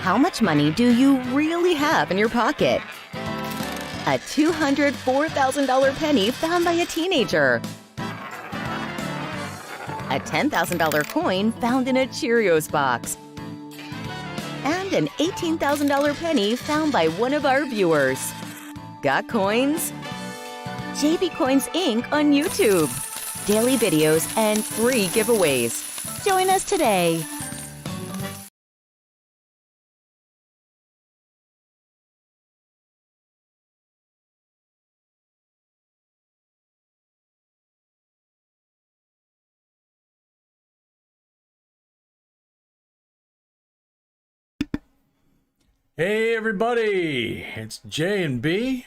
How much money do you really have in your pocket? A $204,000 penny found by a teenager. A $10,000 coin found in a Cheerios box. And an $18,000 penny found by one of our viewers. Got coins? JB Coins Inc. on YouTube. Daily videos and free giveaways. Join us today. Hey everybody, it's J and B,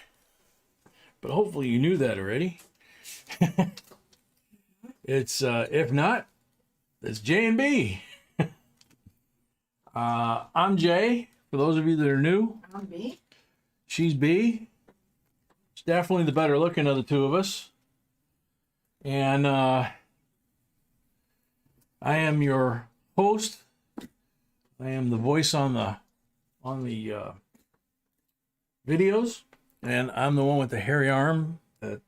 but hopefully you knew that already. It's if not, it's J and B. I'm J. For those of you that are new, I'm B. She's B. She's definitely the better looking of the two of us, and I am your host. I am the voice on the videos, and I'm the one with the hairy arm that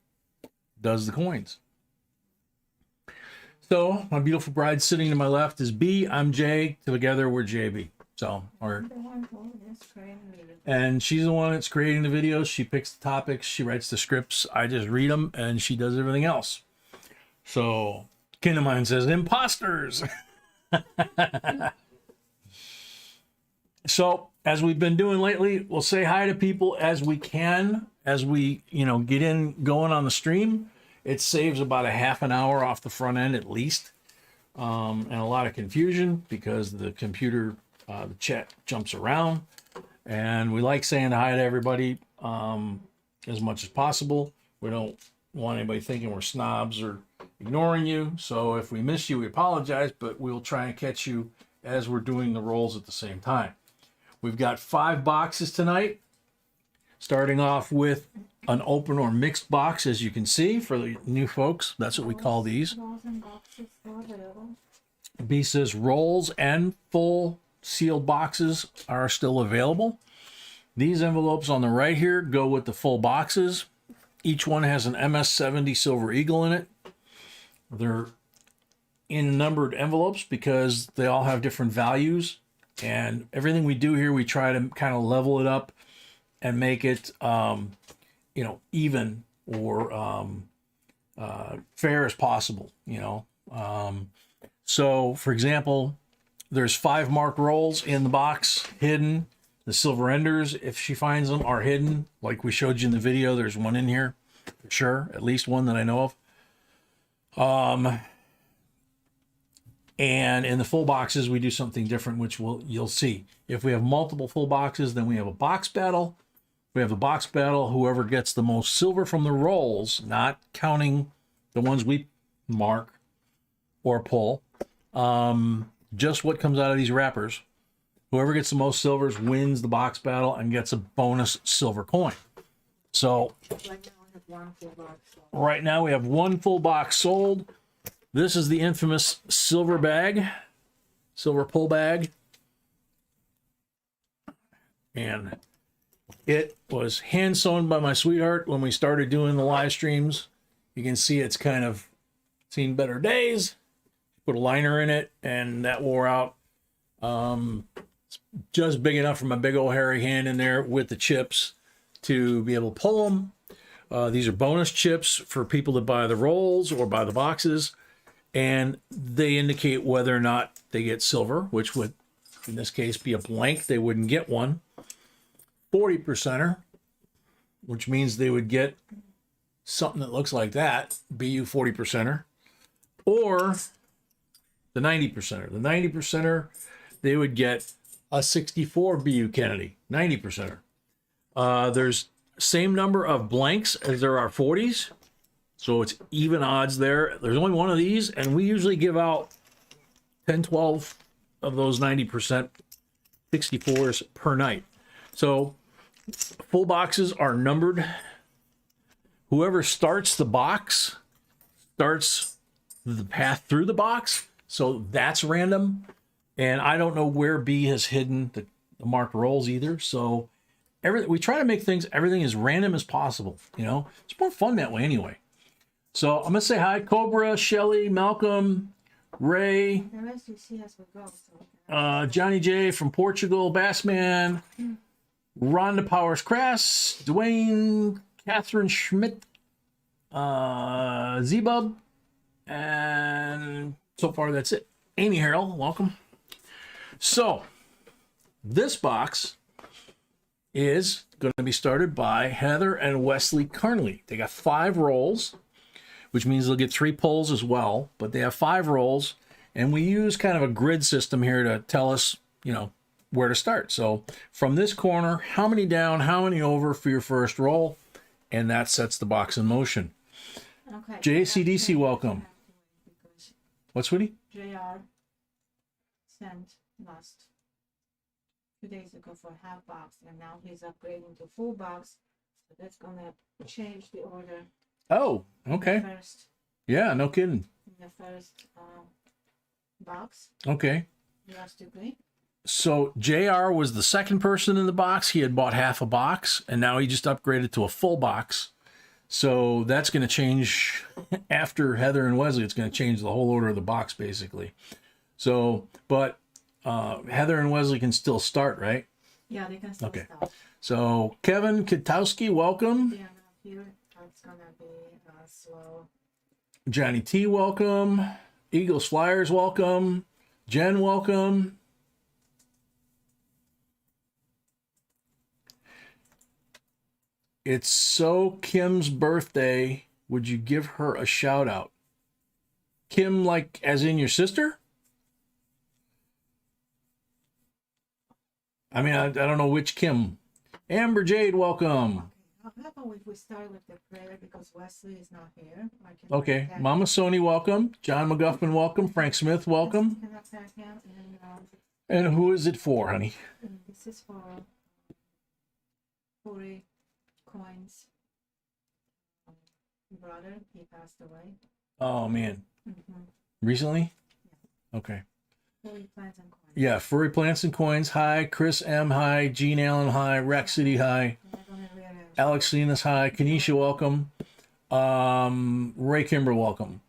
does the coins. So my beautiful bride sitting to my left is B. I'm J. Together we're JB. And she's the one that's creating the videos. She picks the topics, she writes the scripts, I just read them, and she does everything else. So kin of mine says imposters. So as we've been doing lately, we'll say hi to people as we can, as we, get going on the stream. It saves about a half an hour off the front end at least, and a lot of confusion because the computer, the chat jumps around, and we like saying hi to everybody as much as possible. We don't want anybody thinking we're snobs or ignoring you. So if we miss you, we apologize, but we'll try and catch you as we're doing the rolls at the same time. We've got 5 boxes tonight, starting off with an open or mixed box, as you can see, for the new folks. That's what we call these. B says rolls and full sealed boxes are still available. These envelopes on the right here go with the full boxes. Each one has an MS-70 Silver Eagle in it. They're in numbered envelopes because they all have different values. And everything we do here, we try to kind of level it up and make it, even or fair as possible, So, for example, there's 5 marked rolls in the box, hidden. The silver enders, if she finds them, are hidden. Like we showed you in the video, there's one in here, for sure, at least one that I know of. And in the full boxes, we do something different, which you'll see. If we have multiple full boxes, then we have a box battle. We have the box battle. Whoever gets the most silver from the rolls, not counting the ones we mark or pull, just what comes out of these wrappers. Whoever gets the most silvers wins the box battle and gets a bonus silver coin. So right now we have 1 full box sold. This is the infamous silver bag, silver pull bag. And it was hand sewn by my sweetheart when we started doing the live streams. You can see it's kind of seen better days. Put a liner in it and that wore out. It's just big enough for my big old hairy hand in there with the chips to be able to pull them. These are bonus chips for people that buy the rolls or buy the boxes. And they indicate whether or not they get silver, which would, in this case, be a blank. They wouldn't get one. 40%er, which means they would get something that looks like that, BU 40%er, or the 90%er. The 90%er, they would get a 64 BU Kennedy, 90%er. There's same number of blanks as there are 40s. So it's even odds there. There's only one of these, and we usually give out 10, 12 of those 90% 64s per night. So full boxes are numbered. Whoever starts the box starts the path through the box. So that's random. And I don't know where B has hidden the marked rolls either. So we try to make everything as random as possible. You know, it's more fun that way anyway. So I'm gonna say hi, Cobra, Shelly, Malcolm, Ray, The rest you see as we go. So Johnny J from Portugal, Bassman, Rhonda Powers Crass, Dwayne, Catherine Schmidt, Zebub, and so far that's it. Amy Harrell, welcome. So this box is going to be started by Heather and Wesley Carnley. They got 5 rolls, which means they'll get 3 pulls as well, but they have 5 rolls, and we use kind of a grid system here to tell us, you know, where to start. So from this corner, how many down, how many over for your first roll, and that sets the box in motion. okay. JCDC, welcome. What, sweetie? JR sent last 2 days ago for half box, and now he's upgrading to full box. So that's gonna change the order. Oh, okay. First, Yeah, no kidding. in the first box. Okay. You have to agree. So JR was the second person in the box. He had bought half a box, and now he just upgraded to a full box. So that's going to change after Heather and Wesley. It's going to change the whole order of the box, basically. So, but Heather and Wesley can still start, right? Yeah, they can still Okay. start. So Kevin Kitowski, welcome. They are not here. That's gonna be slow. Johnny T, welcome. Eagles Flyers, welcome. Jen, welcome. It's So Kim's birthday. Would you give her a shout out? Kim, like as in your sister? I mean, I don't know which Kim. Amber Jade, welcome. How about if we start with the prayer because Wesley is not here? I can Okay, attack Mama him. Sony, welcome. John McGuffin, welcome. Frank Smith, welcome. Can attack him, And who is it for, honey? and this is for Corey Coin's brother. He passed away. Oh, man. Mm-hmm. Recently? Okay. Corey Plants and Coins. Yeah, Furry Plants and Coins, hi. Chris M, hi. Gene Allen, hi. Rack City, hi. I'm not gonna read it. Alex Salinas, hi. Kenesha, welcome. Ray Kimber, welcome.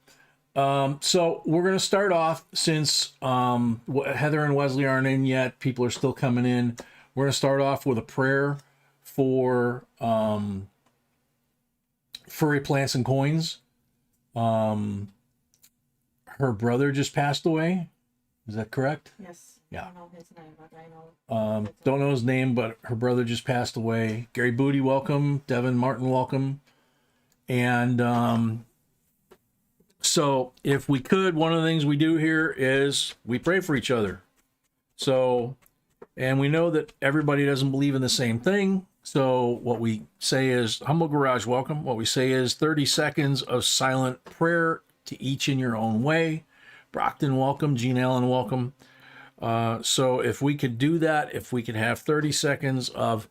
So we're going to start off since Heather and Wesley aren't in yet. People are still coming in. We're going to start off with a prayer for Furry Plants and Coins. Her brother just passed away. Is that correct? Yes. Yeah. I don't know his name, but I know. Don't know his name, but her brother just passed away. Gary Booty, welcome. Devin Martin, welcome. And so if we could, one of the things we do here is we pray for each other. So, and we know that everybody doesn't believe in the same thing. So what we say is, Humble Garage, welcome. What we say is 30 seconds of silent prayer to each in your own way. Brockton, welcome. Gene Allen, welcome. So if we could do that, if we could have 30 seconds of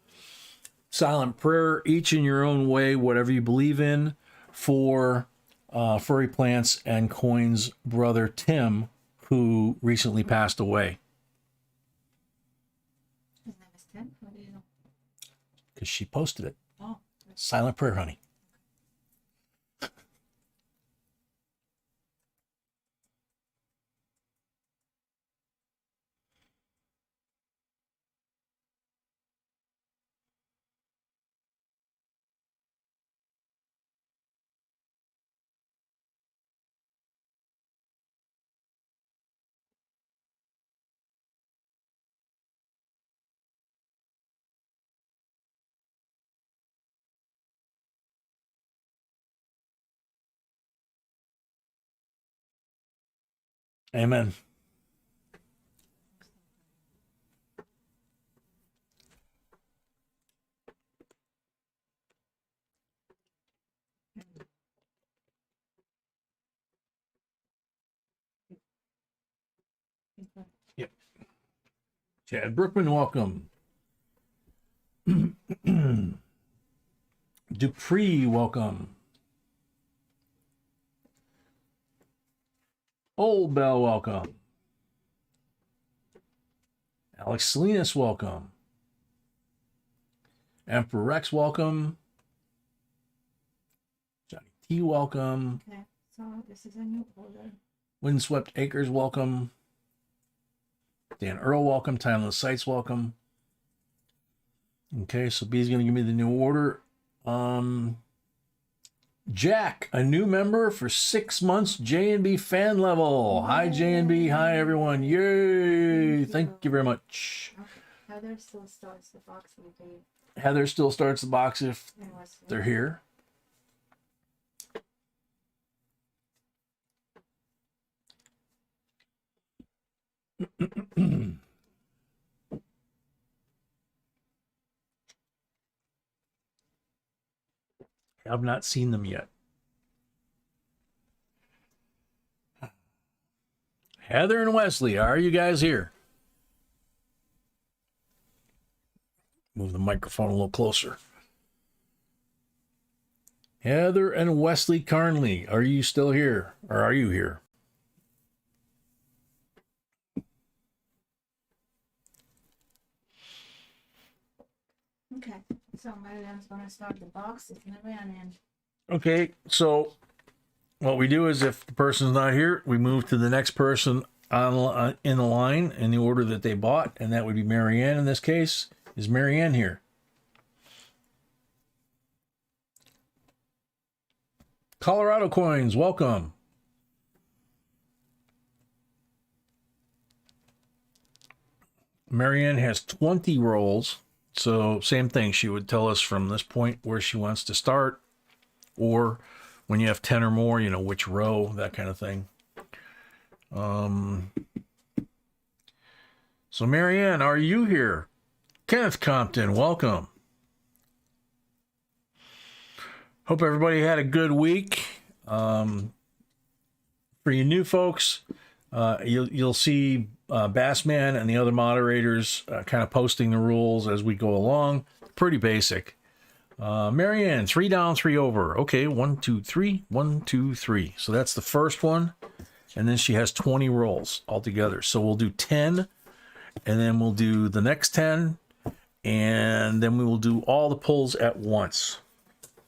silent prayer, each in your own way, whatever you believe in, for Furry Plants and Coins' brother Tim, who recently passed away. His name is Tim. What do you know? Because she posted it. Oh. Silent prayer, honey. Amen. Yep. Chad Brookman, welcome. Dupree, welcome. Old Bell, welcome. Alex Salinas, welcome. Emperor Rex, welcome. Johnny T, welcome. Okay, so this is a new order. Windswept Acres, welcome. Dan Earl, welcome. Timeless Sights, welcome. Okay, so B's going to give me the new order. Jack, a new member for 6 months, J&B fan level. Hi, J&B. Hi, everyone. Yay. Thank you very much. Okay. Heather still starts the box with the Heather still starts the box if they're here. I've not seen them yet. Heather and Wesley, are you guys here? Move the microphone a little closer. Heather and Wesley Carnley, are you still here? Or are you here? Okay, so Marianne's gonna start the box. It's Marianne in. Okay, so what we do is if the person's not here, we move to the next person on in the line in the order that they bought, and that would be Marianne in this case. Is Marianne here? Colorado Coins, welcome. Marianne has 20 rolls, so same thing. She would tell us from this point where she wants to start, or when you have 10 or more, you know, which row, that kind of thing. So Marianne, are you here? Kenneth Compton, welcome. Hope everybody had a good week. For you new folks, you'll see Bassman and the other moderators kind of posting the rules as we go along. Pretty basic. Marianne, 3 down, 3 over. Okay, 1, 2, 3, 1, 2, 3. So that's the first one. And then she has 20 rolls altogether. So we'll do 10, and then we'll do the next 10, and then we will do all the pulls at once.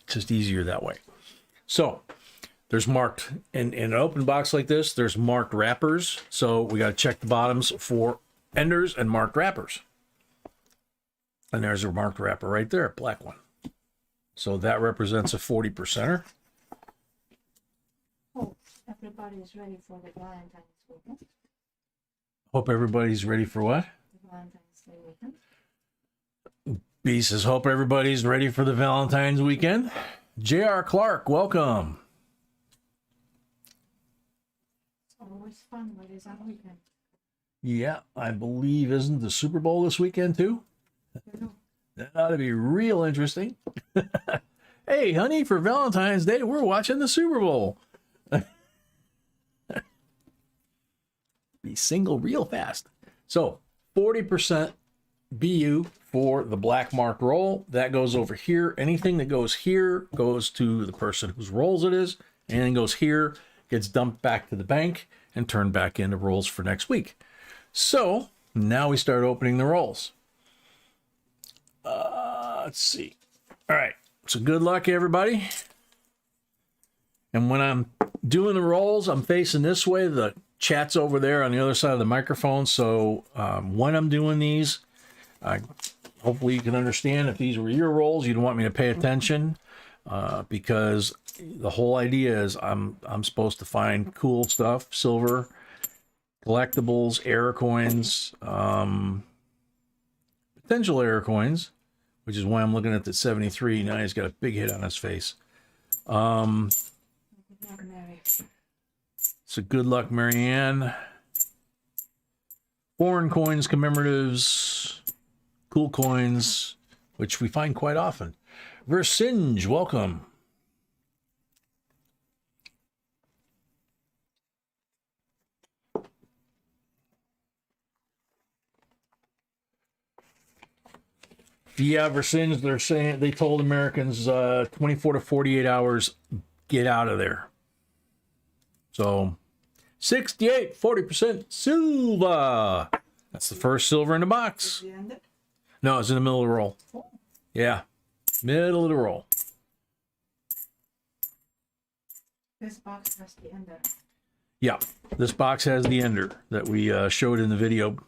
It's just easier that way. So there's marked, in an open box like this, there's marked wrappers. So we got to check the bottoms for enders and marked wrappers. And there's a marked wrapper right there, black one. So that represents a 40%er. Oh, everybody is ready for the Valentine's weekend. Hope everybody's ready for what? The Valentine's Day weekend. B says, hope everybody's ready for the Valentine's weekend. J.R. Clark, welcome. It's always fun when it's on weekend. Yeah, I believe, isn't the Super Bowl this weekend too? That ought to be real interesting. Hey, honey, for Valentine's Day, we're watching the Super Bowl. Be single real fast. So 40% BU for the black mark roll. That goes over here. Anything that goes here goes to the person whose rolls it is. Anything goes here gets dumped back to the bank and turned back into rolls for next week. So now we start opening the rolls. Let's see. All right. So good luck, everybody. And when I'm doing the rolls, I'm facing this way. The chat's over there on the other side of the microphone. So when I'm doing these, hopefully you can understand if these were your rolls, you'd want me to pay attention because the whole idea is I'm supposed to find cool stuff, silver, collectibles, error coins, potential error coins, which is why I'm looking at the 73. Now he's got a big hit on his face. So good luck, Marianne. Foreign coins, commemoratives, cool coins, which we find quite often. Versinge, welcome. Yeah, Versinge, they're saying, they told Americans 24 to 48 hours, get out of there. So 68, 40% silver. That's the first silver in the box. Did you end it? No, it's in the middle of the roll. Oh, Yeah, middle of the roll. this box has the ender. Yeah, this box has the ender that we showed in the video.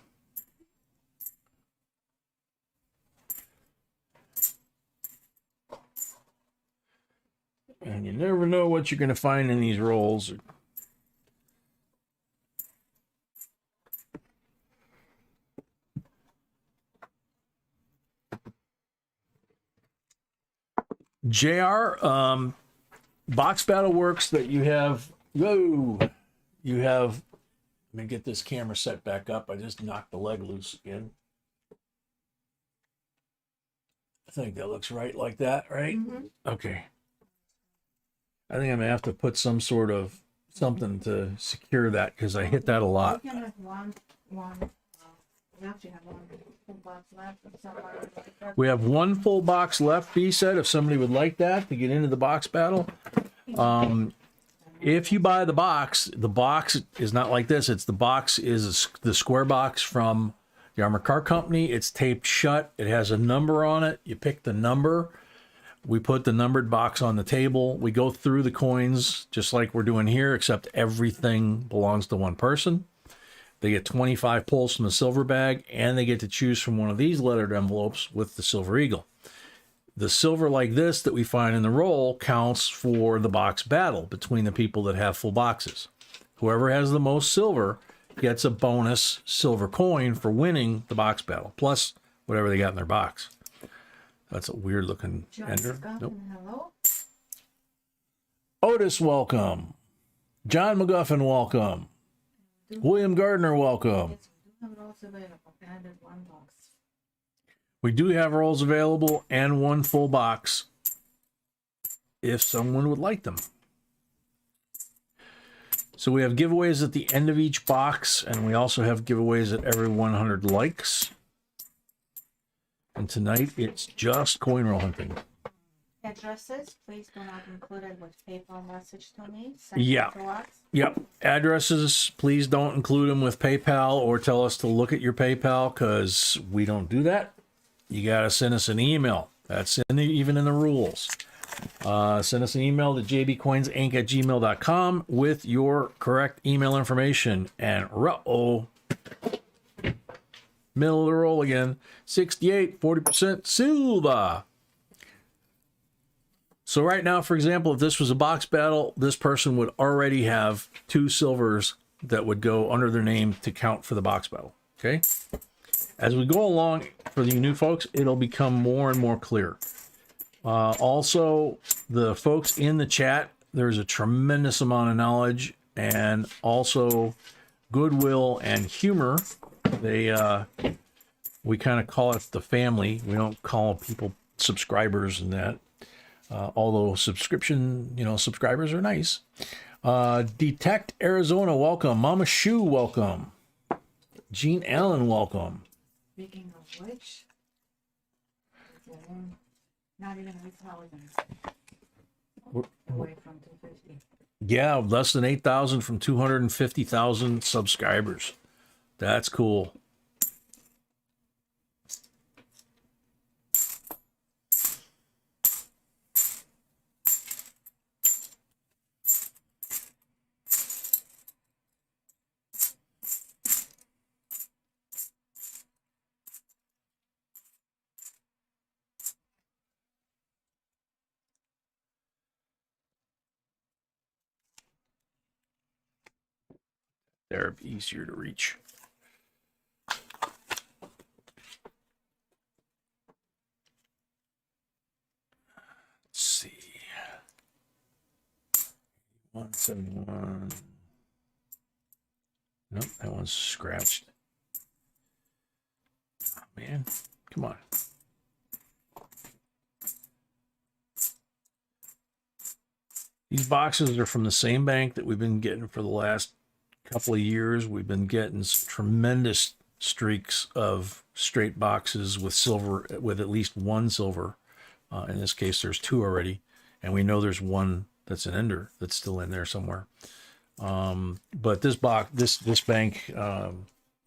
And you never know what you're going to find in these rolls. JR, box battle works that you have. Whoa, you have. Let me get this camera set back up. I just knocked the leg loose again. I think that looks right like that, right? Mm-hmm. Okay. I think I'm gonna have to put some sort of something to secure that because I hit that a lot. You can have one. We actually have one full box left of somewhere like that. We have one full box left, B said, if somebody would like that to get into the box battle. If you buy the box is not like this. It's the box is the square box from the Armored Car Company. It's taped shut. It has a number on it. You pick the number. We put the numbered box on the table. We go through the coins just like we're doing here, except everything belongs to one person. They get 25 pulls from the silver bag, and they get to choose from one of these lettered envelopes with the silver eagle. The silver like this that we find in the roll counts for the box battle between the people that have full boxes. Whoever has the most silver gets a bonus silver coin for winning the box battle, plus whatever they got in their box. That's a weird looking ender. Nope. Hello. Otis, welcome. John McGuffin, welcome. William Gardner, welcome. Yes, we do have rolls available. Added one box. We do have rolls available and one full box if someone would like them. So we have giveaways at the end of each box, and we also have giveaways at every 100 likes. And tonight it's just coin roll hunting. Addresses, please do not include it with PayPal message to me. Send Yeah. it to us. Yep. Addresses, please don't include them with PayPal or tell us to look at your PayPal because we don't do that. You got to send us an email. That's even in the rules. Send us an email to jbcoinsinc@gmail.com with your correct email information. And middle of the roll again. 68, 40% silver. So right now, for example, if this was a box battle, this person would already have 2 silvers that would go under their name to count for the box battle. Okay. As we go along, for the new folks, it'll become more and more clear. Also, the folks in the chat, there's a tremendous amount of knowledge and also goodwill and humor. We kind of call it the family. We don't call people subscribers and that. Although subscribers are nice. Detect Arizona, welcome. Mama Shu, welcome. Gene Allen, welcome. Speaking of which, not even a thousand away from 250. Yeah, less than 8,000 from 250,000 subscribers. That's cool. They're easier to reach. Let's see. 171. Nope, that one's scratched. Oh, man, come on. These boxes are from the same bank that we've been getting for the last couple of years. We've been getting some tremendous streaks of straight boxes with silver, with at least one silver. In this case, there's 2 already, and we know there's one that's an ender that's still in there somewhere. But this bank,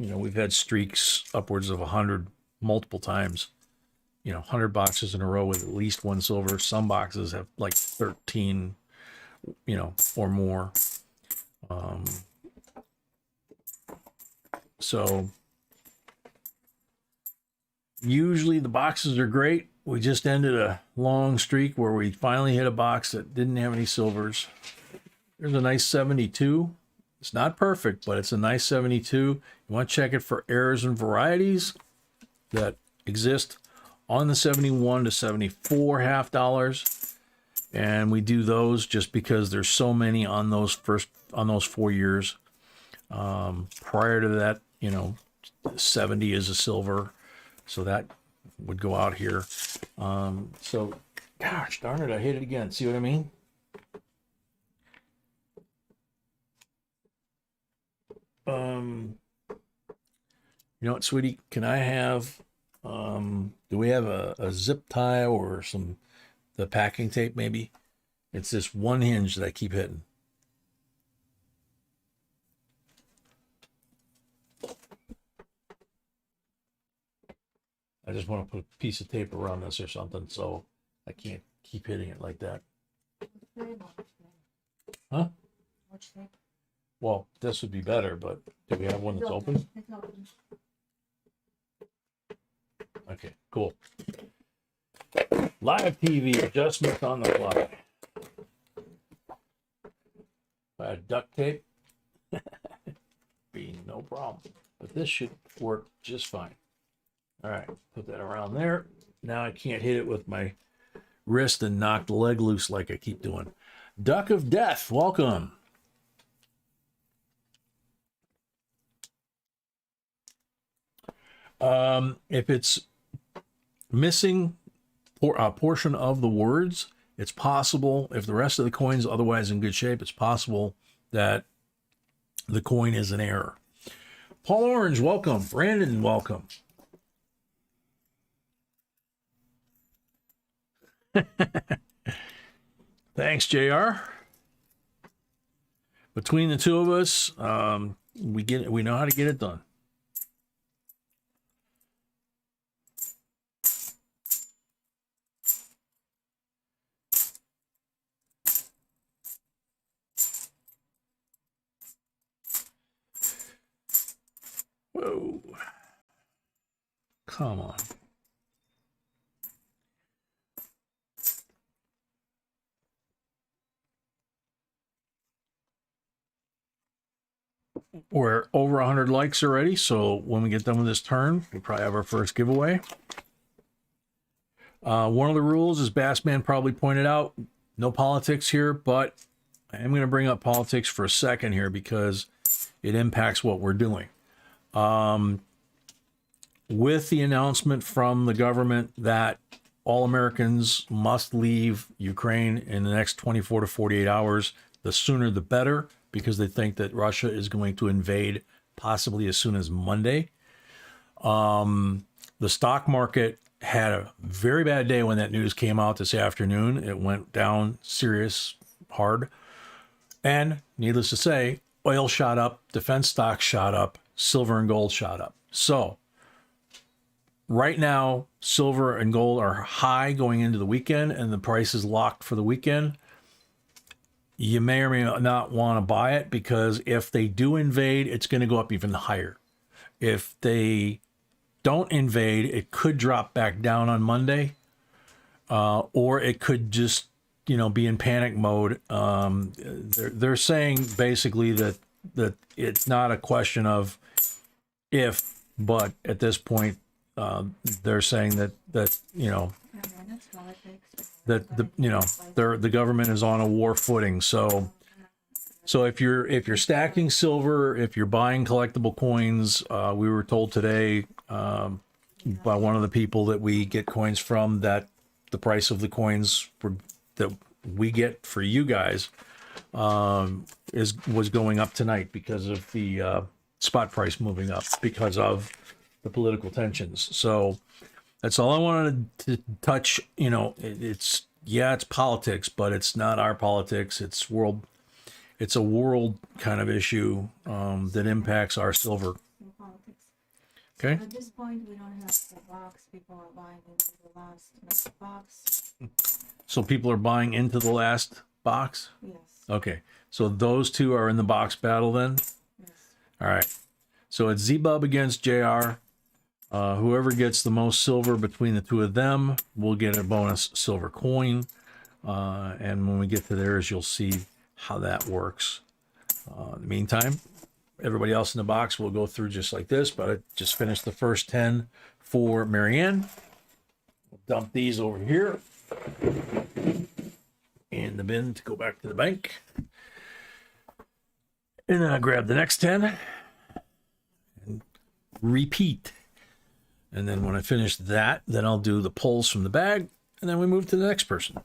You know, we've had streaks upwards of 100 multiple times. You know, 100 boxes in a row with at least one silver. Some boxes have like 13, you know, or more. So usually the boxes are great. We just ended a long streak where we finally hit a box that didn't have any silvers. There's a nice 72. It's not perfect, but it's a nice 72. You want to check it for errors and varieties that exist on the 71 to 74 $half. And we do those just because there's so many on those 4 years. Prior to that, you know, 70 is a silver. So that would go out here. So, gosh darn it, I hit it again. See what I mean? You know what, sweetie? Can I have, do we have a zip tie or the packing tape maybe? It's this one hinge that I keep hitting. I just want to put a piece of tape around this or something so I can't keep hitting it like that. Huh? Well, this would be better, but do we have one that's open? Okay, cool. Live TV adjustments on the fly. If I had duct tape, be no problem. But this should work just fine. All right, put that around there. Now I can't hit it with my wrist and knock the leg loose like I keep doing. Duck of Death, welcome. If it's missing a portion of the words, it's possible, if the rest of the coin's otherwise in good shape, it's possible that the coin is an error. Paul Orange, welcome. Brandon, welcome. Thanks, JR. Between the two of us, we know how to get it done. Whoa. Come on. We're over 100 likes already, so when we get done with this turn, we'll probably have our first giveaway. One of the rules, as Bassman probably pointed out, no politics here, but I am going to bring up politics for a second here because it impacts what we're doing. With the announcement from the government that all Americans must leave Ukraine in the next 24 to 48 hours, the sooner the better, because they think that Russia is going to invade possibly as soon as Monday. The stock market had a very bad day when that news came out this afternoon. It went down serious, hard. And needless to say, oil shot up, defense stocks shot up, silver and gold shot up. So right now, silver and gold are high going into the weekend, and the price is locked for the weekend. You may or may not want to buy it because if they do invade, it's going to go up even higher. If they don't invade, it could drop back down on Monday, or it could just, be in panic mode. They're saying basically that it's not a question of if, but at this point, they're saying that the government is on a war footing. So if you're stacking silver, if you're buying collectible coins, we were told today by one of the people that we get coins from that the price of the coins that we get for you guys was going up tonight because of the spot price moving up because of the political tensions. So that's all I wanted to touch. It's politics, but it's not our politics. It's a world kind of issue that impacts our silver. Okay. At this point, we don't have the box. People are buying into the last box. So people are buying into the last box? Yes. Okay. So those two are in the box battle then? Yes. All right. So it's Z-Bub against JR. Whoever gets the most silver between the two of them will get a bonus silver coin. And when we get to theirs, you'll see how that works. In the meantime, everybody else in the box will go through just like this, but I just finished the first 10 for Marianne. We'll dump these over here in the bin to go back to the bank. And then I grab the next 10 and repeat. And then when I finish that, then I'll do the pulls from the bag, and then we move to the next person.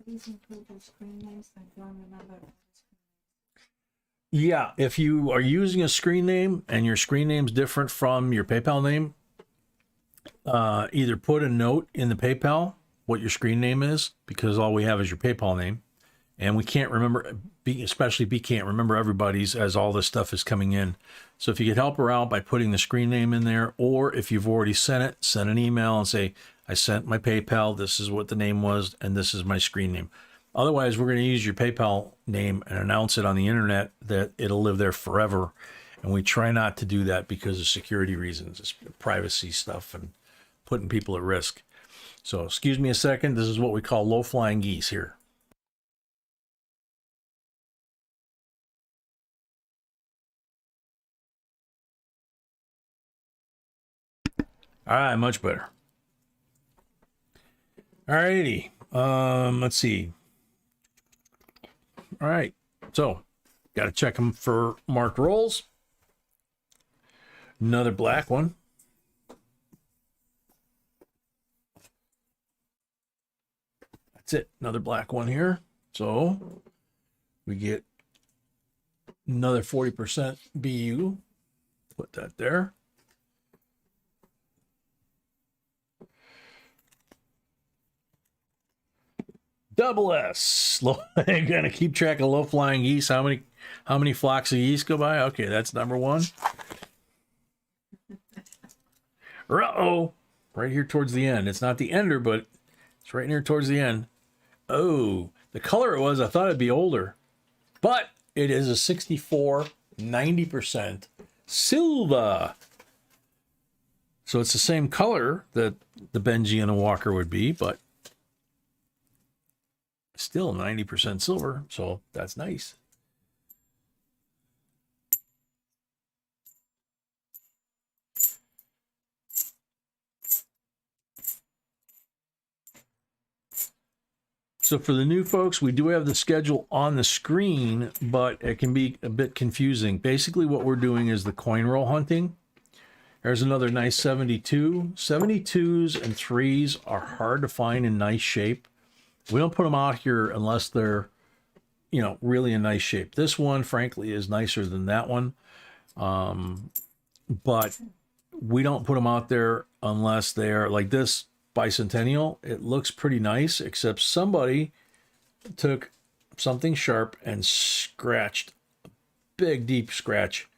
Please include your screen names. I don't remember. Yeah, if you are using a screen name and your screen name's different from your PayPal name, either put a note in the PayPal what your screen name is, because all we have is your PayPal name, and we can't remember, especially B can't remember everybody's as all this stuff is coming in. So if you could help her out by putting the screen name in there, or if you've already sent it, send an email and say, I sent my PayPal, this is what the name was, and this is my screen name. Otherwise, we're going to use your PayPal name and announce it on the internet that it'll live there forever. And we try not to do that because of security reasons. It's privacy stuff and putting people at risk. So excuse me a second. This is what we call low-flying geese here. All right, much better. All righty. Let's see. All right, so got to check them for marked rolls. Another black one. That's it, another black one here. So we get another 40% BU. Put that there. Double S. I'm gonna keep track of low flying geese. How many flocks of geese go by? Okay, that's number one. Uh-oh. Right here towards the end. It's not the ender, but it's right near towards the end. Oh, the color it was, I thought it'd be older. But it is a 64, 90% silver. So it's the same color that the Benji and the Walker would be, but still 90% silver, so that's nice. So for the new folks, we do have the schedule on the screen, but it can be a bit confusing. Basically what we're doing is the coin roll hunting. There's another nice 72. 72s and 3s are hard to find in nice shape. We don't put them out here unless they're, really in nice shape. This one, frankly, is nicer than that one. But we don't put them out there unless they're like this bicentennial. It looks pretty nice, except somebody took something sharp and scratched a big, deep scratch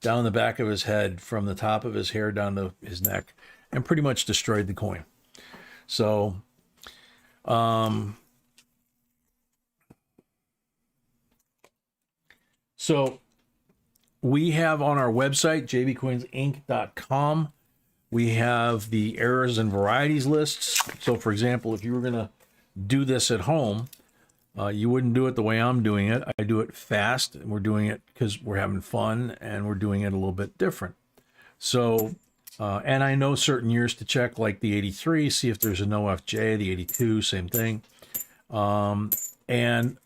down the back of his head from the top of his hair down to his neck and pretty much destroyed the coin. So, so we have on our website, JBCOINSINC.com, we have the errors and varieties lists. So for example, if you were going to do this at home, you wouldn't do it the way I'm doing it. I do it fast, and we're doing it because we're having fun and we're doing it a little bit different. So, and I know certain years to check, like the 83, see if there's a no FJ, the 82, same thing. And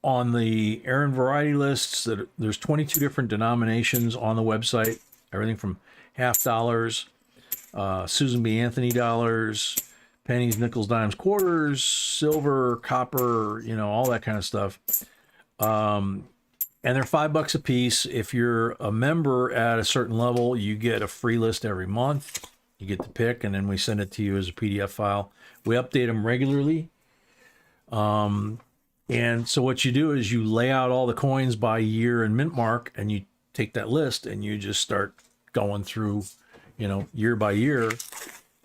on the error and variety lists, there's 22 different denominations on the website, everything from $50, Susan B. Anthony dollars, pennies, nickels, dimes, quarters, silver, copper, all that kind of stuff. And they're $5 a piece. If you're a member at a certain level, you get a free list every month. You get to pick, and then we send it to you as a PDF file. We update them regularly. And so what you do is you lay out all the coins by year and mint mark, and you take that list and you just start going through, you know, year by year,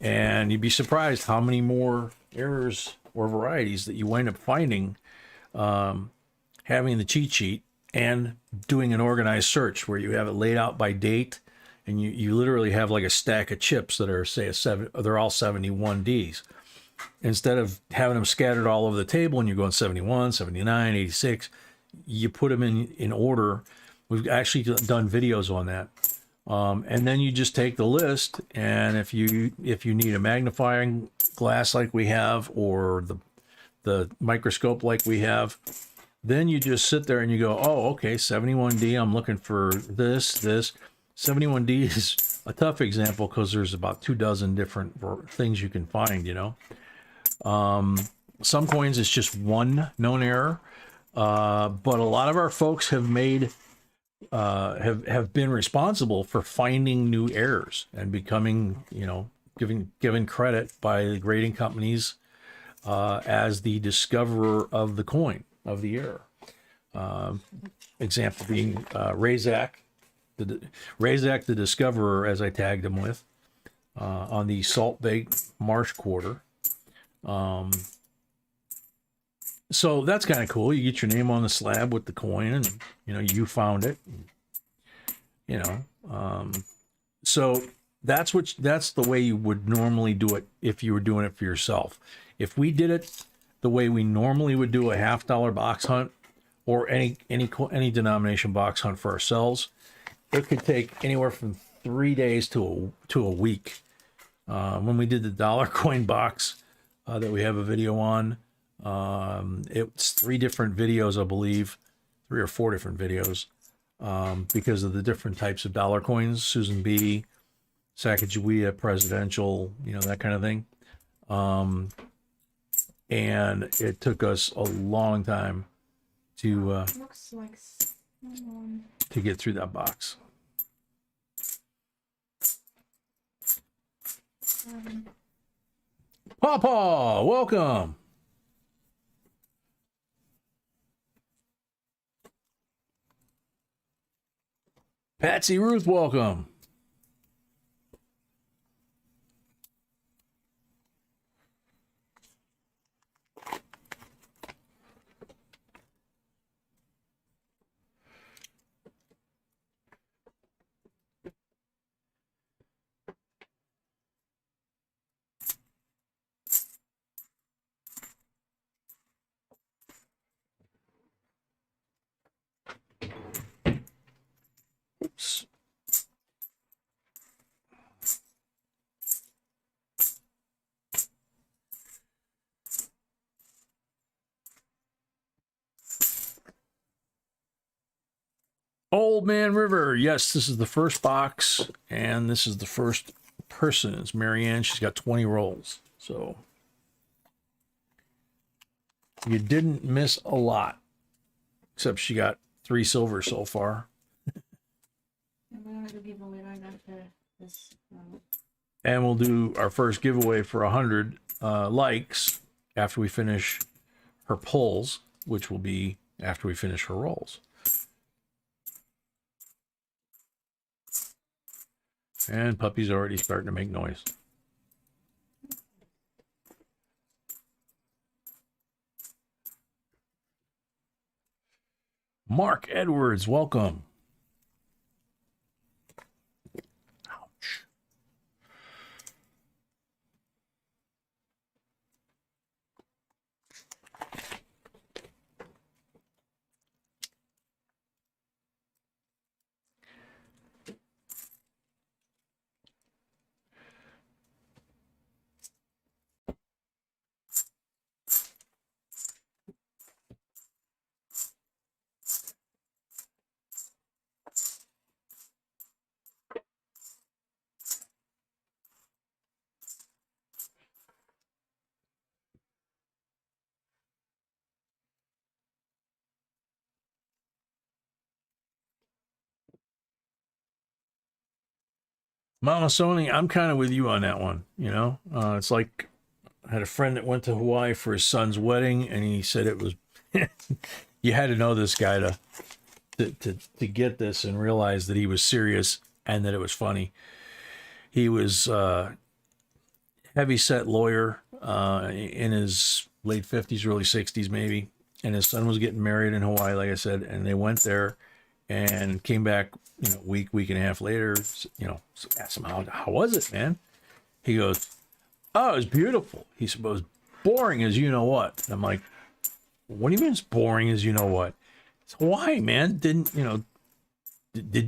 and you'd be surprised how many more errors or varieties that you wind up finding, having the cheat sheet and doing an organized search where you have it laid out by date, and you literally have like a stack of chips that are, say, they're all 71Ds. Instead of having them scattered all over the table and you're going 71, 79, 86, you put them in order. We've actually done videos on that. And then you just take the list, and if you need a magnifying glass like we have, or the microscope like we have, then you just sit there and you go, oh, okay, 71D, I'm looking for this. 71D is a tough example because there's about 24 different things you can find, you know. Some coins it's just one known error, but a lot of our folks have made have been responsible for finding new errors and becoming, you know, given credit by the grading companies as the discoverer of the coin, of the error. Example being Razak, the discoverer, as I tagged him with, on the Salt Lake Marsh quarter. So that's kind of cool. You get your name on the slab with the coin, and you know you found it. You know, so that's the way you would normally do it if you were doing it for yourself. If we did it the way we normally would do a $50 box hunt or any denomination box hunt for ourselves, it could take anywhere from 3 days to a week. When we did the dollar coin box that we have a video on, it's 3 different videos, I believe, 3 or 4 different videos, because of the different types of dollar coins, Susan B, Sacagawea, presidential, you know, that kind of thing. And it took us a long time to looks like to get through that box. Pawpaw, welcome. Patsy Ruth, welcome. Oops. Old Man River. Yes, this is the first box, and this is the first person. It's Marianne. She's got 20 rolls. So you didn't miss a lot, except she got 3 silver so far. And we're gonna do giveaway right after this. And we'll do our first giveaway for 100 likes after we finish her pulls, which will be after we finish her rolls. And Puppy's already starting to make noise. Mark Edwards, welcome. Ouch. Mama Sony, I'm kind of with you on that one. You know, it's like I had a friend that went to Hawaii for his son's wedding, and he said it was you had to know this guy to get this and realize that he was serious and that it was funny. He was heavy set lawyer in his late 50s, early 60s maybe, and his son was getting married in Hawaii, like I said, and they went there and came back, you know, week and a half later, you know, asked him, how was it, man? He goes, oh, it was beautiful. He said, it was boring as you know what. And I'm like, what do you mean it's boring as you know what? It's Hawaii, man. Didn't, you know,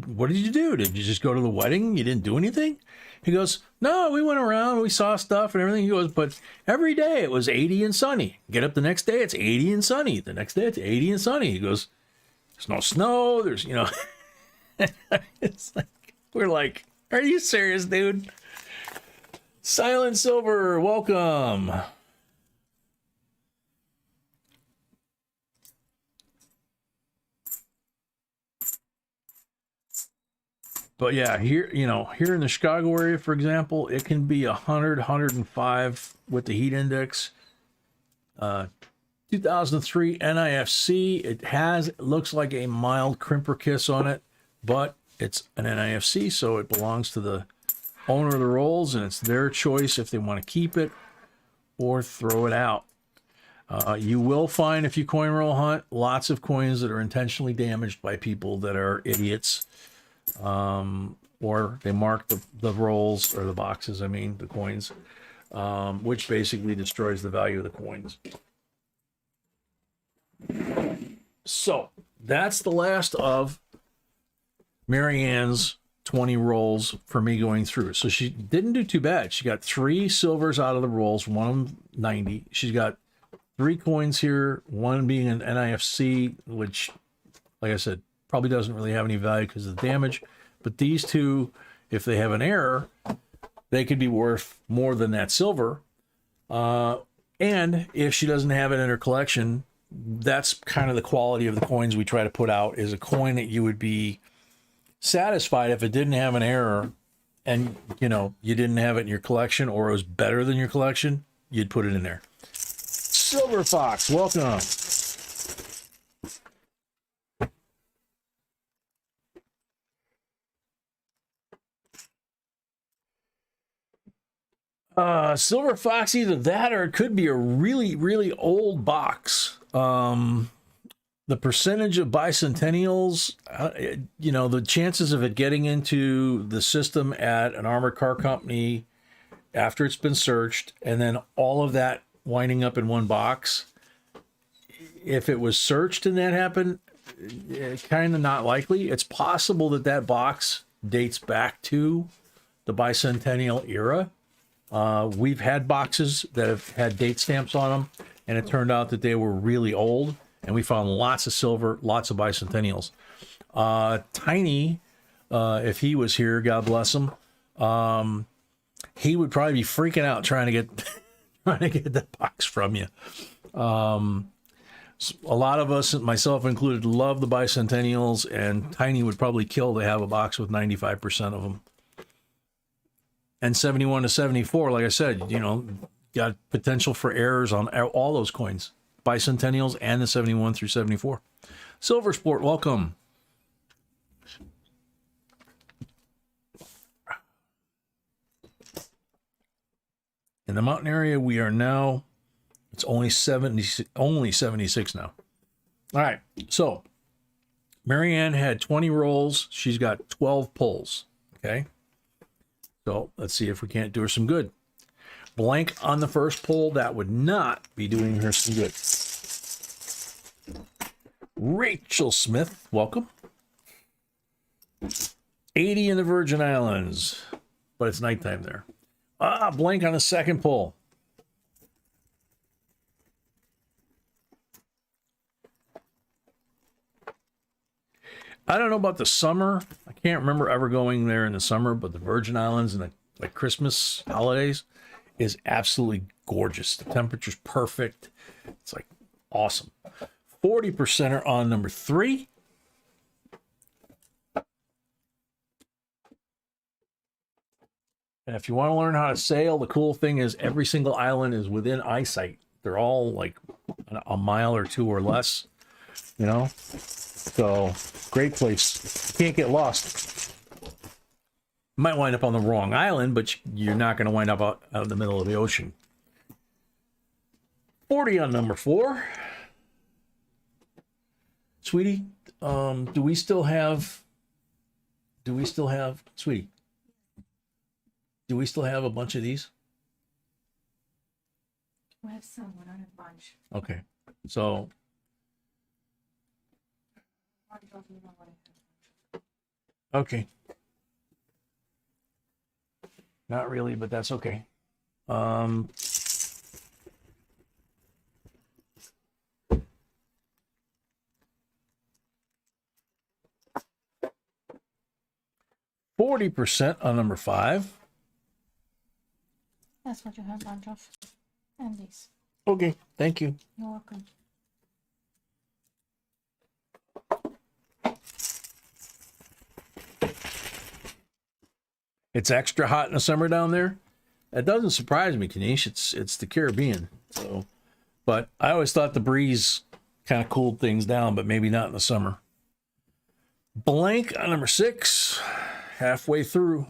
what did you do? Did you just go to the wedding? You didn't do anything? He goes, no, we went around, we saw stuff and everything. He goes, but every day it was 80 and sunny. Get up the next day, it's 80 and sunny. The next day it's 80 and sunny. He goes, there's no snow. There's, you know, it's like, we're like, are you serious, dude? Silent Silver, welcome. But yeah, here, you know, here in the Chicago area, for example, it can be 100, 105 with the heat index. 2003 NIFC, it looks like a mild crimper kiss on it, but it's an NIFC, so it belongs to the owner of the rolls, and it's their choice if they want to keep it or throw it out. You will find, if you coin roll hunt, lots of coins that are intentionally damaged by people that are idiots. Or they mark the rolls, or the boxes, I mean, the coins, which basically destroys the value of the coins. So that's the last of Marianne's 20 rolls for me going through. So she didn't do too bad. She got 3 silvers out of the rolls, one of them 90. She's got 3 coins here, one being an NIFC, which, like I said, probably doesn't really have any value because of the damage. But these two, if they have an error, they could be worth more than that silver. And if she doesn't have it in her collection, that's kind of the quality of the coins we try to put out, is a coin that you would be satisfied if it didn't have an error and, you know, you didn't have it in your collection, or it was better than your collection, you'd put it in there. Silver Fox, welcome. Silver Fox, either that or it could be a really, really old box. The percentage of bicentennials, you know, the chances of it getting into the system at an armored car company after it's been searched, and then all of that winding up in one box, if it was searched and that happened, kind of not likely. It's possible that that box dates back to the bicentennial era. We've had boxes that have had date stamps on them, and it turned out that they were really old, and we found lots of silver, lots of bicentennials. Tiny, if he was here, God bless him, he would probably be freaking out trying to get that box from you. A lot of us, myself included, love the bicentennials, and Tiny would probably kill to have a box with 95% of them. And 71 to 74, like I said, you know, got potential for errors on all those coins, bicentennials and the 71 through 74. Silver Sport, welcome. In the mountain area, we are now, it's only 76 now. All right, so Marianne had 20 rolls. She's got 12 pulls, okay? So let's see if we can't do her some good. Blank on the first pull, that would not be doing her some good. Rachel Smith, welcome. 80 in the Virgin Islands, but it's nighttime there. Blank on the second pull. I don't know about the summer. I can't remember ever going there in the summer, but the Virgin Islands and the like Christmas holidays is absolutely gorgeous. The temperature's perfect. It's like awesome. 40% on number 3. And if you want to learn how to sail, the cool thing is every single island is within eyesight. They're all like a mile or 2 or less, you know? So, great place. You can't get lost. Might wind up on the wrong island, but you're not going to wind up out in the middle of the ocean. 40 on number 4. Sweetie, do we still have, sweetie, do we still have a bunch of these? We have some, we don't have a bunch. Okay, so, okay. Not really, but that's okay. 40% on number 5. That's what you have a bunch of. And these. Okay, thank you. You're welcome. It's extra hot in the summer down there. That doesn't surprise me, Kanish. It's the Caribbean. So, but I always thought the breeze kind of cooled things down, but maybe not in the summer. Blank on number 6, halfway through.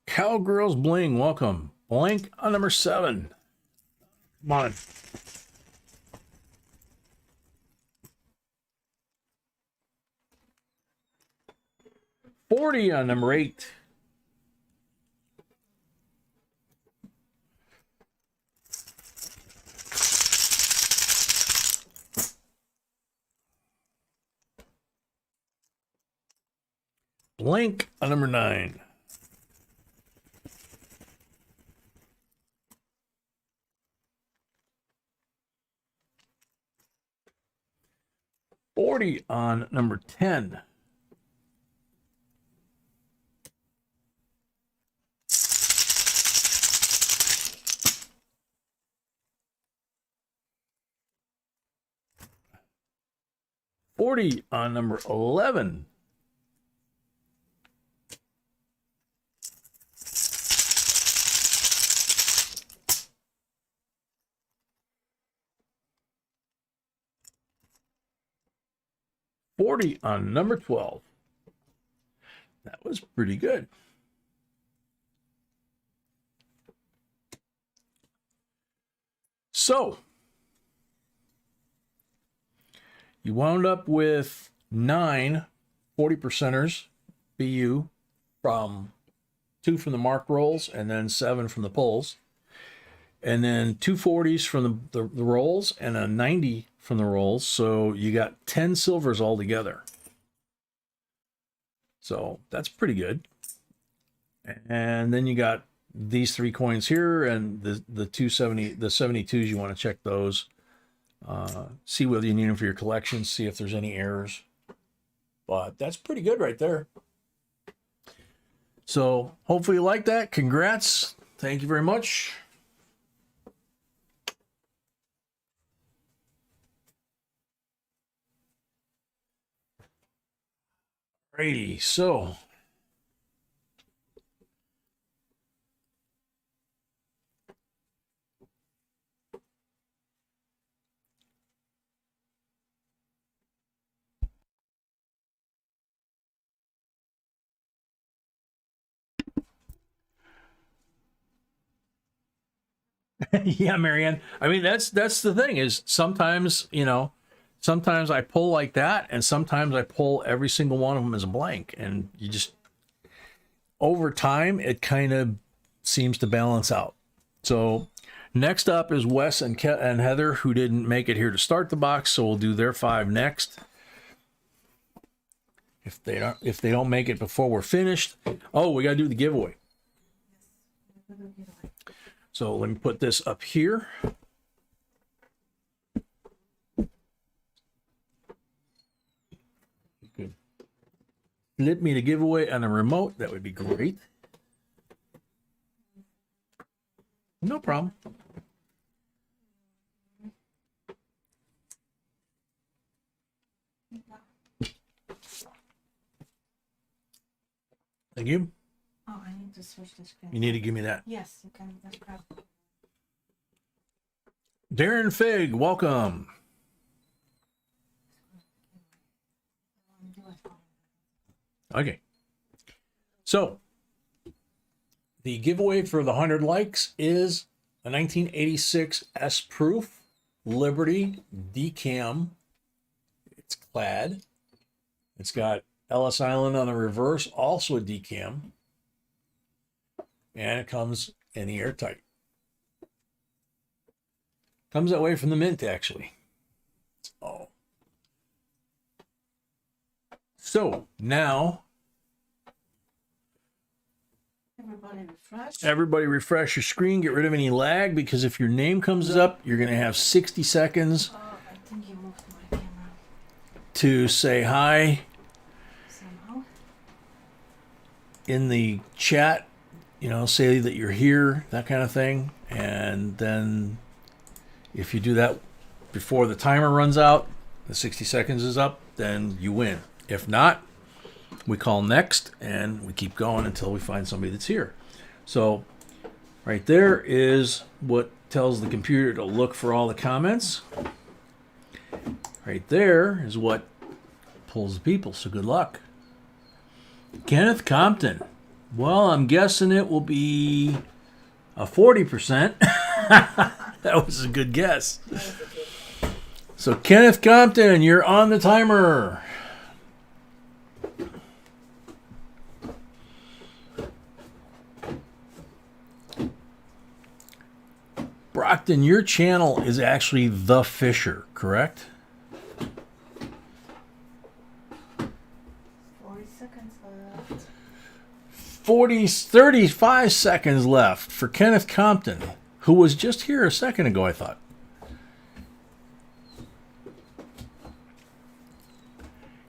Cowgirls Bling, welcome. Blank on number 7. Come on. $40 on number 8. Blank on number 9. $40 on number 10. $40 on number 11. $40 on number 12. That was pretty good. So, you wound up with 9 40%ers BU from 2 from the mark rolls and then 7 from the pulls. And then 2 40s from the rolls and a 90 from the rolls. So you got 10 silvers altogether. So that's pretty good. And then you got these 3 coins here and the 270, the 72s, you want to check those. See whether you need them for your collection, see if there's any errors. But that's pretty good right there. So hopefully you like that. Congrats. Thank you very much. Alrighty, so yeah, Marianne. I mean, that's the thing is sometimes, you know, sometimes I pull like that and sometimes I pull every single one of them as a blank, and you just over time it kind of seems to balance out. So next up is Wes and Heather, who didn't make it here to start the box, so we'll do their 5 next. If they don't make it before we're finished, oh, we got to do the giveaway. So let me put this up here. You could flip me the giveaway on a remote. That would be great. No problem. Thank you. Oh, I need to switch the screen. You need to give me that. Yes, you can. That's correct. Darren Fig, welcome. Okay. So, the giveaway for the 100 likes is a 1986 S Proof Liberty Decam. It's clad. It's got Ellis Island on the reverse, also a decam. And it comes in the airtight. Comes that way from the mint, actually. So now, everybody refresh your screen. Get rid of any lag, because if your name comes up, you're going to have 60 seconds I think you moved my camera to say hi somehow. in the chat. You know, say that you're here, that kind of thing. And then if you do that before the timer runs out, the 60 seconds is up, then you win. If not, we call next and we keep going until we find somebody that's here. So right there is what tells the computer to look for all the comments. Right there is what pulls the people. So good luck. Kenneth Compton. Well, I'm guessing it will be a 40%. That was a good guess. So Kenneth Compton, you're on the timer. Brockton, your channel is actually The Fisher, correct? 40 seconds left. 35 seconds left for Kenneth Compton, who was just here a second ago, I thought.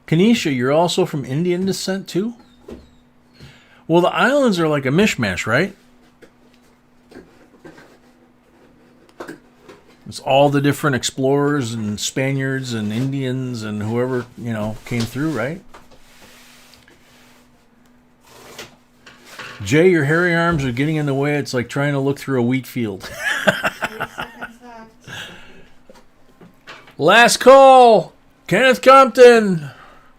Kanisha, you're also from Indian descent too? Well, the islands are like a mishmash, right? It's all the different explorers and Spaniards and Indians and whoever, you know, came through, right? Jay, your hairy arms are getting in the way. It's like trying to look through a wheat field. 3 seconds left. Last call. Kenneth Compton.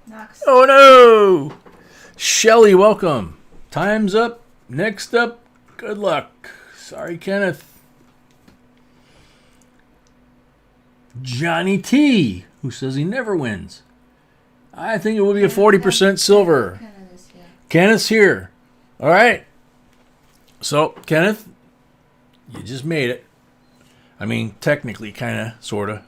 Next. Oh, no. Shelly, welcome. Time's up. Next up, good luck. Sorry, Kenneth. Johnny T, who says he never wins. I think it will be a 40% silver. Kenneth's here. All right. So, Kenneth, you just made it. I mean, technically, kind of, sort of.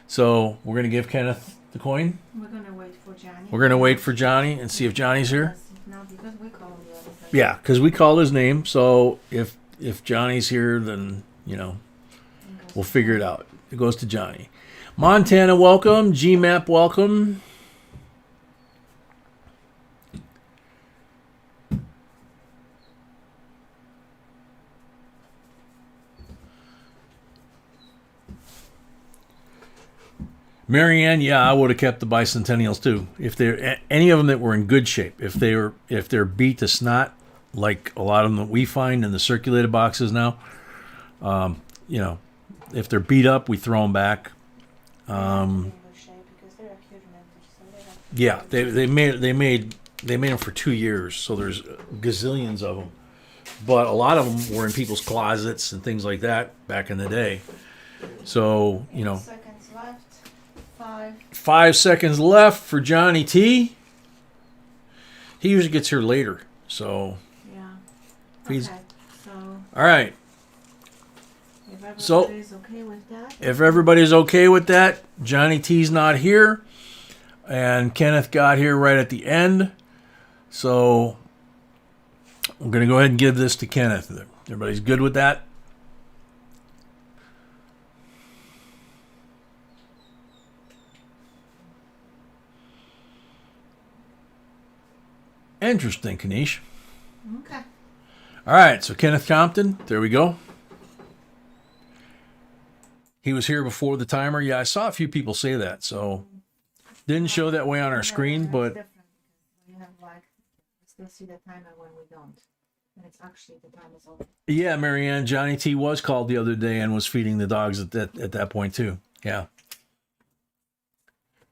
So, we're going to give Kenneth the coin. We're going to wait for Johnny. We're going to wait for Johnny and see if Johnny's here. No, because we call him the other person. Yeah, because we called his name. So, if Johnny's here, then, you know, we'll figure it out. It goes to Johnny. Montana, welcome. GMAP, welcome. Marianne, yeah, I would have kept the bicentennials too. If they're any of them that were in good shape, if they're beat to snot, like a lot of them that we find in the circulated boxes now, you know, if they're beat up, we throw them back. Yeah, they made them for 2 years, so there's gazillions of them. But a lot of them were in people's closets and things like that back in the day. So, you know, 8 seconds left. 5 seconds left for Johnny T. He usually gets here later, so Yeah. he's Okay. So all right. if everybody's So- okay with that, If everybody's okay with that, Johnny T's not here, and Kenneth got here right at the end. So we're going to go ahead and give this to Kenneth. Everybody's good with that? Interesting, Kanish. okay. All right, so Kenneth Compton, there we go. He was here before the timer. Yeah, I saw a few people say that, so didn't show that way on our screen, That's but different because we have like we still see the timer when we don't. And it's actually the time is over. Yeah, Marianne, Johnny T was called the other day and was feeding the dogs at that point too. Yeah.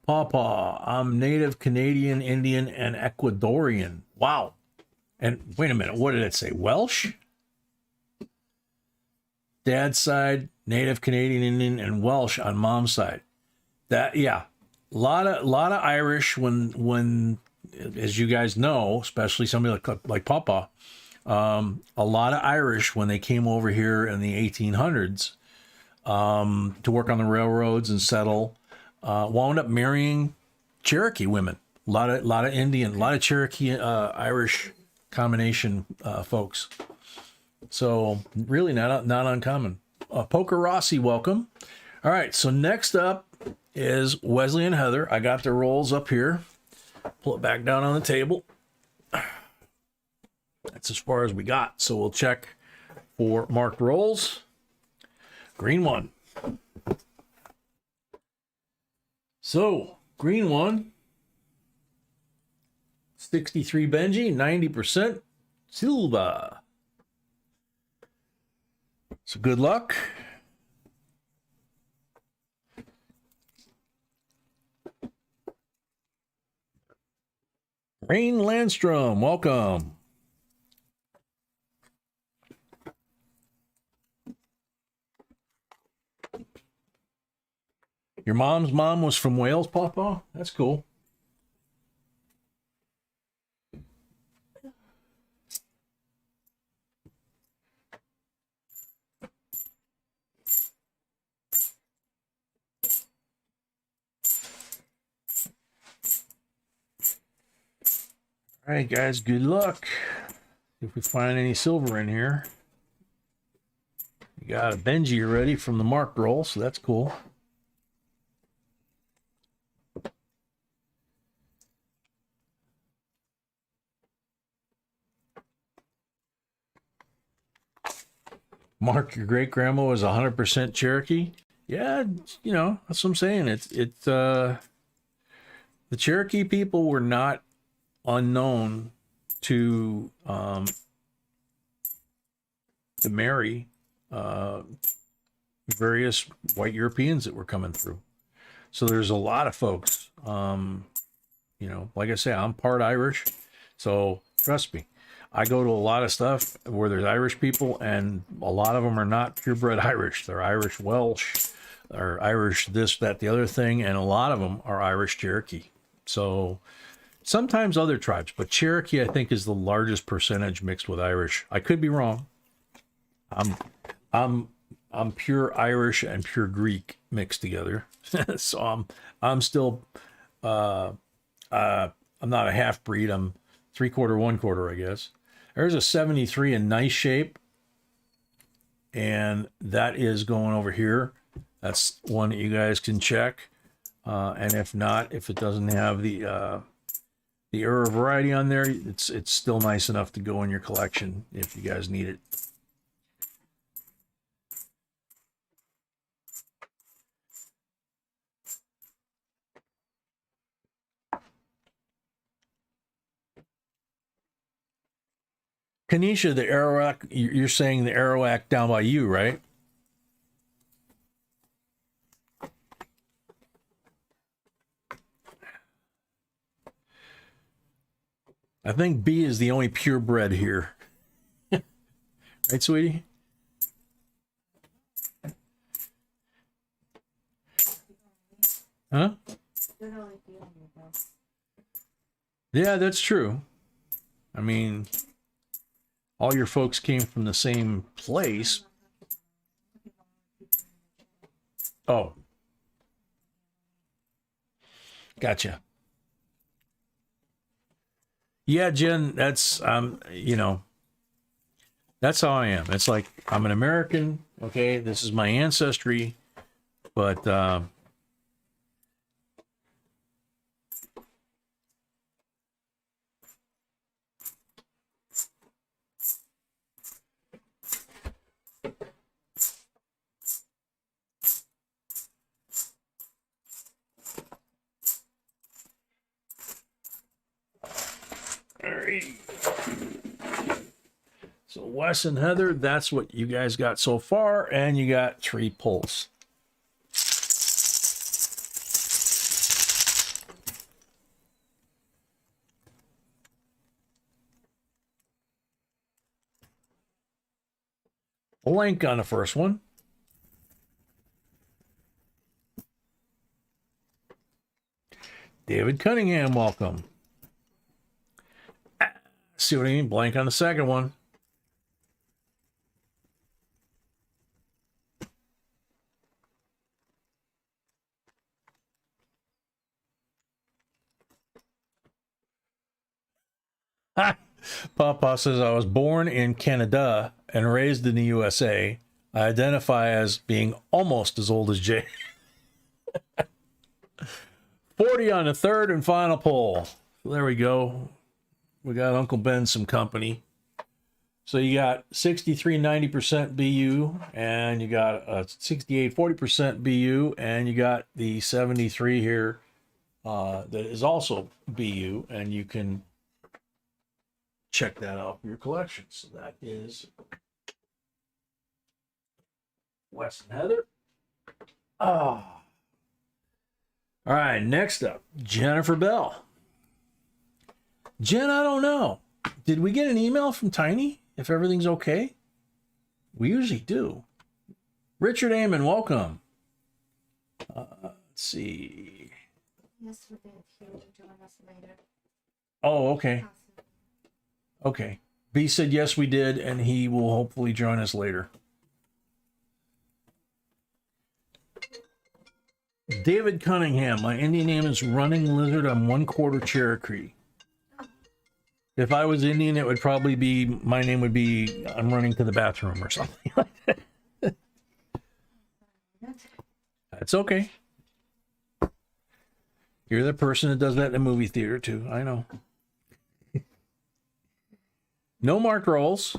Pawpaw, I'm Native Canadian, Indian, and Ecuadorian. Wow. And wait a minute, what did it say? Welsh? Dad's side, Native Canadian, Indian, and Welsh on mom's side. That, yeah, a lot of Irish when as you guys know, especially somebody like Papa, a lot of Irish when they came over here in the 1800s to work on the railroads and settle, wound up marrying Cherokee women. A lot of Indian, a lot of Cherokee Irish combination folks. So really not uncommon. Poker Rossi, welcome. All right, so next up is Wesley and Heather. I got their rolls up here. Pull it back down on the table. That's as far as we got. So we'll check for marked rolls. Green one. So green one. 63 Benji, 90% Silva. So good luck. Rain Landstrom, welcome. Your mom's mom was from Wales, Papa? That's cool. All right, guys, good luck. If we find any silver in here. We got a Benji already from the marked roll, so that's cool. Mark, your great grandma was 100% Cherokee. Yeah, you know, that's what I'm saying. The Cherokee people were not unknown to marry various white Europeans that were coming through. So there's a lot of folks. You know, like I say, I'm part Irish, so trust me. I go to a lot of stuff where there's Irish people, and a lot of them are not purebred Irish. They're Irish Welsh, or Irish this, that, the other thing, and a lot of them are Irish Cherokee. So sometimes other tribes, but Cherokee, I think, is the largest percentage mixed with Irish. I could be wrong. I'm pure Irish and pure Greek mixed together. So I'm still I'm not a half breed. I'm 3/4, 1/4, I guess. There's a 73 in nice shape, and that is going over here. That's one that you guys can check. And if not, if it doesn't have the error variety on there, it's still nice enough to go in your collection if you guys need it. Kanisha, the Arawak, you're saying the Arawak down by you, right? I think B is the only purebred here. Right, sweetie? Huh? Yeah, that's true. I mean, all your folks came from the same place. Oh. Gotcha. Yeah, Jen, that's, you know, that's how I am. It's like, I'm an American, okay? This is my ancestry, but, Wes and Heather, that's what you guys got so far, and you got 3 pulls. Blank on the first one. David Cunningham, welcome. See what I mean? Blank on the second one. Papa says, I was born in Canada and raised in the USA. I identify as being almost as old as Jay. 40 on the third and final pull. There we go. We got Uncle Ben some company. So you got 63 90% BU, and you got a 68 40% BU, and you got the 73 here that is also BU, and you can check that out for your collection. So that is Wes and Heather. Ah. All right, next up, Jennifer Bell. Jen, I don't know. Did we get an email from Tiny if everything's okay? We usually do. Richard Amon, welcome. Let's see. Yes, we did. He will join us later. Oh, okay. Okay. B said yes, we did, and he will hopefully join us later. David Cunningham, my Indian name is Running Lizard. I'm 1/4 Cherokee. If I was Indian, it would probably be, my name would be, I'm running to the bathroom or something like that. That's okay. You're the person that does that in a movie theater too. I know. No marked rolls.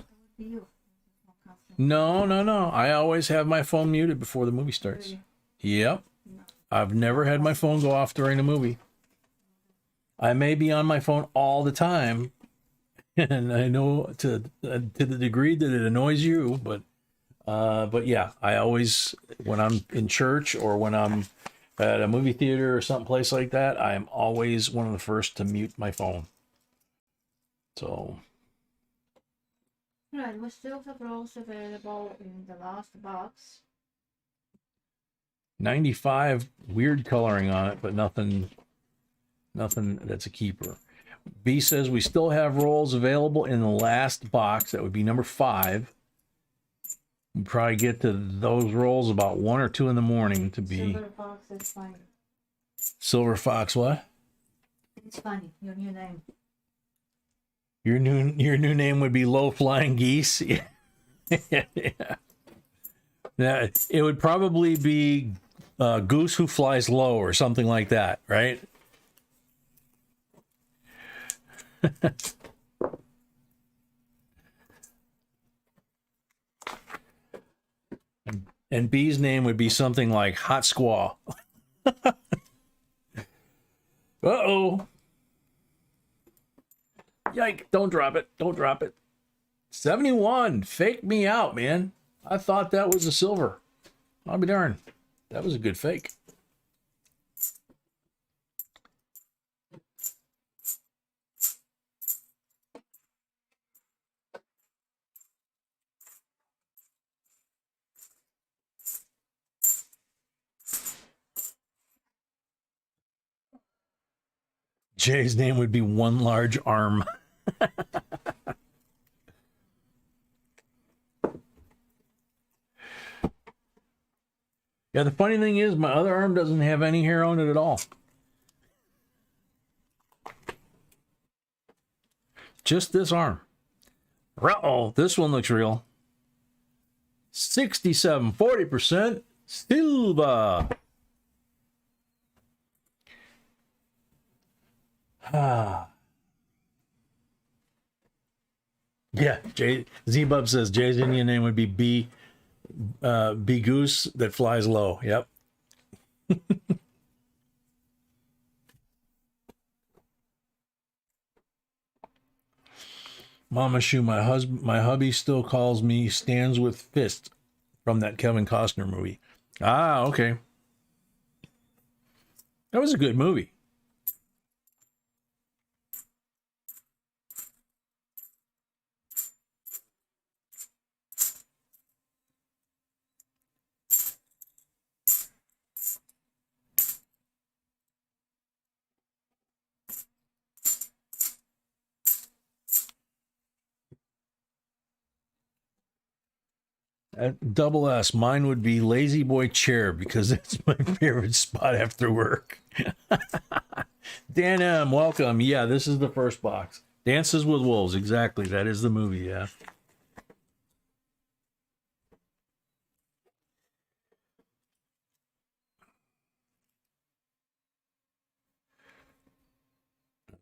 No. I always have my phone muted before the movie starts. Yep. I've never had my phone go off during a movie. I may be on my phone all the time, and I know to the degree that it annoys you, but yeah, I always, when I'm in church or when I'm at a movie theater or someplace like that, I am always one of the first to mute my phone. So. Right, we still have rolls available in the last box. 95 weird coloring on it, but nothing that's a keeper. B says we still have rolls available in the last box. That would be number 5. We'll probably get to those rolls about 1 or 2 in the morning to be. Silver Fox is funny. Silver Fox, what? It's funny, your new name. Your new name would be Low Flying Geese. Yeah. Yeah, it would probably be Goose Who Flies Low or something like that, right? And B's name would be something like Hot Squaw. Uh-oh. Yike, don't drop it. Don't drop it. 71. Fake me out, man. I thought that was a silver. I'll be darned. That was a good fake. Jay's name would be One Large Arm. Yeah, the funny thing is my other arm doesn't have any hair on it at all. Just this arm. Uh-oh, this one looks real. 67, 40% silver. Ah. Yeah, Z-Bub says Jay's Indian name would be B Goose that flies low. Yep. Mama Shoe, my hubby still calls me Stands with Fist from that Kevin Costner movie. Ah, okay. That was a good movie. At double S, mine would be Lazy Boy Chair because it's my favorite spot after work. Dan M, welcome. Yeah, this is the first box. Dances with Wolves, exactly. That is the movie, yeah.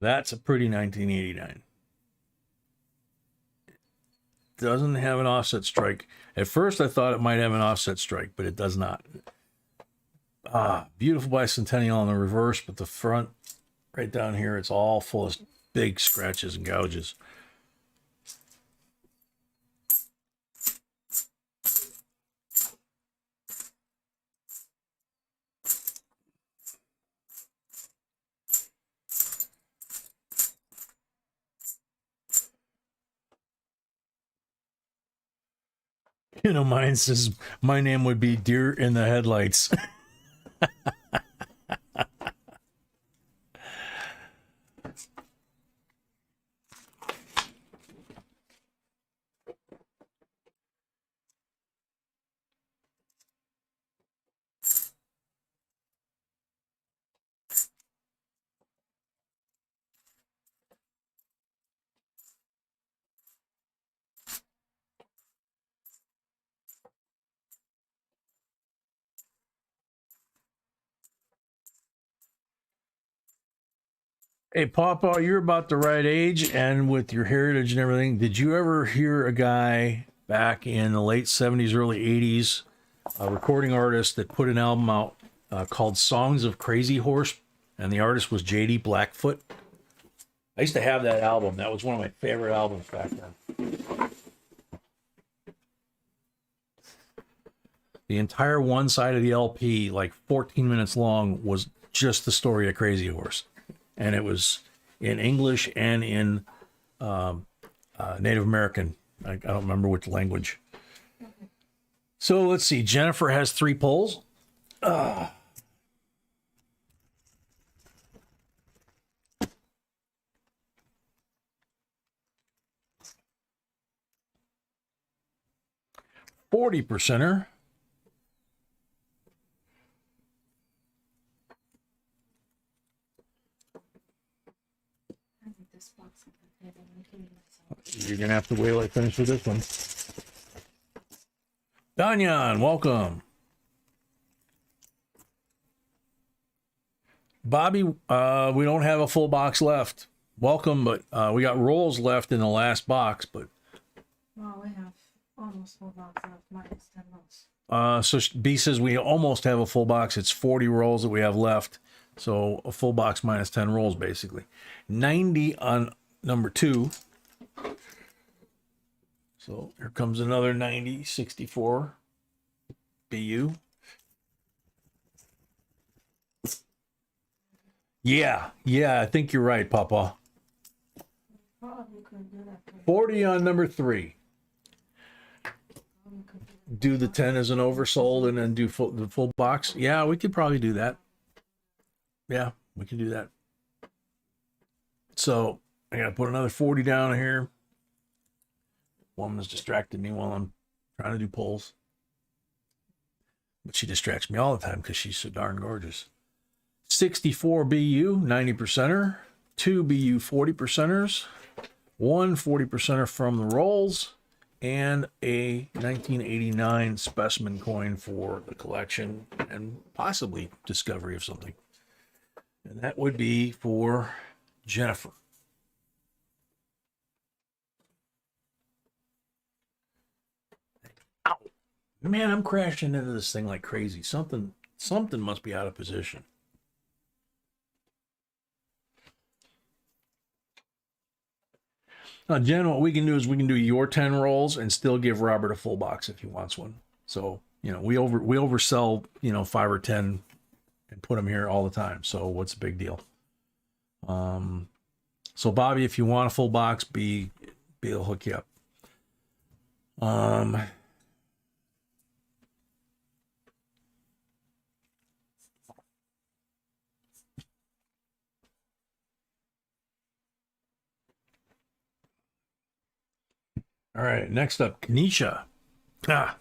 That's a pretty 1989. Doesn't have an offset strike. At first, I thought it might have an offset strike, but it does not. Ah, beautiful bicentennial on the reverse, but the front, right down here, it's all full of big scratches and gouges. You know, mine says my name would be Deer in the Headlights. Hey, Papa, you're about the right age, and with your heritage and everything, did you ever hear a guy back in the late 70s, early 80s, a recording artist that put an album out called Songs of Crazy Horse, and the artist was J.D. Blackfoot? I used to have that album. That was one of my favorite albums back then. The entire one side of the LP, like 14 minutes long, was just the story of Crazy Horse. And it was in English and in Native American. I don't remember which language. So let's see. Jennifer has 3 polls. 40%er. You're going to have to wait till I finish with this one. Danyan, welcome. Bobby, we don't have a full box left. Welcome, but we got rolls left in the last box, but... Well, we have almost full box left, minus 10 rolls. So B says we almost have a full box. It's 40 rolls that we have left. So a full box minus 10 rolls, basically. 90 on number 2. So here comes another 90, 64 BU. Yeah, I think you're right, Papa. Probably could do that. 40 on number 3. Do the 10 as an oversold and then do the full box. Yeah, we could probably do that. Yeah, we can do that. So I got to put another 40 down here. Woman's distracted me while I'm trying to do pulls. But she distracts me all the time because she's so darn gorgeous. 64 BU, 90%er. 2 BU, 40%ers. 1 40%er from the rolls. And a 1989 specimen coin for the collection and possibly discovery of something. And that would be for Jennifer. Ow. Man, I'm crashing into this thing like crazy. Something must be out of position. Jen, what we can do is we can do your 10 rolls and still give Robert a full box if he wants one. So, you know, we oversell, you know, 5 or 10 and put them here all the time. So what's the big deal? So Bobby, if you want a full box, B will hook you up. All right, next up, Kanisha. Ah,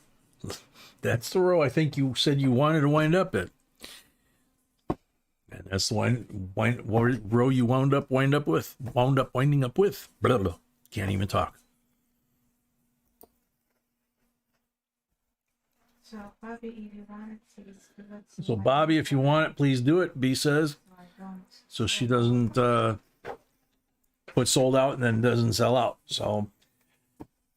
that's the row I think you said you wanted to wind up at. And that's the row you wound up winding up with. Blah, blah. Can't even talk. So Bobby, if you want it, please give it. So Bobby, if you want it, please do it. B says, I don't. so she doesn't put sold out and then doesn't sell out. So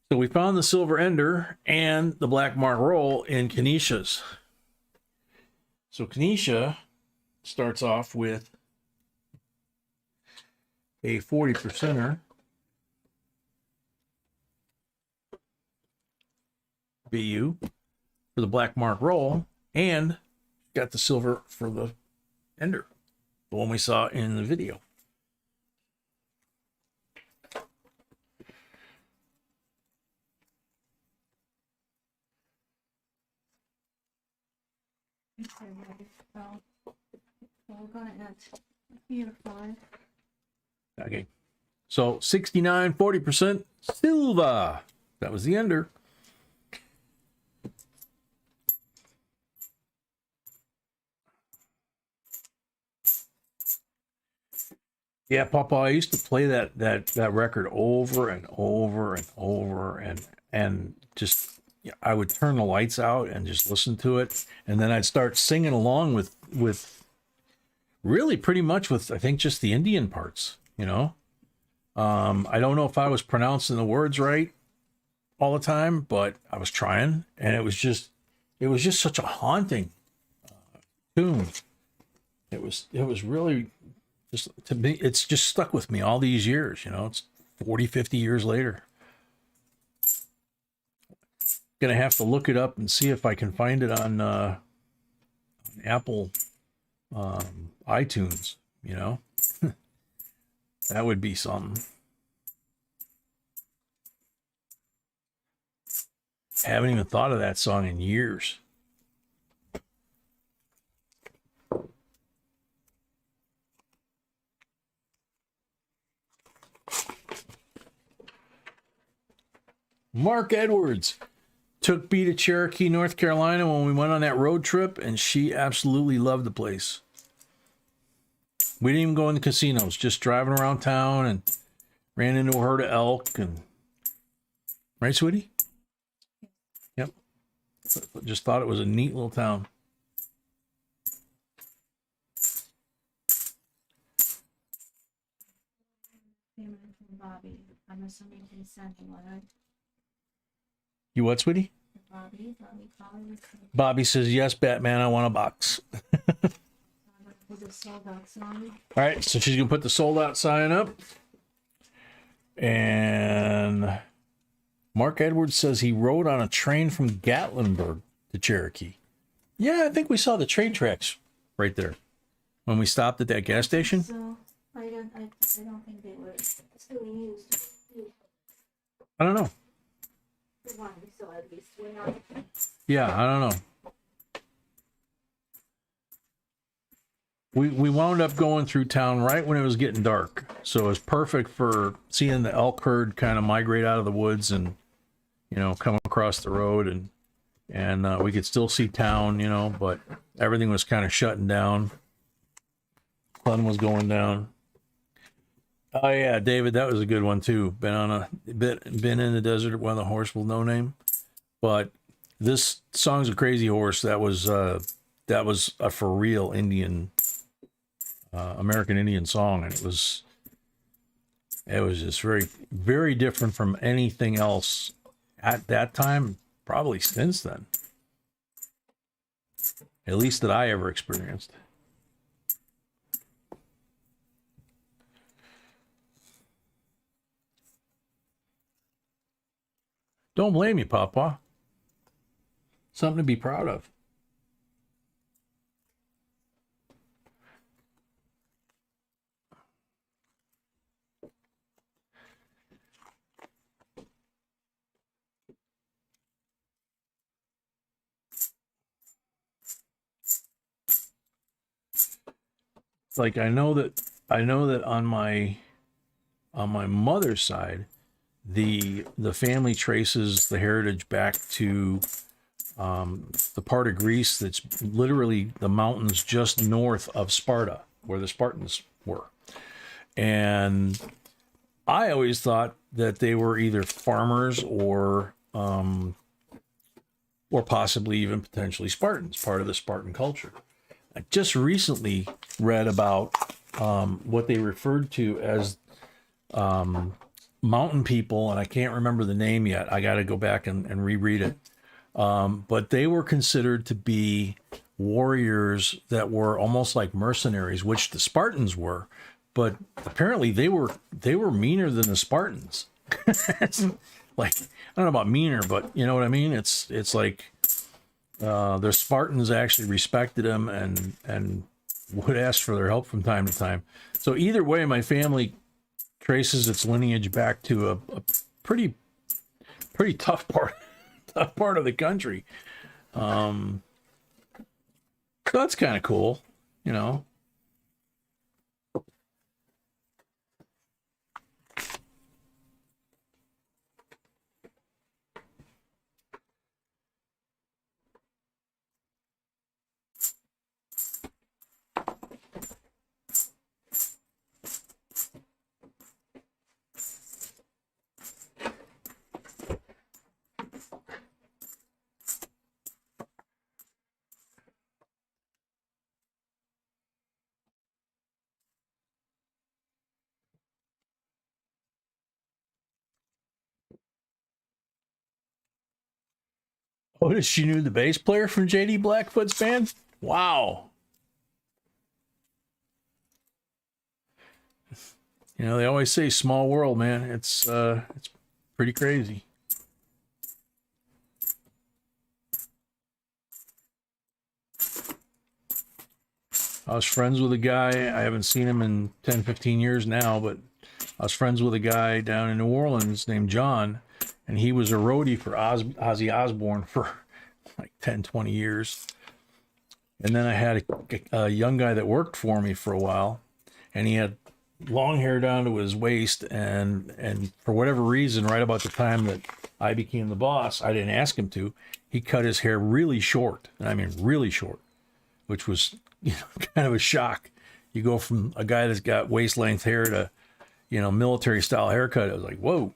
we found the silver ender and the black mark roll in Kanisha's. So Kanisha starts off with a 40%er. BU for the black mark roll, and got the silver for the ender, the one we saw in the video. Okay, ready. So we're gonna add here 5. Okay, so 69, 40% silver. That was the ender. Yeah, Papa, I used to play that record over and over and over and just, I would turn the lights out and just listen to it, and then I'd start singing along with really pretty much with, I think, just the Indian parts, you know. I don't know if I was pronouncing the words right all the time, but I was trying, and it was just such a haunting tune. It was really just, to me, it's just stuck with me all these years, you know. It's 40, 50 years later. Gonna have to look it up and see if I can find it on Apple iTunes, you know. That would be something. Haven't even thought of that song in years. Mark Edwards took B to Cherokee, North Carolina when we went on that road trip, and she absolutely loved the place. We didn't even go in the casinos, just driving around town, and ran into a herd of elk. And right, sweetie? Yep. Just thought it was a neat little town. Payment from Bobby. I'm assuming he sent him one, right? You what, sweetie? Bobby calling. Bobby says, yes, Batman, I want a box. Put the sold out sign. All right, so she's going to put the sold out sign up. And Mark Edwards says he rode on a train from Gatlinburg to Cherokee. Yeah, I think we saw the train tracks right there when we stopped at that gas station. So I don't think they were still used. I don't know. The one we saw at least. We're not. Yeah, I don't know. We wound up going through town right when it was getting dark, so it was perfect for seeing the elk herd kind of migrate out of the woods and, you know, come across the road, and we could still see town, you know, but everything was kind of shutting down. Sun was going down. Oh yeah, David, that was a good one too. Been in the desert with a horse with no name, but this song's a Crazy Horse. That was a for real Indian. American Indian song, and it was just very, very different from anything else at that time, probably since then, at least that I ever experienced. Don't blame you, Papa. Something to be proud of. Like I know that on my mother's side, the family traces the heritage back to the part of Greece that's literally the mountains just north of Sparta, where the Spartans were. And I always thought that they were either farmers or possibly even potentially Spartans, part of the Spartan culture. I just recently read about what they referred to as mountain people, and I can't remember the name yet. I got to go back and reread it. But they were considered to be warriors that were almost like mercenaries, which the Spartans were. But apparently they were meaner than the Spartans. Like, I don't know about meaner, but you know what I mean? It's like the Spartans actually respected them and would ask for their help from time to time. So either way, my family traces its lineage back to a pretty tough part of the country. So that's kind of cool, you know. Oh, she knew the bass player from JD Blackfoot's band? Wow. You know, they always say small world, man. It's pretty crazy. I was friends with a guy, I haven't seen him in 10, 15 years now, but I was friends with a guy down in New Orleans named John, and he was a roadie for Ozzy Osbourne for like 10, 20 years. And then I had a young guy that worked for me for a while, and he had long hair down to his waist, and for whatever reason, right about the time that I became the boss, I didn't ask him to, he cut his hair really short, and I mean really short, which was, you know, kind of a shock. You go from a guy that's got waist length hair to, you know, military style haircut. I was like, whoa.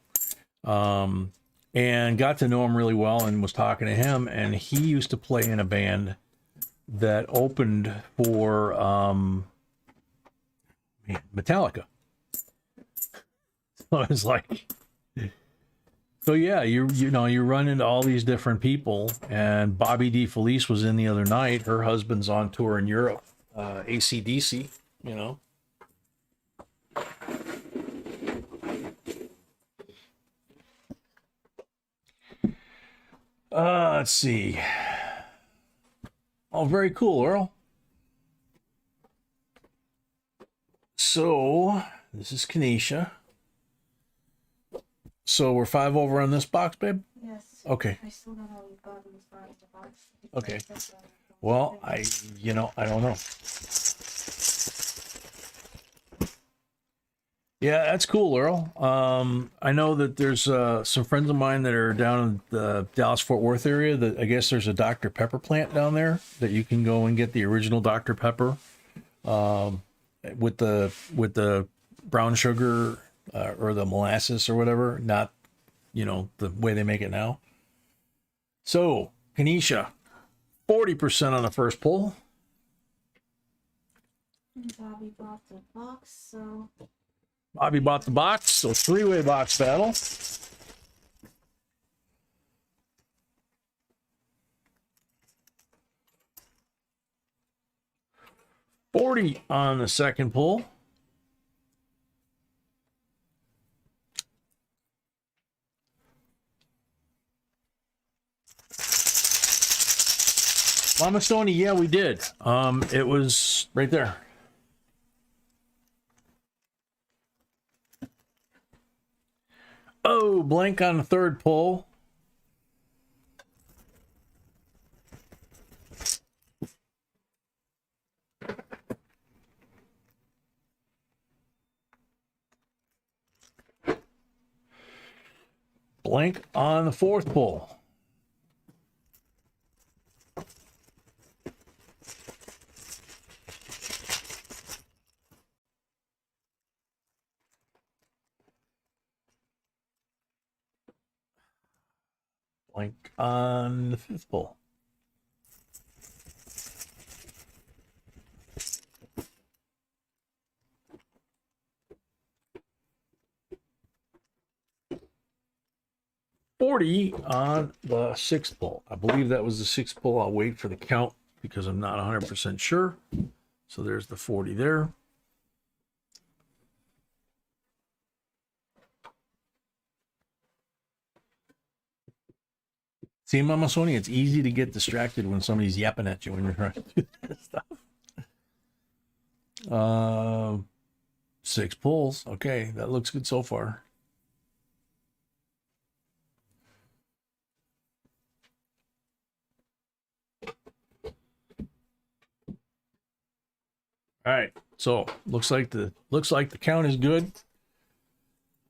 And got to know him really well and was talking to him, and he used to play in a band that opened for Metallica. So I was like, so yeah, you know, you run into all these different people, and Bobby DeFelice was in the other night. Her husband's on tour in Europe, AC/DC, you know. Let's see. Oh, very cool, Earl. So this is Kenesha. So we're 5 over on this box, babe? Yes. Okay. I still don't know what God was buying the box. Okay. Well, I don't know. Yeah, that's cool, Earl. I know that there's some friends of mine that are down in the Dallas-Fort Worth area that I guess there's a Dr. Pepper plant down there that you can go and get the original Dr. Pepper with the brown sugar or the molasses or whatever, not, you know, the way they make it now. So, Kenesha, 40% on the first pull. Bobby bought the box, so Bobby bought the box, so three-way box battle. $40 on the second pull. Mama Sony, yeah, we did. It was right there. Oh, blank on the third pull. Blank on the fourth pull. Blank on the fifth pull. $40 on the sixth pull. I believe that was the sixth pull. I'll wait for the count because I'm not 100% sure. So there's the 40 there. See, Mama Sony, it's easy to get distracted when somebody's yapping at you when you're trying to do this stuff. 6 pulls. Okay, that looks good so far. All right, so looks like the count is good.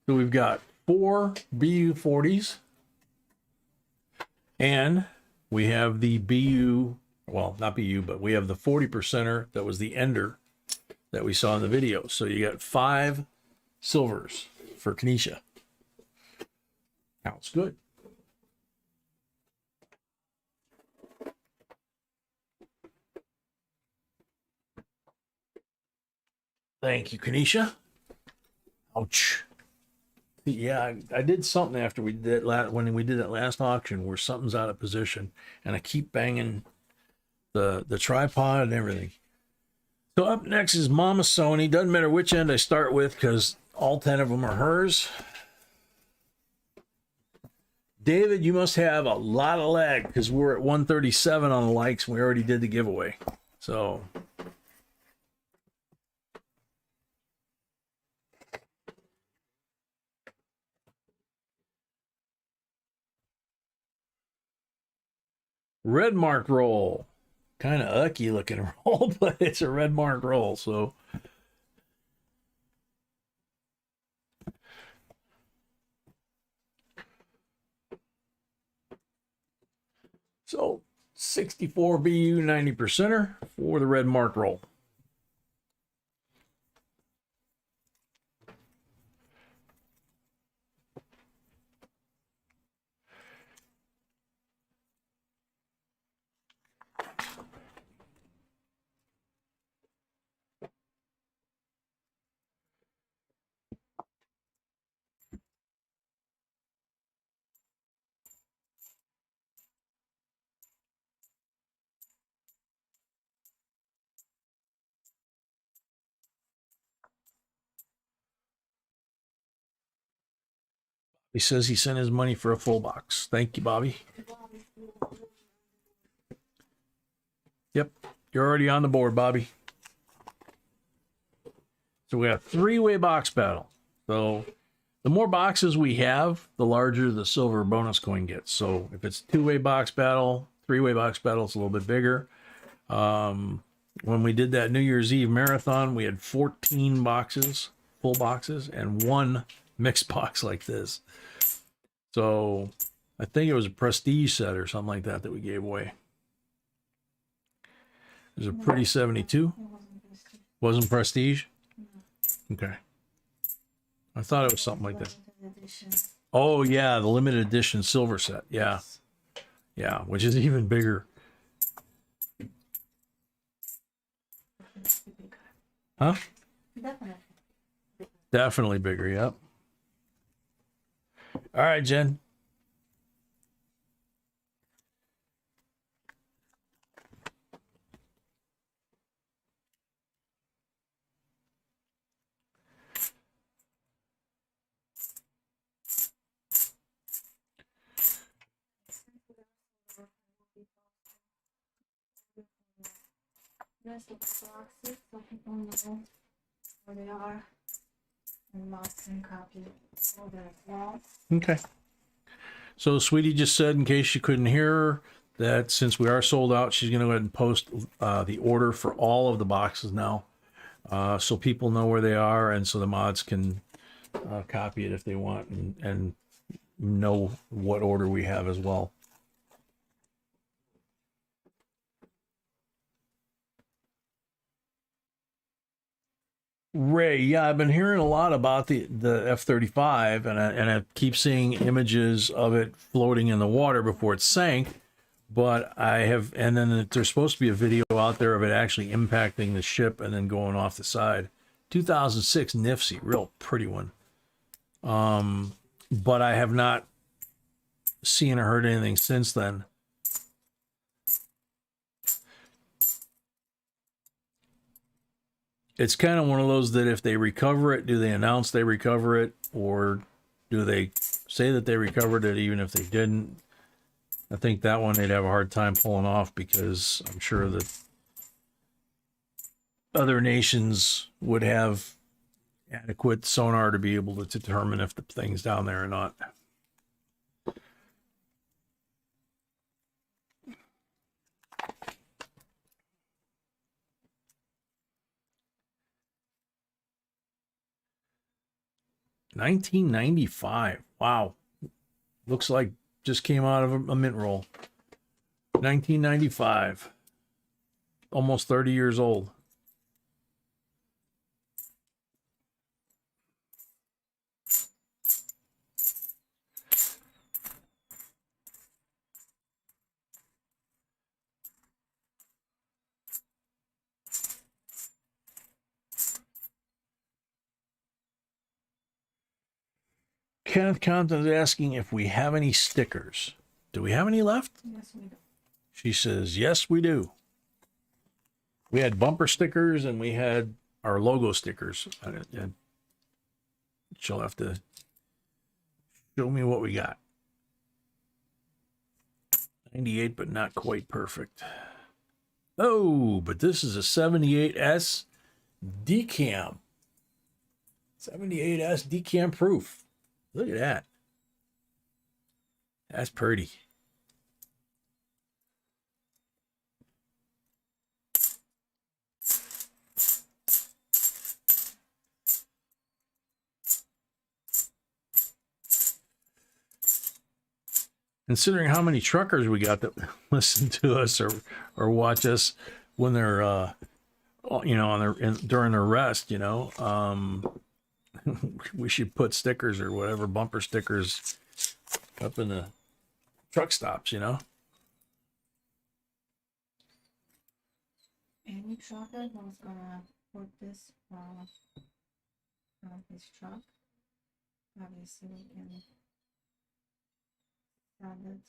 So we've got 4 BU40s, and we have the BU, well, not BU, but we have the 40%er that was the ender that we saw in the video. So you got 5 silvers for Kenesha. Counts good. Thank you, Kenesha. Ouch. Yeah, I did something after we did when we did that last auction where something's out of position, and I keep banging the tripod and everything. So up next is Mama Sony. Doesn't matter which end I start with because all 10 of them are hers. David, you must have a lot of lag because we're at 137 on the likes. And we already did the giveaway. So red mark roll. Kind of ucky looking roll, but it's a red mark roll. So 64 BU 90%er for the red mark roll. He says he sent his money for a full box. Thank you, Bobby. Yep, you're already on the board, Bobby. So we have 3-way box battle. So the more boxes we have, the larger the silver bonus coin gets. So if it's 2-way box battle, 3-way box battle, it's a little bit bigger. When we did that New Year's Eve marathon, we had 14 boxes, full boxes, and 1 mixed box like this. So I think it was a prestige set or something like that we gave away. It was a pretty 72. Wasn't prestige? Okay. I thought it was something like that. Oh yeah, the limited edition silver set. Yeah. Yeah, which is even bigger. Huh? Definitely bigger, yep. All right, Jen. rest of the boxes so people know where they are. And mods can copy over as well. Okay. So Sweetie just said, in case you couldn't hear her, that since we are sold out, she's going to go ahead and post the order for all of the boxes now, so people know where they are, and so the mods can copy it if they want, and know what order we have as well. Ray, yeah, I've been hearing a lot about the F-35, and I keep seeing images of it floating in the water before it sank. But I have, and then there's supposed to be a video out there of it actually impacting the ship and then going off the side. 2006 Nifty, real pretty one. But I have not seen or heard anything since then. It's kind of one of those that if they recover it, do they announce they recover it, or do they say that they recovered it even if they didn't? I think that one they'd have a hard time pulling off, because I'm sure that other nations would have adequate sonar to be able to determine if the thing's down there or not. $19.95. Wow. Looks like just came out of a mint roll. $19.95. Almost 30 years old. Kenneth Compton is asking if we have any stickers. Do we have any left? Yes, we do. She says, yes, we do. We had bumper stickers and we had our logo stickers. And she'll have to show me what we got. 98, but not quite perfect. Oh, but this is a 78S decam. 78S decam proof. Look at that. That's pretty. Considering how many truckers we got that listen to us or watch us when they're you know, on their during their rest, you know, we should put stickers or whatever, bumper stickers up in the truck stops, you know. Any trucker was gonna put this on his truck, obviously, and sell it.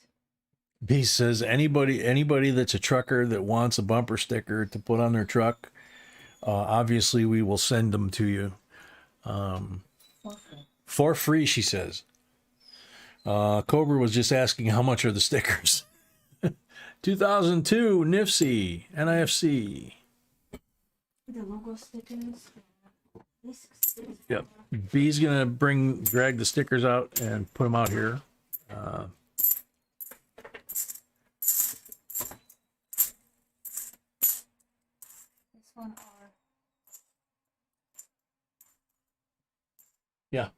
He says anybody that's a trucker that wants a bumper sticker to put on their truck, obviously we will send them to you. For free, she says. Cobra was just asking how much are the stickers. 2002 NIFC NIFC. The logo stickers. Stickers. Yep. B's gonna drag the stickers out and put them out here. This one are. Yeah.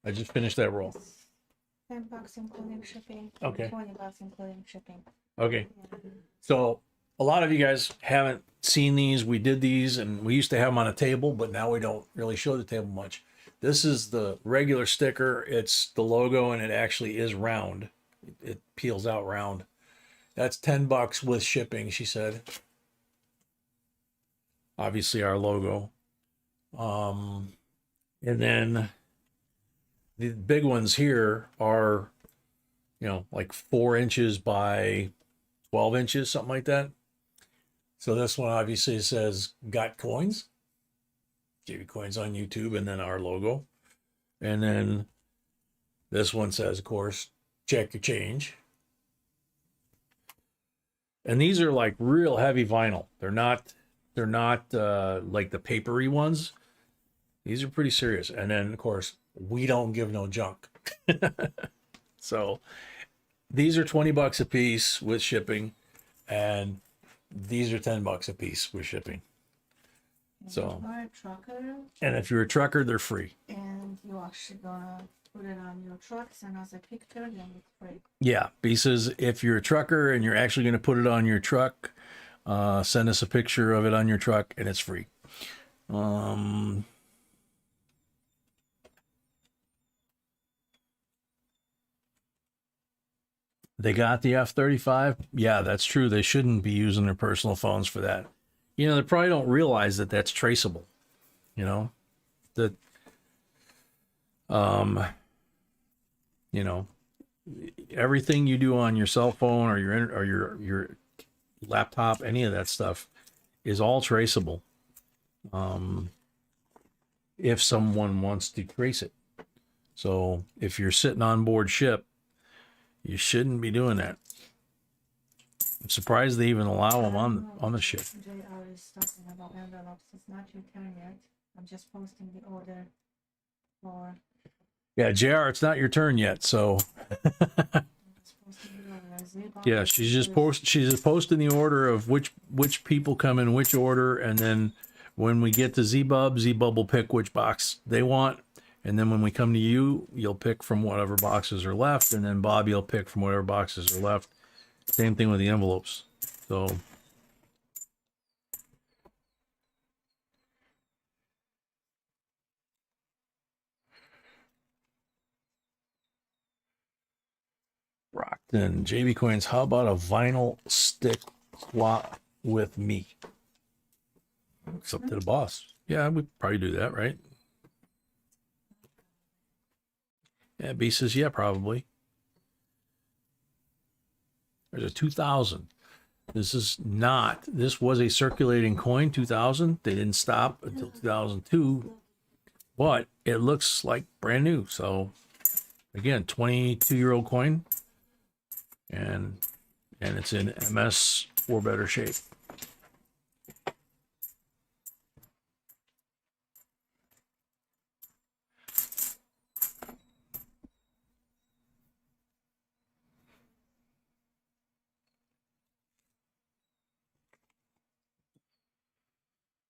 I just finished that roll. $10 including shipping. Okay. $20 including shipping. Okay. Yeah. So a lot of you guys haven't seen these. We did these and we used to have them on a table, but now we don't really show the table much. This is the regular sticker. It's the logo and it actually is round. It peels out round. That's $10 with shipping, she said. Obviously our logo. And then the big ones here are, you know, like 4 inches by 12 inches, something like that. So this one obviously says "Got Coins," JB Coins on YouTube, and then our logo. And then this one says, of course, "Check your change." And these are like real heavy vinyl. They're not like the papery ones. These are pretty serious. And then of course, we don't give no junk. So these are $20 a piece with shipping, and these are $10 a piece with shipping. So, if you're a trucker and if you're a trucker, they're free. and you're actually gonna put it on your truck, send us a picture, then it's free. Yeah, B says if you're a trucker and you're actually going to put it on your truck, send us a picture of it on your truck, and it's free. They got the F-35. Yeah, that's true. They shouldn't be using their personal phones for that. You know, they probably don't realize that that's traceable. You know, that, you know, everything you do on your cell phone or your laptop, any of that stuff is all traceable. If someone wants to trace it. So if you're sitting on board ship, you shouldn't be doing that. I'm surprised they even allow them on the ship. JR is talking about envelopes. It's not your turn yet. I'm just posting the order for. Yeah, JR, it's not your turn yet. So yeah, she's just posting the order of which people come in which order, and then when we get to Z-Bub will pick which box they want. And then when we come to you, you'll pick from whatever boxes are left, and then Bobby will pick from whatever boxes are left. Same thing with the envelopes. So Brockton, JB Coins, how about a vinyl stick swap with me? It's up to the boss. Yeah, we'd probably do that, right? Yeah, B says, yeah, probably. There's a 2000. This was a circulating coin, 2000. They didn't stop until 2002, but it looks like brand new. So again, 22-year-old coin, and it's in MS or better shape.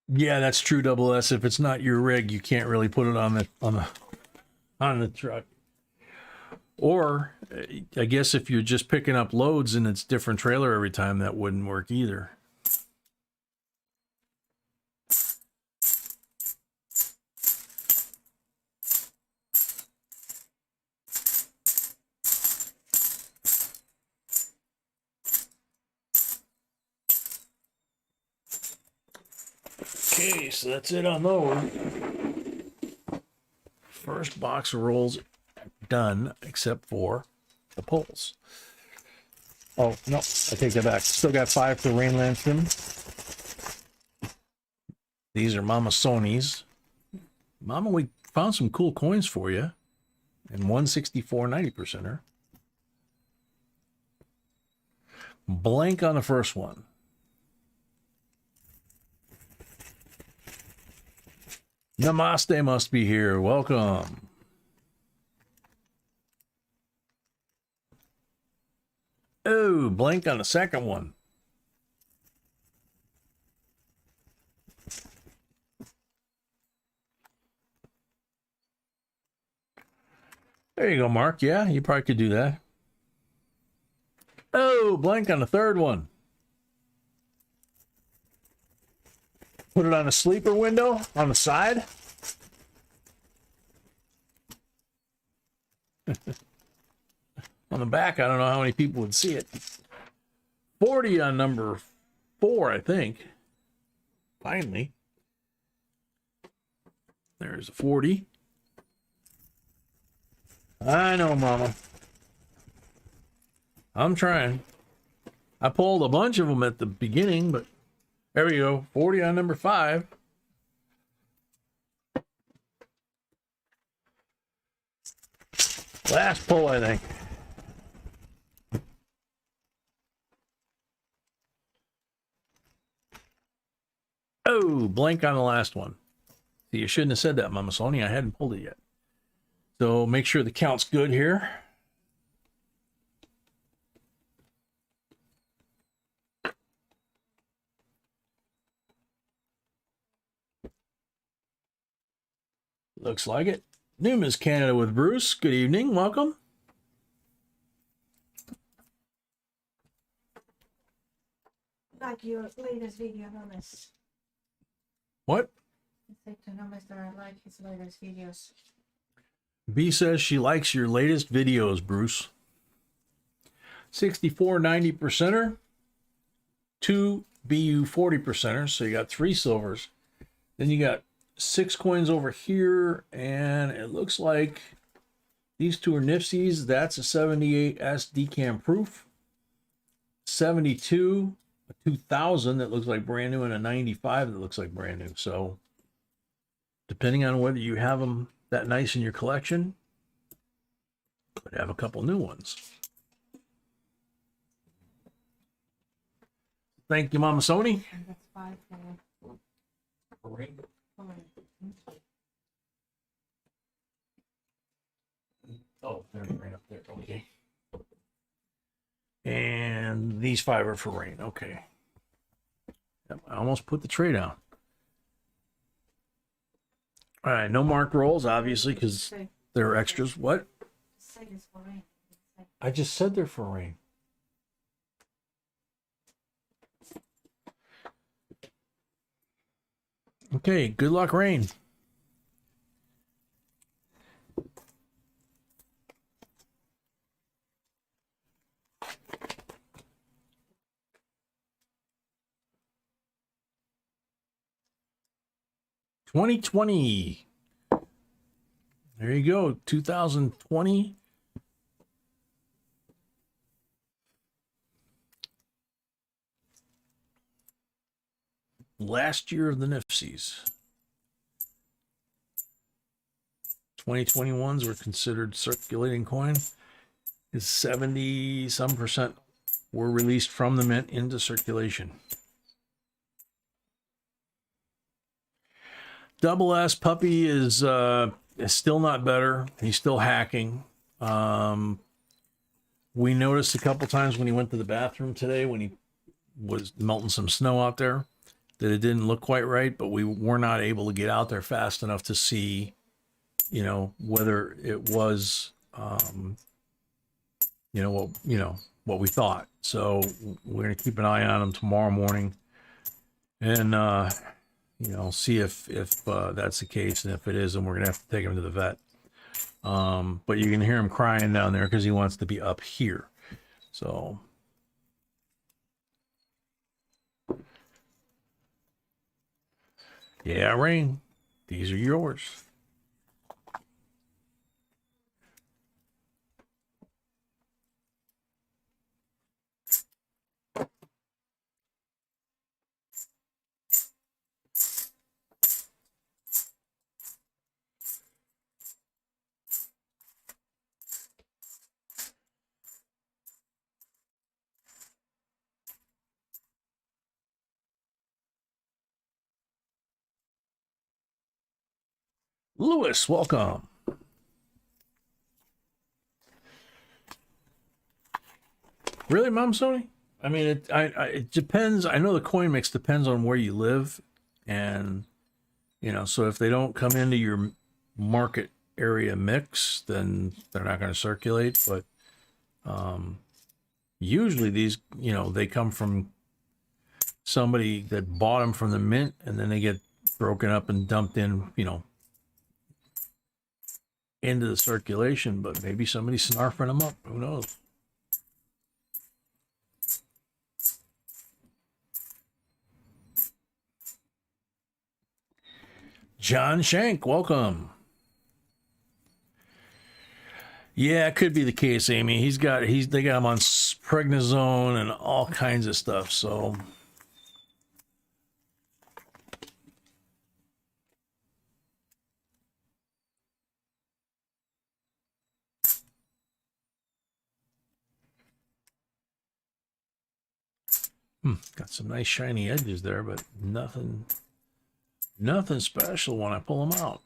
Yeah, that's true, Double S. If it's not your rig, you can't really put it on the truck. Or I guess if you're just picking up loads and it's different trailer every time, that wouldn't work either. Okay, so that's it on those. First box of rolls done, except for the poles. Oh, no, I take that back. Still got 5 for Rainland Sim. These are Mama Sony's. Mama, we found some cool coins for you. And 164 90%er. Blank on the first one. Namaste must be here. Welcome. Oh, blank on the second one. There you go, Mark. Yeah, you probably could do that. Oh, blank on the third one. Put it on a sleeper window on the side. On the back, I don't know how many people would see it. 40 on number 4, I think. Finally. There's a 40. I know, Mama. I'm trying. I pulled a bunch of them at the beginning, but there we go. 40 on number 5. Last pull, I think. Oh, blank on the last one. See, you shouldn't have said that, Mama Sonia. I hadn't pulled it yet. So make sure the count's good here. Looks like it. Newman's Canada with Bruce. Good evening. Welcome. Like your latest video numbers. What? Take the numbers that I like his latest videos. B says she likes your latest videos, Bruce. 64 90%er, 2 BU 40%ers. So you got 3 silvers. Then you got 6 coins over here, and it looks like these 2 are Nifsies. That's a 78S decam proof. 72, a 2000 that looks like brand new, and a 95 that looks like brand new. So depending on whether you have them that nice in your collection, could have a couple new ones. Thank you, Mama Sony. And that's 5 for Oh, they're right up there. Okay. And these 5 are for rain. Okay. Yep, I almost put the tray down. All right, no marked rolls, obviously, because they're extras. What? Site is for rain. I just said they're for rain. Okay, good luck, rain. $20.20. There you go. 2020. Last year of the Nifsies. 2021s were considered circulating coin. Is 70 some percent were released from the mint into circulation. Double S Puppy is still not better. He's still hacking. We noticed a couple times when he went to the bathroom today, when he was melting some snow out there, that it didn't look quite right, but we were not able to get out there fast enough to see, you know, whether it was, what we thought. So we're going to keep an eye on him tomorrow morning and, see if that's the case. And if it is, then we're going to have to take him to the vet. But you can hear him crying down there because he wants to be up here. So. Yeah, Rain, these are yours. Lewis, welcome. Really, Mom Sony? I mean, it depends. I know the coin mix depends on where you live, and so if they don't come into your market area mix, then they're not going to circulate. But usually these, they come from somebody that bought them from the mint, and then they get broken up and dumped in, into the circulation. But maybe somebody's snarfing them up. Who knows? John Shank, welcome. Yeah, it could be the case, Amy. They got him on prednisone and all kinds of stuff. So got some nice shiny edges there, but nothing Nothing special when I pull them out.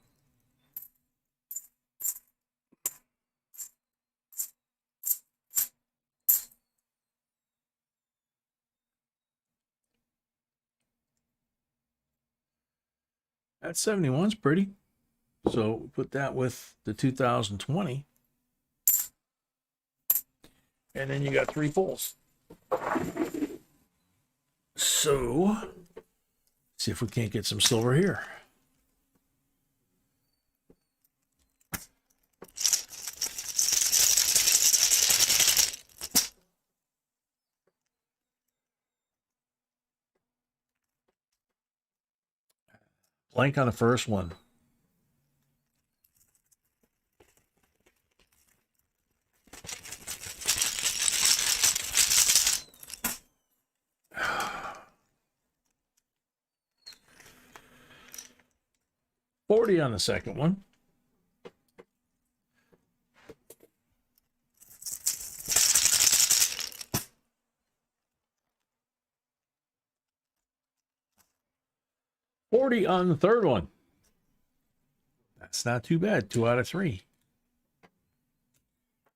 That 71's pretty. So put that with the 2020. And then you got 3 pulls. So, see if we can't get some silver here. Blank on the first one. $40 on the second one. $40 on the third one. That's not too bad. 2 out of 3.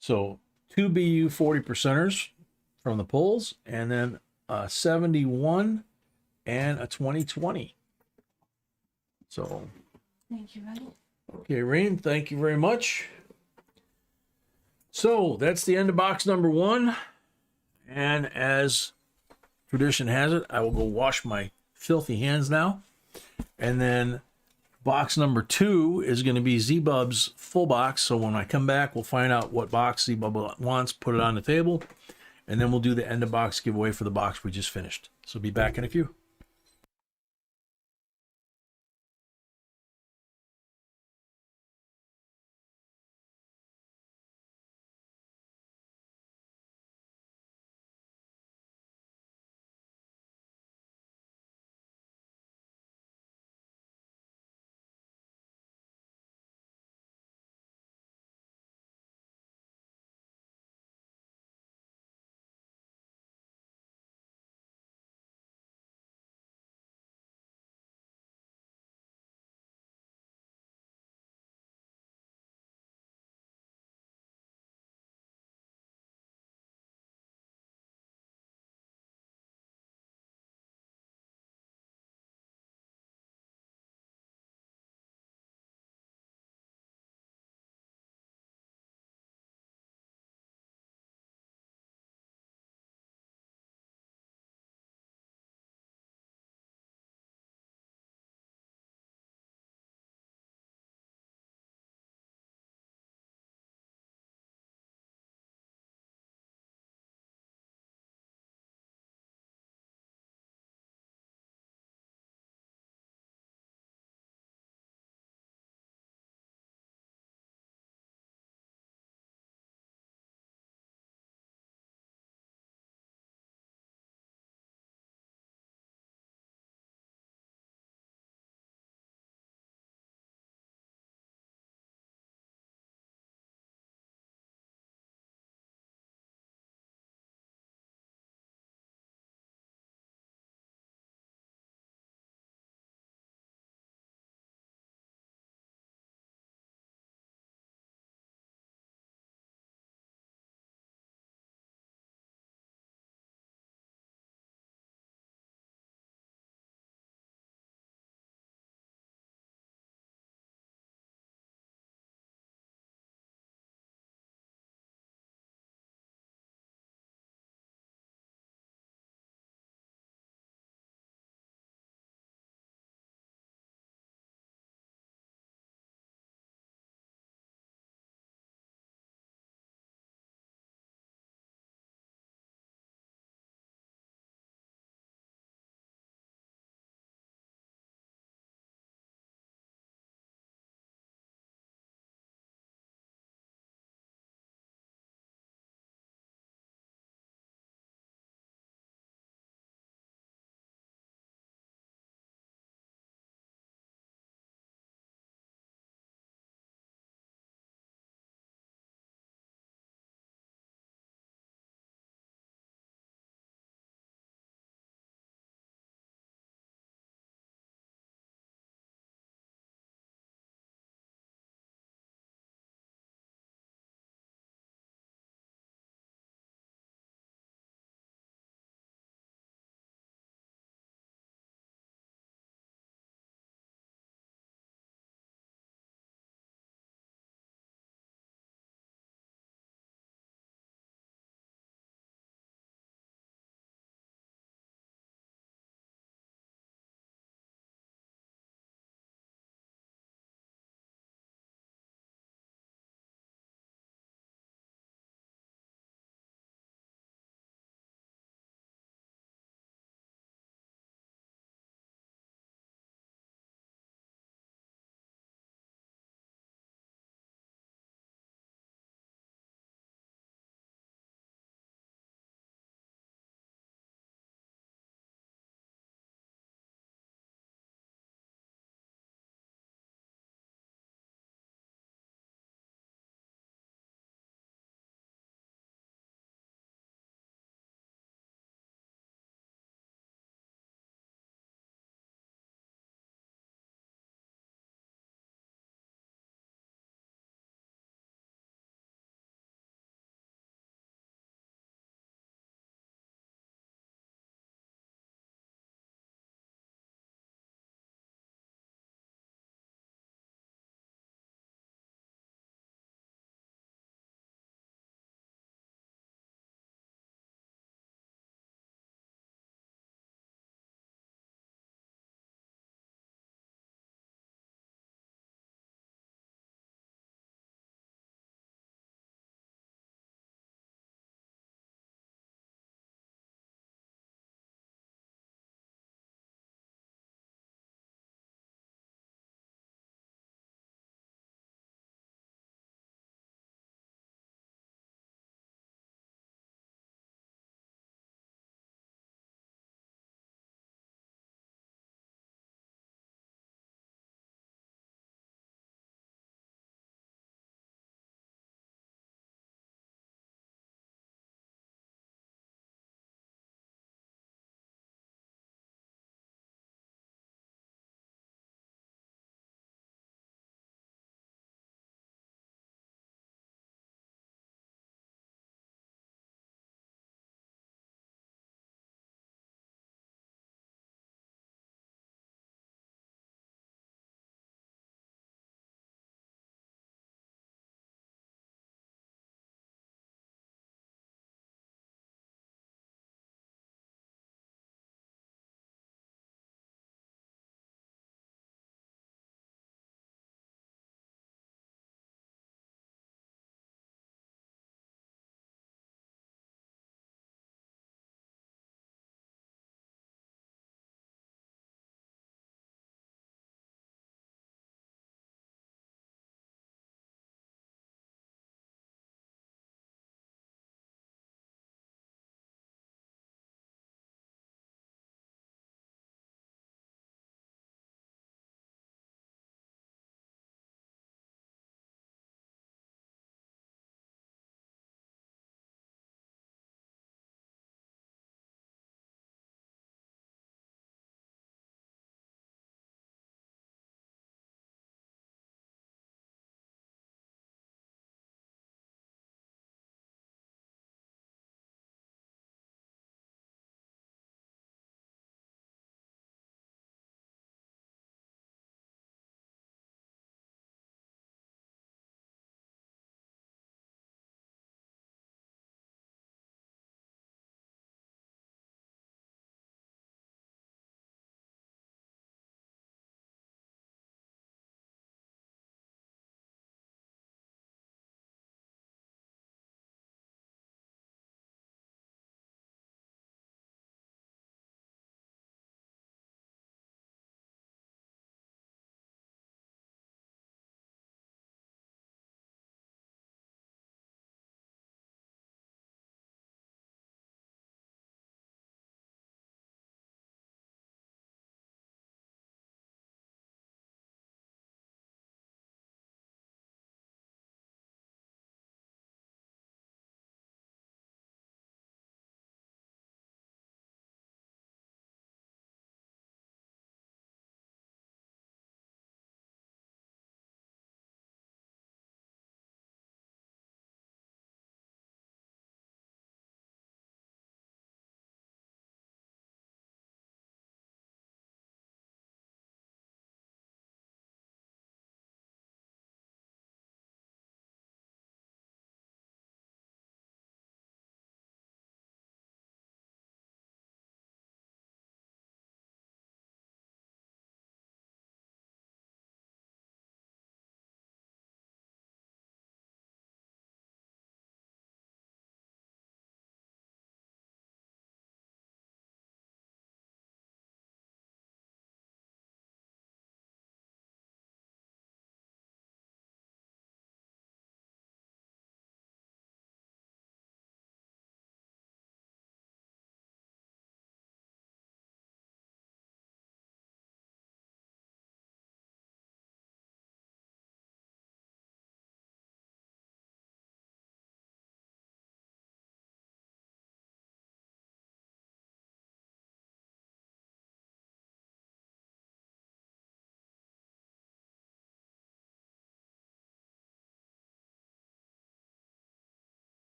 So 2 BU 40%ers from the pulls, and then a 71 and a 2020. So, Thank you, Ray. okay, Rain, thank you very much. So that's the end of box number 1. And as tradition has it, I will go wash my filthy hands now. And then box number 2 is going to be Z-Bub's full box. So when I come back, we'll find out what box Z-Bub wants, put it on the table, and then we'll do the end of box giveaway for the box we just finished. So be back in a few.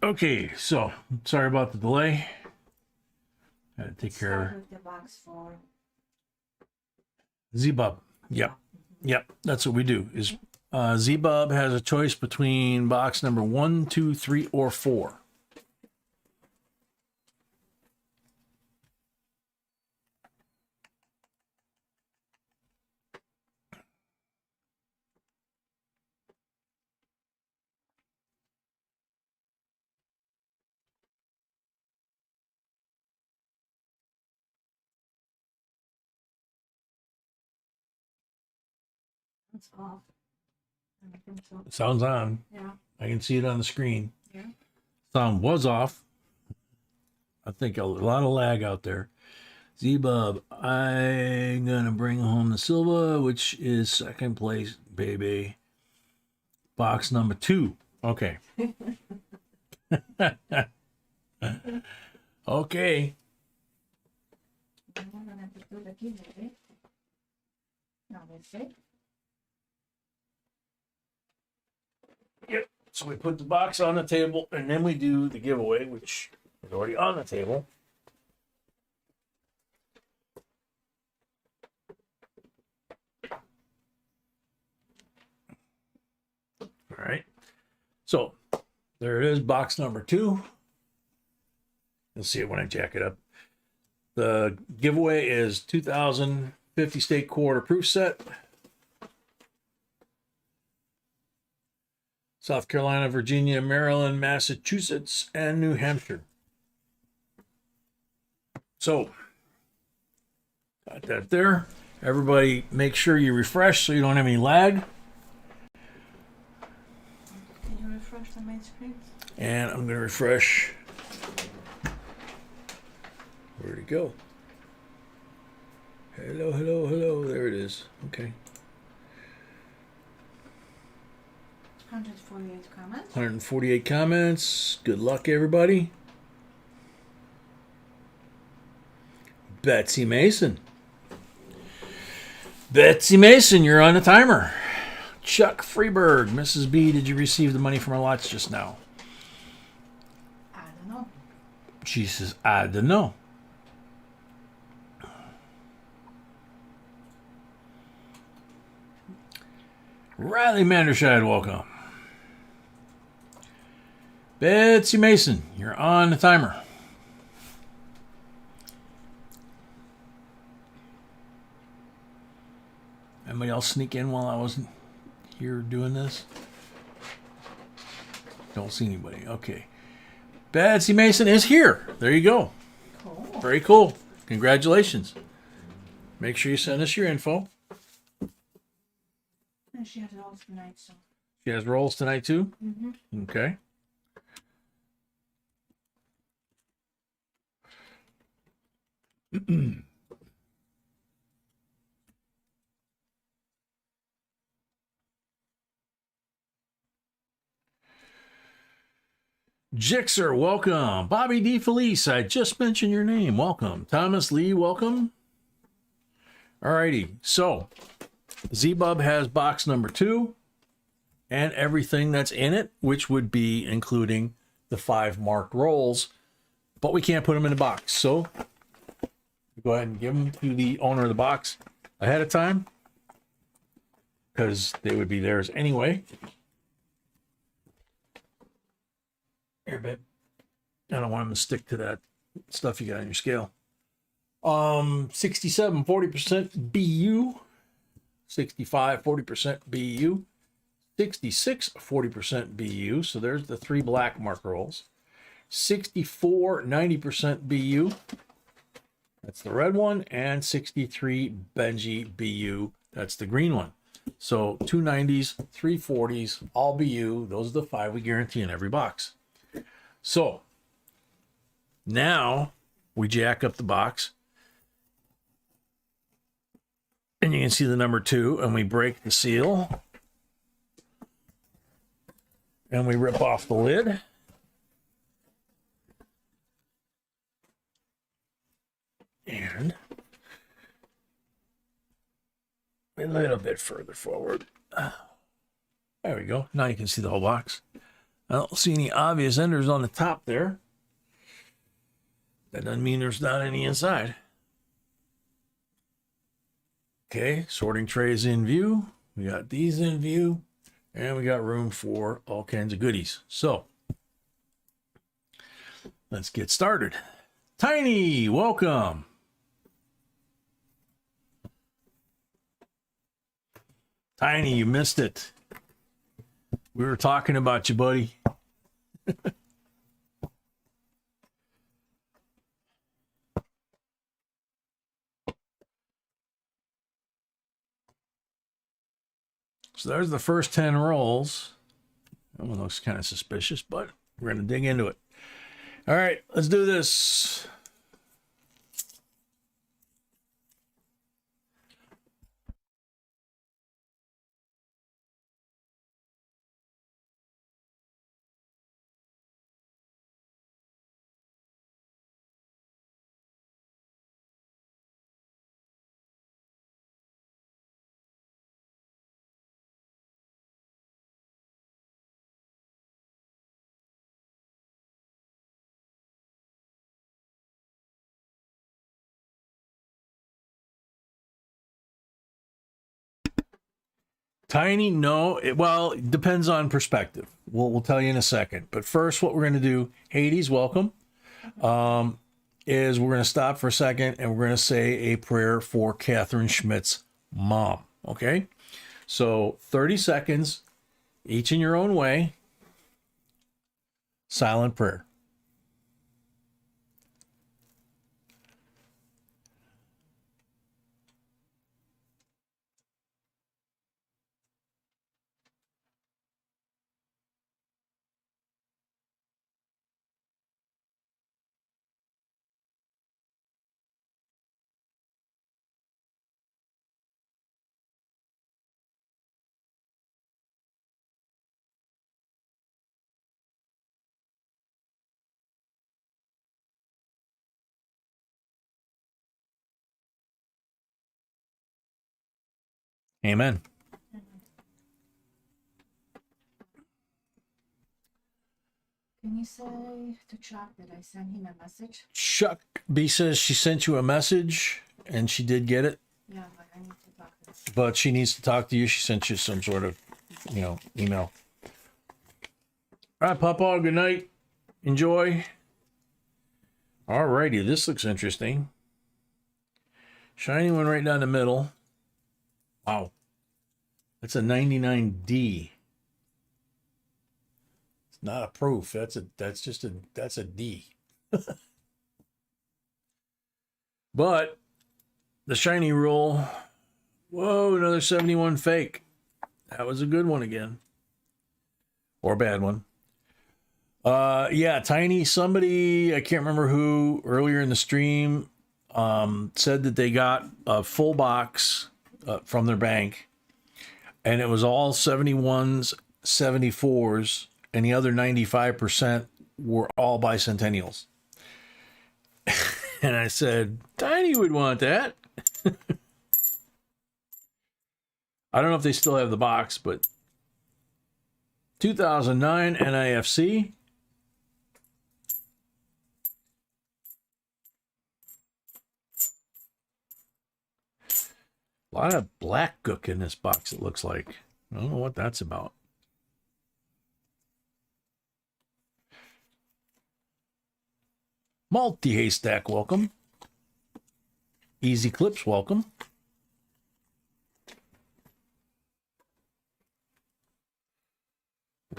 Okay, so sorry about the delay. Had to take care Start with the box for of Z-Bub. Yep. Yep. That's what we do. Is Z-Bub has a choice between box number 1, 2, 3, or 4. it's off. I think so. Sound's on. Yeah. I can see it on the screen. Yeah. Sound was off. I think a lot of lag out there. Z-Bub, I'm gonna bring home the Silva, which is second place, baby. Box number 2. Okay. Okay. I'm gonna have to do the giveaway. Now that's it. Yep. So we put the box on the table, and then we do the giveaway, which is already on the table. All right. So there it is, box number 2. You'll see it when I jack it up. The giveaway is 2050 state quarter proof set. South Carolina, Virginia, Maryland, Massachusetts, and New Hampshire. So, got that there. Everybody make sure you refresh so you don't have any lag. Can you refresh the main screen? And I'm going to refresh. Where'd it go? Hello, hello, hello. There it is. Okay. 148 comments. 148 comments. Good luck, everybody. Betsy Mason. Betsy Mason, you're on the timer. Chuck Freeberg. Mrs. B, did you receive the money from our lots just now? I don't know. She says, I don't know. Riley Manderscheid, welcome. Betsy Mason, you're on the timer. Anybody else sneak in while I wasn't here doing this? Don't see anybody. Okay. Betsy Mason is here. There you go. Cool. Very cool. Congratulations. Make sure you send us your info. And she has it all tonight, so. She has rolls tonight too? Mm-hmm. Okay. Jixer, welcome. Bobby D. Felice, I just mentioned your name. Welcome. Thomas Lee, welcome. Alrighty, so Z-Bub has box number 2 and everything that's in it, which would be including the 5 marked rolls, but we can't put them in the box. So go ahead and give them to the owner of the box ahead of time because they would be theirs anyway. Here, babe. I don't want them to stick to that stuff you got on your scale. 67, 40% BU. 65, 40% BU. 66, 40% BU. So there's the 3 black mark rolls. 64, 90% BU. That's the red one. And 63 Benji BU. That's the green one. So 2 90s, 3 40s, all BU. Those are the 5 we guarantee in every box. So now we jack up the box and you can see the number 2 and we break the seal and we rip off the lid. And a little bit further forward. There we go. Now you can see the whole box. I don't see any obvious enders on the top there. That doesn't mean there's not any inside. Okay, sorting trays in view. We got these in view. And we got room for all kinds of goodies. So, let's get started. Tiny, welcome. Tiny, you missed it. We were talking about you, buddy. So there's the first 10 rolls. That one looks kind of suspicious, but we're going to dig into it. All right, let's do this. Tiny, no. Well, it depends on perspective. We'll tell you in a second. But first, what we're going to do, Hades, welcome, is we're going to stop for a second and we're going to say a prayer for Catherine Schmidt's mom. Okay? So 30 seconds, each in your own way. Silent prayer. Amen. Can you say to Chuck that I sent him a message? Chuck B says she sent you a message and she did get it, Yeah, but I need to talk to him. but she needs to talk to you. She sent you some sort of, email. All right, Papa, good night. Enjoy. All righty, this looks interesting. Shiny one right down the middle. Wow. That's a 99D. It's not a proof. That's a D. But the shiny roll. Whoa, another 71 fake. That was a good one again. Or a bad one. Yeah, Tiny, somebody, I can't remember who, earlier in the stream, said that they got a full box from their bank, and it was all 71s, 74s, and the other 95% were all bicentennials. And I said, Tiny would want that. I don't know if they still have the box, but 2009 NIFC. A lot of black gook in this box, it looks like. I don't know what that's about. Multi-haystack, welcome. Easy clips, welcome.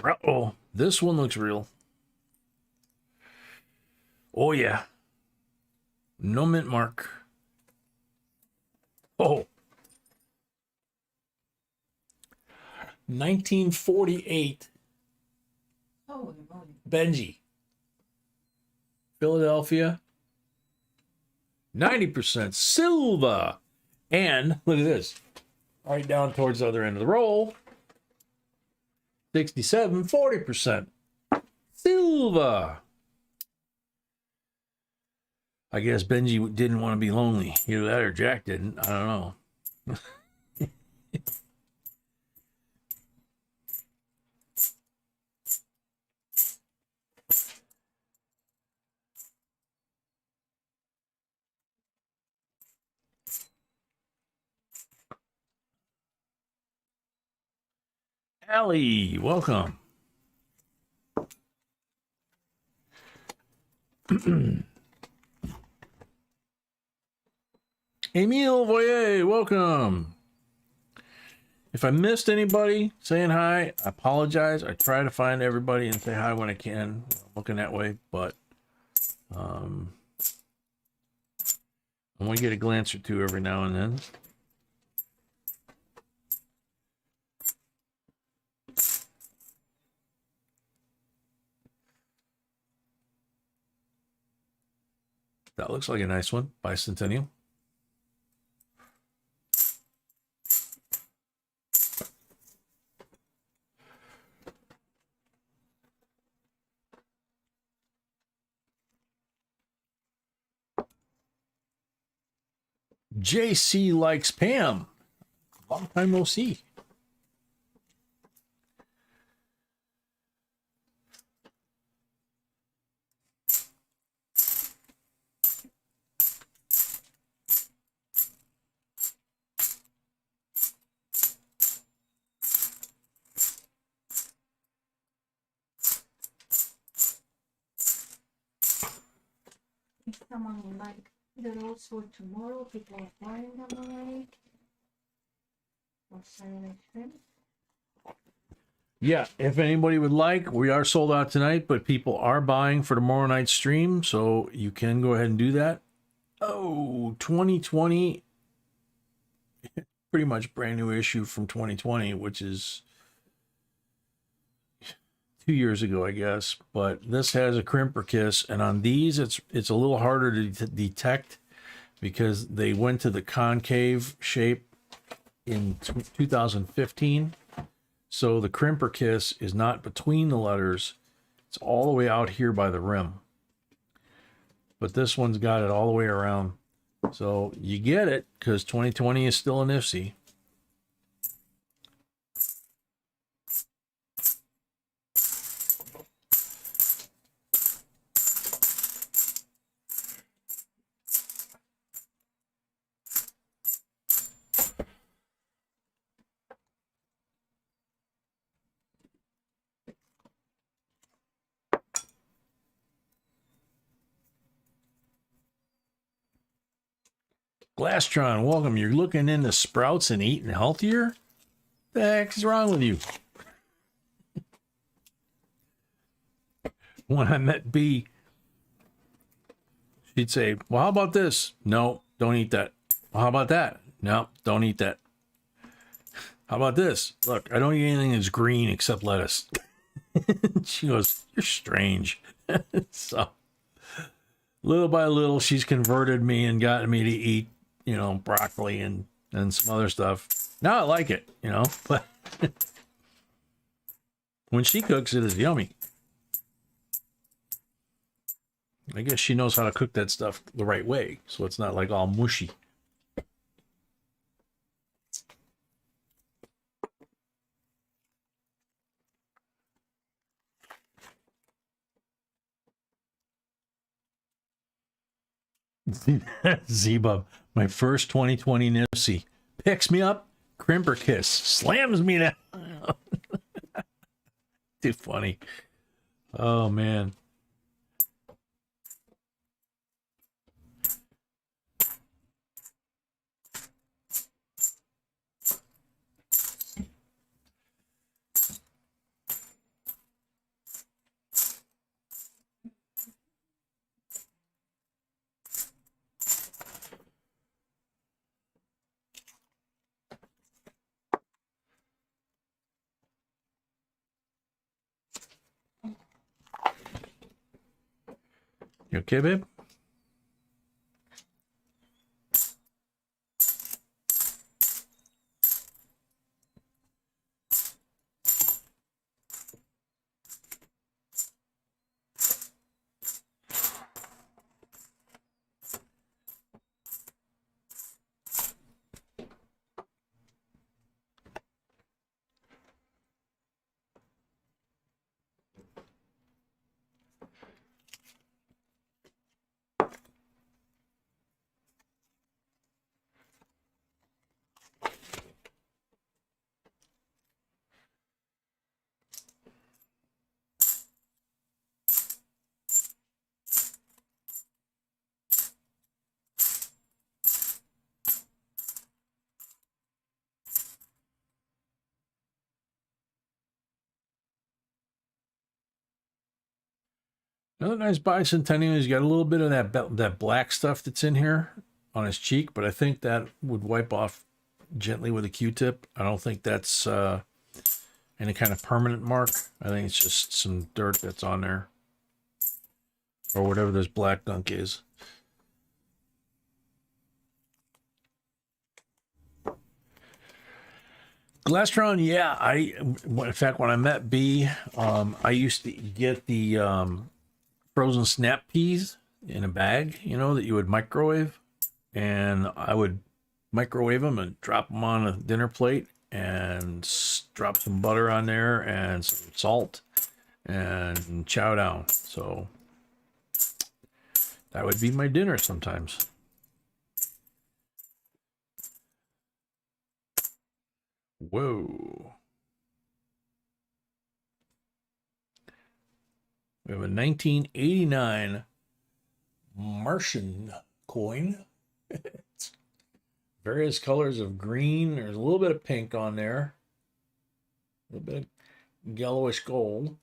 Uh-oh, this one looks real. Oh, yeah. No mint mark. Oh. 1948 Holy moly. Benji. Philadelphia. 90% silver. And look at this. Right down towards the other end of the roll. 67, 40% silver. I guess Benji didn't want to be lonely. Either that or Jack didn't. I don't know. Allie, welcome. Emile Voyer, welcome. If I missed anybody saying hi, I apologize. I try to find everybody and say hi when I can. I'm looking that way, but I'm gonna get a glance or two every now and then. That looks like a nice one, Bicentennial. JC likes Pam. Long time no see. If someone would like the rolls for tomorrow, people are buying them already. For Saturday shrimp. Yeah, if anybody would like, we are sold out tonight, but people are buying for tomorrow night's stream, so you can go ahead and do that. Oh, 2020, pretty much brand new issue from 2020, which is 2 years ago, I guess. But this has a crimper kiss, and on these, it's a little harder to detect because they went to the concave shape in 2015. So the crimper kiss is not between the letters. It's all the way out here by the rim. But this one's got it all the way around. So you get it because 2020 is still an IFC. Glastron, welcome. You're looking into sprouts and eating healthier? The heck is wrong with you? When I met B, she'd say, well, how about this? No, don't eat that. Well, how about that? No, don't eat that. How about this? Look, I don't eat anything that's green except lettuce. She goes, you're strange. So little by little, she's converted me and gotten me to eat, broccoli and some other stuff. Now I like it, but when she cooks, it is yummy. I guess she knows how to cook that stuff the right way, so it's not like all mushy. Z-Bub, my first 2020 Nipsey, picks me up, crimper kiss, slams me down. Too funny. Oh, man. You okay, babe? Another nice bicentennial. He's got a little bit of that black stuff that's in here on his cheek, but I think that would wipe off gently with a Q-tip. I don't think that's any kind of permanent mark. I think it's just some dirt that's on there, or whatever this black gunk is. Glastron, yeah. In fact, when I met B, I used to get the frozen snap peas in a bag, you know, that you would microwave, and I would microwave them and drop them on a dinner plate and drop some butter on there and some salt and chow down. So that would be my dinner sometimes. Whoa. We have a 1989 Martian coin. It's various colors of green. There's a little bit of pink on there. A little bit of yellowish gold.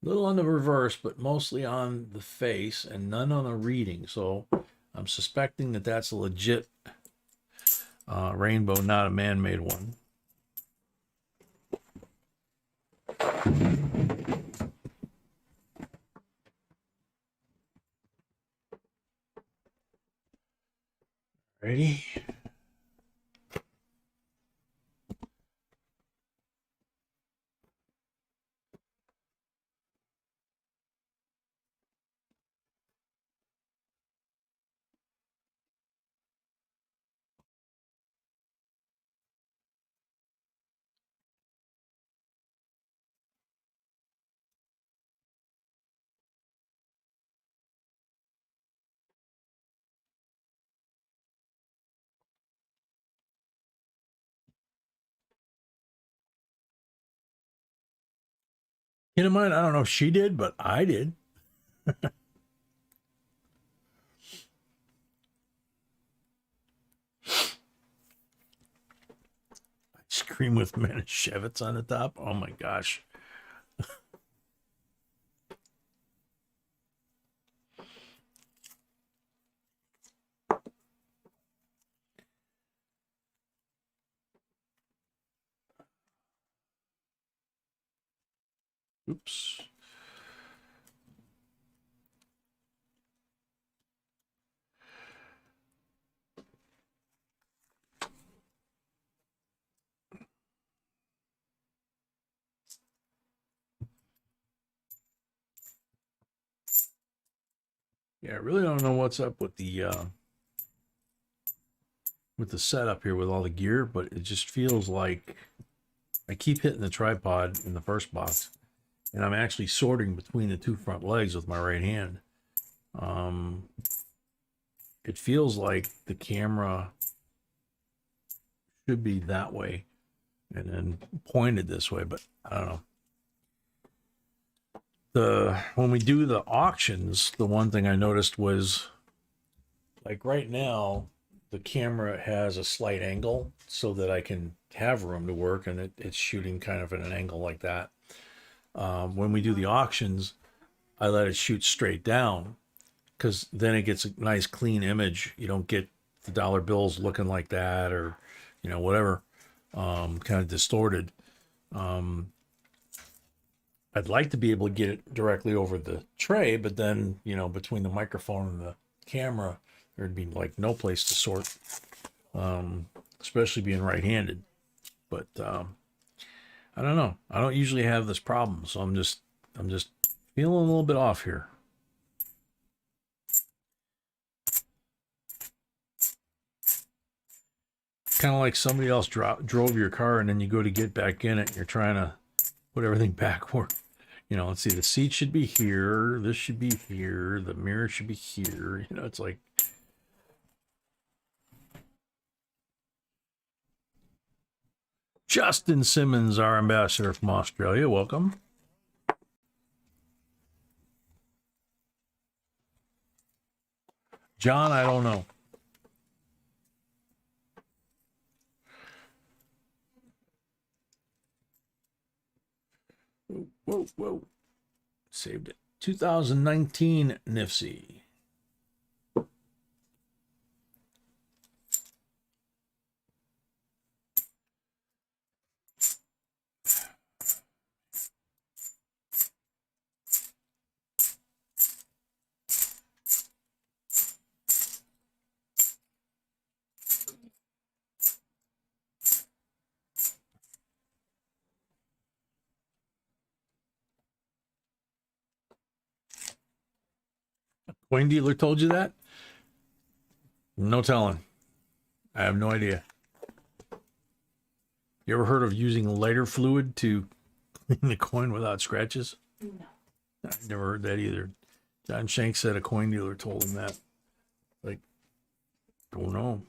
A little on the reverse, but mostly on the face and none on the reading. So I'm suspecting that that's a legit rainbow, not a man-made one. Ready? Kid of mine, I don't know if she did, but I did. Ice cream with Manischewitz on the top. Oh my gosh. Oops. Yeah, I really don't know what's up with the setup here with all the gear, but it just feels like I keep hitting the tripod in the first box, and I'm actually sorting between the two front legs with my right hand. It feels like the camera should be that way and then pointed this way, but I don't know. When we do the auctions, the one thing I noticed was, like right now, the camera has a slight angle so that I can have room to work, and it's shooting kind of at an angle like that. When we do the auctions, I let it shoot straight down, because then it gets a nice clean image. You don't get the dollar bills looking like that, or whatever, kind of distorted. I'd like to be able to get it directly over the tray, but then between the microphone and the camera, there'd be like no place to sort, especially being right-handed. But I don't know. I don't usually have this problem, so I'm just feeling a little bit off here. Kind of like somebody else drove your car, and then you go to get back in it, and you're trying to put everything backward. Let's see, the seat should be here, this should be here, the mirror should be here. It's like, Justin Simmons, our ambassador from Australia, welcome. John, I don't know. Whoa. saved it. 2019 Nifty. Coin dealer told you that? No telling. I have no idea. You ever heard of using lighter fluid to clean the coin without scratches? No. I've never heard that either. John Shank said a coin dealer told him that. Like, don't know.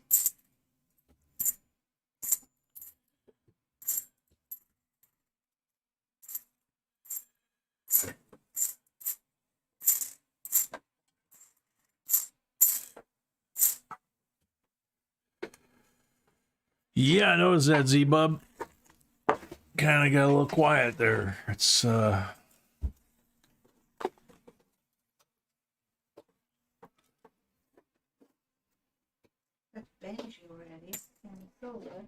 Yeah, I noticed that, Z-Bub. Kind of got a little quiet there. It's, That's Benji already. And so good.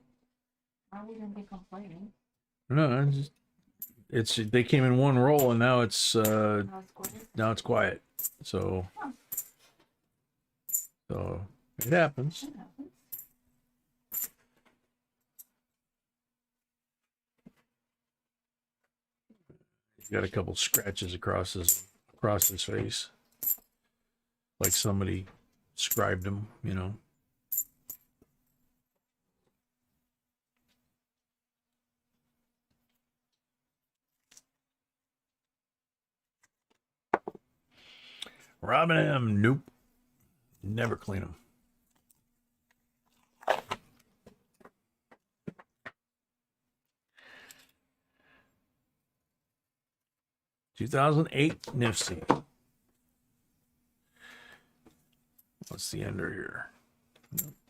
I wouldn't be complaining. no, it's they came in one roll and now it's Now it's quiet. quiet. So it happens. It happens. He's got a couple scratches across his face, like somebody scribed him, you know. Robin M. Nope. Never clean them. $2008 Nifty. What's the ender here?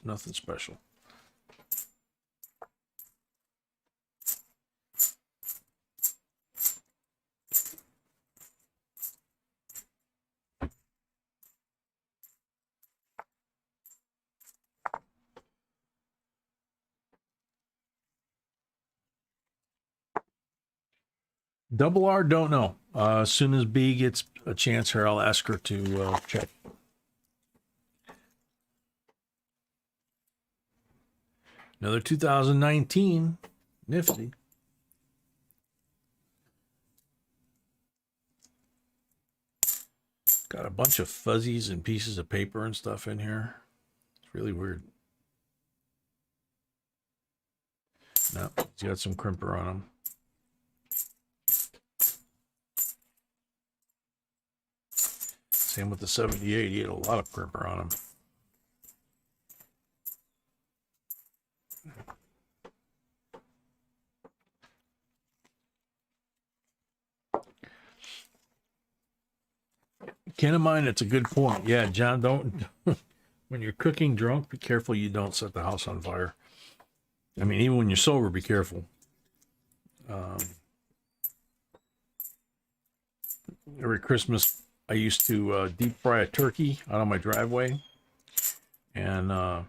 Nothing special. Double R, don't know. As soon as B gets a chance here, I'll ask her to check. Another 2019 Nifty. Got a bunch of fuzzies and pieces of paper and stuff in here. It's really weird. No, he's got some crimper on him. Same with the 78. He had a lot of crimper on him. Ken of mine, it's a good point. Yeah, John, don't, when you're cooking drunk, be careful you don't set the house on fire. I mean, even when you're sober, be careful. Every Christmas, I used to deep fry a turkey out on my driveway. And I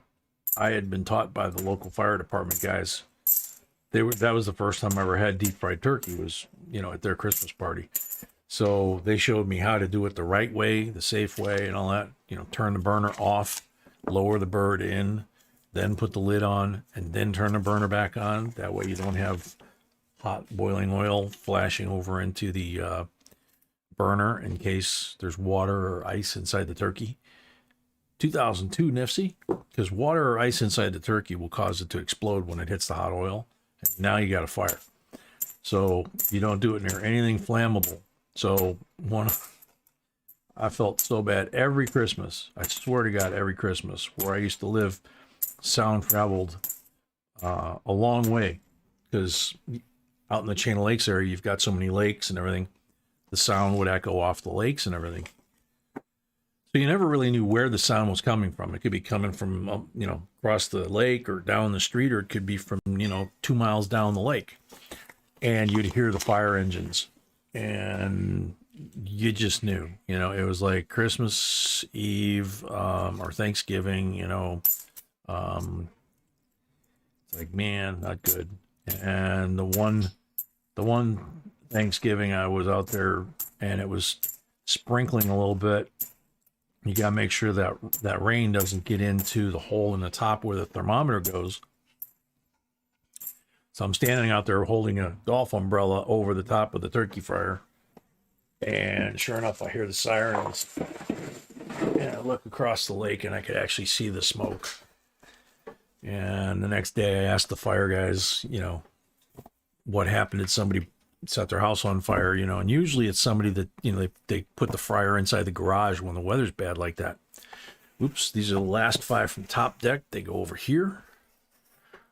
had been taught by the local fire department guys. That was the first time I ever had deep fried turkey was, you know, at their Christmas party. So they showed me how to do it the right way, the safe way and all that. You know, turn the burner off, lower the bird in, then put the lid on, and then turn the burner back on. That way you don't have hot boiling oil flashing over into the burner in case there's water or ice inside the turkey. 2002 Nifty, because water or ice inside the turkey will cause it to explode when it hits the hot oil. And now you got a fire. So you don't do it near anything flammable. So I felt so bad every Christmas. I swear to God, every Christmas where I used to live, sound traveled a long way because out in the Chain of Lakes area, you've got so many lakes and everything. The sound would echo off the lakes and everything. So you never really knew where the sound was coming from. It could be coming from, you know, across the lake or down the street, or it could be from, you know, 2 miles down the lake. And you'd hear the fire engines. And you just knew, you know, it was like Christmas Eve, or Thanksgiving, you know, it's like, man, not good. And the one Thanksgiving I was out there and it was sprinkling a little bit. You got to make sure that that rain doesn't get into the hole in the top where the thermometer goes. So I'm standing out there holding a golf umbrella over the top of the turkey fryer. And sure enough, I hear the sirens. And I look across the lake and I could actually see the smoke. And the next day I asked the fire guys, you know, what happened? Did somebody set their house on fire? You know, and usually it's somebody that, you know, they put the fryer inside the garage when the weather's bad like that. Oops, these are the last 5 from top deck. They go over here.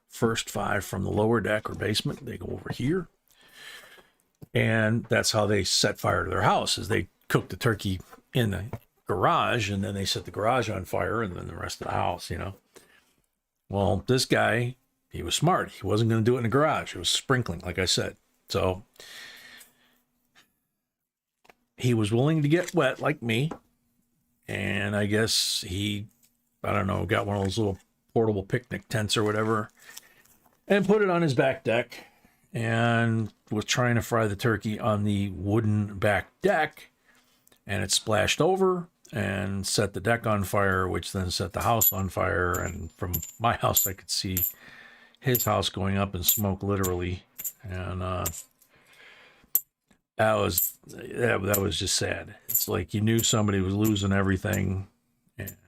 First 5 from the lower deck or basement, they go over here. And that's how they set fire to their house, is they cook the turkey in the garage and then they set the garage on fire and then the rest of the house, you know. Well, this guy, he was smart. He wasn't going to do it in the garage. It was sprinkling, like I said. So he was willing to get wet like me. And I guess he, I don't know, got one of those little portable picnic tents or whatever and put it on his back deck and was trying to fry the turkey on the wooden back deck. And it splashed over and set the deck on fire, which then set the house on fire. And from my house, I could see his house going up in smoke, literally. And that was just sad. It's like you knew somebody was losing everything,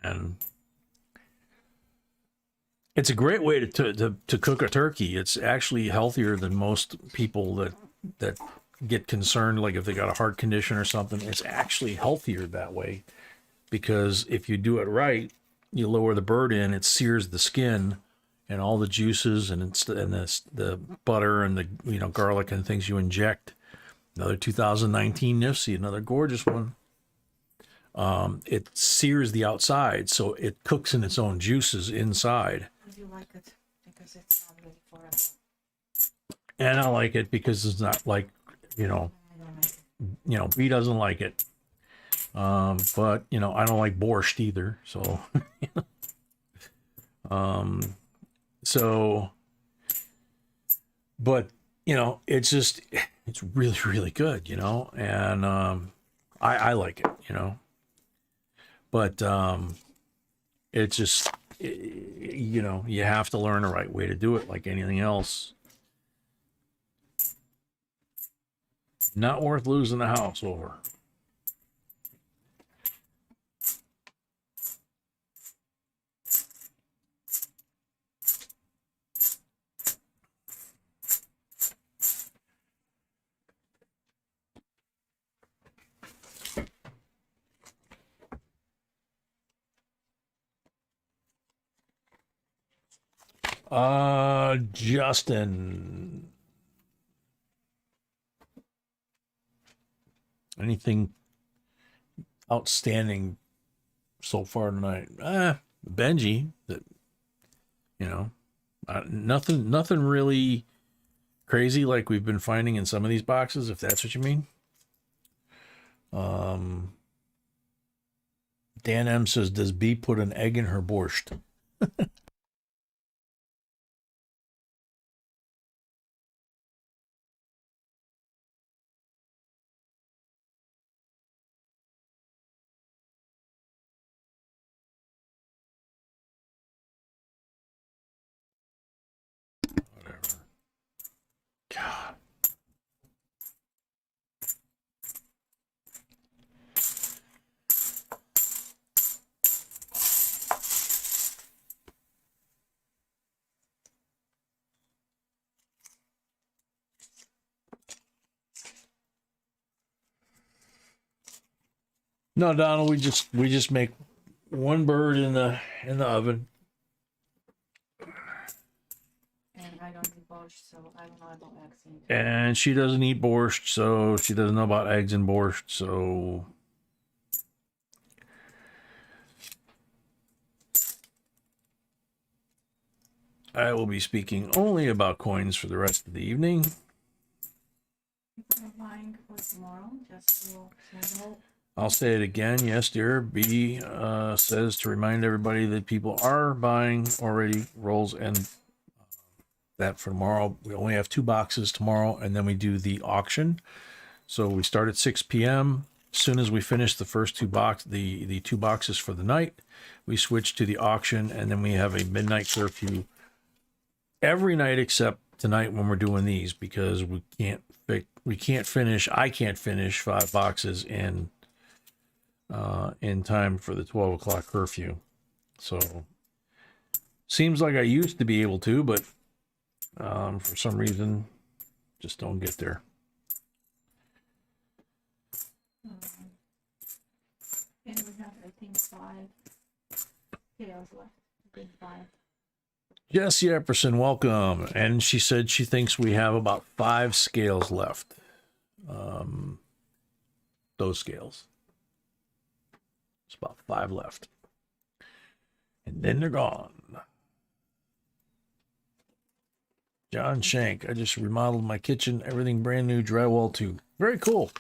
and it's a great way to cook a turkey. It's actually healthier than most people that get concerned, like if they got a heart condition or something. It's actually healthier that way, because if you do it right, you lower the bird in, it sears the skin and all the juices and the butter and the, you know, garlic and things you inject. Another 2019 Nifty, another gorgeous one. It sears the outside, so it cooks in its own juices inside. Do you like it? Because it's not ready for it. And I like it because it's not like, you know, B doesn't like it. But, you know, I don't like borscht either. So, but, you know, it's just, it's really, really good, you know, and I like it, you know, but it's just, you know, you have to learn the right way to do it, like anything else. Not worth losing the house over. Justin, anything outstanding so far tonight? Benji, that, you know, nothing really crazy like we've been finding in some of these boxes, if that's what you mean. Dan M says, does B put an egg in her borscht? God. No, Donald, we just make one bird in the oven. And I don't eat borscht, so I don't know about eggs in it. And she doesn't eat borscht, so she doesn't know about eggs and borscht, so I will be speaking only about coins for the rest of the evening. People are buying for tomorrow, just so you know. I'll say it again. Yes, dear. B says to remind everybody that people are buying already rolls, and that for tomorrow. We only have 2 boxes tomorrow, and then we do the auction. So we start at 6 p.m. As soon as we finish the first 2 the 2 boxes for the night, we switch to the auction, and then we have a midnight curfew every night except tonight when we're doing these, because we can't finish. I can't finish 5 boxes in time for the 12 o'clock curfew. So seems like I used to be able to, but for some reason just don't get there. And we have, I think, 5 scales left. I think 5. Jesse Epperson, welcome. And she said she thinks we have about 5 scales left. Those scales. It's about 5 left. And then they're gone. John Shank, I just remodeled my kitchen. Everything brand new, drywall too. Very cool.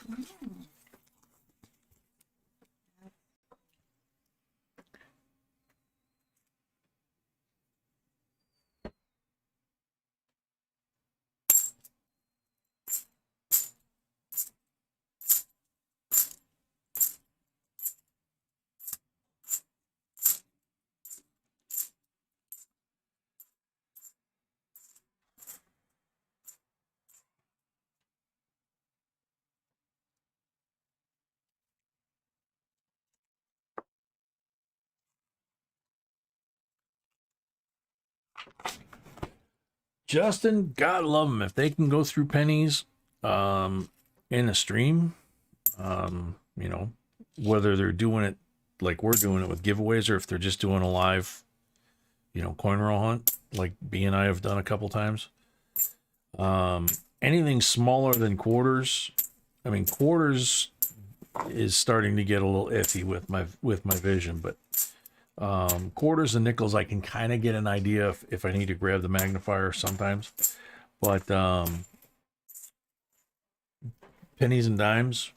Justin, God love them. If they can go through pennies in a stream, you know, whether they're doing it like we're doing it with giveaways, or if they're just doing a live, you know, coin roll hunt, like B and I have done a couple times. Anything smaller than quarters, I mean, quarters is starting to get a little iffy with my vision, but quarters and nickels, I can kind of get an idea if I need to grab the magnifier sometimes. But pennies and dimes,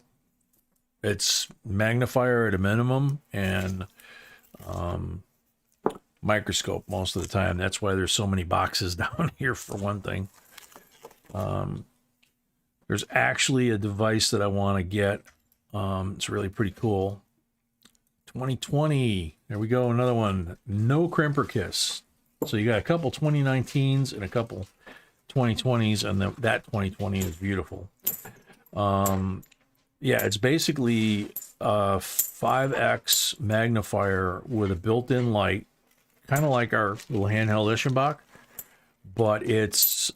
it's magnifier at a minimum and microscope most of the time. That's why there's so many boxes down here, for one thing. There's actually a device that I want to get. It's really pretty cool. 2020. There we go. Another one. No Crimper Kiss. So you got a couple 2019s and a couple 2020s, and that 2020 is beautiful. Yeah, it's basically a 5x magnifier with a built-in light, kind of like our little handheld Ischenbach, but it's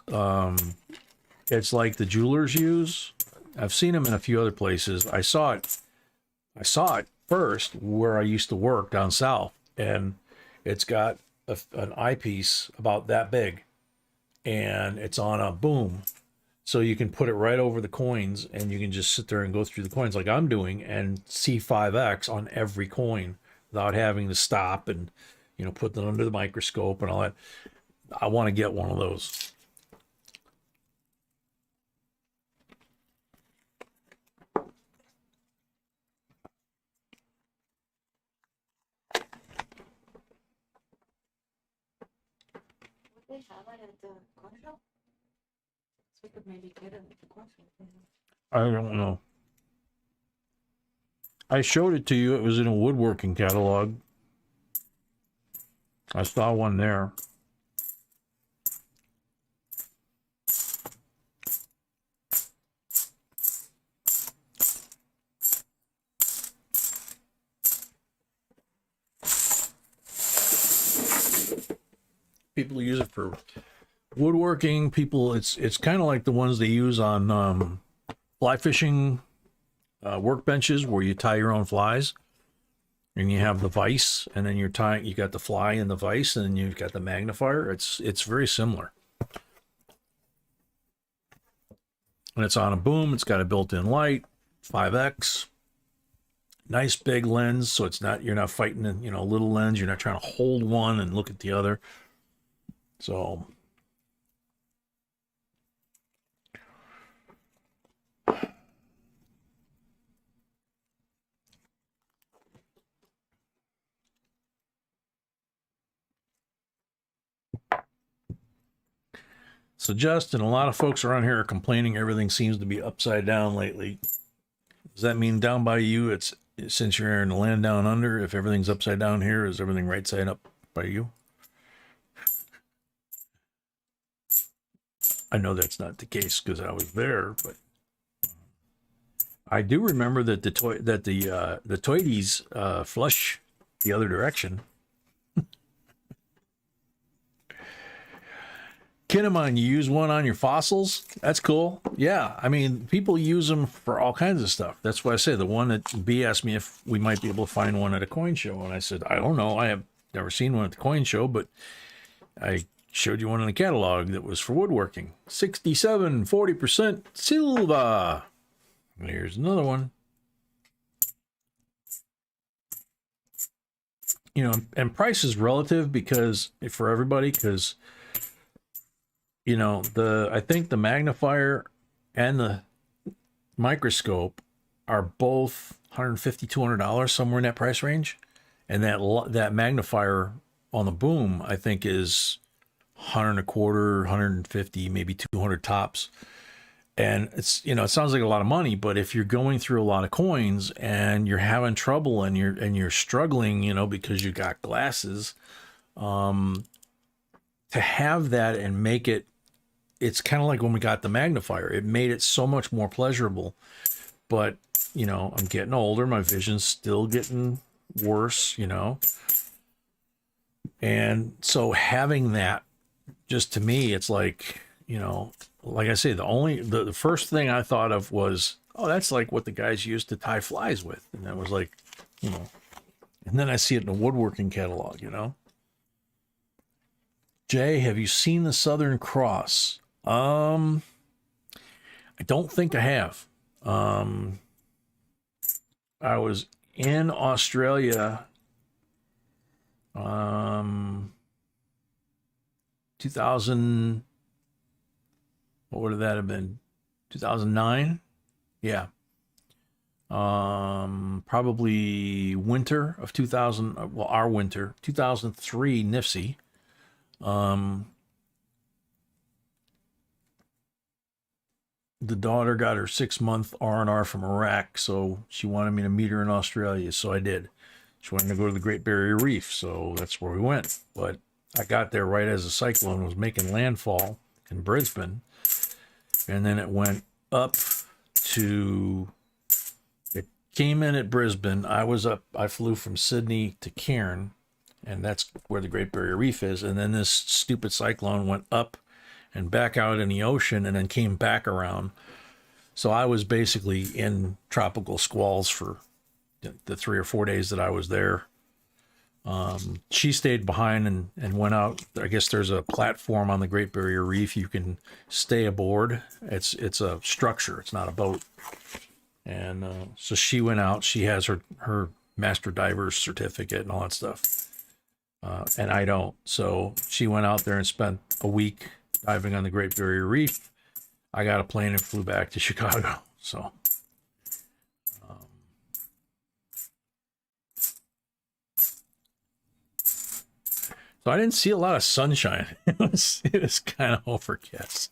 like the jewelers use. I've seen them in a few other places. I saw it first where I used to work down south, and it's got an eyepiece about that big, and it's on a boom, so you can put it right over the coins, and you can just sit there and go through the coins like I'm doing and see 5x on every coin without having to stop and, you know, put them under the microscope and all that. I want to get one of those. They have it at the coin shop? So we could maybe get it at the coin shop. I don't know. I showed it to you. It was in a woodworking catalog. I saw one there. People use it for woodworking. It's kind of like the ones they use on fly fishing workbenches, where you tie your own flies, and you have the vise, and then you got the fly in the vise, and then you've got the magnifier. It's very similar, and it's on a boom. It's got a built-in light, 5x, nice big lens, so you're not fighting a little lens. You're not trying to hold one and look at the other. So So Justin, a lot of folks around here are complaining everything seems to be upside down lately. Does that mean down by you, it's since you're in the land down under, if everything's upside down here, is everything right side up by you? I know that's not the case because I was there, but I do remember that the toities flush the other direction. Kinemon, you use one on your fossils? That's cool. Yeah, I mean, people use them for all kinds of stuff. That's why I say the one that B asked me if we might be able to find one at a coin show, and I said, I don't know. I have never seen one at the coin show, but I showed you one in the catalog that was for woodworking. 67, 40% silver. And here's another one. You know, and price is relative because for everybody, because you know, I think the magnifier and the microscope are both $150, $200, somewhere in that price range. And that magnifier on the boom, I think, is $100 a quarter, 150, maybe 200 tops. And it's, you know, it sounds like a lot of money, but if you're going through a lot of coins and you're having trouble and you're struggling, you know, because you got glasses, to have that and make it, it's kind of like when we got the magnifier. It made it so much more pleasurable. But, you know, I'm getting older. My vision's still getting worse, you know. And so having that, just to me, it's like, you know, like I say, the first thing I thought of was, oh, that's like what the guys used to tie flies with. And that was like, you know, and then I see it in the woodworking catalog, you know. Jay, have you seen the Southern Cross? I don't think I have. I was in Australia 2000, what would that have been? 2009? Yeah. Probably winter of 2000, well, our winter, 2003 NIFSI. The daughter got her 6-month R&R from Iraq, so she wanted me to meet her in Australia, so I did. She wanted to go to the Great Barrier Reef, so that's where we went. But I got there right as a cyclone was making landfall in Brisbane, and then it went up to, it came in at Brisbane. I flew from Sydney to Cairn, and that's where the Great Barrier Reef is, and then this stupid cyclone went up and back out in the ocean and then came back around. So I was basically in tropical squalls for the 3 or 4 days that I was there. She stayed behind and went out. I guess there's a platform on the Great Barrier Reef. You can stay aboard. It's a structure. It's not a boat. And so she went out. She has her master diver's certificate and all that stuff. And I don't. So she went out there and spent a week diving on the Great Barrier Reef. I got a plane and flew back to Chicago. So, so I didn't see a lot of sunshine. It was kind of overcast.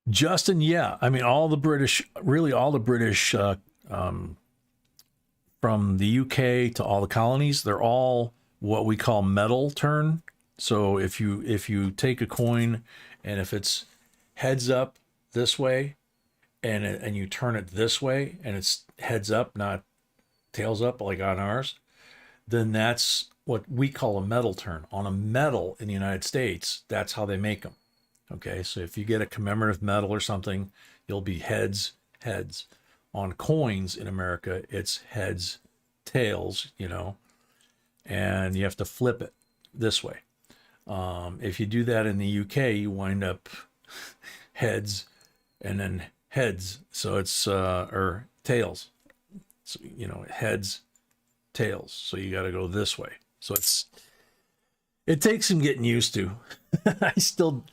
Justin, yeah. I mean, all the British from the UK to all the colonies, they're all what we call metal turn. So if you take a coin and if it's heads up this way and you turn it this way and it's heads up, not tails up like on ours, then that's what we call a metal turn. On a metal in the United States, that's how they make them. Okay, so if you get a commemorative medal or something, you'll be heads. On coins in America, it's heads, tails, you know, and you have to flip it this way. If you do that in the UK, you wind up heads and then heads. So it's, or tails, so, you know, heads, tails. So you got to go this way. So it takes some getting used to. I still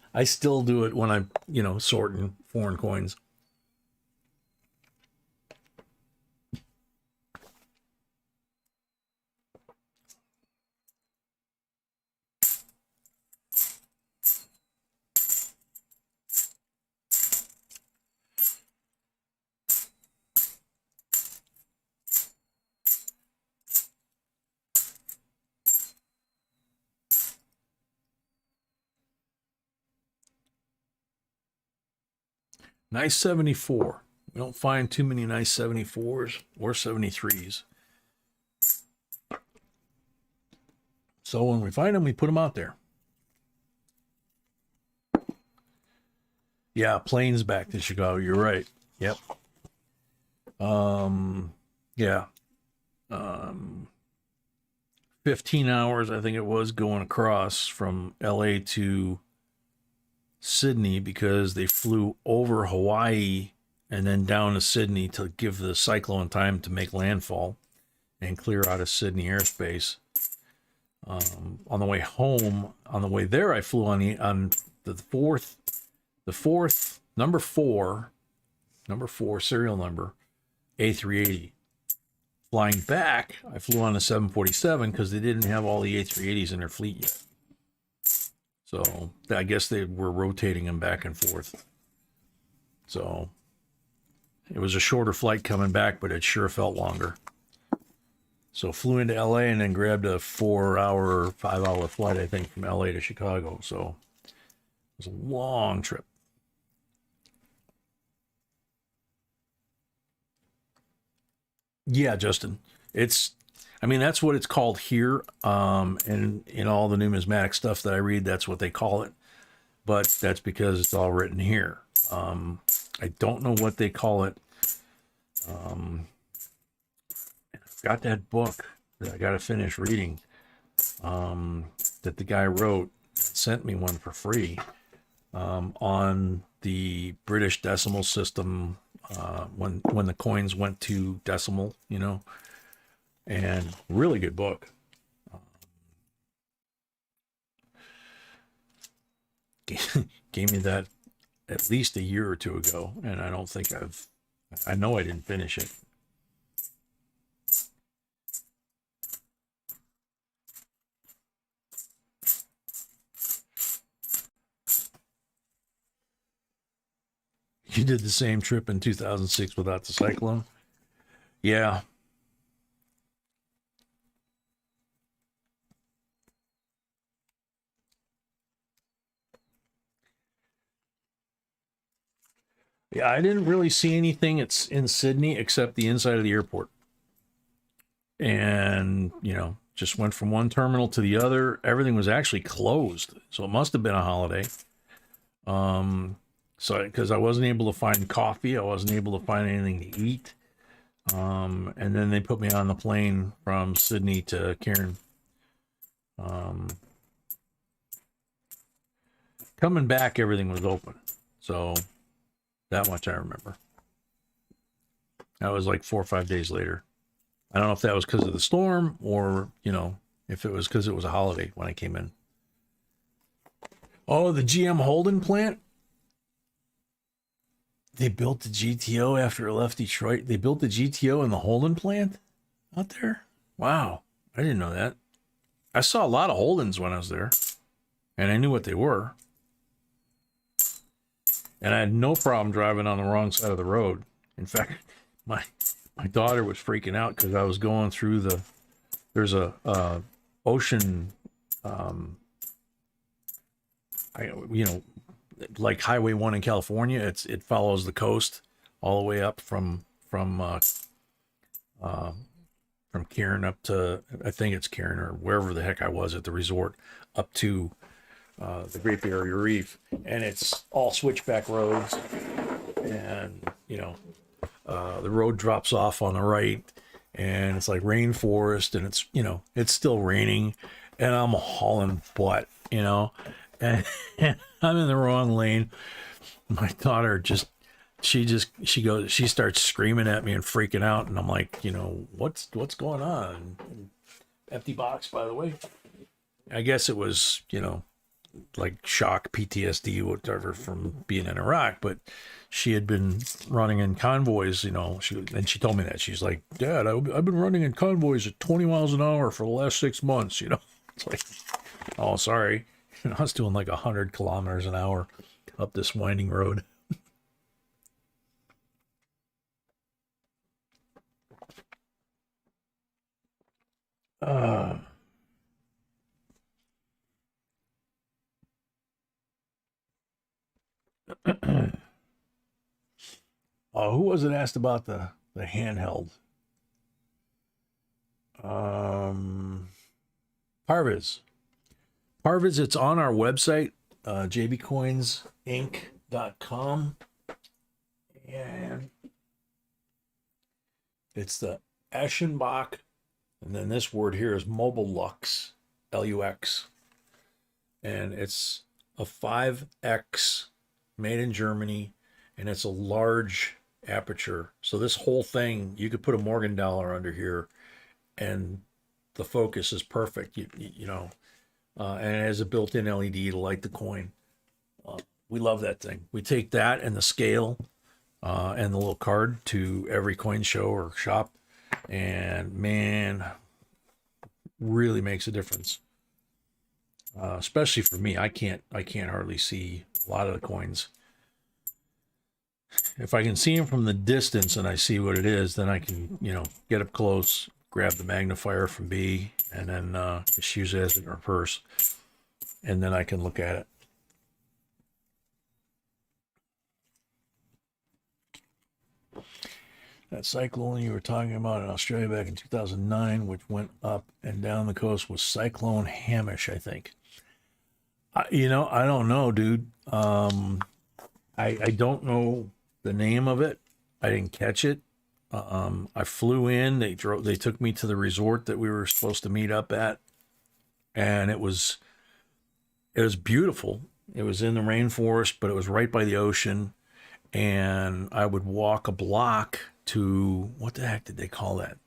do it when I'm, you know, sorting foreign coins. Nice 74. We don't find too many nice 74s or 73s. So when we find them, we put them out there. Yeah, planes back to Chicago. You're right. Yep. Yeah. 15 hours, I think it was, going across from LA to Sydney because they flew over Hawaii and then down to Sydney to give the cyclone time to make landfall and clear out of Sydney airspace. On the way home, on the way there, I flew on the fourth number four serial number A380. Flying back, I flew on a 747 because they didn't have all the A380s in their fleet yet. So I guess they were rotating them back and forth. So it was a shorter flight coming back, but it sure felt longer. So flew into LA and then grabbed a 4-hour, 5-hour flight, I think, from LA to Chicago. So it was a long trip. Yeah, Justin. That's what it's called here. And in all the numismatic stuff that I read, that's what they call it. But that's because it's all written here. I don't know what they call it. I've got that book that I got to finish reading that the guy wrote, sent me one for free on the British decimal system when the coins went to decimal, and really good book. Gave me that at least a year or two ago, and I don't think I know I didn't finish it. You did the same trip in 2006 without the cyclone? Yeah. Yeah, I didn't really see anything in Sydney except the inside of the airport. And, just went from one terminal to the other. Everything was actually closed. So it must have been a holiday. So, because I wasn't able to find coffee, I wasn't able to find anything to eat. And then they put me on the plane from Sydney to Cairn. Coming back, everything was open. So that much I remember. That was like 4 or 5 days later. I don't know if that was because of the storm or, if it was because it was a holiday when I came in. Oh, the GM Holden plant? They built the GTO after it left Detroit. They built the GTO in the Holden plant out there? Wow. I didn't know that. I saw a lot of Holdens when I was there, and I knew what they were. And I had no problem driving on the wrong side of the road. In fact, my daughter was freaking out because I was going through there's a ocean, like Highway 1 in California. It follows the coast all the way up from Cairn up to, I think it's Cairn or wherever the heck I was at the resort, up to the Great Barrier Reef, and it's all switchback roads, and the road drops off on the right, and it's like rainforest, and it's still raining, and I'm hauling butt, and I'm in the wrong lane. My daughter she starts screaming at me and freaking out, and I'm like, what's going on? Empty box, by the way. I guess it was, like shock, PTSD, whatever, from being in Iraq, but she had been running in convoys, she told me that. She's like, Dad, I've been running in convoys at 20 miles an hour for the last 6 months, It's like, oh, sorry. I was doing like 100 kilometers an hour up this winding road. Who was it asked about the handheld? Parviz. Parviz, it's on our website, JBCOINSINC.com. And it's the Eschenbach, and then this word here is Mobile Lux, Lux. And it's a 5X made in Germany, and it's a large aperture. So this whole thing, you could put a Morgendauer under here, and the focus is perfect. You know, and it has a built-in LED to light the coin. We love that thing. We take that and the scale and the little card to every coin show or shop, and man, really makes a difference. Especially for me, I can't hardly see a lot of the coins. If I can see them from the distance and I see what it is, then I can, you know, get up close, grab the magnifier from B, and then just use it as in our purse, and then I can look at it. That cyclone you were talking about in Australia back in 2009, which went up and down the coast, was Cyclone Hamish, I think. You know, I don't know, dude. I don't know the name of it. I didn't catch it. I flew in. They took me to the resort that we were supposed to meet up at, and it was beautiful. It was in the rainforest, but it was right by the ocean. And I would walk a block to, what the heck did they call that?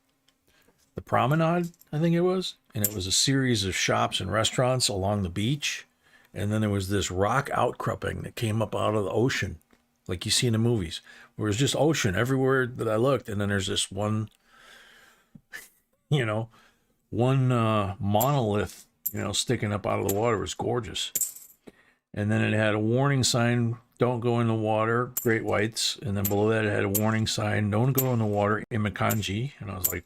The Promenade, I think it was. And it was a series of shops and restaurants along the beach. And then there was this rock outcropping that came up out of the ocean, like you see in the movies, where it was just ocean everywhere that I looked. And then there's this one, you know, monolith, you know, sticking up out of the water. It was gorgeous. And then it had a warning sign, don't go in the water, great whites. And then below that, it had a warning sign, don't go in the water, imikanji. And I was like,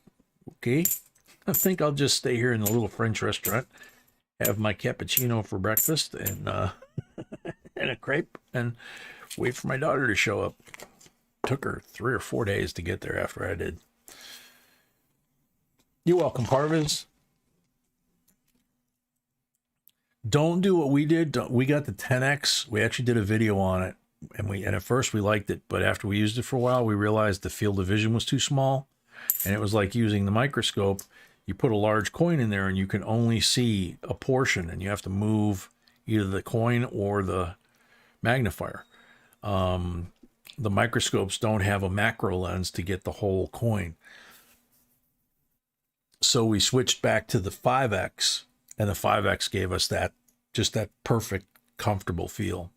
okay, I think I'll just stay here in the little French restaurant, have my cappuccino for breakfast and and a crepe, and wait for my daughter to show up. Took her 3 or 4 days to get there after I did. You're welcome, Parviz. Don't do what we did. We got the 10X. We actually did a video on it, and at first we liked it, but after we used it for a while, we realized the field of vision was too small, and it was like using the microscope. You put a large coin in there, and you can only see a portion, and you have to move either the coin or the magnifier. The microscopes don't have a macro lens to get the whole coin. So we switched back to the 5X, and the 5X gave us that, just that perfect, comfortable feel.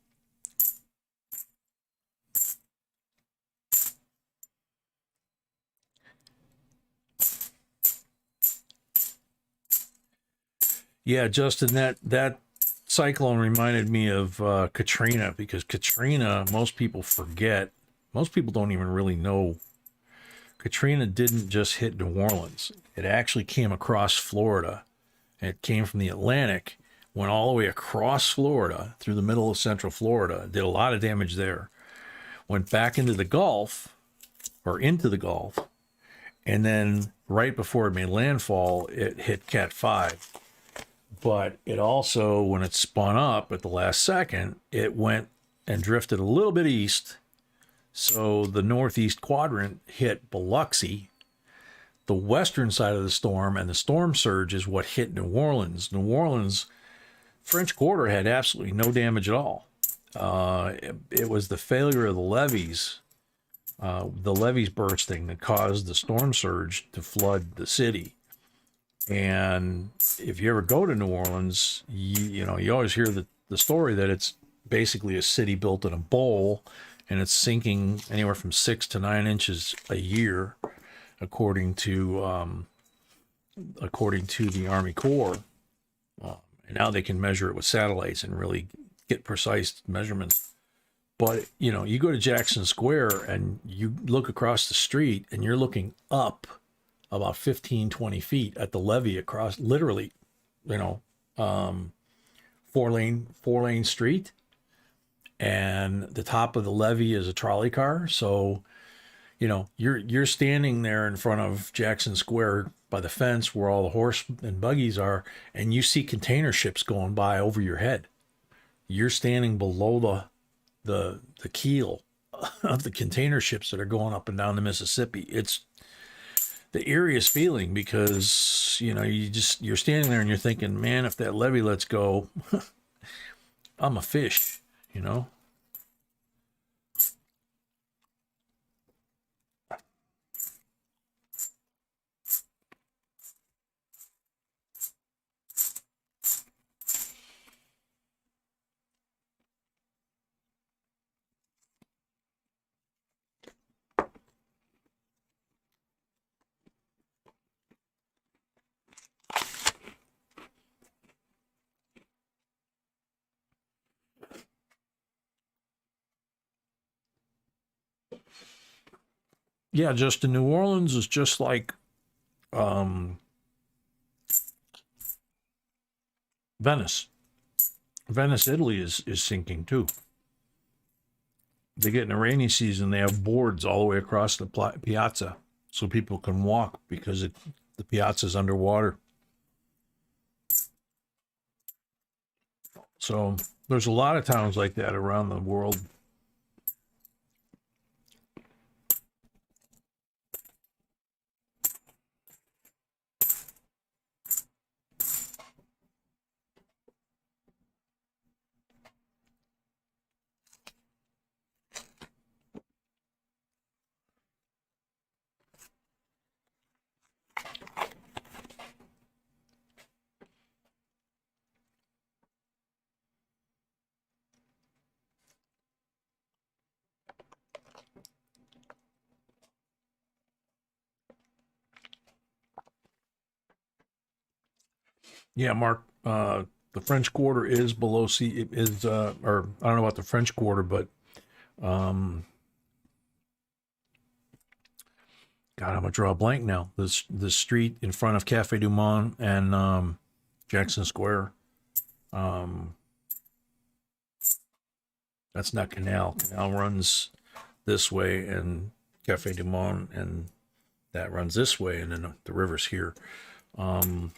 Yeah, Justin, that cyclone reminded me of Katrina, because Katrina, most people forget. Most people don't even really know. Katrina didn't just hit New Orleans. It actually came across Florida. It came from the Atlantic, went all the way across Florida, through the middle of central Florida, did a lot of damage there, went back into the Gulf, and then right before it made landfall, it hit Cat 5. But it also, when it spun up at the last second, it went and drifted a little bit east. So the northeast quadrant hit Biloxi. The western side of the storm and the storm surge is what hit New Orleans. New Orleans, French Quarter had absolutely no damage at all. It was the failure of the levees bursting that caused the storm surge to flood the city. And if you ever go to New Orleans, you always hear the story that it's basically a city built in a bowl, and it's sinking anywhere from 6 to 9 inches a year, according to the Army Corps. And now they can measure it with satellites and really get precise measurements. But you go to Jackson Square and you look across the street, and you're looking up about 15, 20 feet at the levee across, literally, 4-lane street. And the top of the levee is a trolley car. So You know, you're standing there in front of Jackson Square by the fence where all the horse and buggies are, and you see container ships going by over your head. You're standing below the keel of the container ships that are going up and down the Mississippi. It's the eeriest feeling because, you know, you're standing there and you're thinking, man, if that levee lets go, I'm a fish, you know. Yeah, just in New Orleans is just like Venice. Venice, Italy is sinking too. They get in the rainy season, they have boards all the way across the piazza so people can walk because the piazza is underwater. So there's a lot of towns like that around the world. Yeah, Mark, the French Quarter is below sea, or I don't know about the French Quarter, but um, God, I'm gonna draw a blank now. The street in front of Cafe Du Monde and Jackson Square. Um, that's not Canal. Canal runs this way, and Cafe Du Monde, and that runs this way, and then the river's here. Um,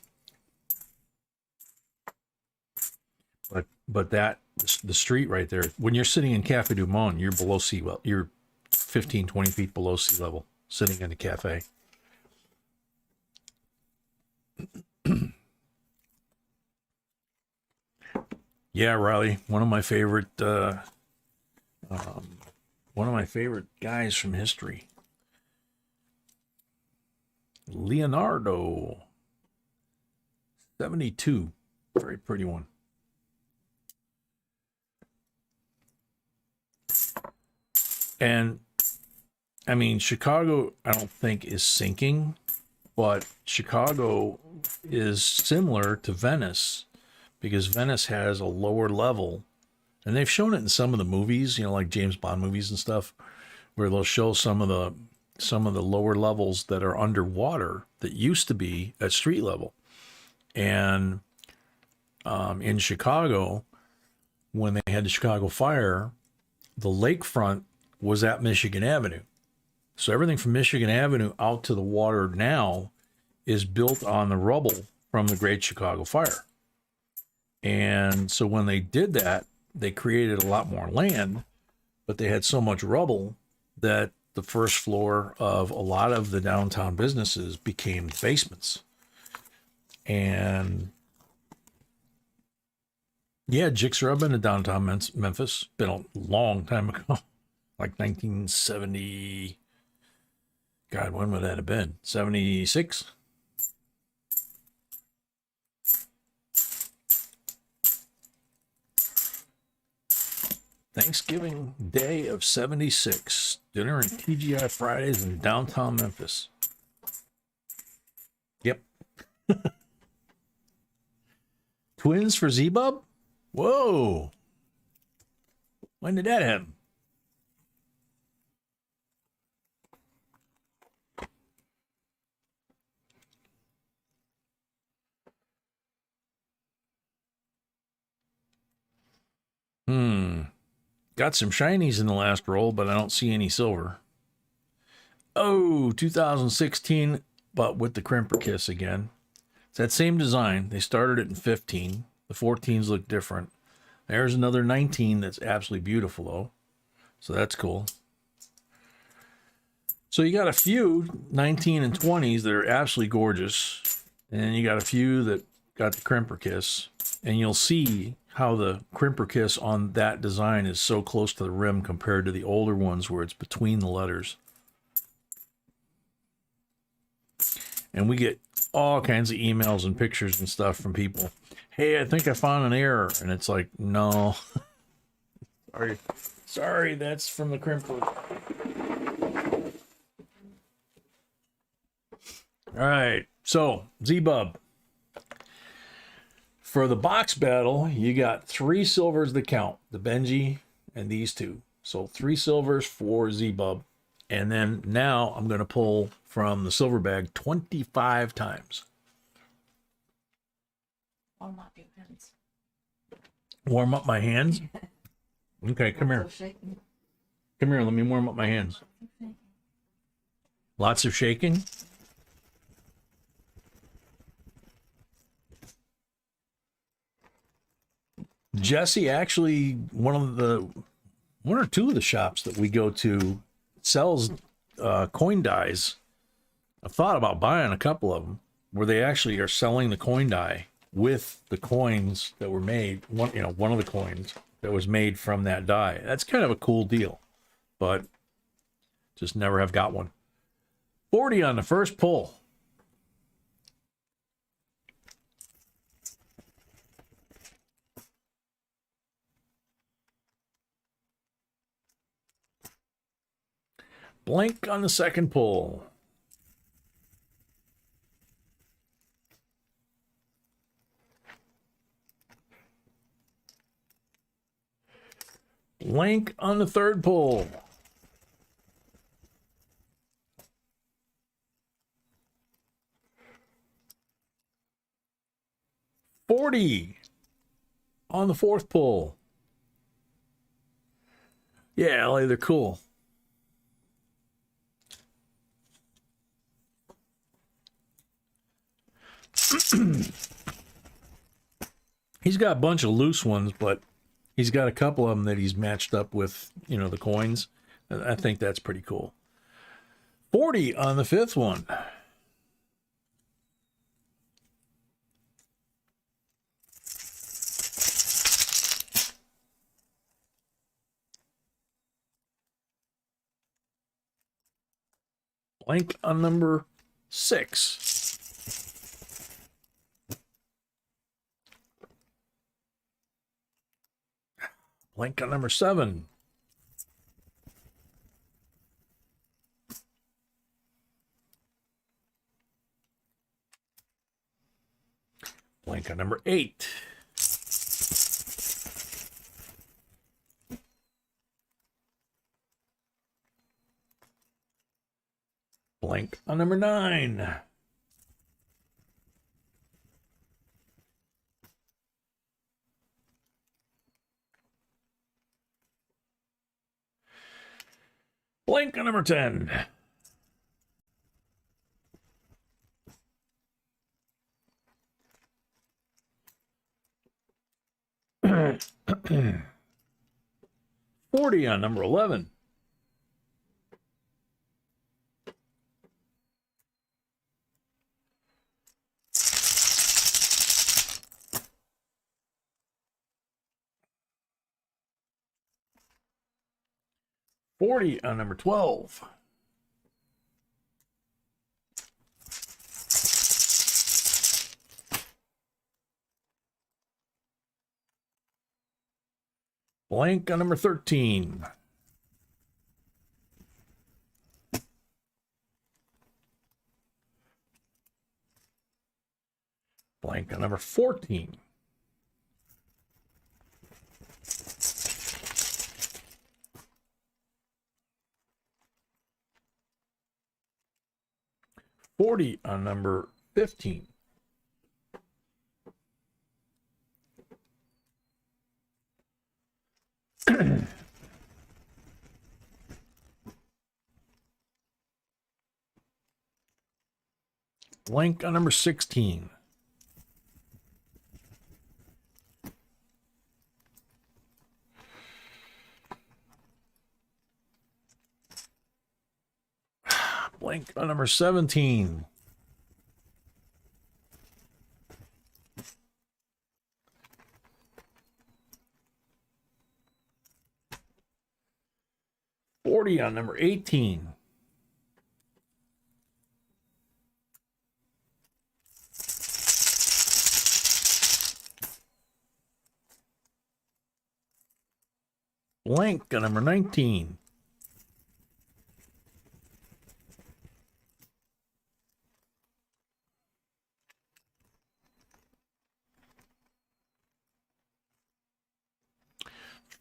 but that the street right there, when you're sitting in Cafe Du Monde, you're below sea level. You're 15, 20 feet below sea level, sitting in the cafe. Yeah, Riley, one of my favorite guys from history. Leonardo, 72, very pretty one. And I mean, Chicago, I don't think is sinking, but Chicago is similar to Venice because Venice has a lower level, and they've shown it in some of the movies, you know, like James Bond movies and stuff, where they'll show some of the lower levels that are underwater that used to be at street level. And in Chicago, when they had the Chicago fire, the lakefront was at Michigan Avenue. So everything from Michigan Avenue out to the water now is built on the rubble from the Great Chicago Fire. And so when they did that, they created a lot more land, but they had so much rubble that the first floor of a lot of the downtown businesses became basements. And yeah, Jigsaw, I've been to downtown Memphis. Been a long time ago, like 1970. God, when would that have been? 76? Thanksgiving Day of 76. Dinner and TGI Fridays in downtown Memphis. Yep. Twins for Z-Bub? Whoa. When did that happen? Got some shinies in the last roll, but I don't see any silver. Oh, 2016, but with the crimper kiss again. It's that same design. They started it in 15. The 14s look different. There's another 19 that's absolutely beautiful, though. So that's cool. So you got a few 19 and 20s that are absolutely gorgeous. And you got a few that got the crimper kiss. And you'll see how the crimper kiss on that design is so close to the rim compared to the older ones where it's between the letters. And we get all kinds of emails and pictures and stuff from people. Hey, I think I found an error. And it's like, no. Sorry, that's from the crimper. All right, so Z-Bub. For the box battle, you got 3 silvers that count. The Benji and these 2. So 3 silvers for Z-Bub. And then now I'm going to pull from the silver bag 25 times. Warm up your hands. Warm up my hands? Okay, come here. Come here, let me warm up my hands. Lots of shaking. Jesse, actually, one or two of the shops that we go to sells coin dies. I've thought about buying a couple of them where they actually are selling the coin die with the coins that were made. One of the coins that was made from that die. That's kind of a cool deal, but just never have got one. 40 on the first pull. Blank on the second pull. Blank on the third pull. $40 on the fourth pull. Yeah, LA, they're cool. He's got a bunch of loose ones, but he's got a couple of them that he's matched up with, the coins. I think that's pretty cool. 40 on the fifth one. Blank on number 6. Blank on number 7. Blank on number 8. Blank on number 9. Blank on number 10. $40 on number 11. $40 on number 12. Blank on number 13. Blank on number 14. $40 on number 15. Blank on number 16. Blank on number 17. $40 on number 18. Blank on number 19.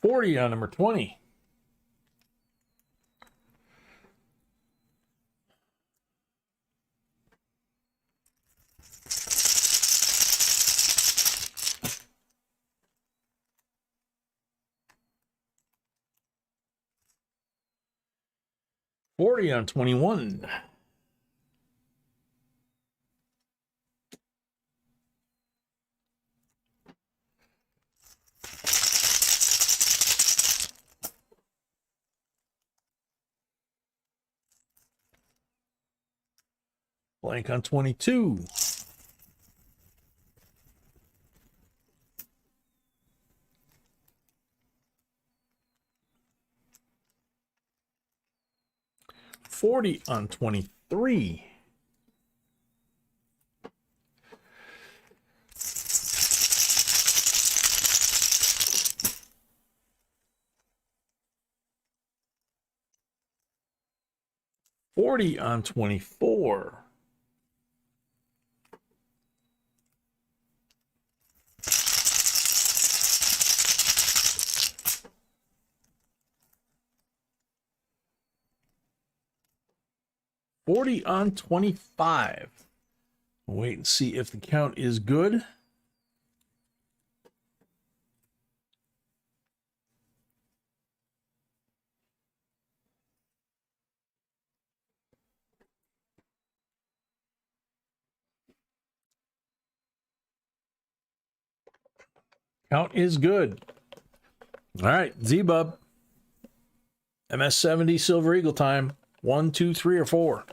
$40 on number 20. $40 on 21. Blank on 22. $40 on 23. $40 on 24. $40 on 25. We'll wait and see if the count is good. Count is good. All right, Z-Bub. MS70 Silver Eagle time. 1, 2, 3, or 4.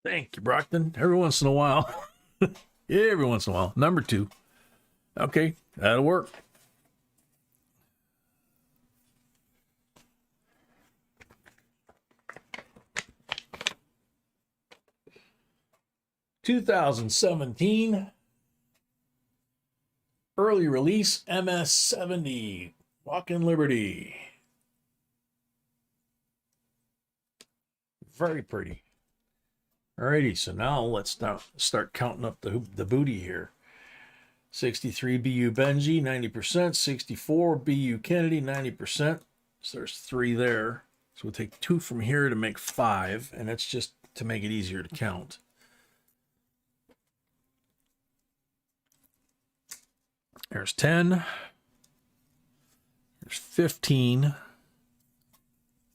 Thank you, Brockton. Every once in a while. Every once in a while. Number 2. Okay, that'll work. (2017) early release MS70 Walk in Liberty. Very pretty. Alrighty, so now let's start counting up the booty here. 63 BU Benji, 90%. 64 BU Kennedy, 90%. So there's 3 there. So we'll take 2 from here to make 5, and that's just to make it easier to count. There's 10. There's 15.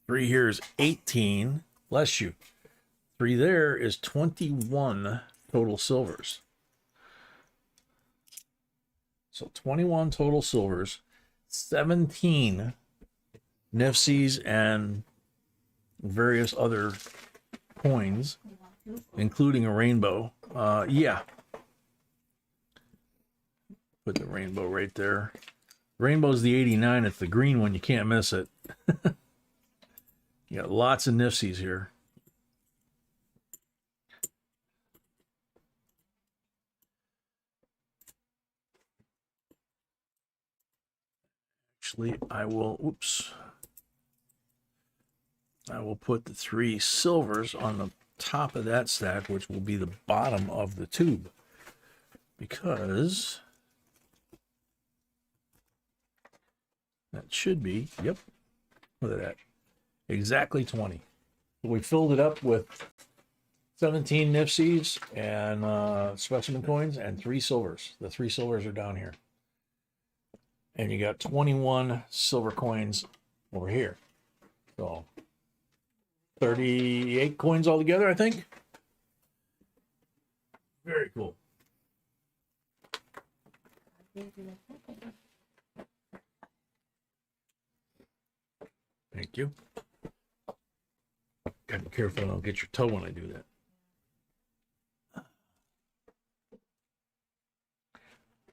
3 here is 18. Bless you. 3 there is 21 total silvers. So 21 total silvers, 17 NIFCs and various other coins, including a rainbow. Yeah. Put the rainbow right there. Rainbow's the 89. It's the green one. You can't miss it. You got lots of NIFCs here. Actually, I will put the 3 silvers on the top of that stack, which will be the bottom of the tube, because That should be, yep. Look at that. Exactly 20. We filled it up with 17 Nifsies and specimen coins and 3 silvers. The 3 silvers are down here. And you got 21 silver coins over here. So 38 coins altogether, I think. Very cool. Thank you. Gotta be careful, I don't get your toe when I do that.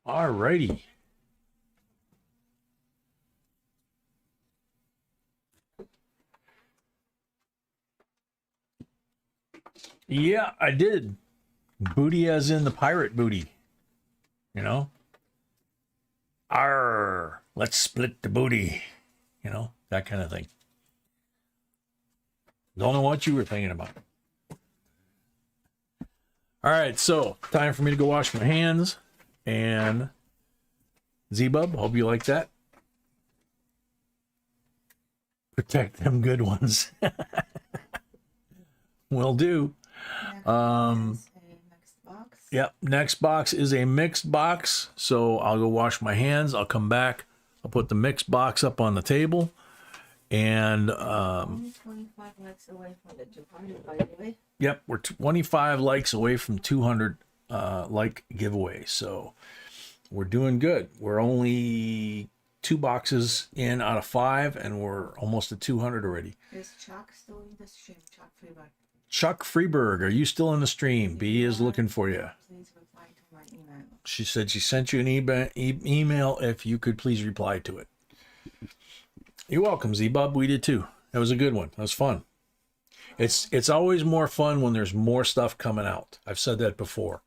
All righty. Yeah, I did. Booty as in the pirate booty. You know? Arr, let's split the booty. You know, that kind of thing. Don't know what you were thinking about. All right, so time for me to go wash my hands. And Z-Bub, hope you like that. Protect them good ones. Will do. Next box. Yep, next box is a mixed box. So I'll go wash my hands. I'll come back. I'll put the mixed box up on the table. And Only 25 likes away from the 200, by the way. yep, we're 25 likes away from 200 like giveaway. So we're doing good. We're only 2 boxes in out of 5, and we're almost at 200 already. Is Chuck still in the stream? Chuck Freeberg. Chuck Freeberg, are you still in the stream? B is looking for you. Please reply to my email. She said she sent you an email if you could please reply to it. You're welcome, Z-Bub. We did too. That was a good one. That was fun. It's always more fun when there's more stuff coming out. I've said that before.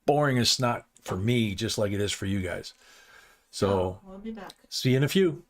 Boring is not for me, just like it is for you guys. So, We'll be back. see you in a few.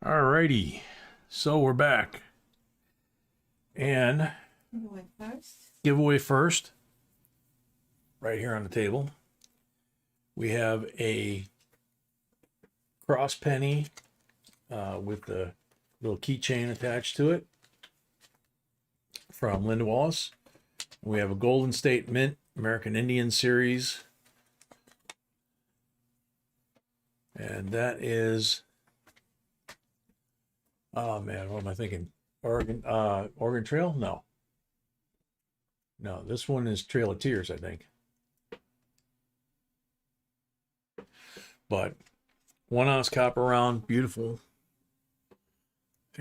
Alrighty, so we're back. And giveaway first, right here on the table, we have a cross penny with the little keychain attached to it from Linda Wallace. We have a Golden State Mint American Indian Series, and that is, oh man, what am I thinking? Oregon Trail? No, this one is Trail of Tears, I think. But 1 ounce copper round, beautiful.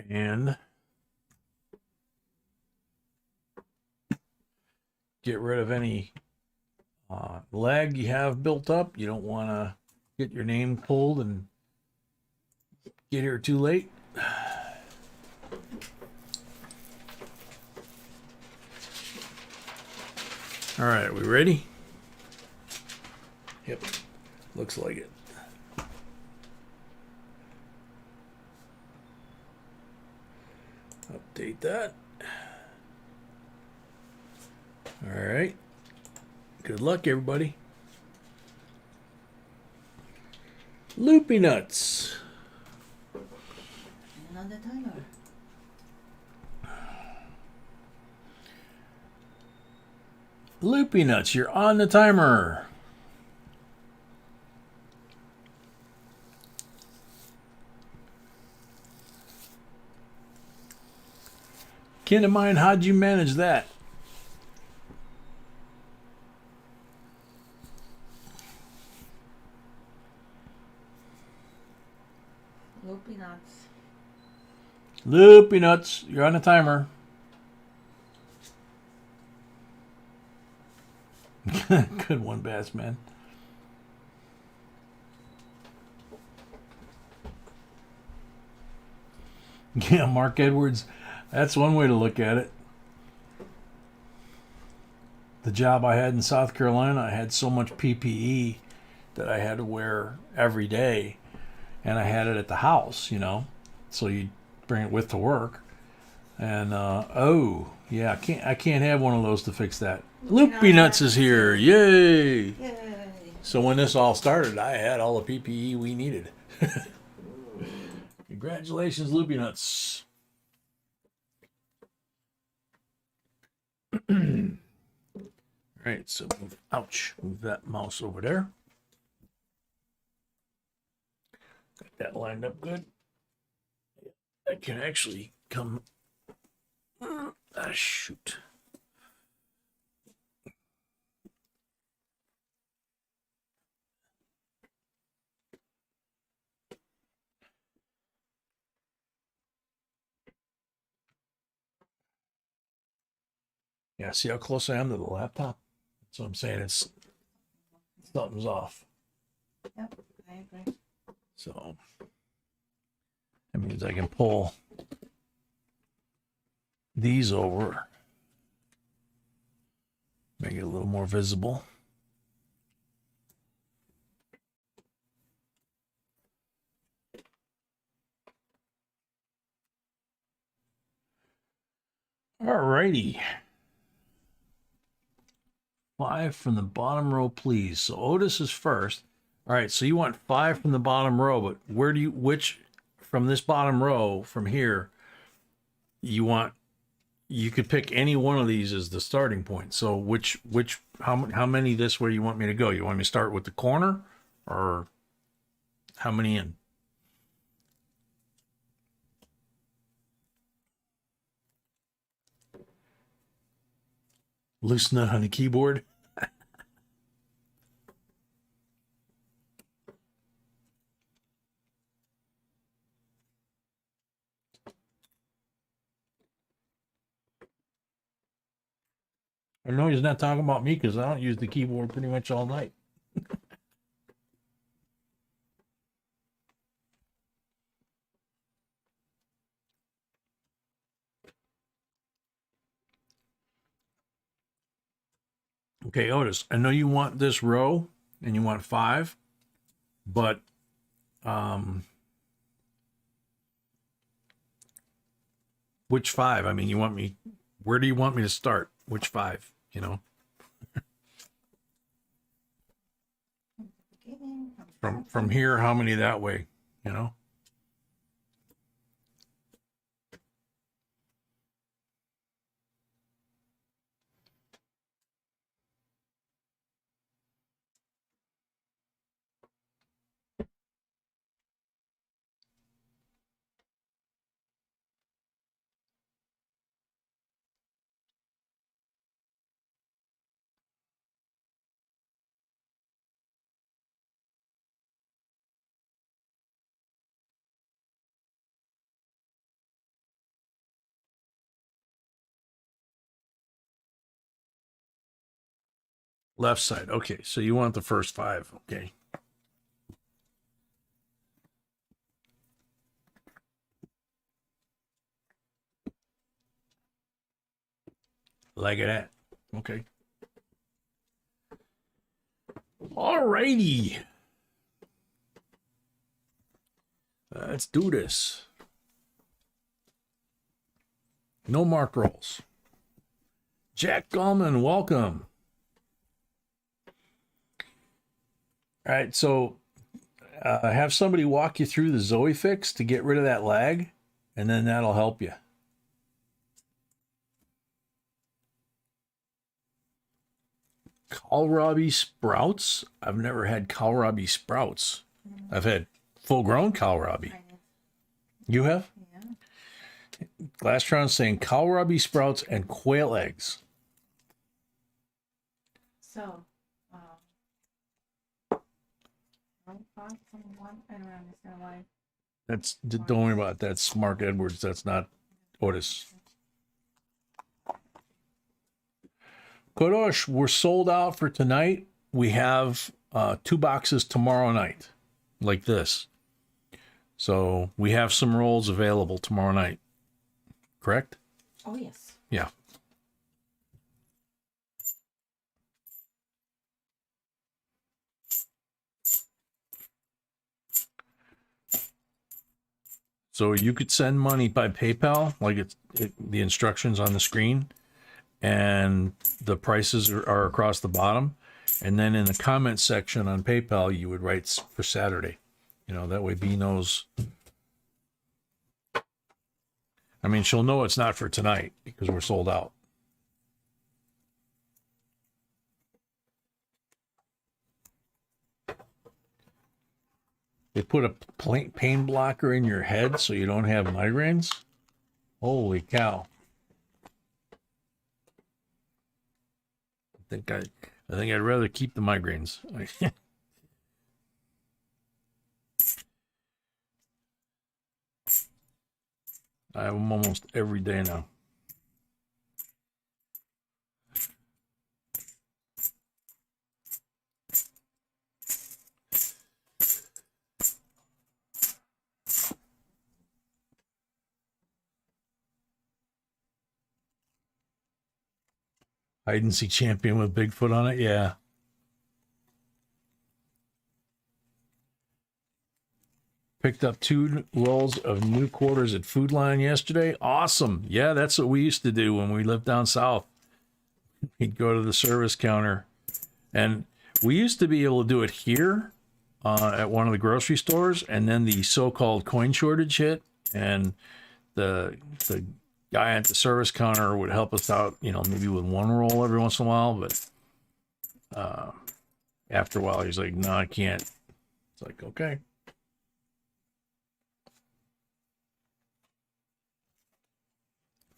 And get rid of any lag you have built up. You don't want to get your name pulled and get here too late. All right, we ready? Yep, looks like it. Update that. All right. Good luck, everybody. Loopy nuts. And on the timer. Loopy nuts, you're on the timer. Kin of mine, how'd you manage that? Loopy nuts. Loopy nuts, you're on the timer. Good one, Bassman. Yeah, Mark Edwards. That's one way to look at it. The job I had in South Carolina, I had so much PPE that I had to wear every day, and I had it at the house, you know, so you bring it with to work. And oh yeah, I can't have one of those to fix that. Loopy Nuts is here, yay! Yay. So when this all started, I had all the PPE we needed. Congratulations, Loopy Nuts. All right, so move that mouse over there. Got that lined up good. I can actually come. Shoot. Yeah, see how close I am to the laptop? That's what I'm saying. It's something's off. Yep, I agree. So that means I can pull these over, make it a little more visible. All righty. 5 from the bottom row, please. So Otis is first. All right, so you want 5 from the bottom row, but which from this bottom row from here, you could pick any one of these as the starting point. So how many this way you want me to go? You want me to start with the corner, or how many in? Loose nut on the keyboard. I know he's not talking about me because I don't use the keyboard pretty much all night. Okay, Otis, I know you want this row and you want 5, but Which 5? I mean, where do you want me to start? Which 5, you know? Beginning, From here, how many that way, you know? Left side. Okay, so you want the first 5. Okay. Like that. Okay. All righty. Let's do this. No mark rolls. Jack Gallman, welcome. All right, so have somebody walk you through the Zoe fix to get rid of that lag, and then that'll help you. Kohlrabi sprouts? I've never had kohlrabi sprouts. I've had full-grown kohlrabi. You have? Yeah. Glastron saying kohlrabi sprouts and quail eggs. So, 1.5.1, I don't understand why. Don't worry about it. That's Mark Edwards. That's not Otis. Kodosh, we're sold out for tonight. We have 2 boxes tomorrow night, like this. So we have some rolls available tomorrow night. Correct? Oh, yes. Yeah. So you could send money by PayPal, like the instructions on the screen, and the prices are across the bottom. And then in the comment section on PayPal, you would write for Saturday. You know, that way B knows. I mean, she'll know it's not for tonight because we're sold out. They put a pain blocker in your head so you don't have migraines. Holy cow. I think I'd rather keep the migraines. I have them almost every day now. Hide and seek champion with Bigfoot on it. Yeah. Picked up 2 rolls of new quarters at Food Line yesterday. Awesome. Yeah, that's what we used to do when we lived down south. We'd go to the service counter, and we used to be able to do it here at one of the grocery stores, and then the so-called coin shortage hit, and the guy at the service counter would help us out, you know, maybe with 1 roll every once in a while, but after a while he's like, no, I can't. It's like, okay.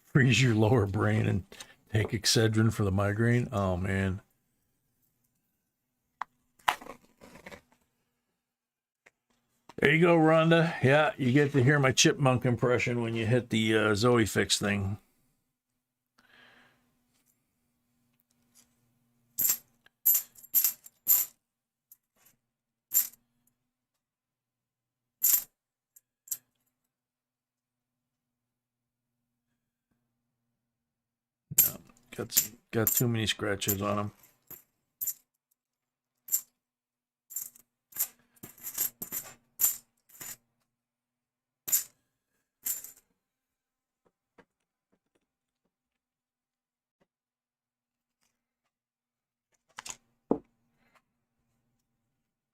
Freeze your lower brain and take Excedrin for the migraine. Oh man. There you go, Rhonda. Yeah, you get to hear my chipmunk impression when you hit the Zoe fix thing. No, got too many scratches on them.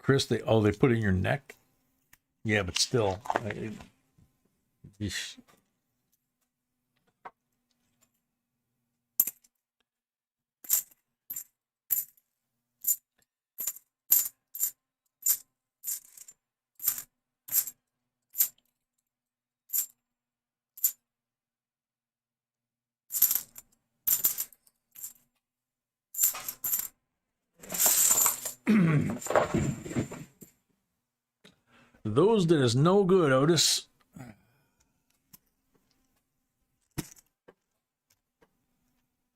Chris, they put it in your neck. Yeah, but still. Yeesh. Those that is no good, Otis.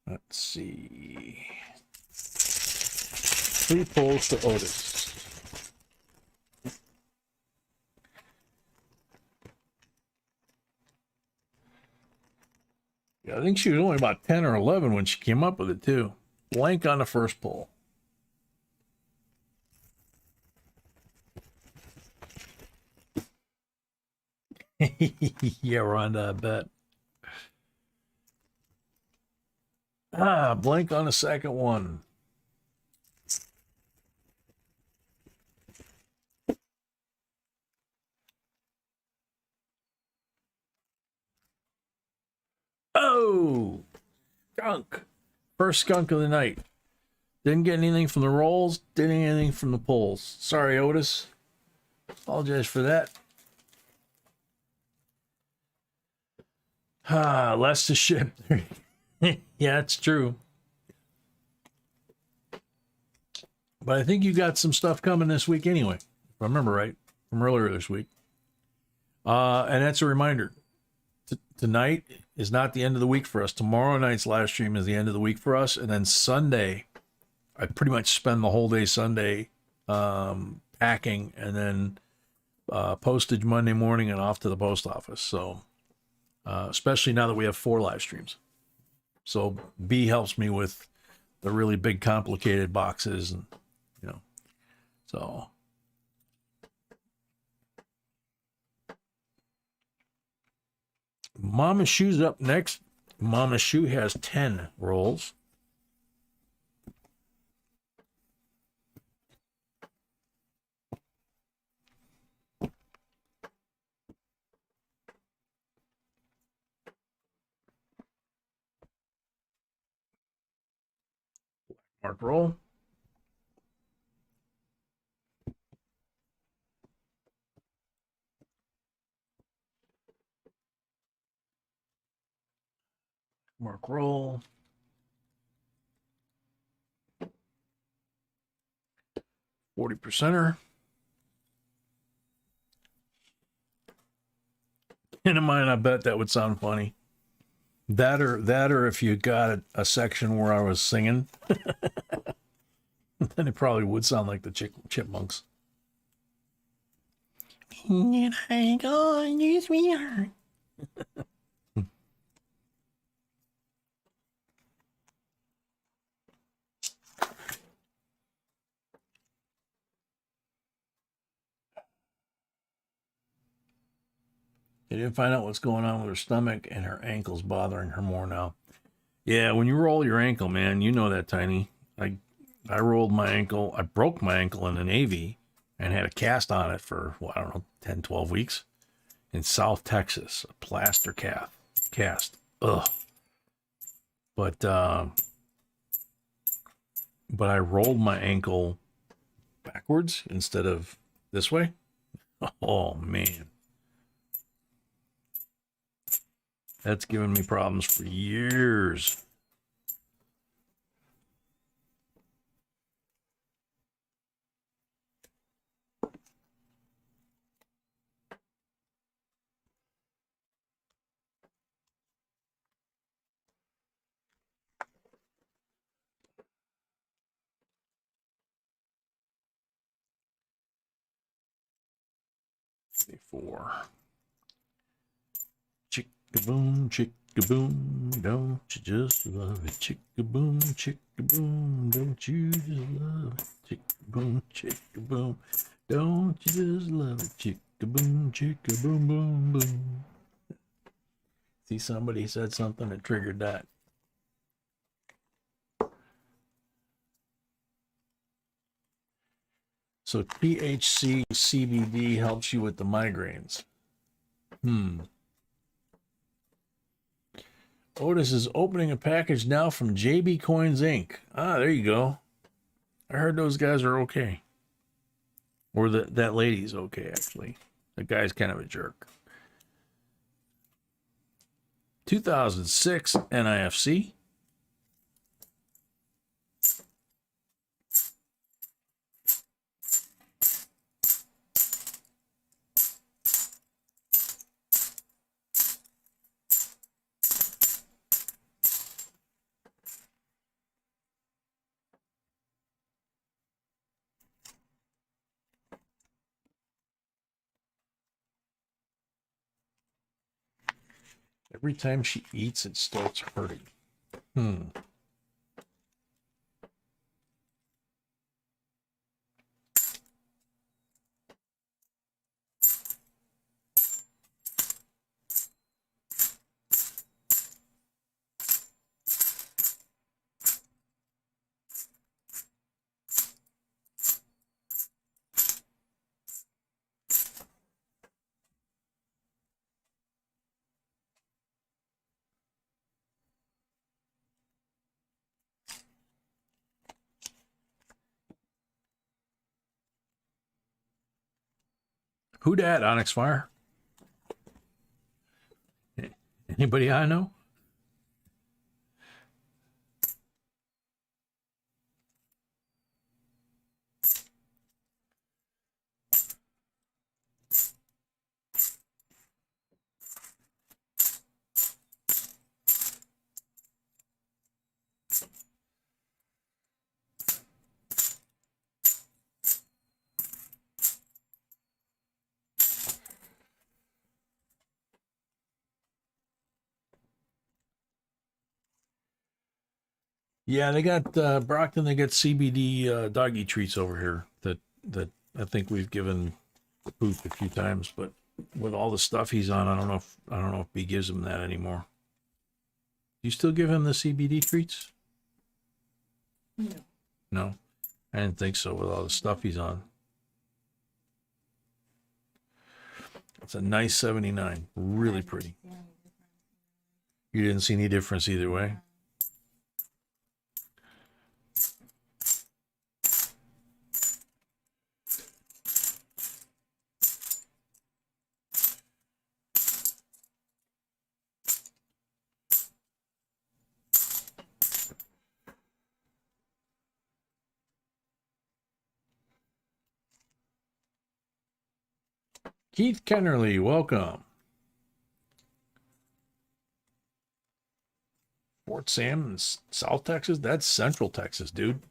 Let's see. 3 pulls to Otis. Yeah, I think she was only about 10 or 11 when she came up with it, too. Blank on the first pull. Yeah, Rhonda, I bet. Blank on the second one. Oh, skunk. First skunk of the night. Didn't get anything from the rolls, didn't get anything from the pulls. Sorry, Otis. Apologize for that. Less to ship. Yeah, it's true. But I think you got some stuff coming this week anyway, if I remember right, from earlier this week. And that's a reminder. Tonight is not the end of the week for us. Tomorrow night's live stream is the end of the week for us. And then Sunday, I pretty much spend the whole day Sunday packing, and then postage Monday morning and off to the post office. So especially now that we have 4 live streams. So B helps me with the really big complicated boxes, and so Mama Shoe's up next. Mama Shoe has 10 rolls. Mark roll. Mark roll. %. And in mine, I bet that would sound funny. That or if you got a section where I was singing, then it probably would sound like the Chipmunks. And I go, you sweetheart. They didn't find out what's going on with her stomach, and her ankle's bothering her more now. Yeah, when you roll your ankle, man, you know that, Tiny. I rolled my ankle. I broke my ankle in the Navy and had a cast on it for, well, I don't know, 10, 12 weeks in South Texas. A plaster cast. Ugh. But I rolled my ankle backwards instead of this way. Oh, man. That's given me problems for years. Four. Chick-a-boom, chick-a-boom, don't you just love it? Chick-a-boom, chick-a-boom, don't you just love it? Chick-a-boom, chick-a-boom, don't you just love it? Chick-a-boom, chick-a-boom, boom, boom. See, somebody said something that triggered that. So THC CBD helps you with the migraines. Otis is opening a package now from JBCOINSINC. Ah, there you go. I heard those guys are okay. Or that lady's okay, actually. The guy's kind of a jerk. 2006 NIFC. Every time she eats, it starts hurting. Who dat, Onyx Fire? Anybody I know? Yeah, they got Brockton. They got CBD doggy treats over here that I think we've given Poop a few times, but with all the stuff he's on, I don't know if he gives him that anymore. Do you still give him the CBD treats? No. No, I didn't think so. With all the stuff he's on, it's a nice 79, really pretty. You didn't see any difference either way. Keith Kennerly, welcome. Fort Sam in South Texas? That's Central Texas, dude.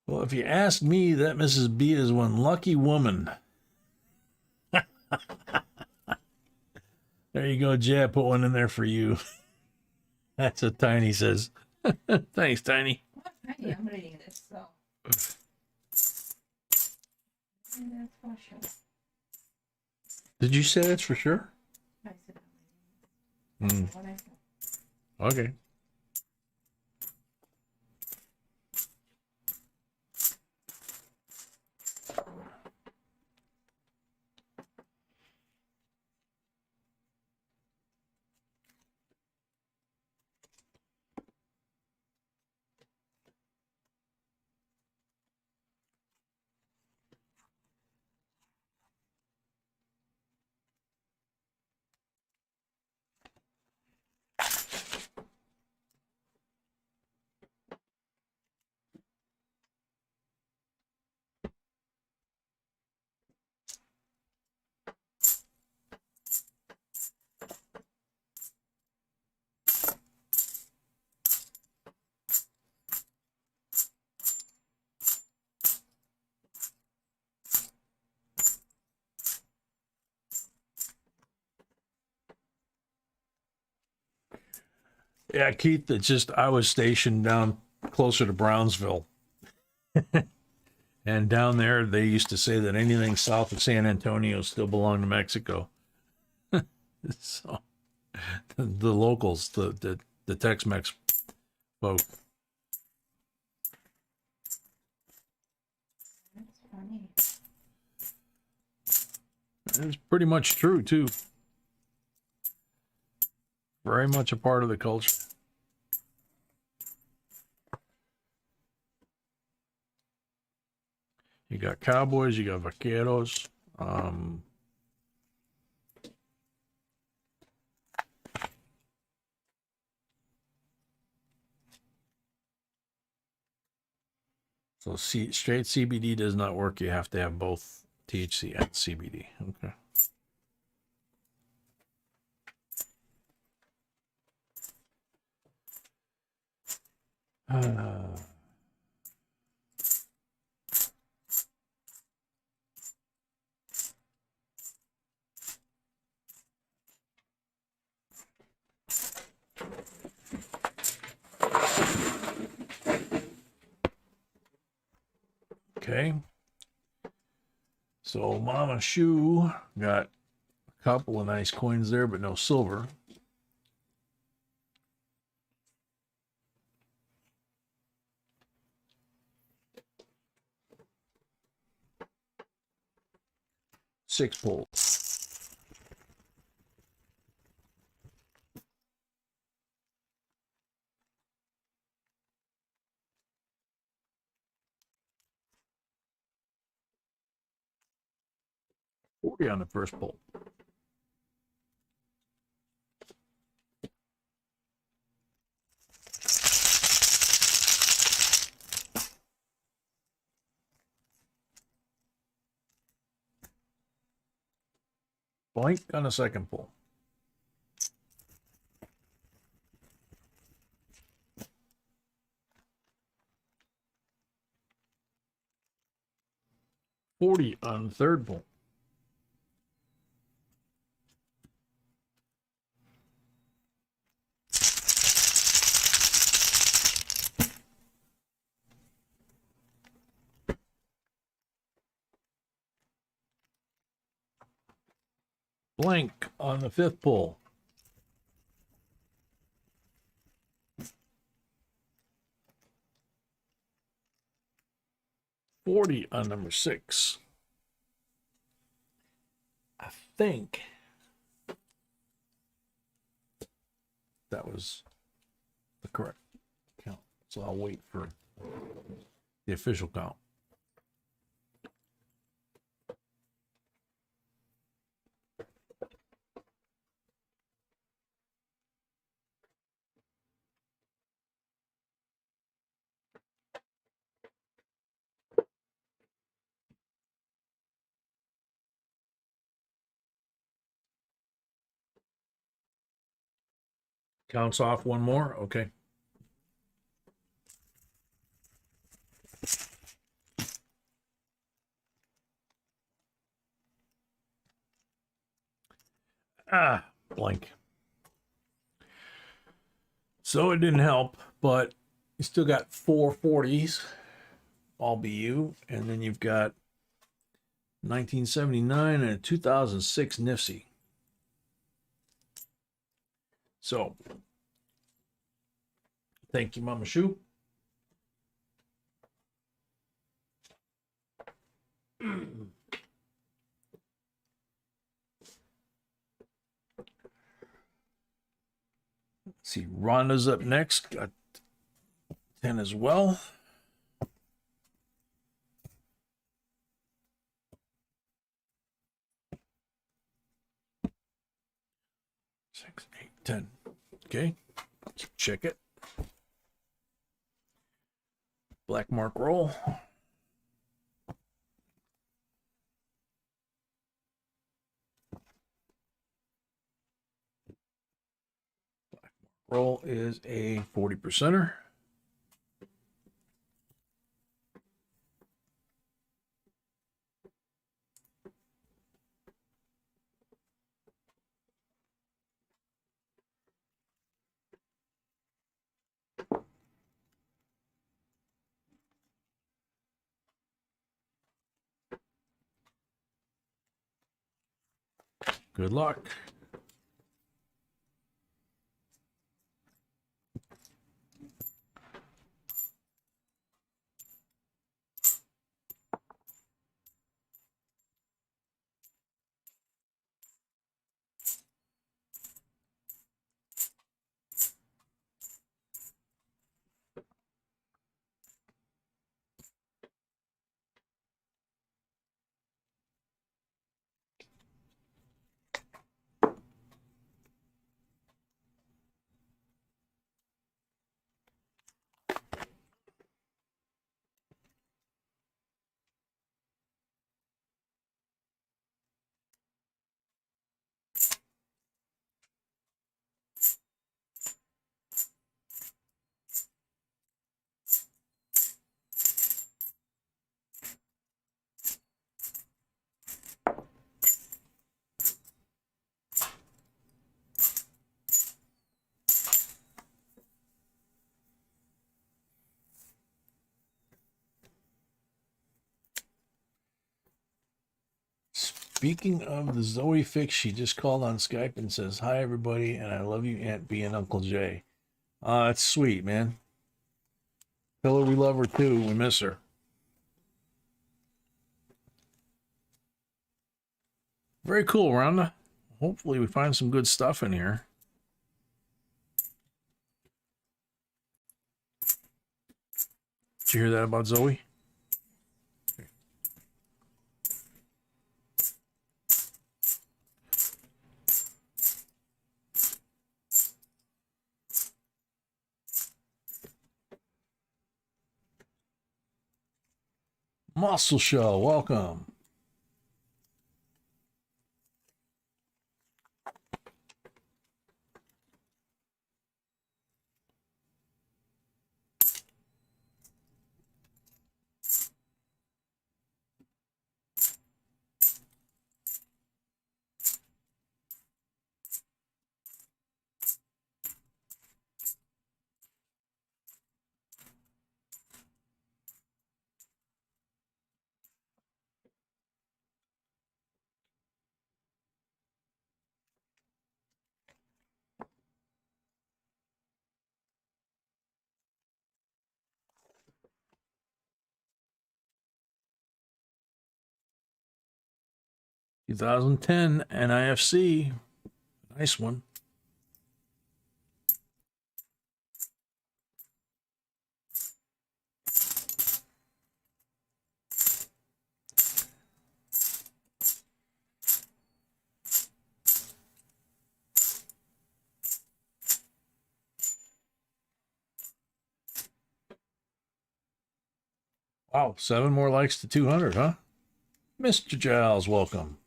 Well, if you ask me, that Mrs. B is one lucky woman. There you go, Jay. Put one in there for you. That's what Tiny says. Thanks, Tiny. Tiny, I'm reading this, so. That's for sure. Did you say that's for sure? I said I'm reading it. What I said. Okay. Yeah, Keith, it's just I was stationed down closer to Brownsville. And down there, they used to say that anything south of San Antonio still belonged to Mexico. So the locals, the Tex-Mex folk. That's funny. It's pretty much true too. Very much a part of the culture. You got cowboys, you got vaqueros. So straight CBD does not work. You have to have both THC and CBD. Okay. Okay. So Mama Shoe got a couple of nice coins there, but no silver. Six pull. $40 on the first pull. Blank on the second pull. $40 on the third pull. Blank on the fifth pull. $40 on number 6. I think that was the correct count. So I'll wait for the official count. Counts off one more. Okay. Blank. So it didn't help, but you still got 4 40s, all BU, and then you've got 1979 and a 2006 Nifty. So, thank you, Mama Shoe. Let's see, Rhonda's up next. Got 10 as well. 6, 8, 10. Okay, check it. Black mark roll. Black mark roll is a 40%er. Good luck. Speaking of the Zoe fix, she just called on Skype and says, "Hi, everybody, and I love you, Aunt B and Uncle J." That's sweet, man. Tell her we love her, too. We miss her. Very cool, Rhonda. Hopefully we find some good stuff in here. Did you hear that about Zoe? Muscle Show, welcome. (2010) NIFC, nice one. Wow, 7 more likes to 200, huh? Mr. Giles, welcome.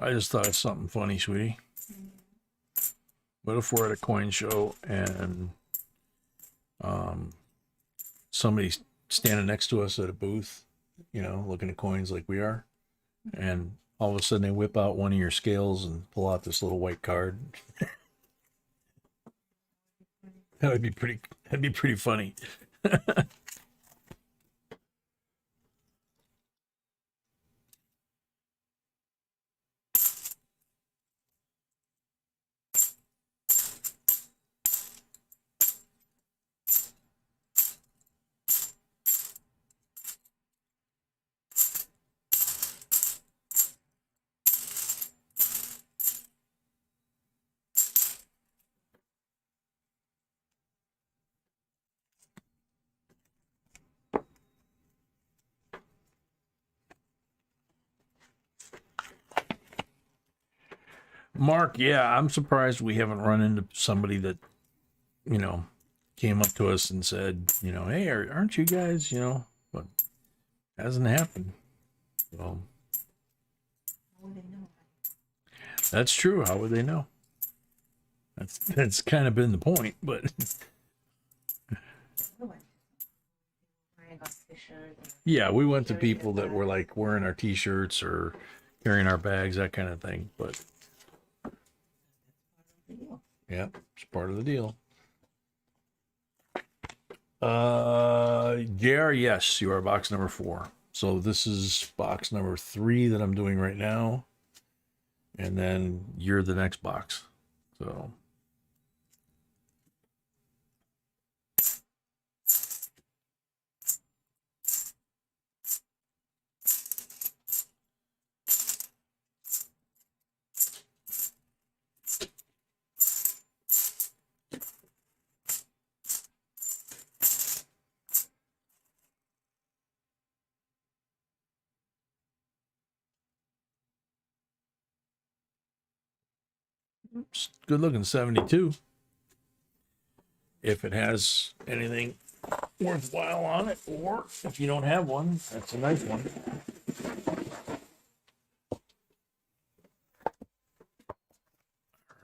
I just thought of something funny, sweetie. What if we're at a coin show and somebody's standing next to us at a booth, you know, looking at coins like we are, and all of a sudden they whip out one of your scales and pull out this little white card? That'd be pretty funny. Mark, yeah, I'm surprised we haven't run into somebody that, you know, came up to us and said, you know, hey, aren't you guys, you know, but hasn't happened. So How would they know? that's true. How would they know? That's kind of been the point, but I got the shirt. yeah, we went to people that were like wearing our t-shirts or carrying our bags, that kind of thing. But yeah, it's part of the deal. JR, yes, you are box number 4. So this is box number 3 that I'm doing right now. And then you're the next box. So Good looking 72. If it has anything worthwhile on it, or if you don't have one, that's a nice one.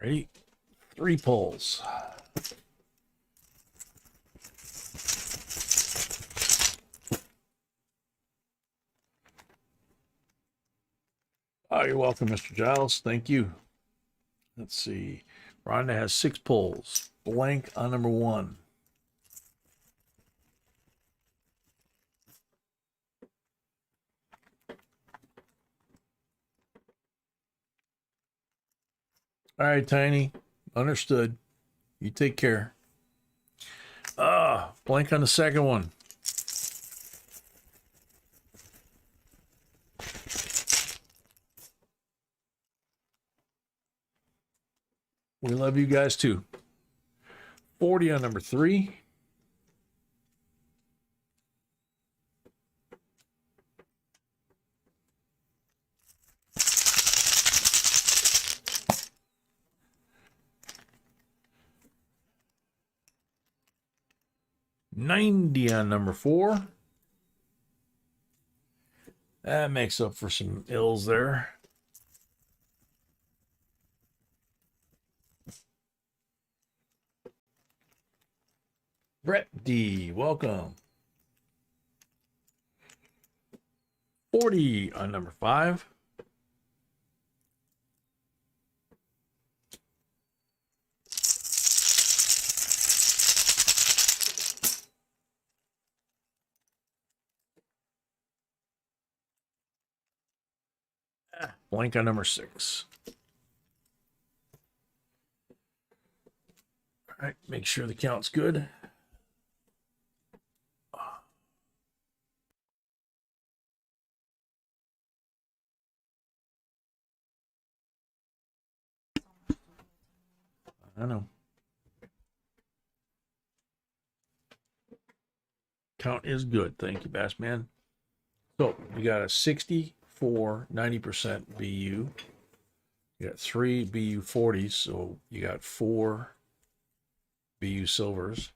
Alrighty, 3 pulls. Oh, you're welcome, Mr. Giles. Thank you. Let's see. Rhonda has 6 pulls. Blank on number 1. All right, Tiny. Understood. You take care. Blank on the second one. We love you guys too. 40 on number 3. $90 on number 4. That makes up for some ills there. Brett D, welcome. 40 on number 5. Blank on number 6. All right, make sure the count's good. I know. Count is good. Thank you, Bassman. So you got a 64 90% BU. You got 3 BU 40s, so you got 4 BU silvers.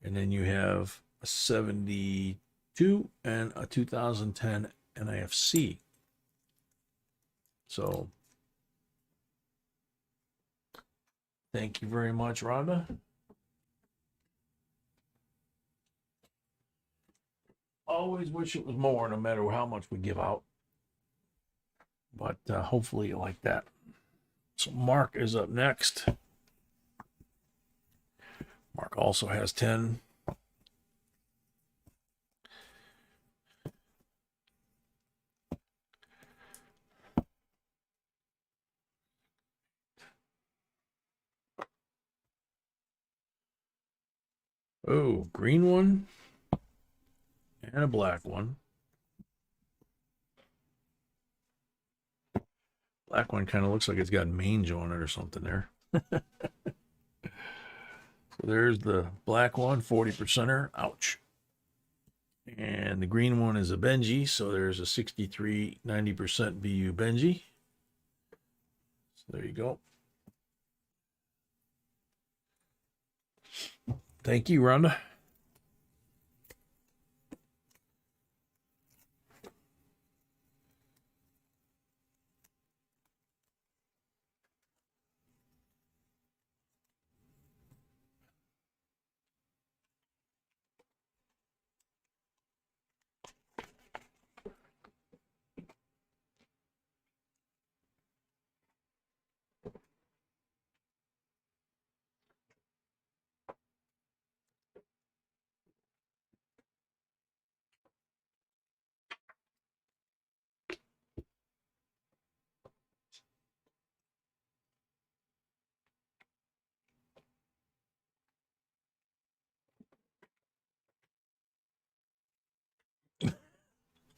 And then you have a 72 and a 2010 NIFC. So thank you very much, Rhonda. Always wish it was more, no matter how much we give out. But hopefully you like that. So Mark is up next. Mark also has 10. Oh, green one and a black one. Black one kind of looks like it's got mange on it or something there. So there's the black one, 40%er. Ouch. And the green one is a Benji. So there's a 63, 90% BU Benji. So there you go. Thank you, Rhonda.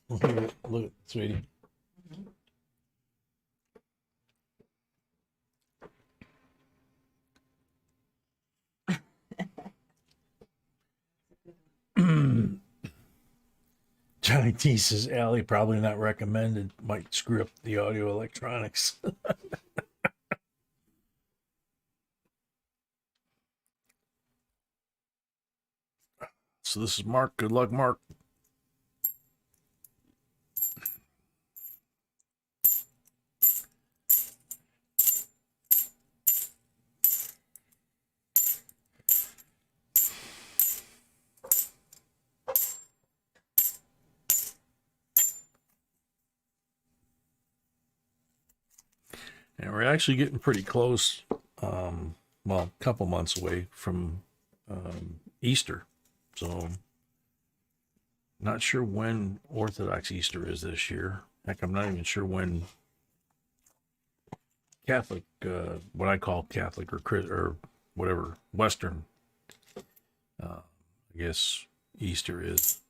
Look at sweetie. Johnny T says, Allie, probably not recommended. Might screw up the audio electronics. So this is Mark. Good luck, Mark. And we're actually getting pretty close. Well, a couple months away from Easter. So, not sure when Orthodox Easter is this year. Heck, I'm not even sure when Catholic, what I call Catholic or whatever, Western, I guess Easter is.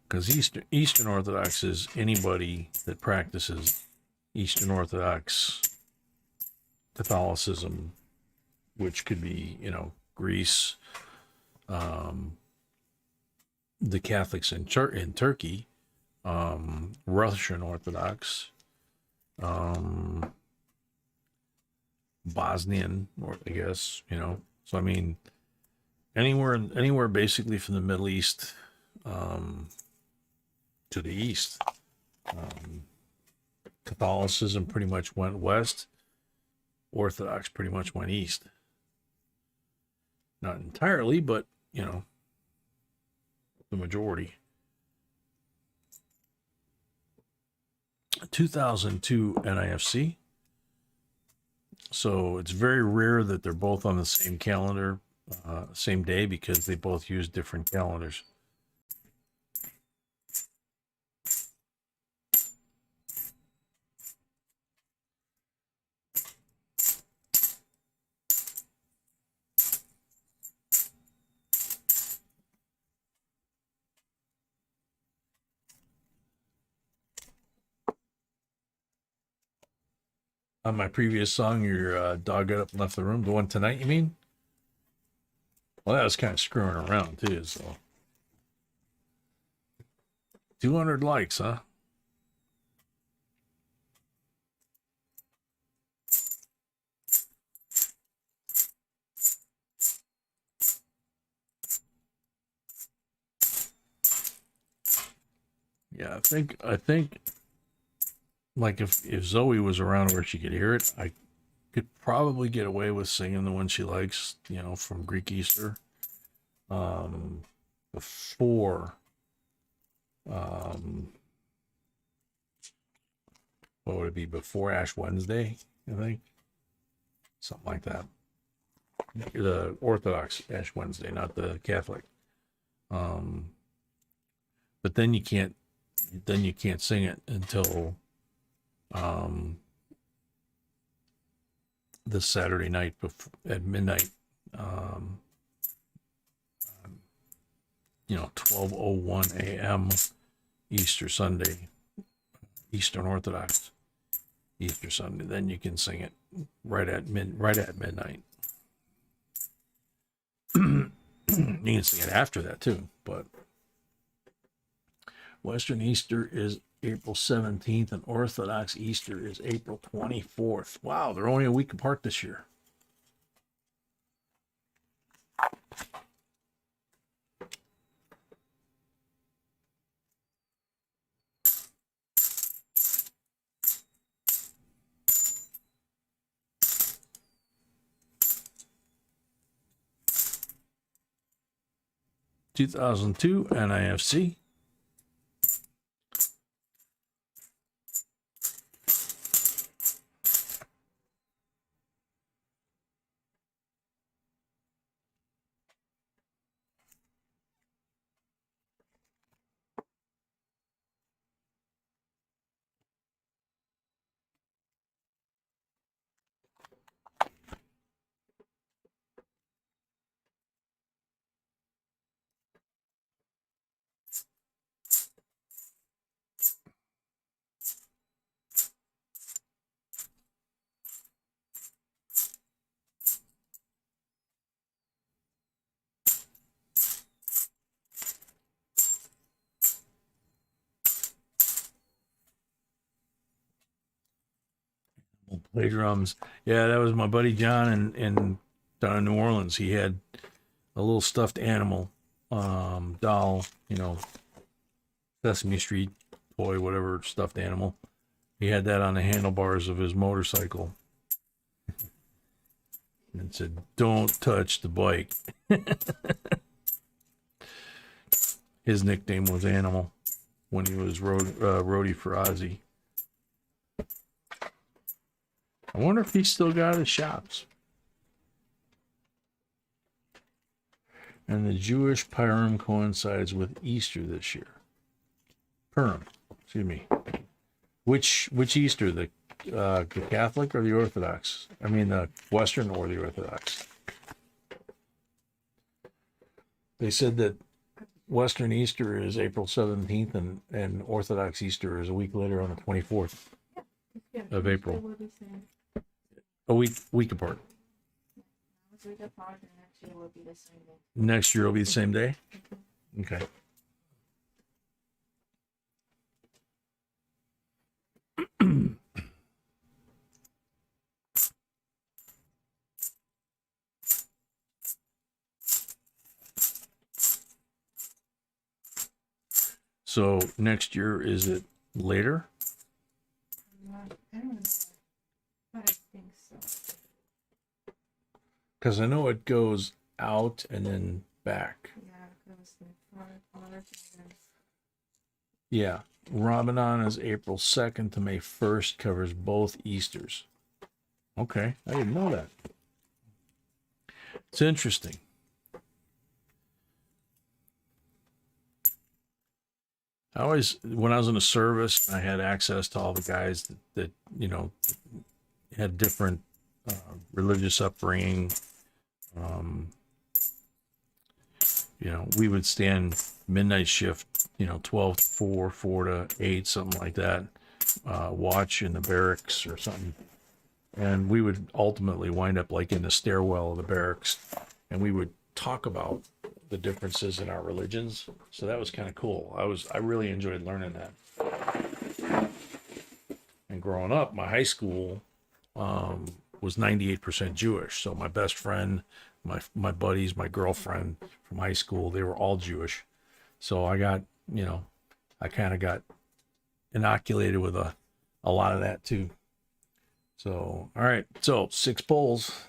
Because Eastern Orthodox is anybody that practices Eastern Orthodox Catholicism, which could be, Greece, the Catholics in Turkey, Russian Orthodox, Bosnian, or I guess, So I mean, anywhere basically from the Middle East to the East. Catholicism pretty much went west. Orthodox pretty much went east. Not entirely, but, the majority. 2002 NIFC. So it's very rare that they're both on the same calendar, same day, because they both use different calendars. On my previous song, your dog got up and left the room. The one tonight, you mean? Well, that was kind of screwing around, too, so. 200 likes, huh? Yeah, I think like if Zoe was around where she could hear it, I could probably get away with singing the one she likes, from Greek Easter. Before what would it be, before Ash Wednesday, I think? Something like that. The Orthodox Ash Wednesday, not the Catholic. But then you can't sing it until this Saturday night at midnight, 12:01 a.m. Easter Sunday, Eastern Orthodox Easter Sunday. Then you can sing it right at midnight. You can sing it after that too, but Western Easter is April 17th and Orthodox Easter is April 24th. Wow, they're only a week apart this year. (2002) NIFC. We'll play drums. Yeah, that was my buddy John in down in New Orleans. He had a little stuffed animal doll, you know, Sesame Street toy, whatever stuffed animal. He had that on the handlebars of his motorcycle. And said, "Don't touch the bike." His nickname was Animal when he was roadie for Ozzy. I wonder if he's still got his shops. And the Jewish Purim coincides with Easter this year. Purim, excuse me. Which Easter, the Catholic or the Orthodox? I mean, the Western or the Orthodox? They said that Western Easter is April 17th, and Orthodox Easter is a week later on the 24th of April. A week apart. Next year will be the same day? Okay. So next year, is it later? I don't know, but I think so. Because I know it goes out and then back. Yeah, it goes March and then Yeah. Ramadan is April 2nd to May 1st, covers both Easters. Okay, I didn't know that. It's interesting. I always, when I was in the service, I had access to all the guys that you know, had different religious upbringing. You know, we would stand midnight shift, you know, 12 to 4, 4 to 8, something like that, watch in the barracks or something. And we would ultimately wind up like in the stairwell of the barracks, and we would talk about the differences in our religions. So that was kind of cool. I really enjoyed learning that. And growing up, my high school was 98% Jewish. So my best friend, my buddies, my girlfriend from high school, they were all Jewish. So I got, you know, I kind of got inoculated with a lot of that too. So, all right. So 6 polls.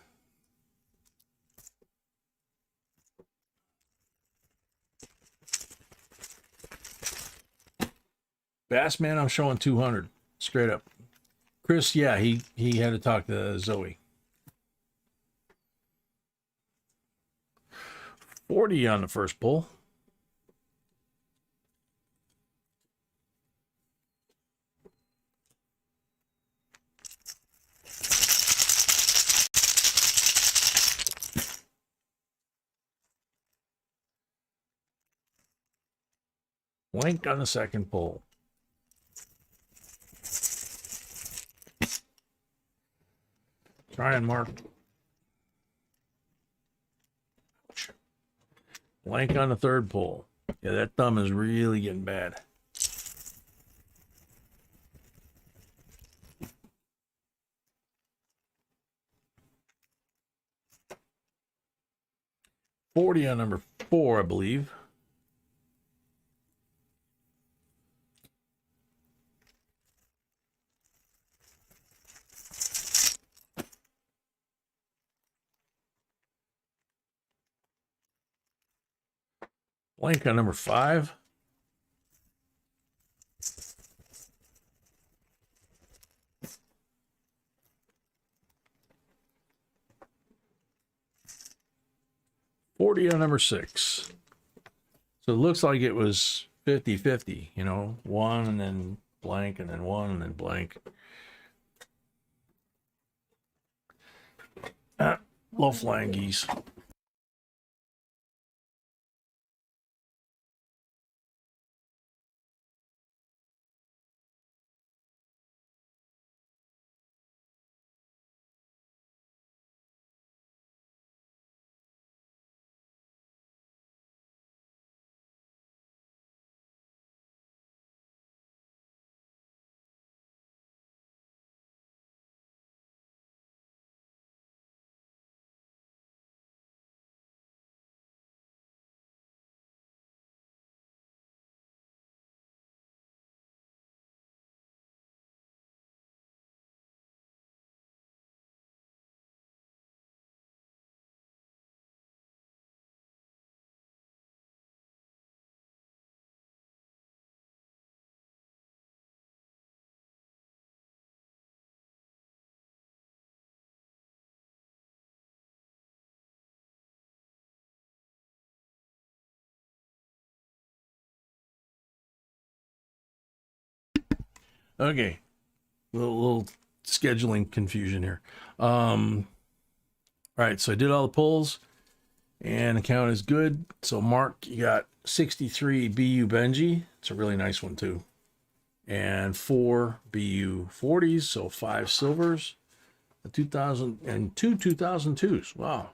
Bassman, I'm showing 200 straight up. Chris, yeah, he had to talk to Zoe. 40 on the first pull. Blank on the second pull. Try and mark. Blank on the third pull. Yeah, that thumb is really getting bad. $40 on number 4, I believe. Blank on number 5. $40 on number 6. So it looks like it was 50-50, you know, 1 and then blank and then 1 and then blank. Low flying geese. Okay. Little scheduling confusion here. All right, so I did all the pulls and the count is good. So Mark, you got 63 BU Benji. It's a really nice one too. And 4 BU 40s, so 5 silvers, a 2000 and 2 2002s. Wow.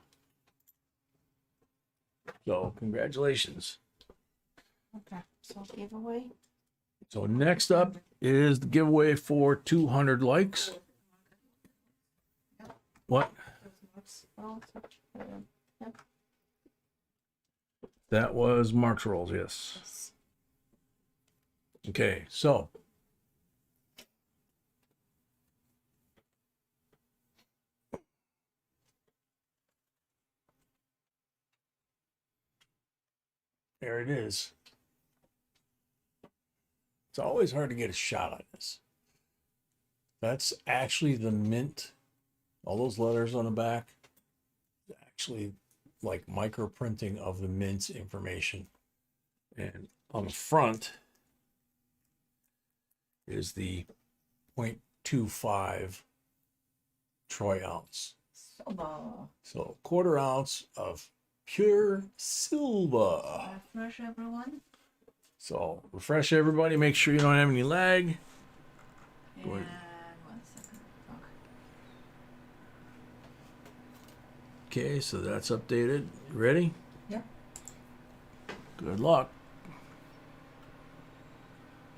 So congratulations. Okay, so giveaway. So next up is the giveaway for 200 likes. What? Yep. That was Mark's rolls, yes. Okay, so there it is. It's always hard to get a shot on this. That's actually the mint. All those letters on the back, actually like micro printing of the mint's information. And on the front is the 0.25 troy ounce. So quarter ounce of pure silver. Refresh everyone. So refresh everybody, make sure you don't have any lag. And 1 second. Okay, so that's updated. You ready? Yep. Good luck.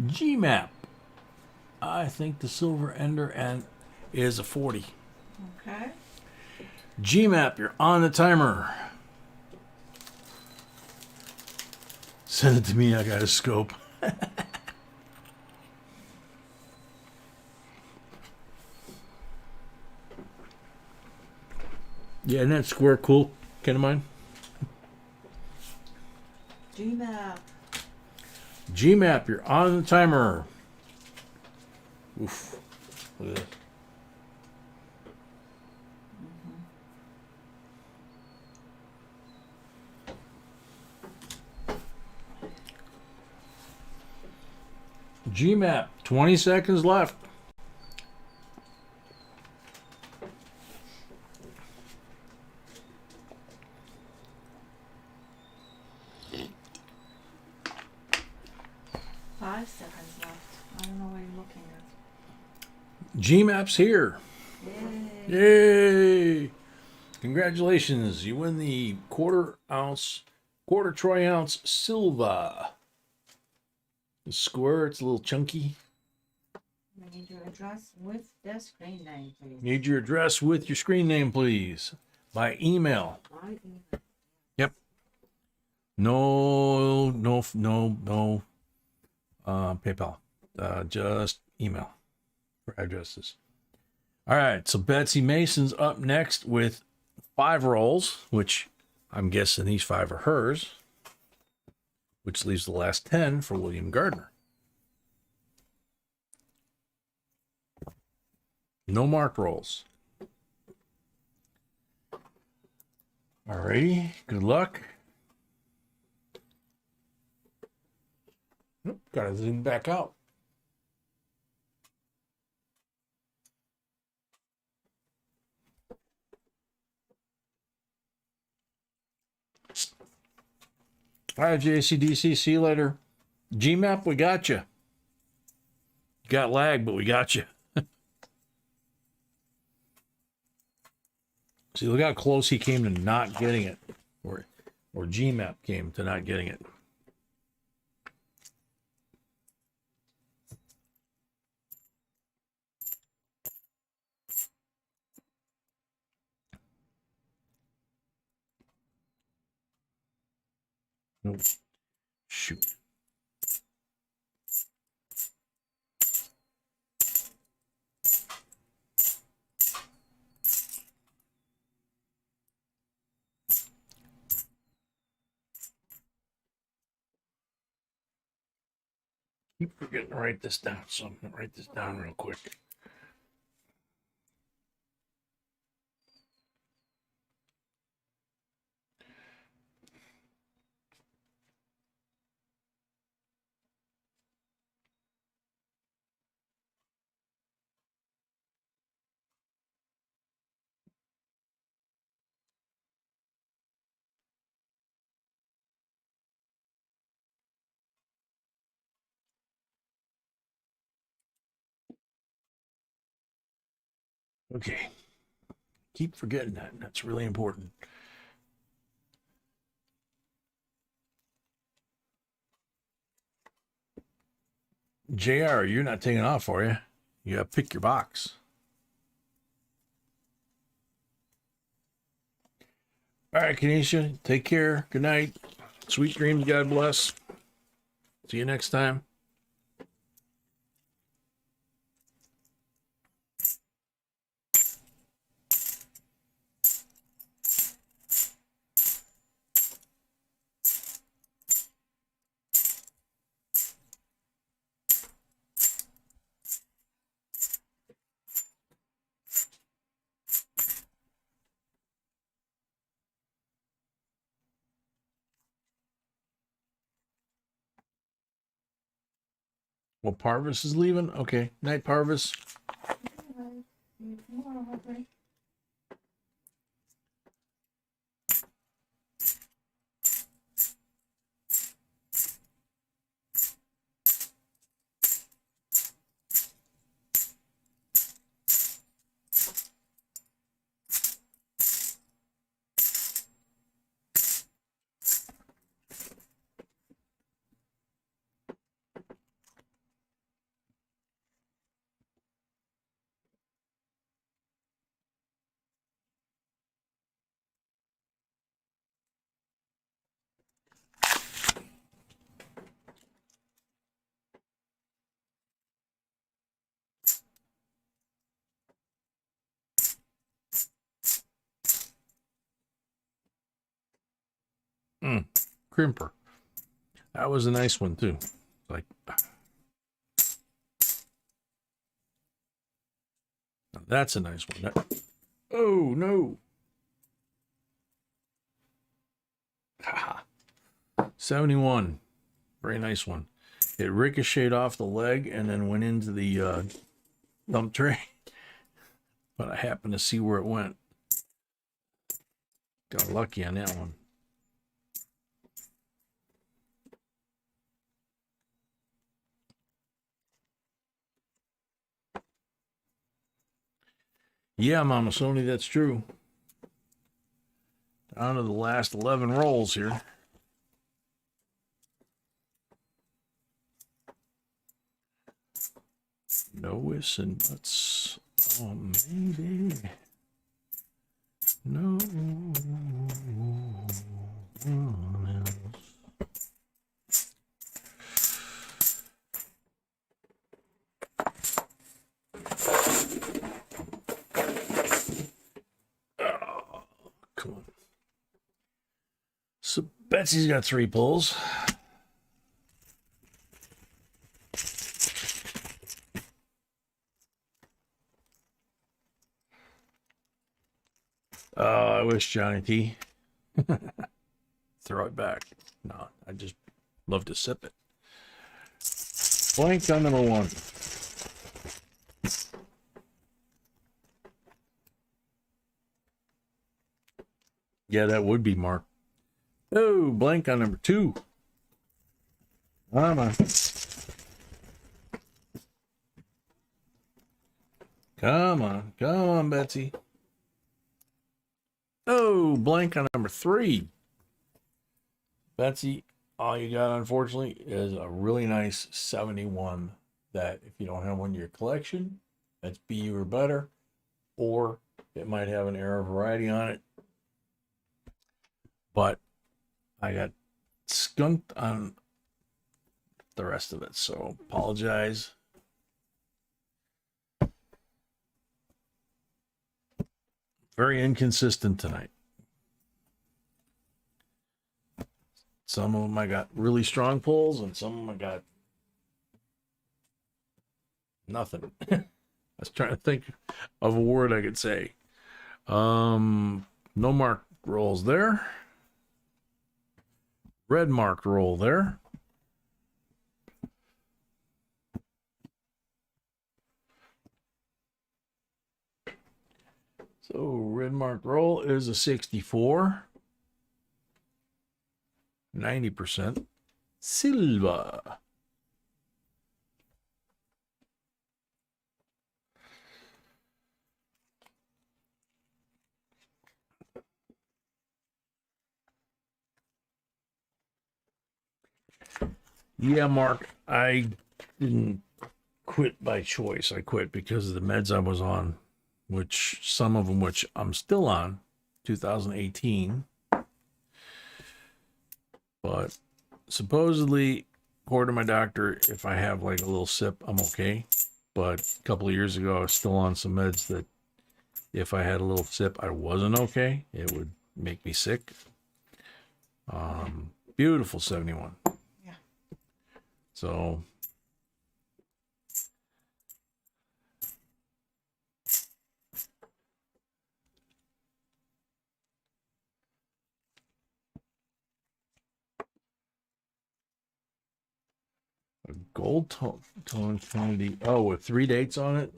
GMAP. I think the silver ender and is a 40. Okay. GMAP, you're on the timer. Send it to me, I got a scope. Yeah, isn't that square cool? Ken of mine? GMAP. GMAP, you're on the timer. Oof. Look at that. GMAP, 20 seconds left. I don't know what you're looking at. GMAP's here. Yay. Yay! Congratulations. You win the quarter troy ounce silver. The square, it's a little chunky. We need your address with the screen name, please. Need your address with your screen name, please. By email. By email. Yep. No PayPal. Just email for addresses. All right, so Betsy Mason's up next with 5 rolls, which I'm guessing these 5 are hers, which leaves the last 10 for William Gardner. No mark rolls. All righty, good luck. Nope, gotta zoom back out. All right, JCDC, see you later. GMAP, we got you. You got lag, but we got you. See, look how close he came to not getting it. Or GMAP came to not getting it. Nope. Shoot. Keep forgetting to write this down, so I'm gonna write this down real quick. Okay. Keep forgetting that. That's really important. JR, you're not taking off, are you? You gotta pick your box. All right, Kenesha, take care. Good night. Sweet dreams. God bless. See you next time. Well, Parvis is leaving. Okay. Night, Parvis. Crimper. That was a nice one, too. Like, that's a nice one. Oh, no. 71. Very nice one. It ricocheted off the leg and then went into the dump tray. But I happened to see where it went. Got lucky on that one. Yeah, Mama Sony, that's true. Down to the last 11 rolls here. No ifs and buts. Oh, maybe. No one else. Oh, come on. So Betsy's got 3 pulls. Oh, I wish Johnny T. Throw it back. No, I just love to sip it. Blank on number 1. Yeah, that would be Mark. Oh, blank on number 2. Come on. Come on. Come on, Betsy. Oh, blank on number 3. Betsy, all you got, unfortunately, is a really nice 71 that if you don't have one in your collection, that's B or better, or it might have an error variety on it. But I got skunked on the rest of it, so apologize. Very inconsistent tonight. Some of them I got really strong pulls, and some of them I got nothing. I was trying to think of a word I could say. No marked rolls there. Red marked roll there. So red marked roll is a 64. 90%. Silver. Yeah, Mark, I didn't quit by choice. I quit because of the meds I was on, which some of them, which I'm still on, 2018. But supposedly, according to my doctor, if I have like a little sip, I'm okay. But a couple of years ago, I was still on some meds that if I had a little sip, I wasn't okay. It would make me sick. Beautiful 71. Yeah. So a gold tone Kennedy. Oh, with 3 dates on it.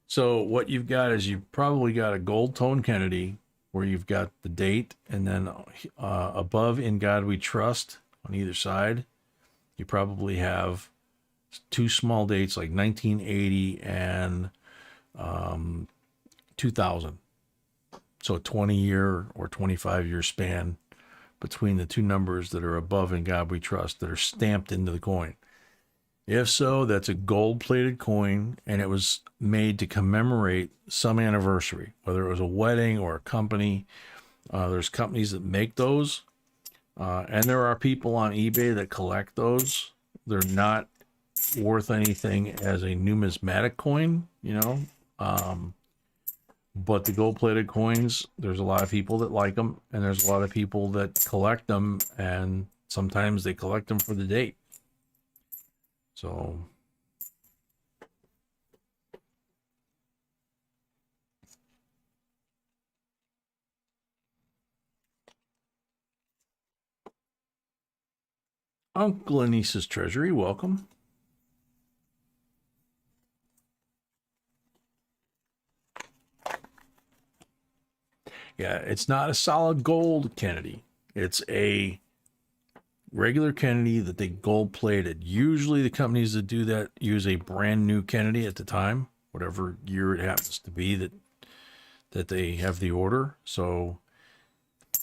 So what you've got is you've probably got a gold tone Kennedy where you've got the date, and then above "In God We Trust" on either side, you probably have 2 small dates like 1980 and 2000. So a 20-year or 25-year span between the 2 numbers that are above "In God We Trust" that are stamped into the coin. If so, that's a gold-plated coin, and it was made to commemorate some anniversary, whether it was a wedding or a company. There's companies that make those, and there are people on eBay that collect those. They're not worth anything as a numismatic coin, but the gold-plated coins, there's a lot of people that like them, and there's a lot of people that collect them, and sometimes they collect them for the date. So Uncle Anissa's Treasury, welcome. Yeah, it's not a solid gold Kennedy. It's a regular Kennedy that they gold plated. Usually the companies that do that use a brand new Kennedy at the time, whatever year it happens to be that they have the order. So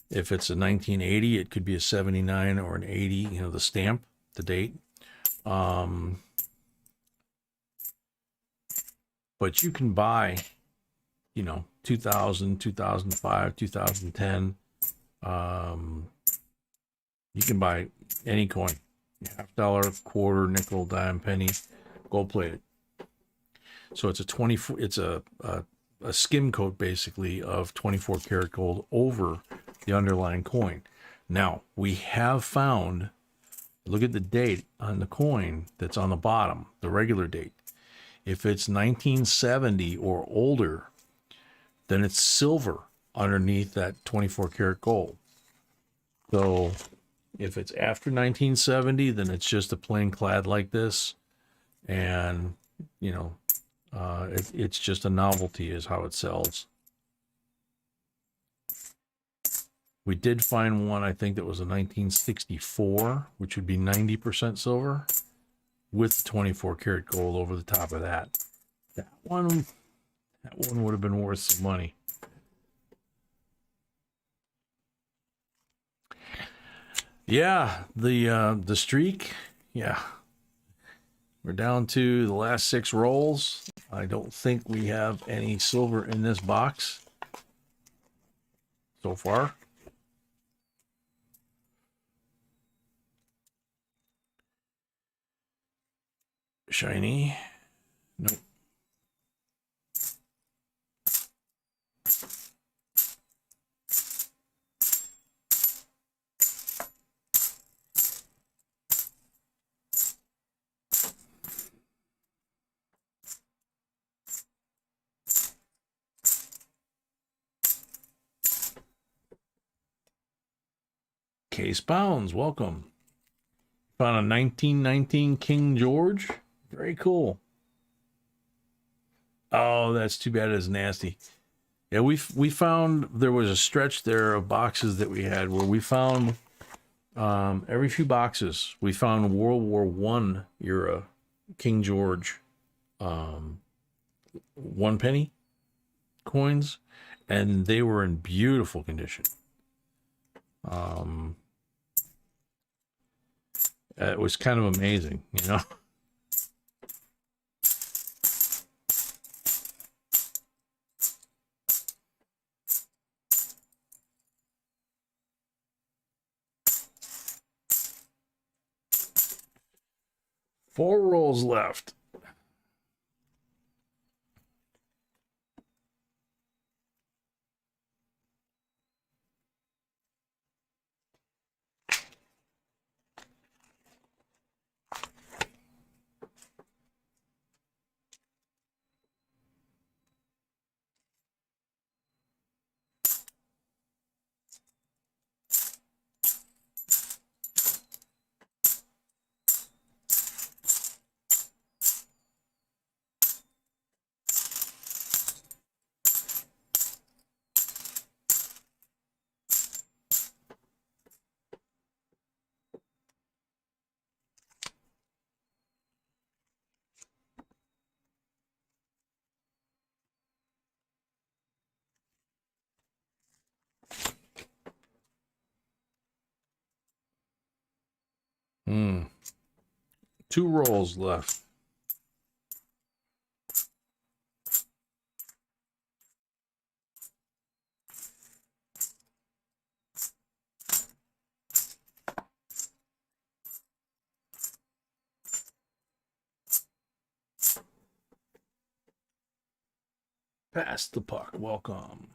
if it's a 1980, it could be a 79 or an 80, the stamp, the date. But you can buy, 2000, 2005, 2010. You can buy any coin, $50, quarter, nickel, dime, penny, gold plated. So it's a skim coat basically of 24 karat gold over the underlying coin. Now we have found, look at the date on the coin that's on the bottom, the regular date. If it's 1970 or older, then it's silver underneath that 24 karat gold. So if it's after 1970, then it's just a plain clad like this. And, it's just a novelty is how it sells. We did find one, I think that was a 1964, which would be 90% silver with 24 karat gold over the top of that. That one would have been worth some money. Yeah, the streak, yeah. We're down to the last 6 rolls. I don't think we have any silver in this box so far. Shiny. Nope. Case Bounds, welcome. Found a 1919 King George. Very cool. Oh, that's too bad. It's nasty. Yeah, we found there was a stretch there of boxes that we had where we found every few boxes we found World War I era King George 1 penny coins, and they were in beautiful condition. It was kind of amazing, you know. Four rolls left. Two rolls left. Pass the puck. Welcome.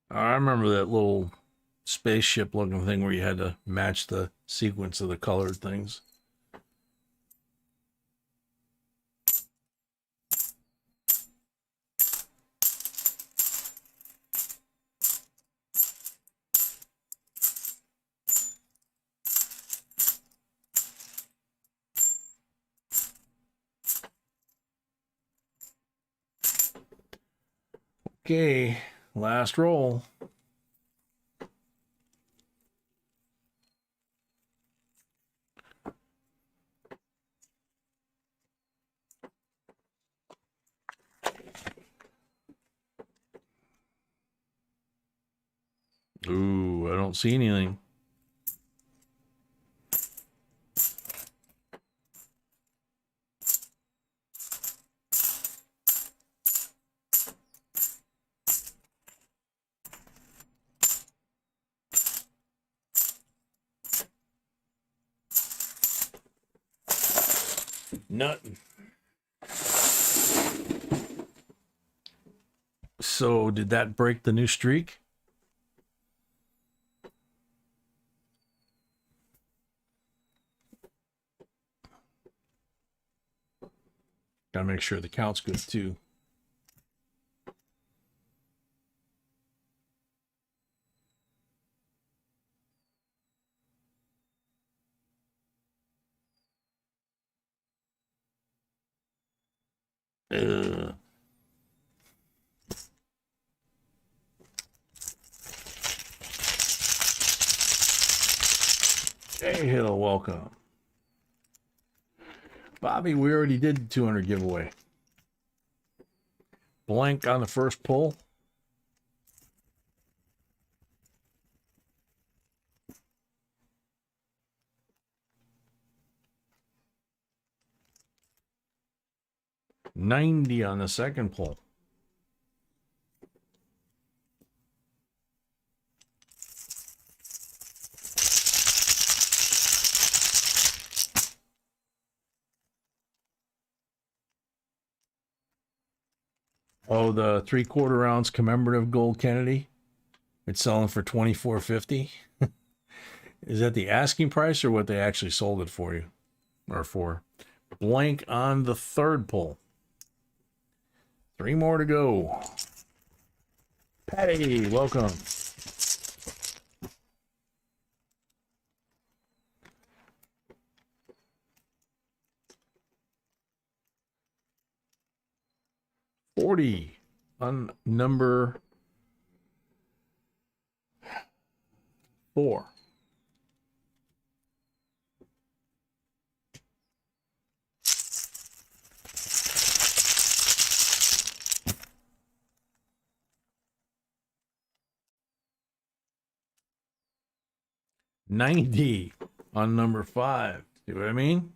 I remember that little spaceship looking thing where you had to match the sequence of the colored things. Okay, last roll. Ooh, I don't see anything. Nothing. So did that break the new streak? Gotta make sure the count's good too. Hey, hello, welcome. Bobby, we already did the 200 giveaway. Blank on the first pull. $90 on the second pull. Oh, the 3/4 ounce commemorative gold Kennedy. It's selling for $24.50. Is that the asking price or what they actually sold it for you? Or for? Blank on the third pull. 3 more to go. Patty, welcome. $40 on number 4. $90 on number 5. See what I mean?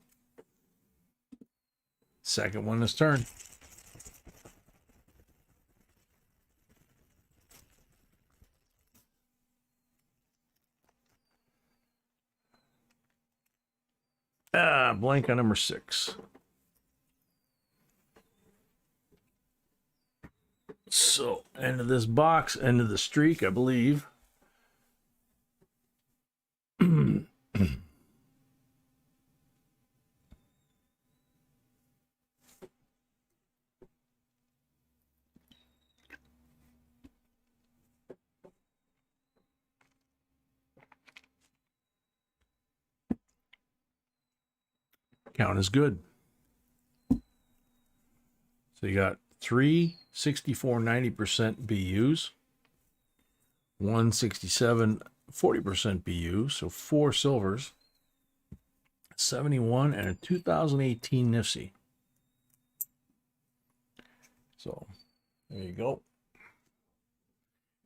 Second one this turn. Blank on number 6. So, end of this box, end of the streak, I believe. Count is good. So you got 3 64 90% BUs, 167 40% BU, so 4 silvers, 71, and a 2018 Nifty. So there you go.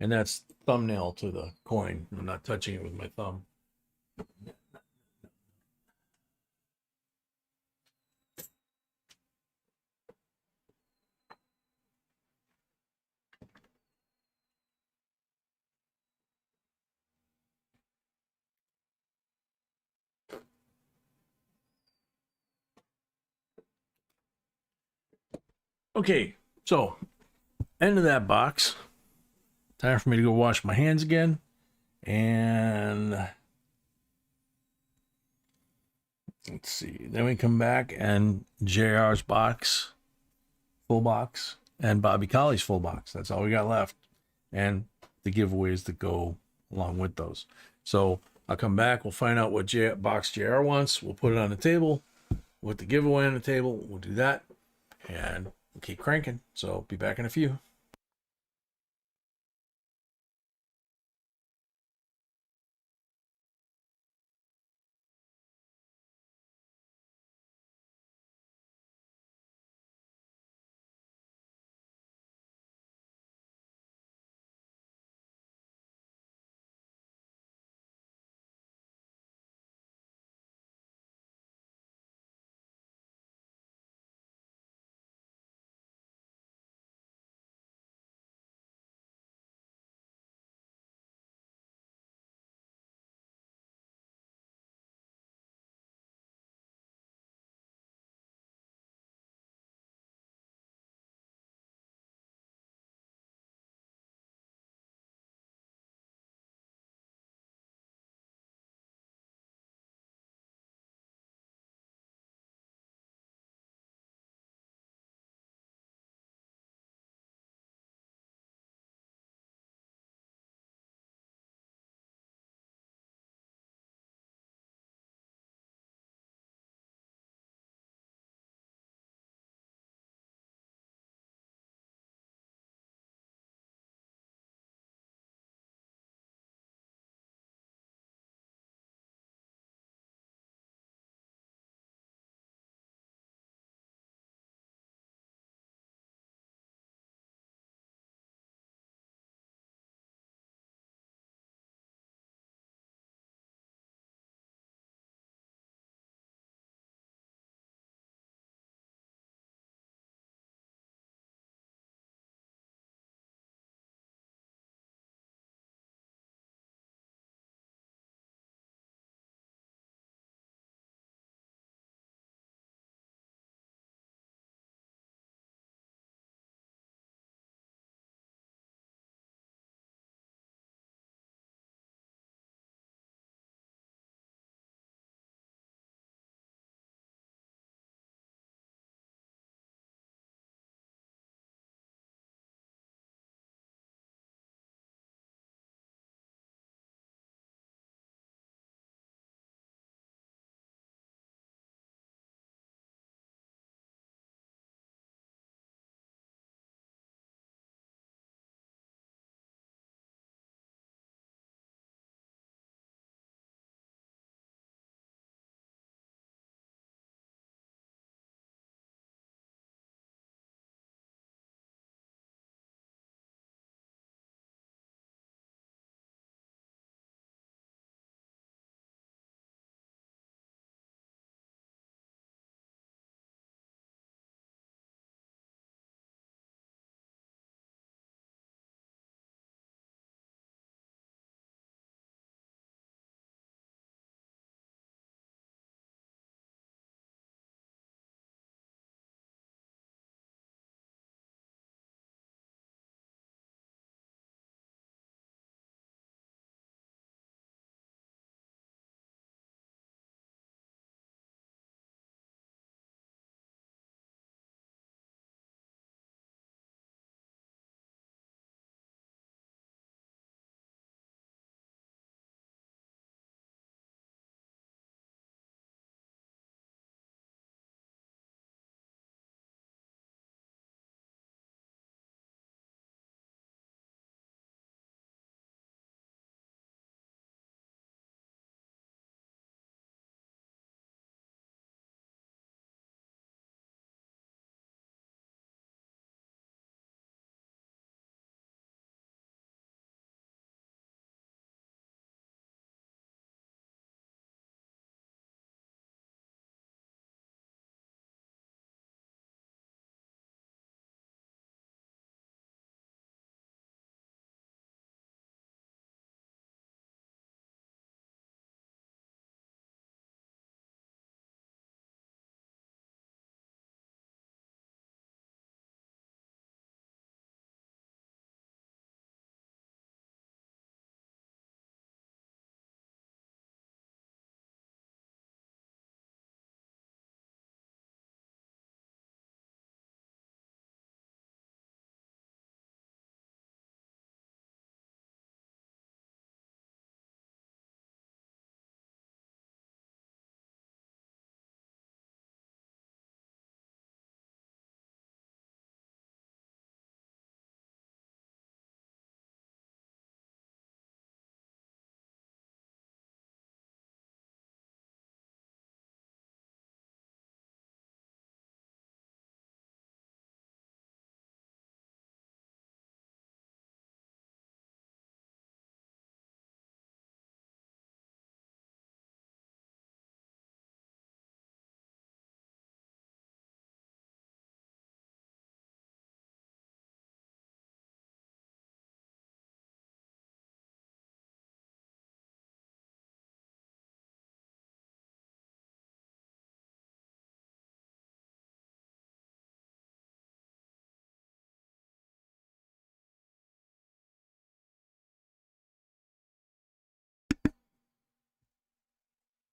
And that's thumbnail to the coin. I'm not touching it with my thumb. Okay, so end of that box. Time for me to go wash my hands again. And let's see. Then we come back and JR's box, full box, and Bobby Colley's full box. That's all we got left. And the giveaways that go along with those. So I'll come back. We'll find out what box JR wants. We'll put it on the table with the giveaway on the table. We'll do that. And we'll keep cranking. So be back in a few.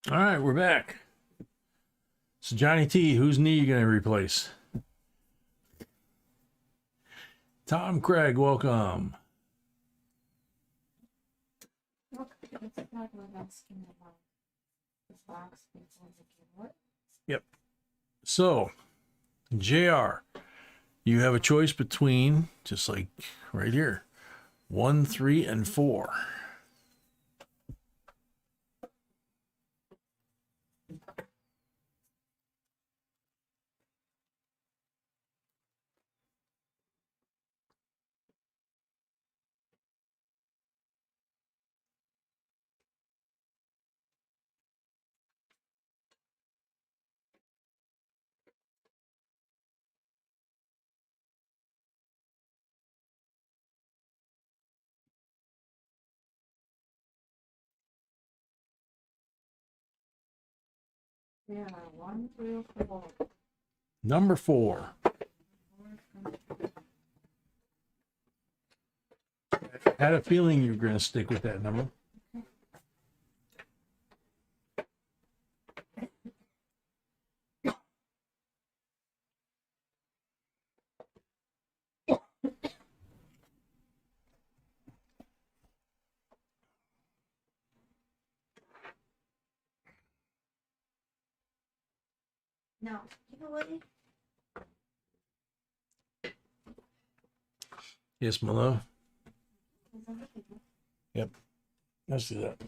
All right, we're back. So Johnny T, whose knee you gonna replace? Tom Craig, welcome. Okay, let's start with asking about the box before the keyword. Yep. So, JR, you have a choice between, just like right here, 1, 3, and 4. Yeah, 1, 3, or 4. Number 4. Had a feeling you were going to stick with that number. Now, giveaway. Yes, my love. Yep. Let's do that.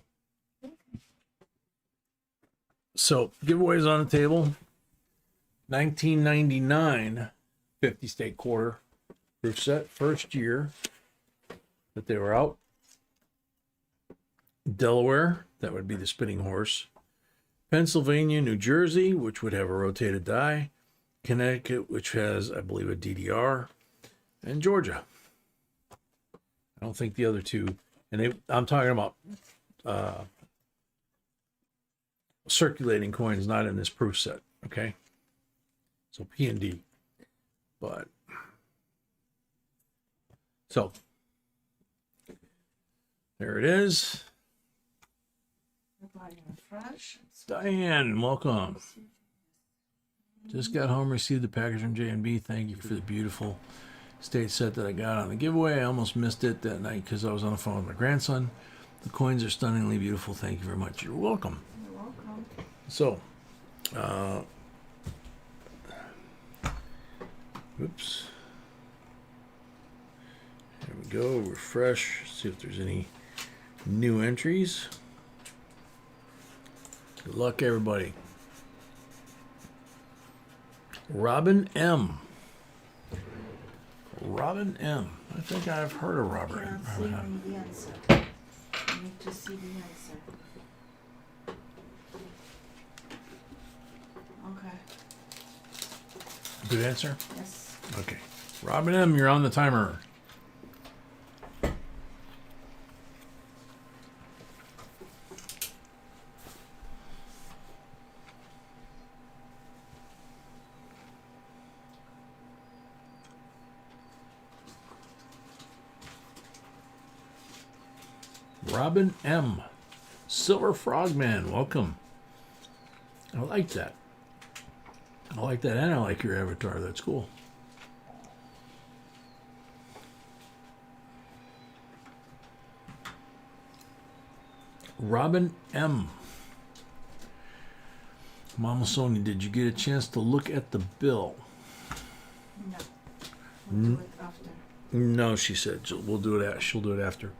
So, giveaways on the table. 1999 50 state quarter proof set. First year that they were out. Delaware, that would be the spinning horse. Pennsylvania, New Jersey, which would have a rotated die. Connecticut, which has, I believe, a DDR. And Georgia. I don't think the other two, and I'm talking about circulating coins, not in this proof set, okay? So P and D, but so there it is. Fresh. Diane, welcome. Just got home, received the package from J&B. Thank you for the beautiful state set that I got on the giveaway. I almost missed it that night because I was on the phone with my grandson. The coins are stunningly beautiful. Thank you very much. You're welcome. You're welcome. So, oops. There we go. Refresh. See if there's any new entries. Good luck, everybody. Robin M. Robin M. I think I've heard of Robert. Can't see Robin M. the answer. I need to see the answer. Okay. Good answer? Yes. Okay. Robin M., you're on the timer. Robin M. Silver Frogman, welcome. I like that. I like that, and I like your avatar. That's cool. Robin M. Mama Sonia, did you get a chance to look at the bill? No. We'll do it after. No, she said. We'll do it. She'll do it after.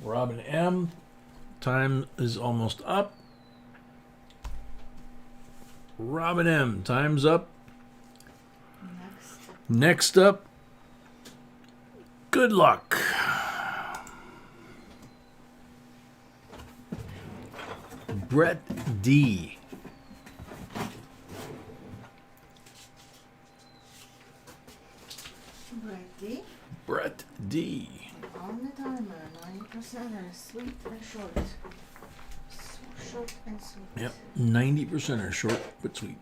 Robin M. Time is almost up. Robin M. Time's up. Next up. Good luck. Brett D. Ready? Brett D. On the timer, 9% are sweet and short. Short and sweet. Yep, 90% are short but sweet.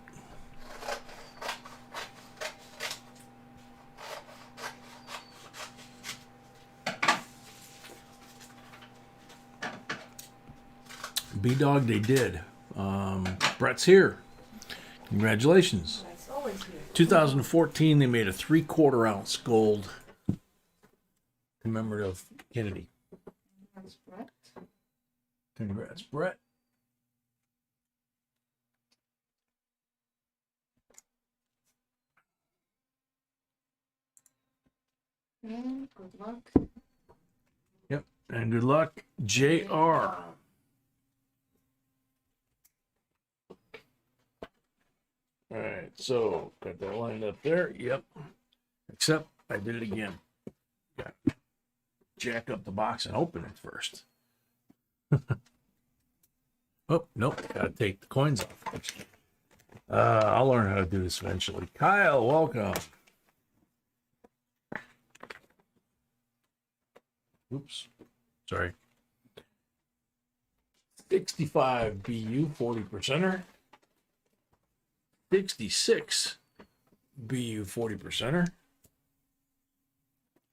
B-Dog, they did. Brett's here. Congratulations. It's always here. 2014, they made a 3/4 ounce gold commemorative Kennedy. That's Brett. Congrats, Brett. And good luck. Yep. And good luck, JR. All right, so got that lined up there. Yep. Except I did it again. Got jack up the box and open it first. Oh, nope. Gotta take the coins off. I'll learn how to do this eventually. Kyle, welcome. Oops. Sorry. 65 BU 40%er. 66 BU 40%er.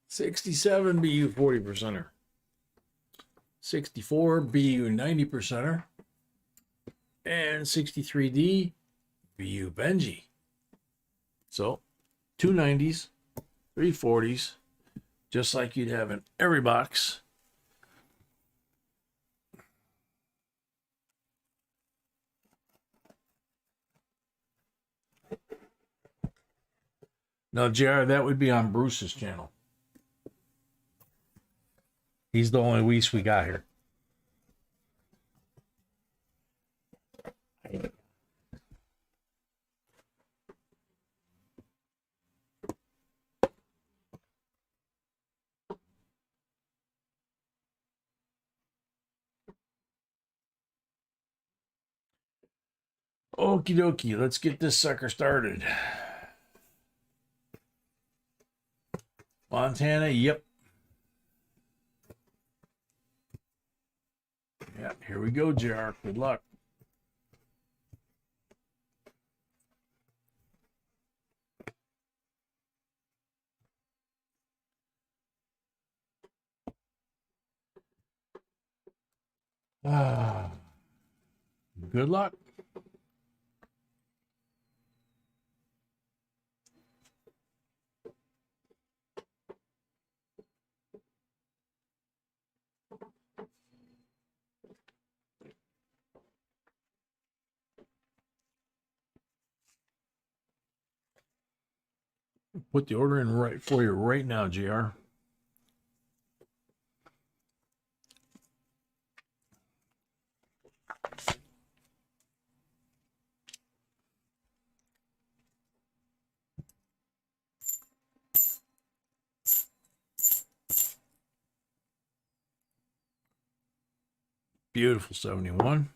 67 BU 40%er. 64 BU 90%er. And 63D BU Benji. So 2 90s, 3 40s, just like you'd have in every box. Now, JR, that would be on Bruce's channel. He's the only Weiss we got here. Okie dokie, let's get this sucker started. Montana, yep. Yeah, here we go, JR. Good luck. Good luck. Put the order in right for you right now, JR. Beautiful 71.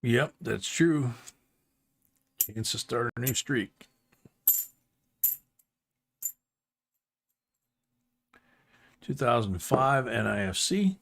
Yep, that's true. Chance to start a new streak. (2005) NIFC.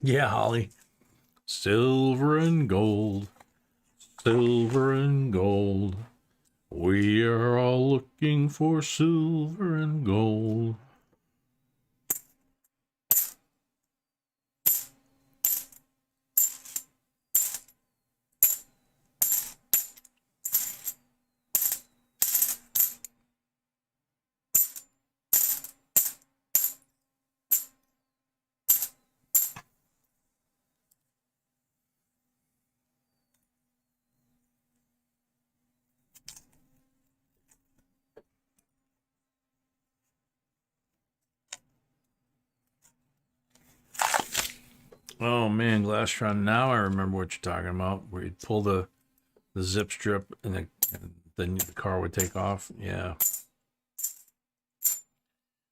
Yeah, Holly. Silver and gold. Silver and gold. Looking for silver and gold. Oh man, Glastron. Now I remember what you're talking about. Where you'd pull the zip strip and then the car would take off. Yeah.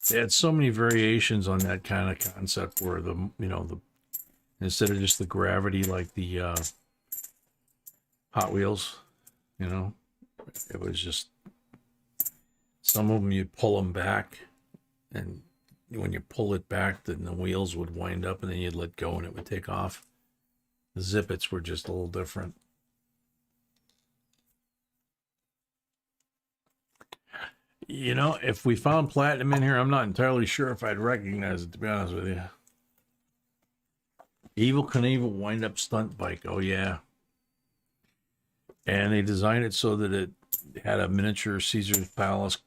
They had so many variations on that kind of concept where instead of just the gravity like the Hot Wheels, it was just some of them you'd pull them back, and when you pull it back, then the wheels would wind up and then you'd let go and it would take off. The Zippets were just a little different. If we found platinum in here, I'm not entirely sure if I'd recognize it, to be honest with you. Evel Knievel wind-up stunt bike. Oh, yeah. And they designed it so that it had a miniature Caesar's Palace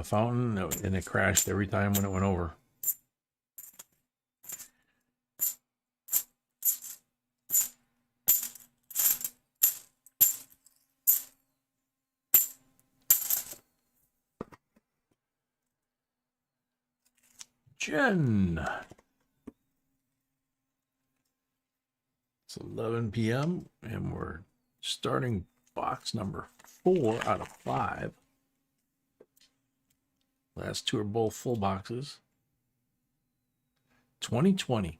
fountain, and it crashed every time when it went over. Jen. It's 11 p.m. and we're starting box number 4 out of 5. Last 2 are both full boxes. 2020.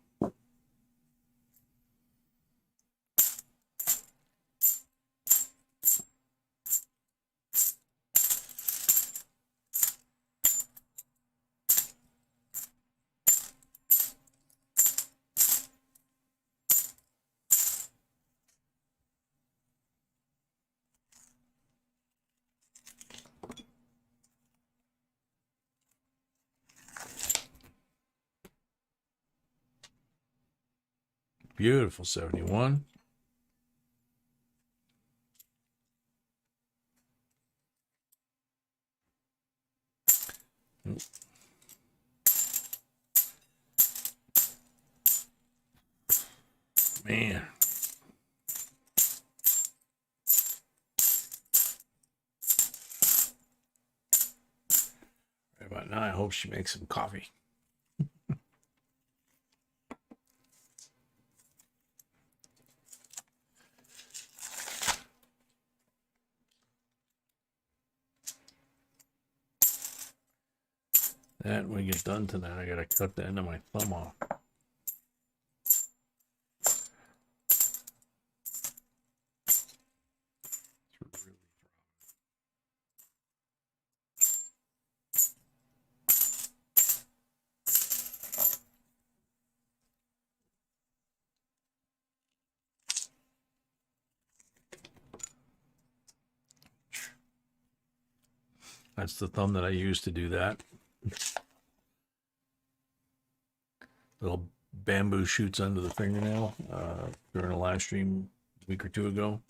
Beautiful 71. Man. Right about now, I hope she makes some coffee. That when we get done tonight, I gotta cut the end of my thumb off. That's the thumb that I use to do that. Little bamboo shoots under the fingernail during a live stream a week or 2 ago.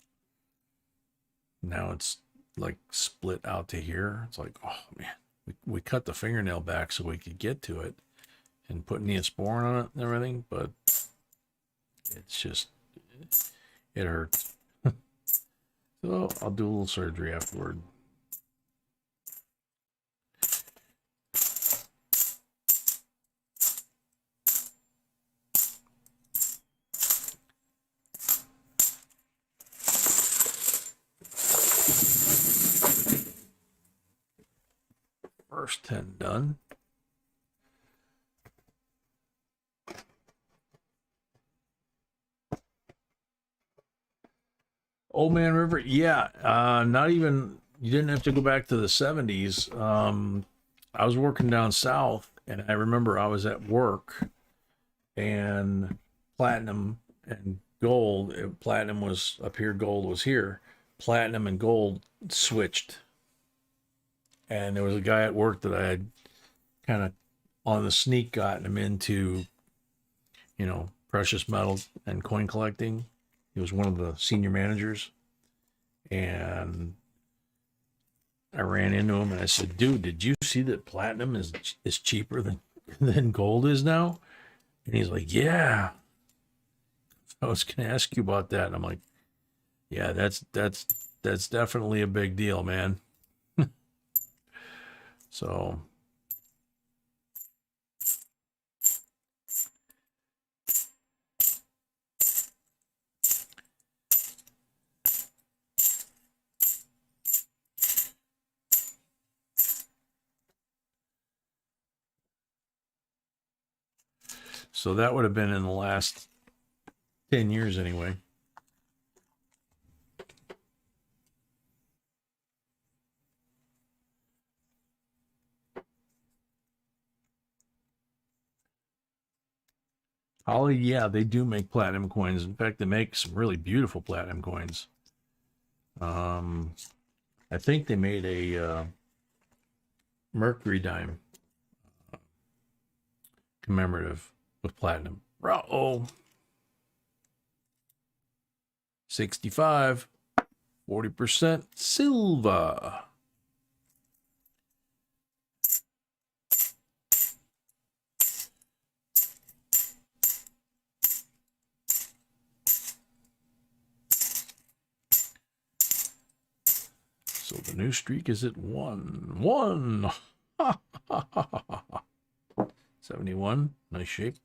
Now it's like split out to here. It's like, oh man, we cut the fingernail back so we could get to it and put Neosporin on it and everything, but it's just, it hurts. So I'll do a little surgery afterward. First 10 done. Old Man River, yeah. Not even, you didn't have to go back to the 70s. I was working down south, and I remember I was at work, and platinum and gold, platinum was up here, gold was here. Platinum and gold switched. And there was a guy at work that I had kind of on the sneak gotten him into, you know, precious metal and coin collecting. He was one of the senior managers. And I ran into him and I said, dude, did you see that platinum is cheaper than gold is now? And he's like, yeah. I was going to ask you about that. And I'm like, yeah, that's definitely a big deal, man. So that would have been in the last 10 years anyway. Holly, yeah, they do make platinum coins. In fact, they make some really beautiful platinum coins. I think they made a Mercury dime commemorative with platinum. Uh-oh. 65, 40% silver. So the new streak is at 1. 71, nice shape.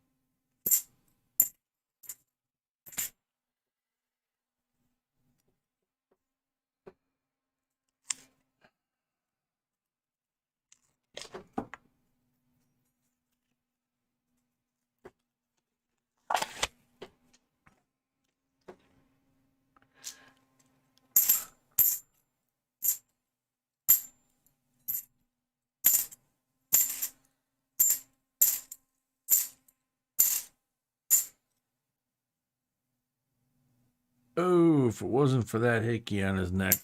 Oh, if it wasn't for that hickey on his neck,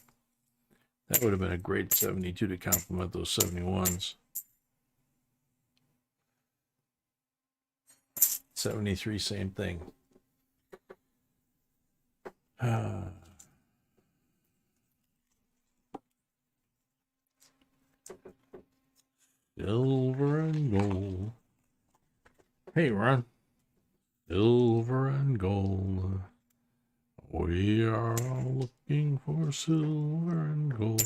that would have been a great 72 to complement those 71s. 73, same thing. Silver and gold. Hey, Ron. Silver and gold. We are all looking for silver and gold.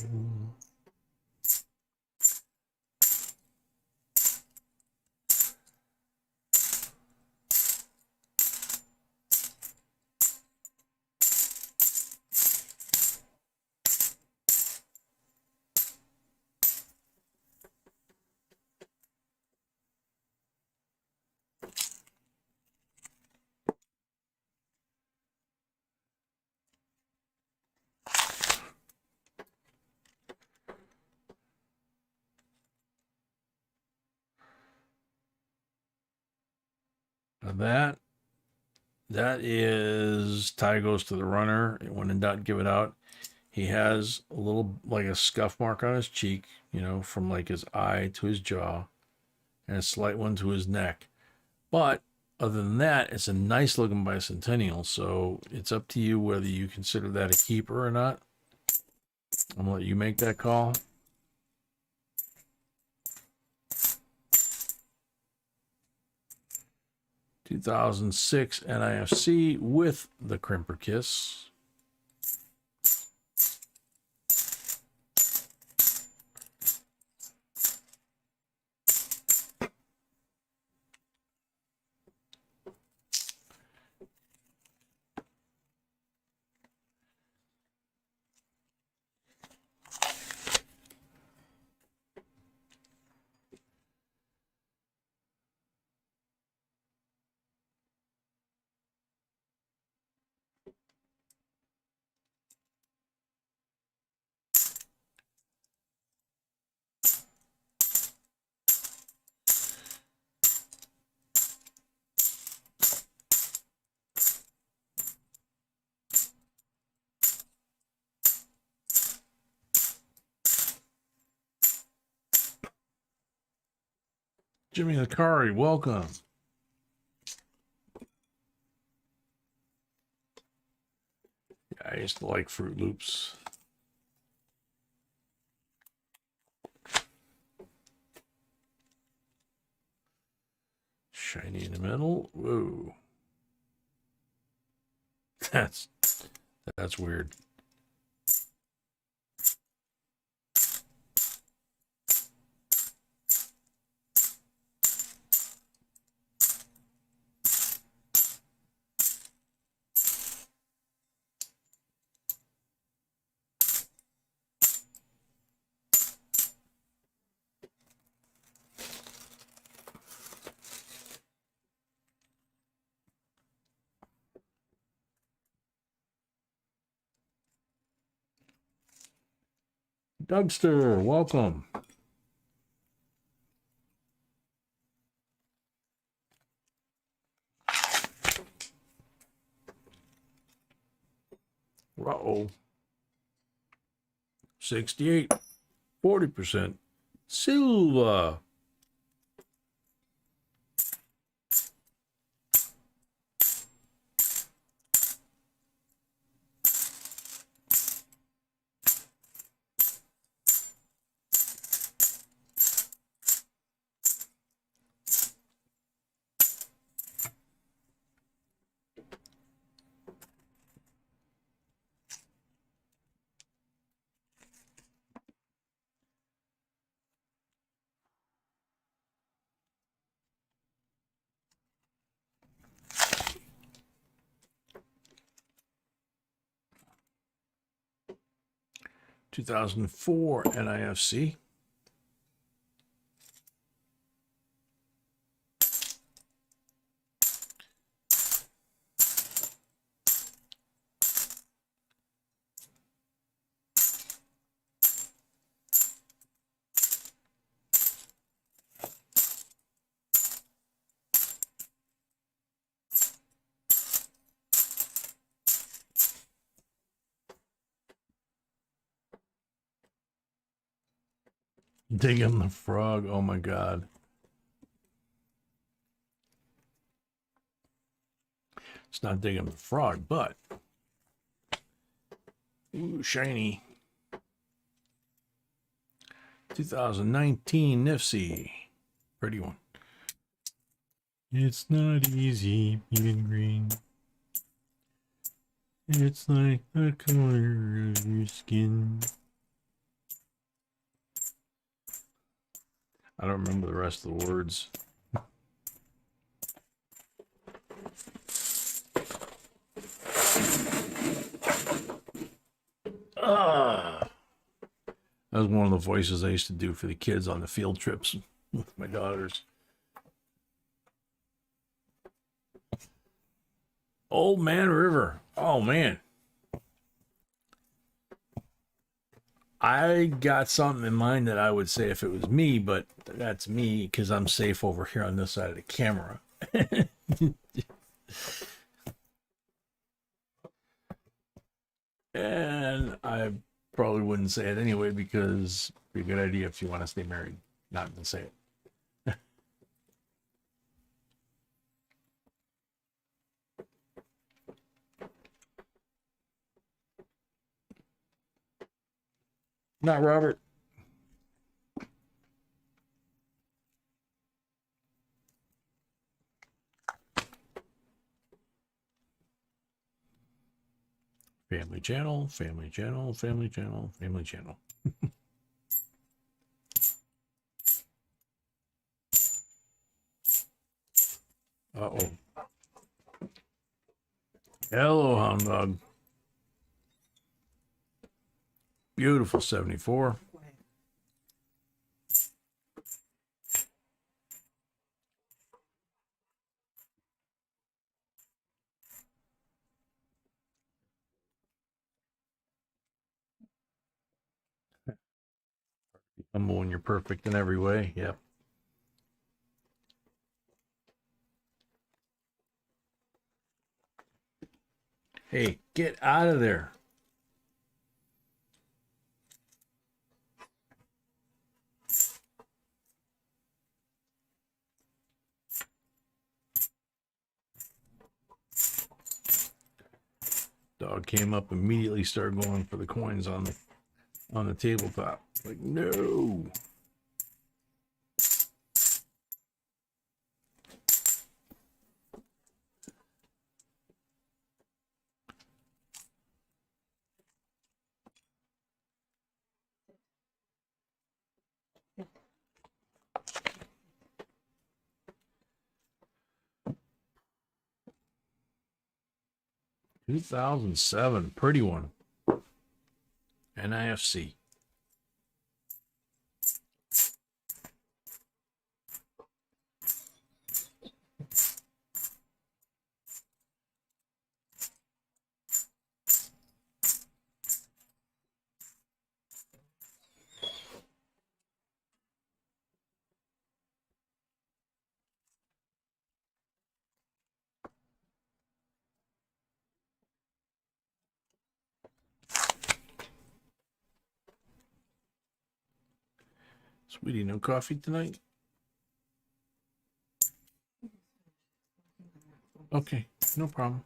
That is tie goes to the runner. When in doubt, give it out. He has a little, like a scuff mark on his cheek, you know, from like his eye to his jaw, and a slight one to his neck. But other than that, it's a nice looking bicentennial. So it's up to you whether you consider that a keeper or not. I'm gonna let you make that call. (2006) NIFC with the crimper kiss. Jimmy Hikari, welcome. Yeah, I used to like Fruit Loops. Shiny in the middle. Whoa. That's weird. Dougster, welcome. Uh-oh. 68, 40%. Silva. (2004) NIFC. Digging the frog. Oh my God. It's not digging the frog, but ooh, shiny. 2019 Nifty. Pretty one. It's not easy being green. It's like the color of your skin. I don't remember the rest of the words. That was one of the voices I used to do for the kids on the field trips with my daughters. Old Man River. Oh, man. I got something in mind that I would say if it was me, but that's me because I'm safe over here on this side of the camera. And I probably wouldn't say it anyway because it'd be a good idea if you want to stay married, not to say it. Not Robert. Family channel, family channel, family channel, family channel. Uh-oh. Hello, hound dog. Beautiful 74. Humble when you're perfect in every way. Yep. Hey, get out of there. dog came up, immediately started going for the coins on the tabletop. Like, no. $2007, pretty one. NIFC. Sweetie, no coffee tonight? Okay, no problem.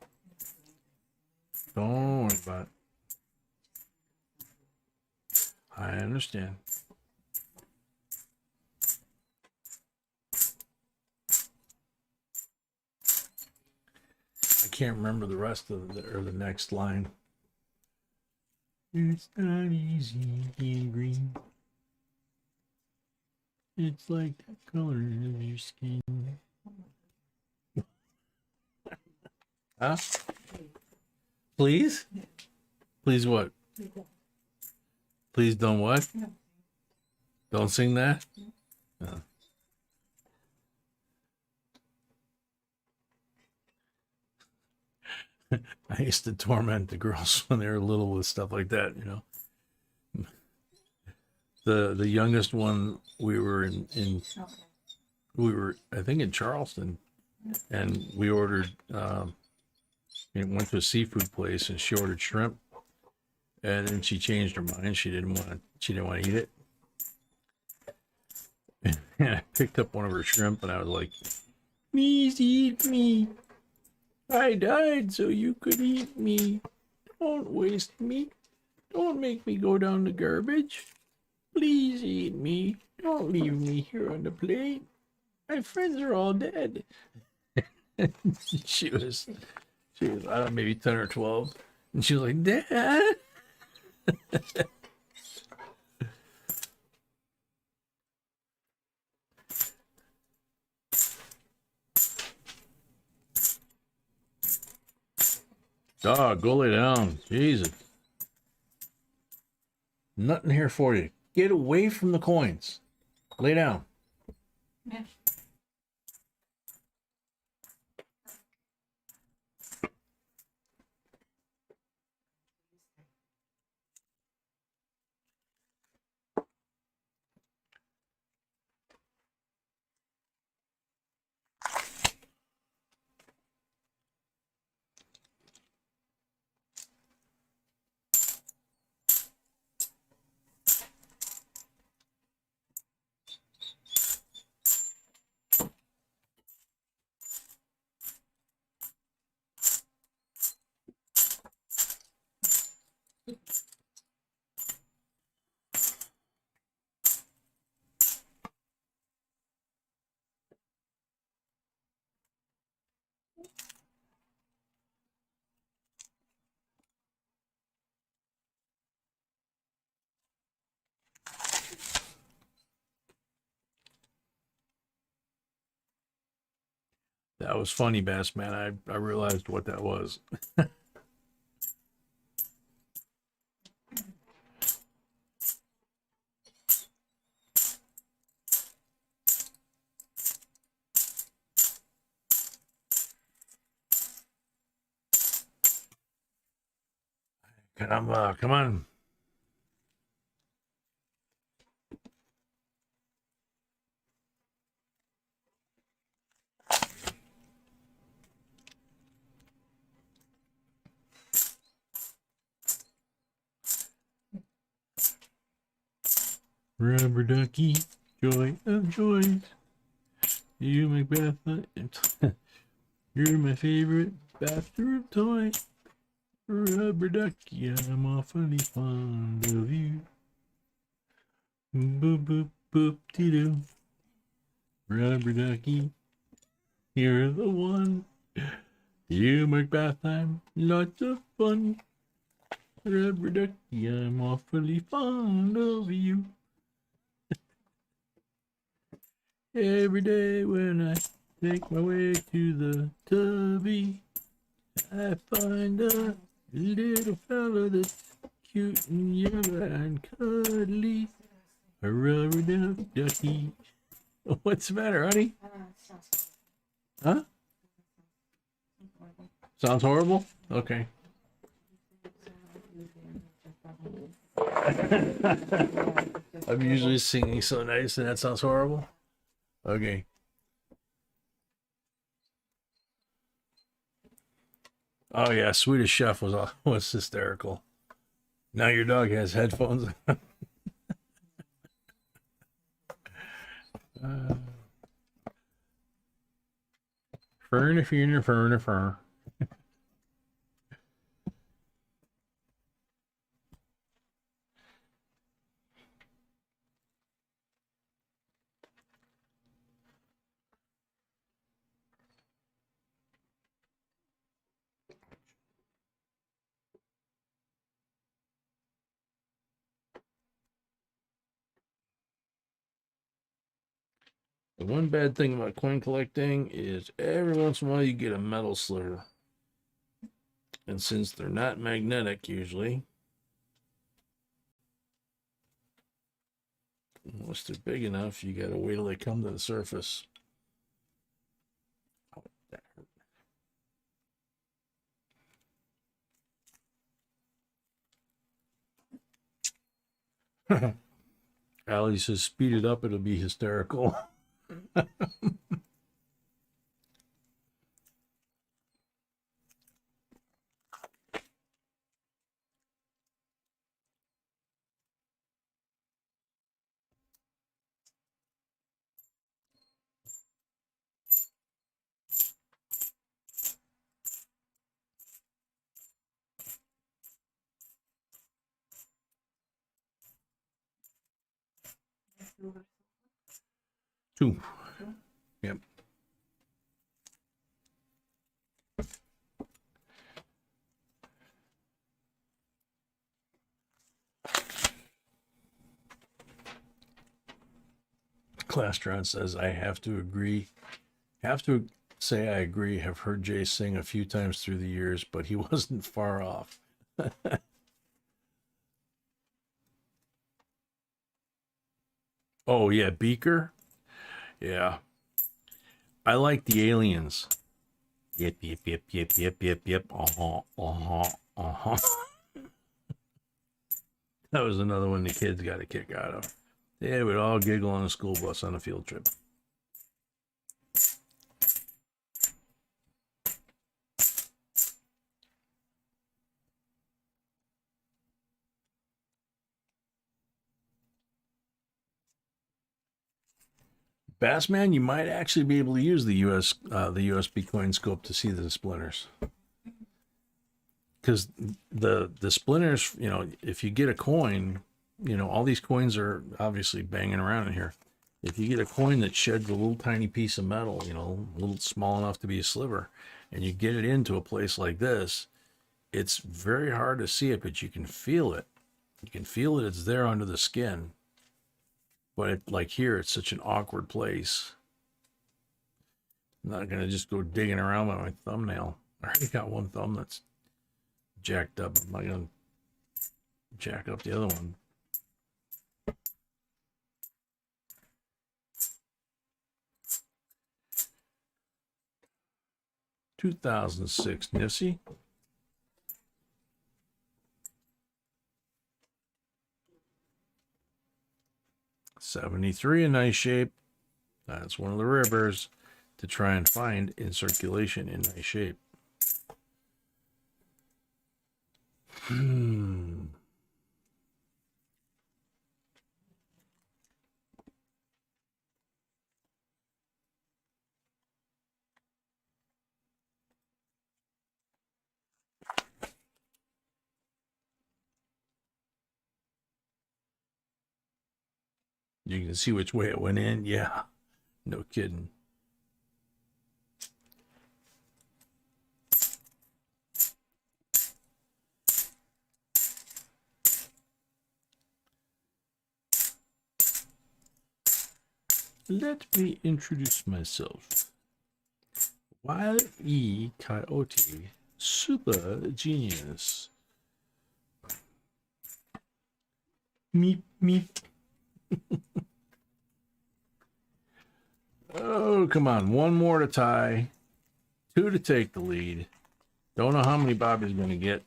Don't worry about it. I understand. I can't remember the rest of the next line. It's not easy being green. It's like the color of your skin. Huh? Please? Please what? Please don't what? Don't sing that? No. I used to torment the girls when they were little with stuff like that, you know. The youngest one, we were we were, I think, in Charleston, and we ordered went to a seafood place, and she ordered shrimp, and then she changed her mind. She didn't want to eat it. And I picked up one of her shrimp, and I was like, "Please eat me. I died so you could eat me. Don't waste me. Don't make me go down the garbage. Please eat me. Don't leave me here on the plate. My friends are all dead." she was, I don't know, maybe 10 or 12. And she was like, "Dad." Dog, go lay down. Jesus. Nothing here for you. Get away from the coins. Lay down. Yeah. That was funny, Bass Man. I realized what that was. Caramba, come on. Rubber ducky, joy of joys. You Macbeth, you're my favorite bathroom toy. Rubber ducky, I'm awfully fond of you. Boop, boop, boop, dee doo. Rubber ducky, you're the one. You make bath time lots of fun. Rubber ducky, I'm awfully fond of you. Every day when I take my way to the tubby, I find a little fella that's cute and yellow and cuddly. A rubber ducky. What's the matter, honey? Huh? Sounds horrible? Okay. I'm usually singing so nice and that sounds horrible? Okay. Oh yeah, Swedish Chef was hysterical. Now your dog has headphones. Fur. The one bad thing about coin collecting is every once in a while you get a metal sliver. And since they're not magnetic usually, unless they're big enough, you gotta wait till they come to the surface. Oh, that hurt. Allie says, speed it up, it'll be hysterical. Two. Yep. Clastron says, I have to agree. Have to say I agree. Have heard Jay sing a few times through the years, but he wasn't far off. Oh, yeah, Beaker? Yeah. I like the aliens. Yep. That was another one the kids got a kick out of. They would all giggle on a school bus on a field trip. Bassman, you might actually be able to use the USB coin scope to see the splinters. Because the splinters, you know, if you get a coin, you know, all these coins are obviously banging around in here. If you get a coin that sheds a little tiny piece of metal, you know, a little small enough to be a sliver, and you get it into a place like this, it's very hard to see it, but you can feel it. You can feel it. It's there under the skin. But like here, it's such an awkward place. I'm not going to just go digging around with my thumbnail. I already got one thumb that's jacked up. I'm not going to jack up the other one. (2006) Nifsy. (73) in nice shape. That's one of the rivers to try and find in circulation in nice shape. You can see which way it went in. Yeah, no kidding. Let me introduce myself. Wild E. Coyote, super genius. Meep, meep. Oh, come on. One more to tie. 2 to take the lead. Don't know how many Bobby's going to get.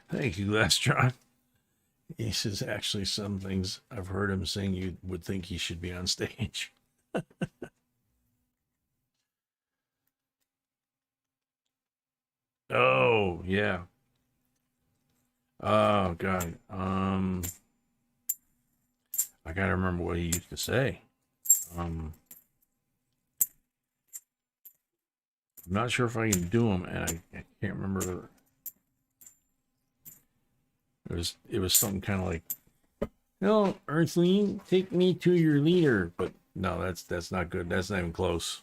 Thank you, Lastron. He says, actually, some things I've heard him sing, you would think he should be on stage. Oh, yeah. Oh, God. I gotta remember what he used to say. I'm not sure if I can do them, and I can't remember. It was something kind of like, no, Earthling, take me to your leader. But no, that's not good. That's not even close.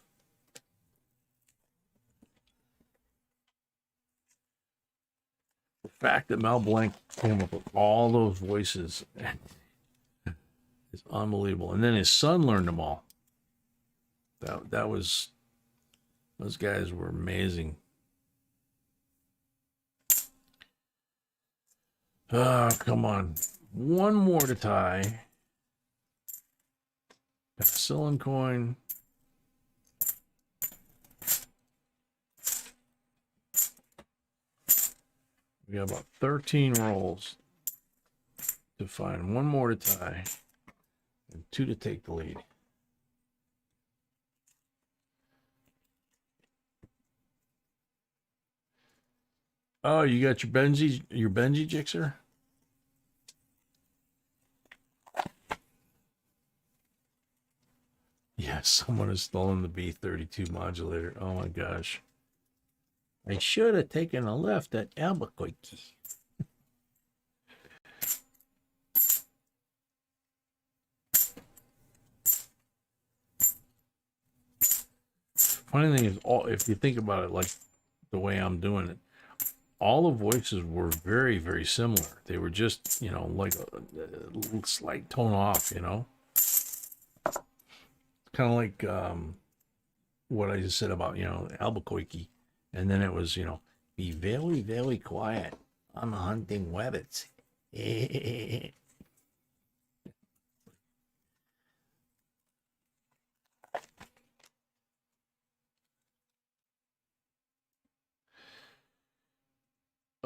The fact that Mel Blanc came up with all those voices is unbelievable. And then his son learned them all. That was, those guys were amazing. Oh, come on. One more to tie. Martian Coin. We got about 13 rolls to find one more to tie and 2 to take the lead. Oh, you got your Benji Jixer? Yeah, someone has stolen the B32 modulator. Oh my gosh. I should have taken a left at Albuquerque. Funny thing is, if you think about it like the way I'm doing it, all the voices were very, very similar. They were just, like a slight tone off, Kind of like what I just said about, Albuquerque. And then it was, be very, very quiet. I'm hunting rabbits.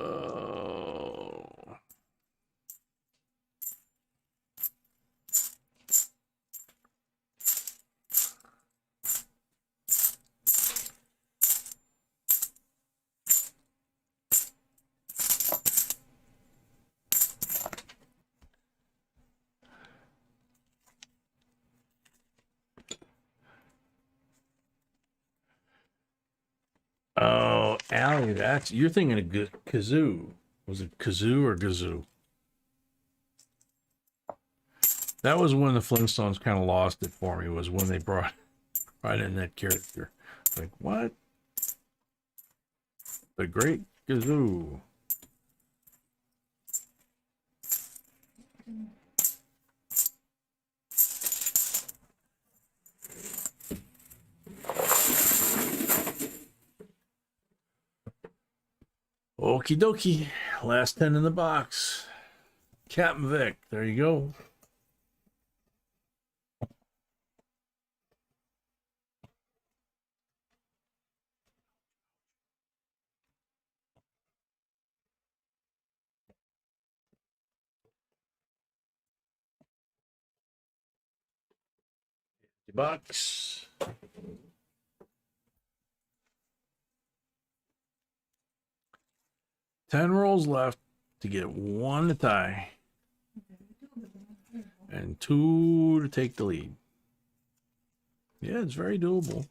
Oh. Oh, Allie, you're thinking of kazoo. Was it kazoo or gazoo? That was when the Flintstones kind of lost it for me, was when they brought in that character. Like, what? The Great Gazoo. Okie dokie. Last 10 in the box. Captain Vic. There you go. $50. Ten rolls left to get one to tie and two to take the lead. Yeah, it's very doable.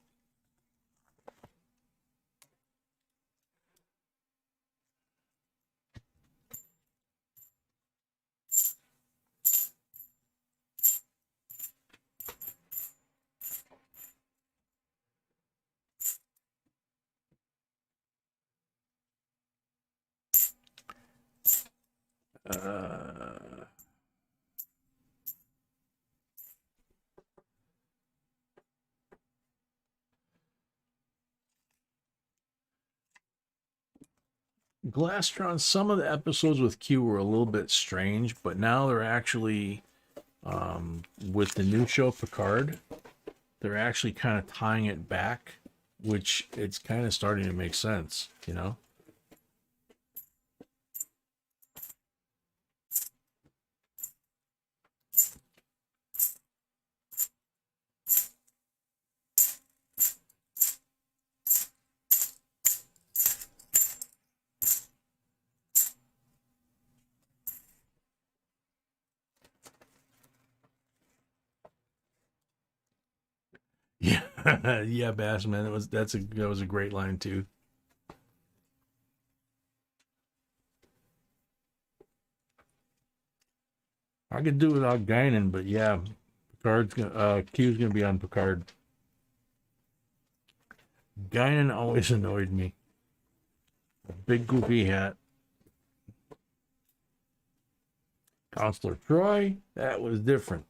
Glastron, some of the episodes with Q were a little bit strange, but now they're actually, with the new show Picard, they're actually kind of tying it back, which it's kind of starting to make sense, you know? Yeah, yeah, Bassman. That was a great line too. I could do without Guinan, but yeah, Q's gonna be on Picard. Guinan always annoyed me. Big goofy hat. Counselor Troy, that was different.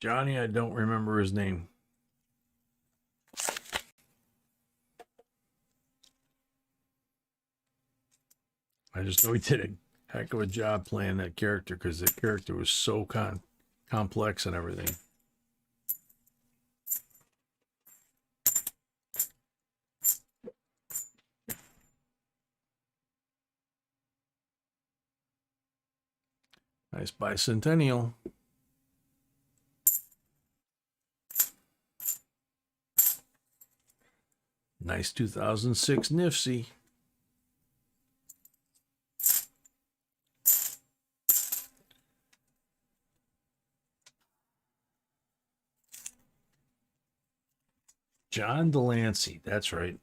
Johnny, I don't remember his name. I just know he did a heck of a job playing that character because the character was so complex and everything. Nice bicentennial. Nice 2006 Nifsy. John Delancey, that's right.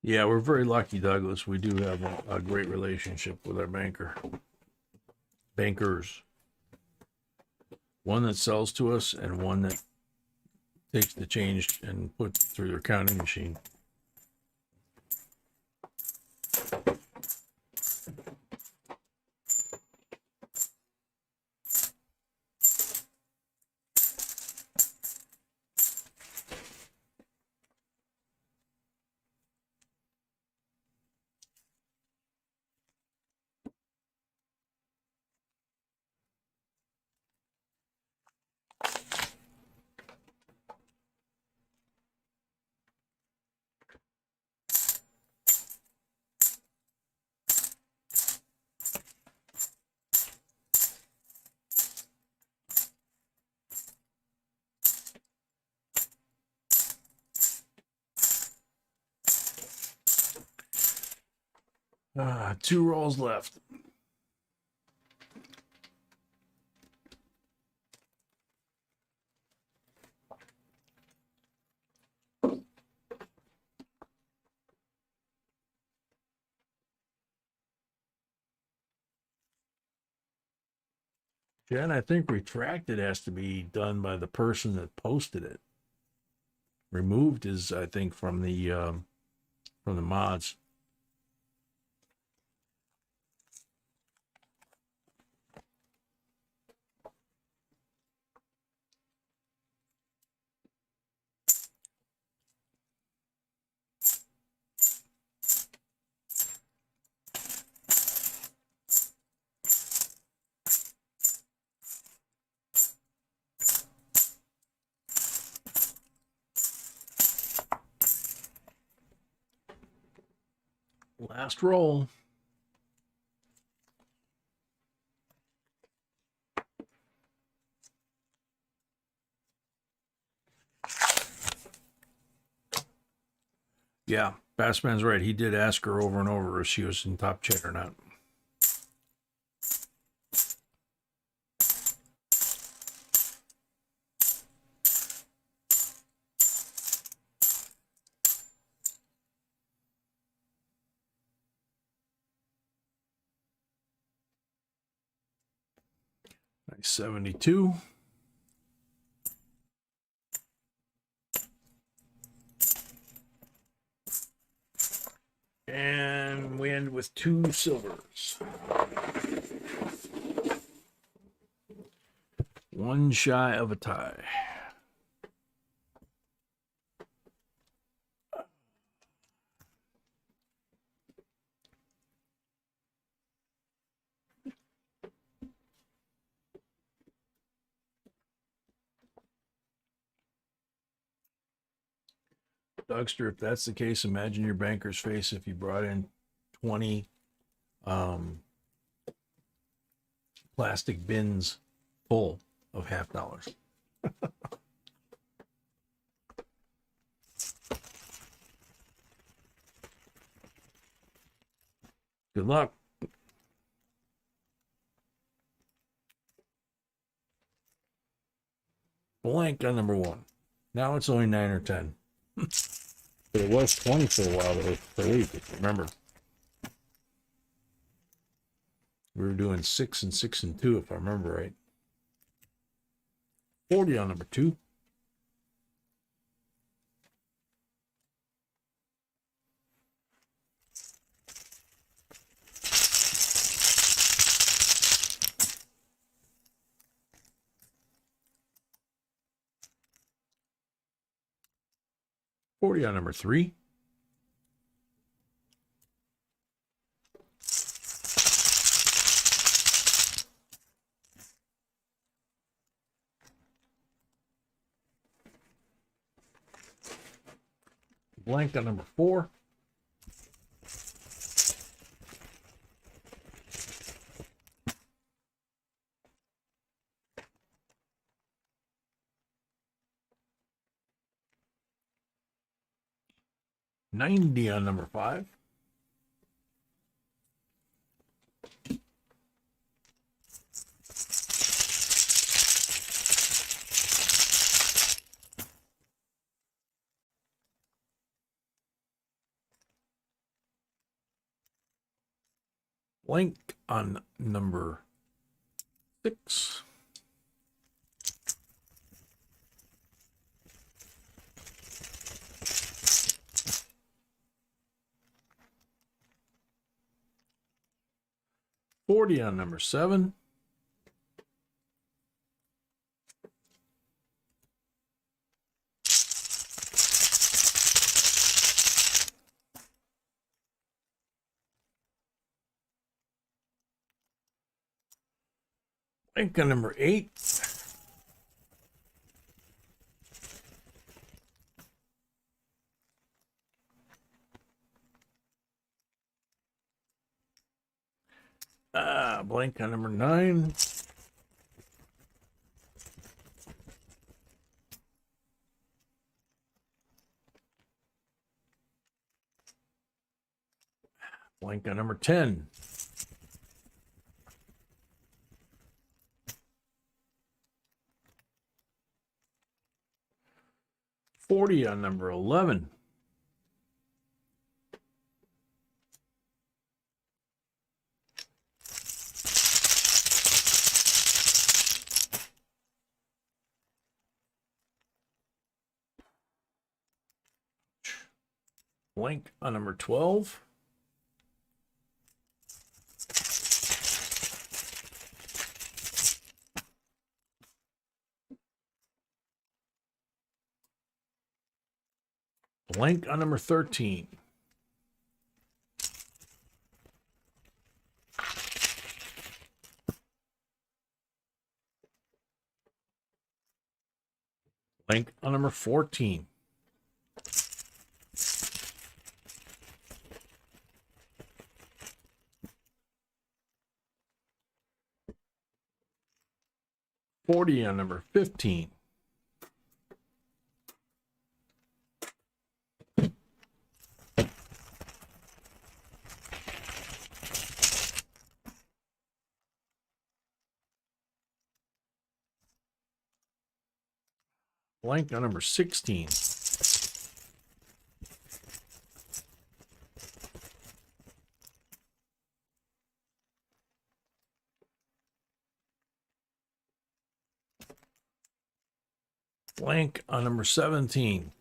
Yeah, we're very lucky, Douglas. We do have a great relationship with our bankers. One that sells to us and one that takes the change and puts it through their counting machine. 2 rolls left. Jen, I think retracted has to be done by the person that posted it. Removed is, I think, from the mods. Last roll. Yeah, Bassman's right. He did ask her over and over if she was in top chain or not. Nice 72. And we end with 2 silvers. 1 shy of a tie. Dougster, if that's the case, imagine your banker's face if you brought in 20 plastic bins full of $50. Good luck. Blank on number 1. Now it's only 9 or 10. But it was 20 for a while, for leave, if you remember. We were doing 6 and 6 and 2, if I remember right. 40 on number 2. $40 on number 3. Blank on number 4. $90 on number 5. Blank on number 6. $40 on number 7. Blank on number 8. Blank on number 9. Blank on number 10. $40 on number 11. Blank on number 12. Blank on number 13. Blank on number 14. $40 on number 15. Blank on number 16. Blank on number 17.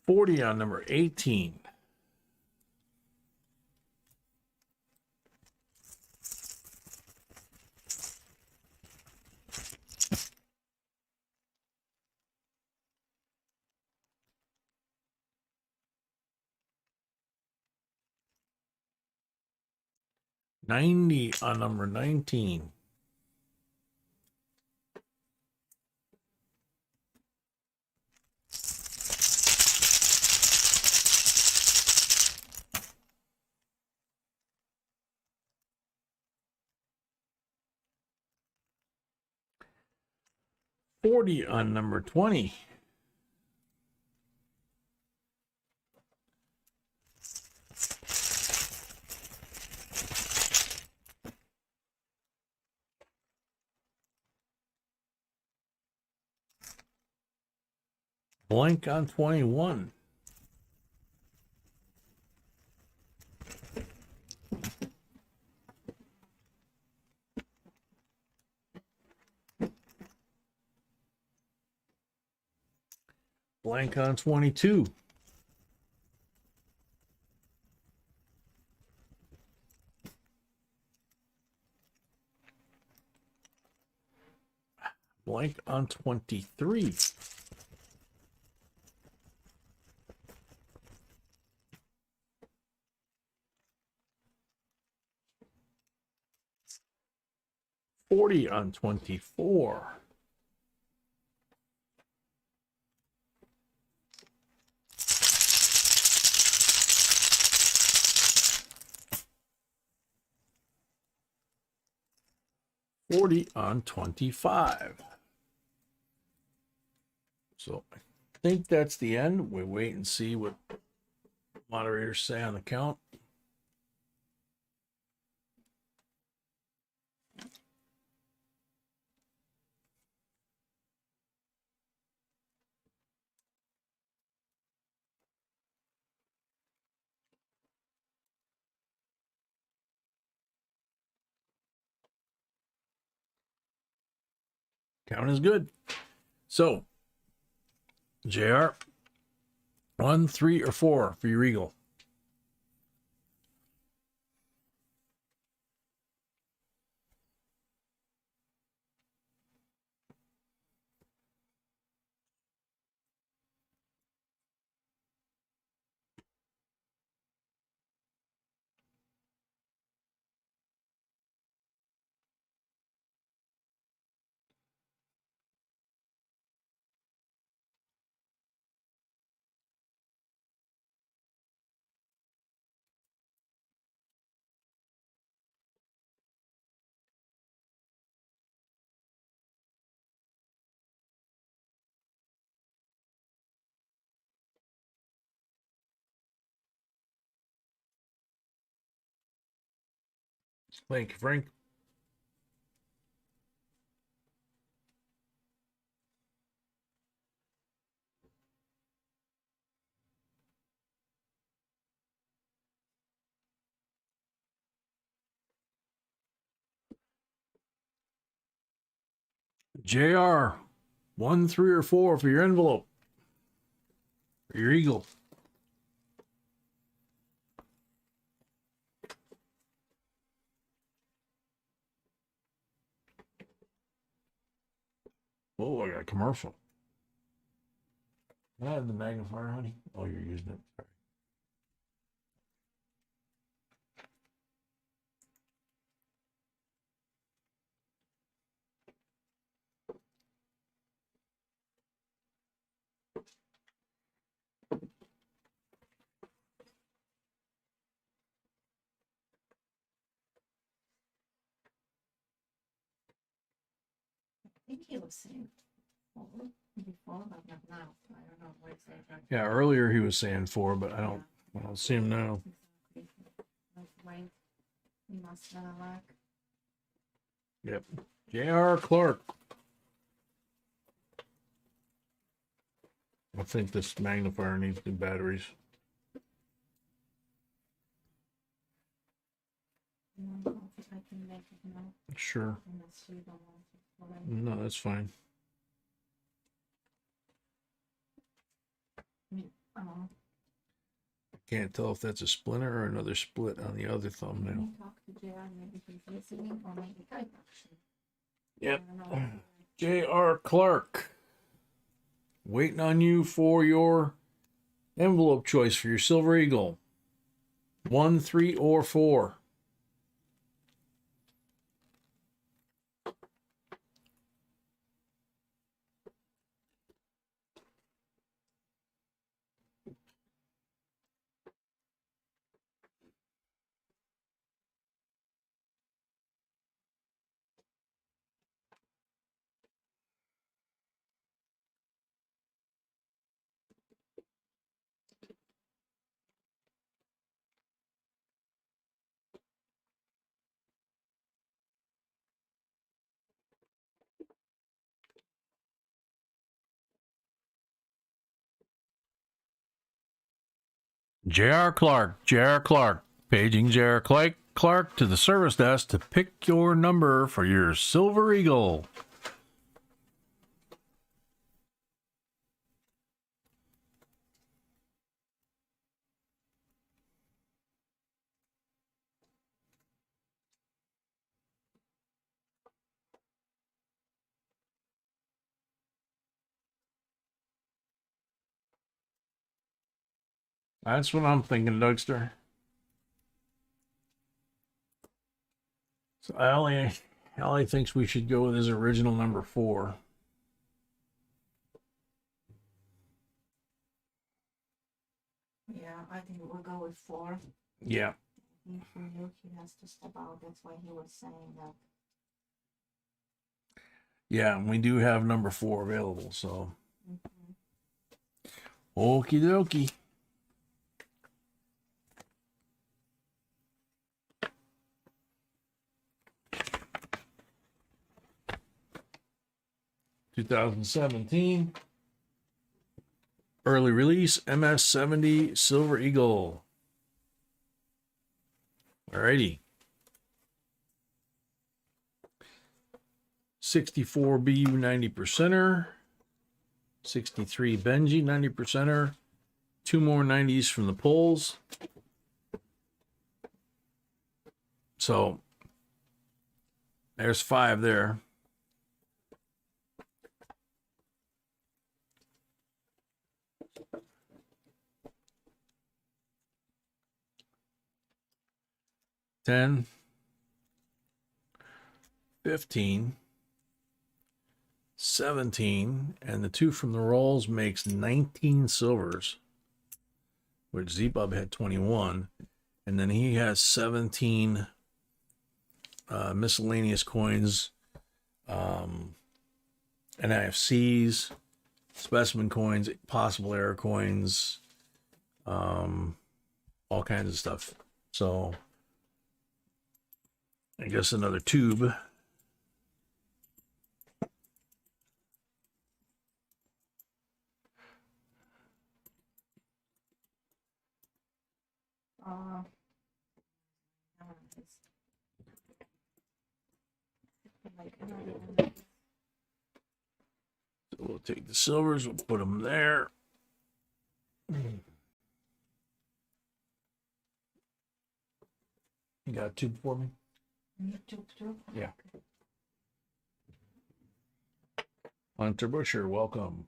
$40 on number 18. $90 on number 19. $40 on number 20. Blank on 21. Blank on 22. Blank on 23. $40 on 24. $40 on 25. So I think that's the end. We wait and see what moderators say on the count. Count is good. So, JR, 1, 3, or 4 for your Eagle? Thank you, Frank. JR, 1, 3, or 4 for your envelope. For your eagle. Oh, I got a commercial. Can I have the magnifier, honey? Oh, you're using it. Sorry. I think he was saying 4 before, but not now. I don't know what it's like. Yeah, earlier he was saying 4, but I don't see him now. Exactly. Like white, he must have a lack. Yep. J.R. Clark. I think this magnifier needs new batteries. I don't know if I can make it now. Sure. Unless you don't want it already. No, that's fine. Oh, Can't tell if that's a splinter or another split on the other let thumbnail. me talk to JR, maybe he's listening, or maybe type action. Yep. I don't know. J.R. Clark. Waiting on you for your envelope choice for your Silver Eagle. 1, 3, or 4. J.R. Clark. J.R. Clark. Paging J.R. Clark to the service desk to pick your number for your Silver Eagle. That's what I'm thinking, Dougster. So Allie thinks we should go with his original number 4. Yeah, I think we'll go with 4. Yeah. I think for you, he has to step out. That's why he was saying that. Yeah, and we do have number 4 available, so. Mm-hmm. Okie dokie. (2017) early release MS-70 Silver Eagle. Alrighty. 64 BU 90%er. 63 Benji 90%er. 2 more 90s from the polls. So there's 5 there. $10, $15, $17, and the 2 from the rolls makes 19 silvers, which Z-Bub had 21, and then he has 17 miscellaneous coins, NIFCs, specimen coins, possible error coins, all kinds of stuff. So I guess another tube. Uh, like another. So we'll take the silvers, we'll put them there. You got a tube for me? Yeah. Hunter Busher, welcome.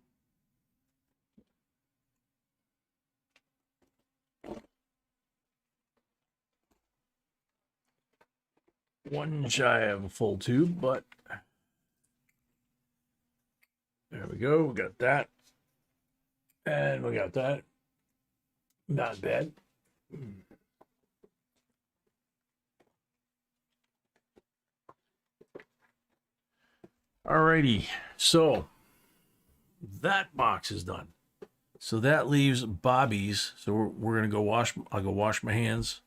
One shy of a full tube, but there we go. We got that. And we got that. Not bad. Alrighty, so that box is done. So that leaves Bobby's. So we're gonna go wash. I'll go wash my hands.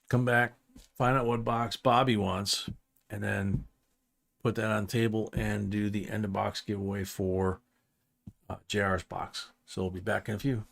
Come back, find out what box Bobby wants, and then put that on the table and do the end of box giveaway for JR's box. So we'll be back in a few.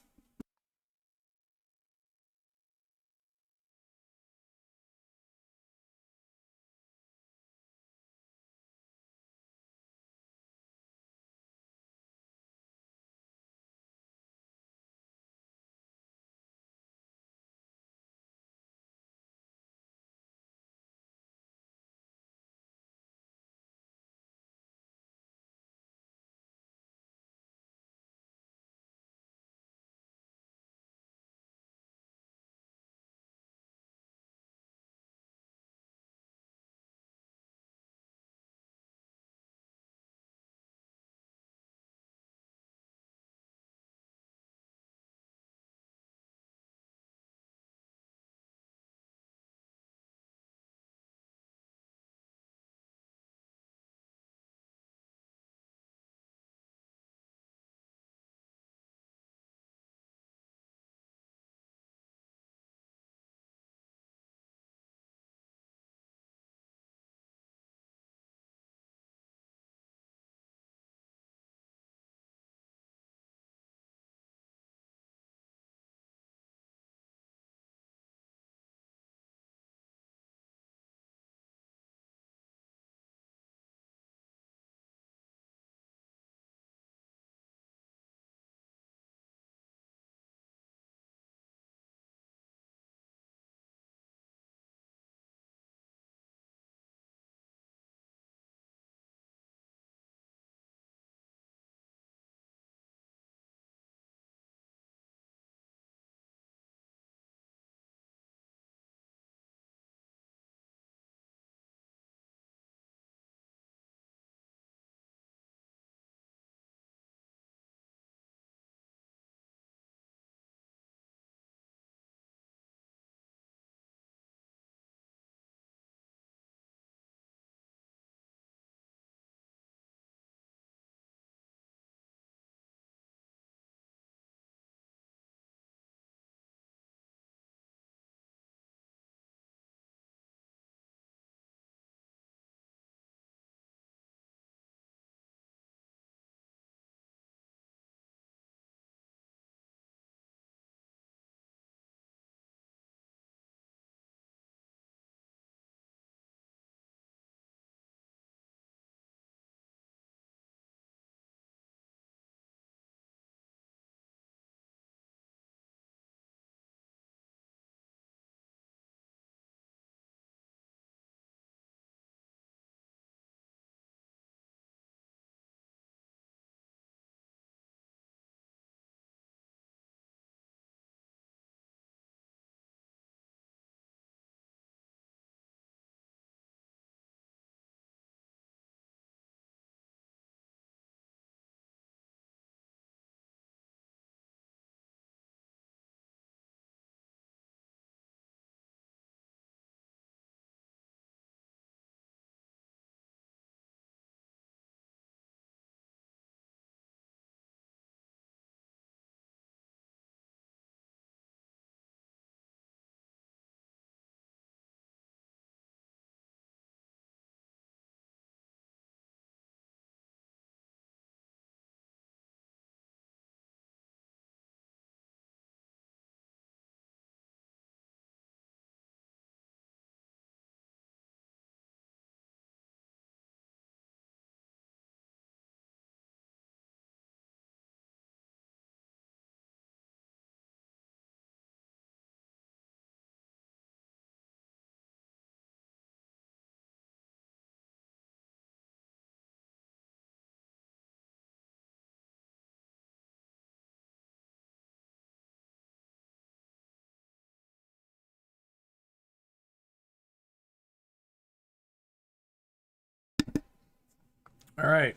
right.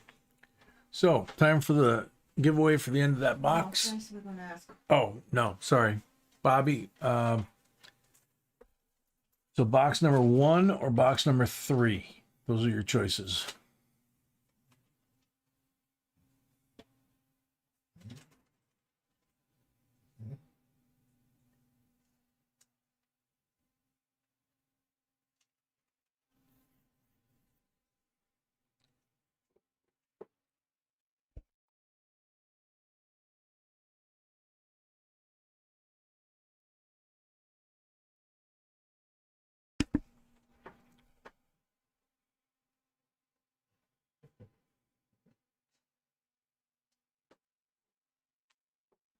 So, time for the giveaway for the end of that box. First we're gonna ask. Oh, no, sorry. Bobby, so box number 1 or box number 3? Those are your choices.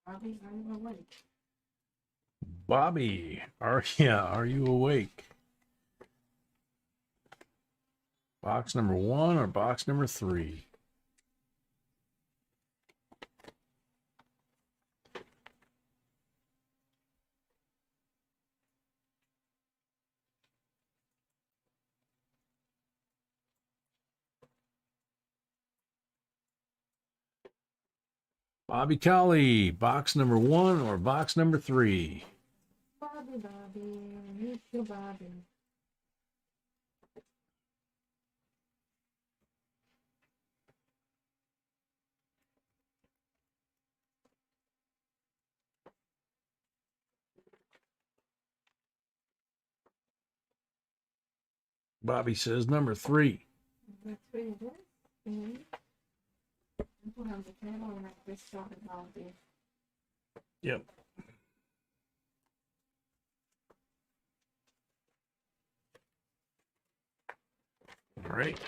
Bobby, are you awake? Bobby, are you awake? Box number 1 or box number 3? Bobby Colley, box number 1 or box number 3? Bobby, miss you, Bobby. Bobby says number 3. Number 3 it is. And put on the table and let's talk about this. Yep. All right.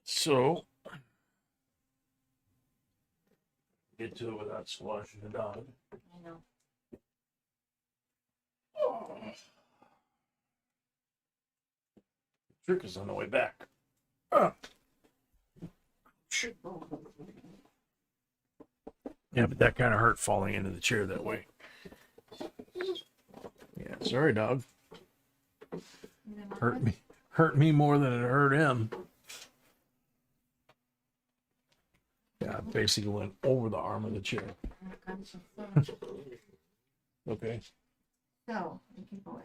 So, get to it without squashing the dog. I know. Trick is on the way back. Ah. Shit. Yeah, but that kind of hurt falling into the chair that way. Yeah, sorry, dog. Hurt me more than it hurt him. Yeah, it basically went over the arm of the chair. Okay. So, we keep going.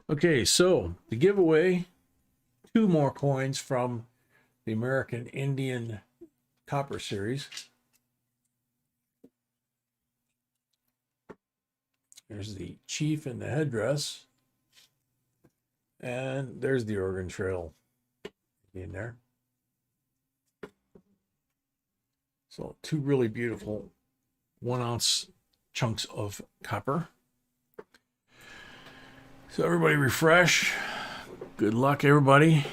Okay, so the giveaway, 2 more coins from the American Indian Copper Series. There's the chief in the headdress. And there's the Oregon Trail in there. So 2 really beautiful 1-ounce chunks of copper. So everybody refresh. Good luck, everybody.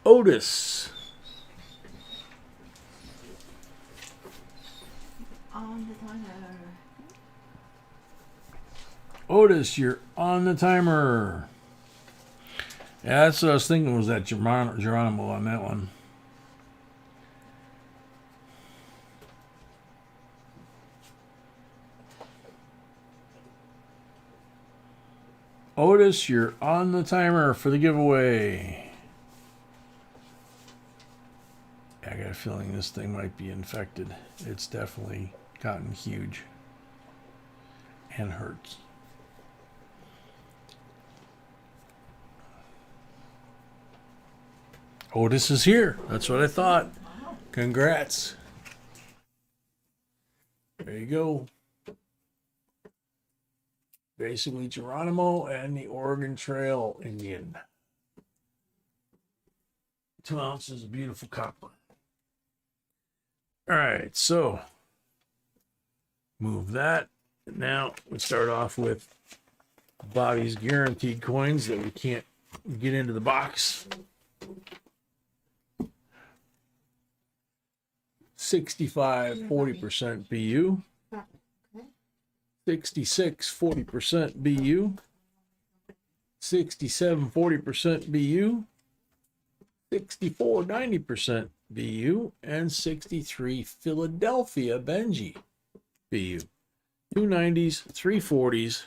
Otis. On the timer. Otis, you're on the timer. Yeah, that's what I was thinking, was that Geronimo on that one. Otis, you're on the timer for the giveaway. I got a feeling this thing might be infected. It's definitely gotten huge and hurts. Otis is here. That's what I thought. Congrats. There you go. Basically Geronimo and the Oregon Trail Indian. 2 ounces of beautiful copper. All right, so move that. Now we start off with Bobby's guaranteed coins that we can't get into the box. 65, 40% BU. 66, 40% BU. 67, 40% BU. 64, 90% BU, and 63 Philadelphia Benji BU. 290s, 340s.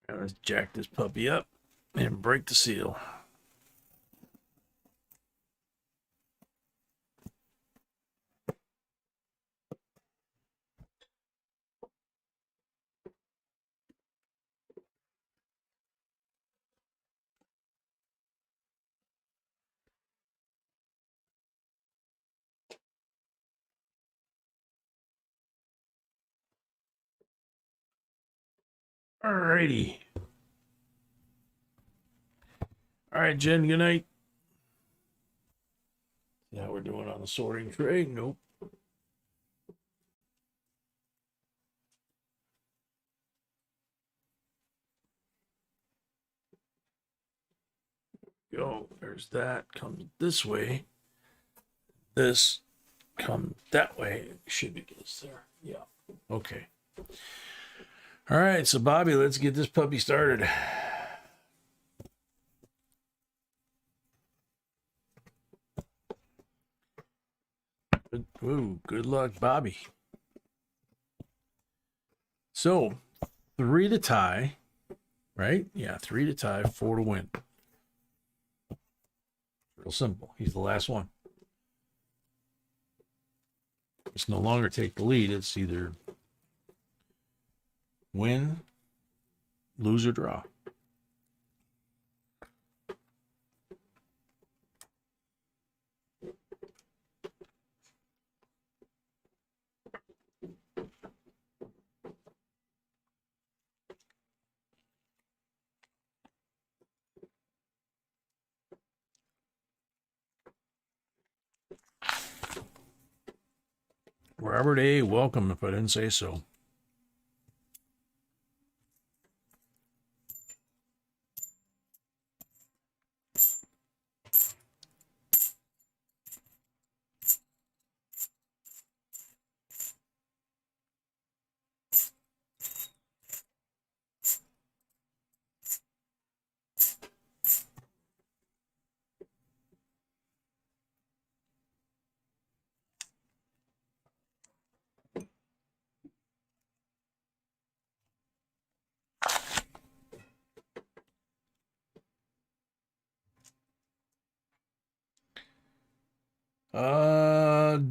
Now let's jack this puppy up and break the seal. Alrighty. All right, Jen, good night. Now we're doing on the sorting tray. Nope. Go. There's that. Comes this way. This comes that way. It should be this there. Yeah. Okay. All right. So, Bobby, let's get this puppy started. Ooh, good luck, Bobby. So, 3 to tie, right? Yeah, 3 to tie, 4 to win. Real simple. He's the last one. It's no longer take the lead. It's either win, lose, or draw. Robert A., welcome if I didn't say so.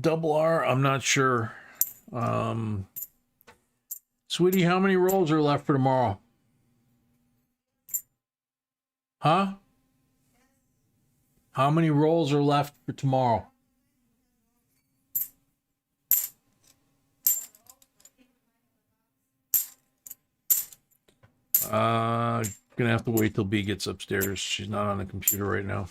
Double R, I'm not sure. Sweetie, how many rolls are left for tomorrow? Huh? How many rolls are left for tomorrow? Gonna have to wait till B gets upstairs. She's not on the computer right now.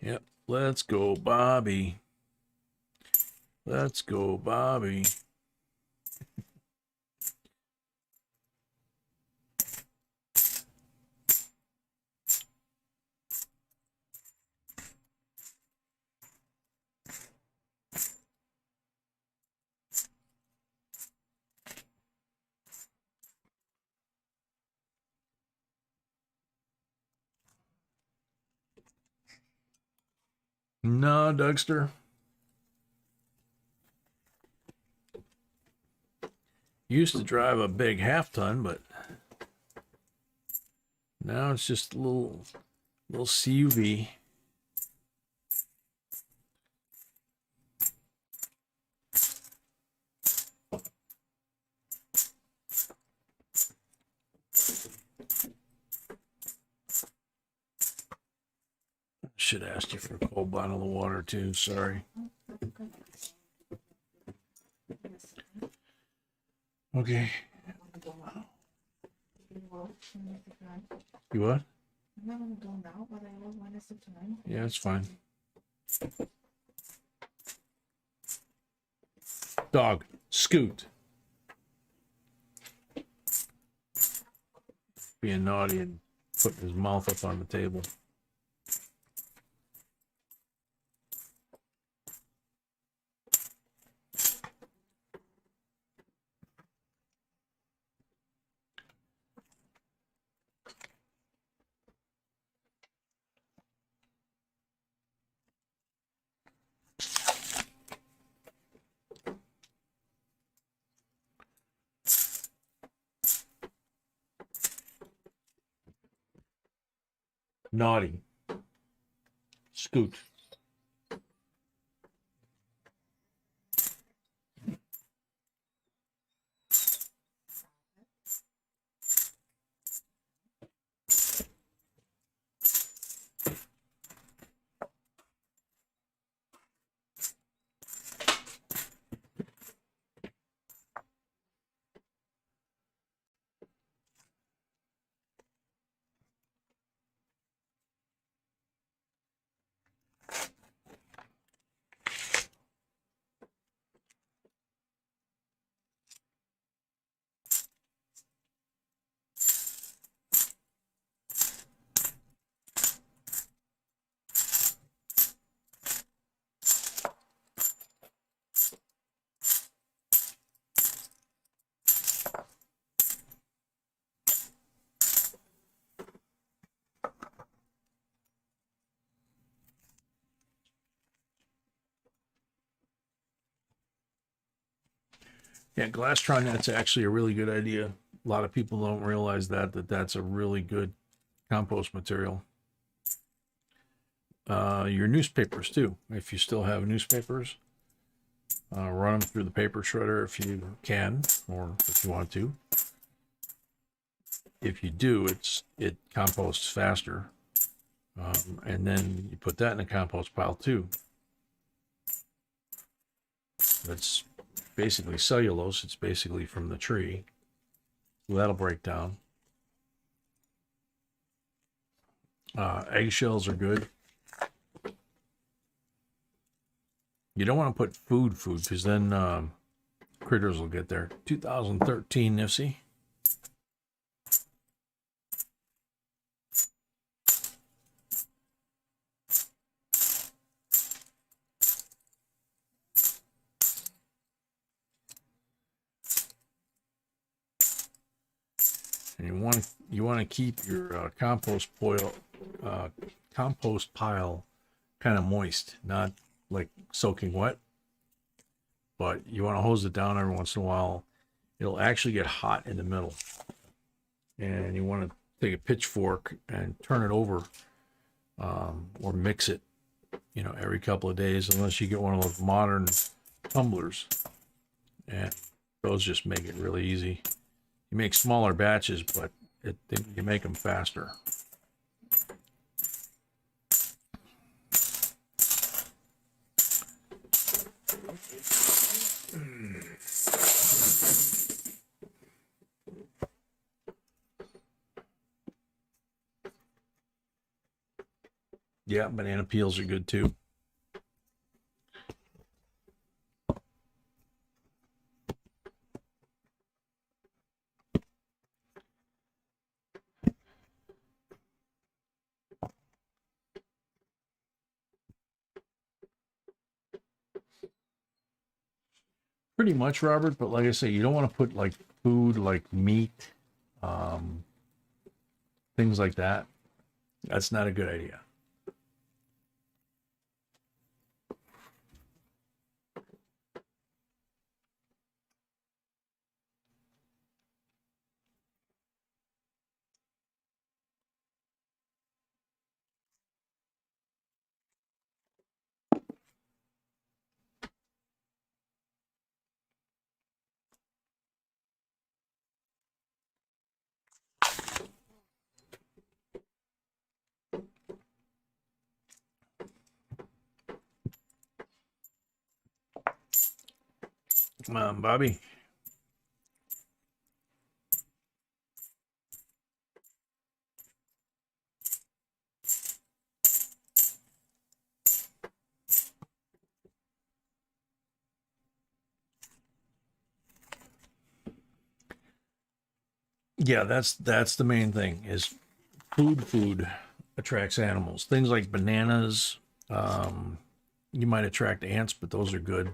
Yep. Let's go, Bobby. Let's go, Bobby. No, Dougster. Used to drive a big half-ton, but now it's just a little CUV. Should have asked you for a cold bottle of water too. Sorry. Okay. will when it's the time. You what? I'm not gonna go now, but I will when it's the time. Yeah, it's fine. Dog, scoot. Being naughty and putting his mouth up on the table. Naughty. Scoot. Yeah, Glastron net's actually a really good idea. A lot of people don't realize that's a really good compost material. Your newspapers too. If you still have newspapers, run them through the paper shredder if you can, or if you want to. If you do, it composts faster. And then you put that in a compost pile too. That's basically cellulose. It's basically from the tree. So that'll break down. Eggshells are good. You don't want to put food because then critters will get there. 2013 Nifsy. And you want to keep your compost pile kind of moist, not like soaking wet, but you want to hose it down every once in a while. It'll actually get hot in the middle, and you want to take a pitchfork and turn it over, or mix it, every couple of days, unless you get one of those modern tumblers, and those just make it really easy. You make smaller batches, but you make them faster. Yeah, banana peels are good too. Pretty much, Robert, but like I say, you don't want to put like food like meat, things like that. That's not a good idea. Come on, Bobby. Yeah, that's the main thing is food attracts animals. Things like bananas, you might attract ants, but those are good.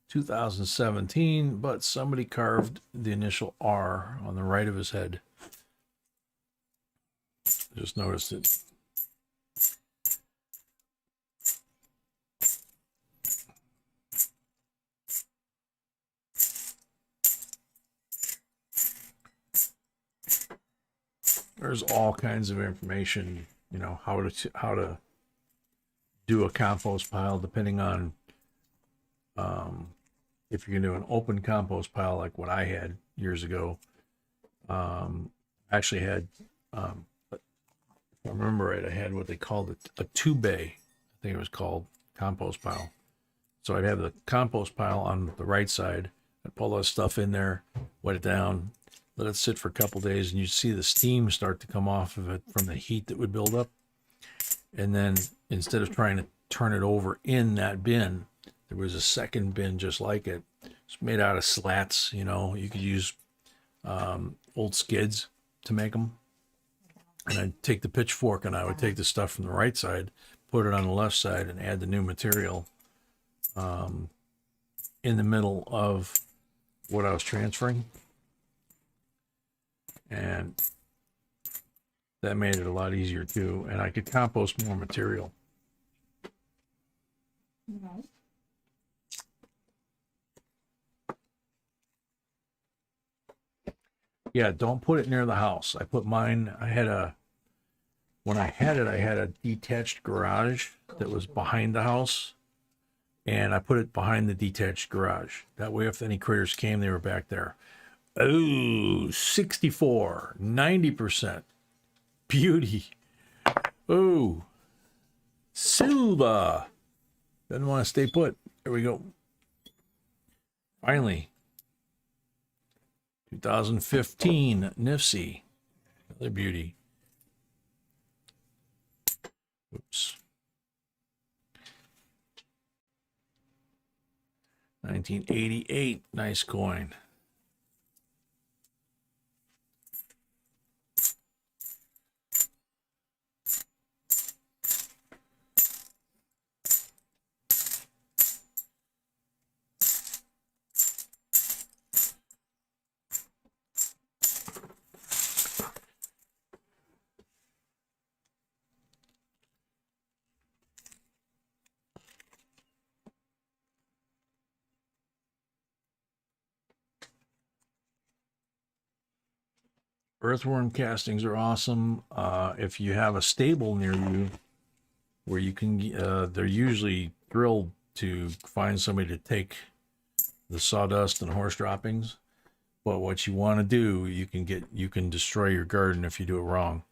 2017, but somebody carved the initial R on the right of his head. Just noticed it. There's all kinds of information, you know, how to do a compost pile depending on if you're gonna do an open compost pile like what I had years ago. Actually had if I remember right, I had what they called a two-bay, I think it was called, compost pile. So I'd have the compost pile on the right side. I'd pull that stuff in there, wet it down, let it sit for a couple days, and you'd see the steam start to come off of it from the heat that would build up. And then instead of trying to turn it over in that bin, there was a second bin just like it. It's made out of slats, you know. You could use old skids to make them. And I'd take the pitchfork and I would take the stuff from the right side, put it on the left side, and add the new material in the middle of what I was transferring. And that made it a lot easier too. And I could compost more material. No. Yeah, don't put it near the house. I put mine, when I had it, I had a detached garage that was behind the house. And I put it behind the detached garage. That way, if any critters came, they were back there. Oh, 64, 90%. Beauty. Oh, Silva. Doesn't want to stay put. There we go. Finally. 2015 Nifsy. Another beauty. Oops. 1988. Nice coin. Earthworm castings are awesome. If you have a stable near you where you can, they're usually drilled to find somebody to take the sawdust and horse droppings. But what you want to do, you can destroy your garden if you do it wrong.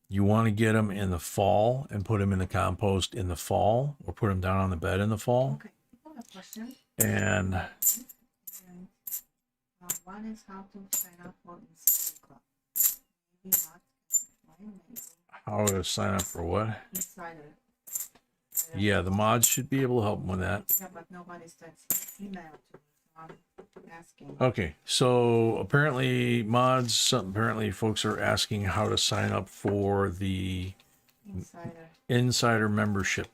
You want to get them in the fall and put them in the compost in the fall, or put them down on the bed in the fall. Okay. I have a question. And One is how to sign up for Insider Club. Maybe not. Maybe. How to sign up for what? Insider. Yeah, the mods should be able to help them with that. Yeah, but nobody sends email to me, so I'm asking. Okay, so apparently folks are asking how to sign up for the insider membership.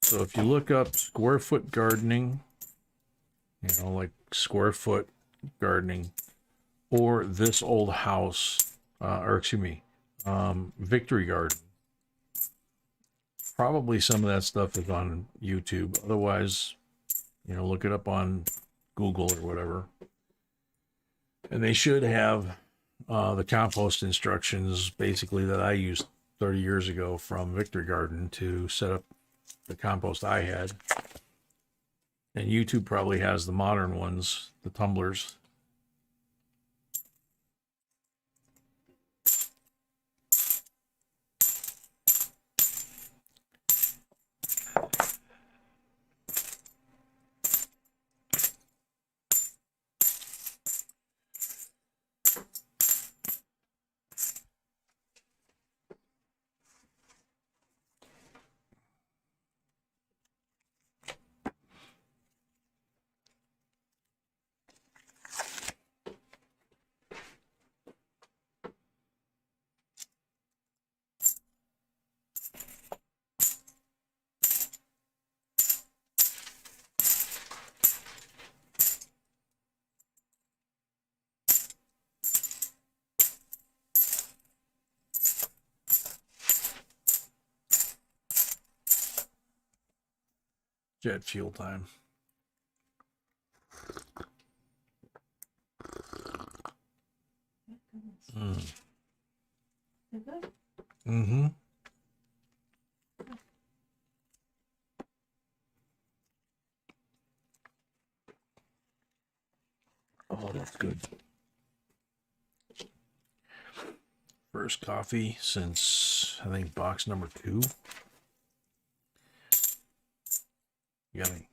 So if you look up square foot gardening, like square foot gardening, or this old house, Victory Garden. Probably some of that stuff is on YouTube. Otherwise, look it up on Google or whatever. And they should have the compost instructions basically that I used 30 years ago from Victory Garden to set up the compost I had. And YouTube probably has the modern ones, the tumblers. Jet fuel time. Mm. They're good. Mm-hmm. Oh, that's good. First coffee since, I think, box number 2. Yummy.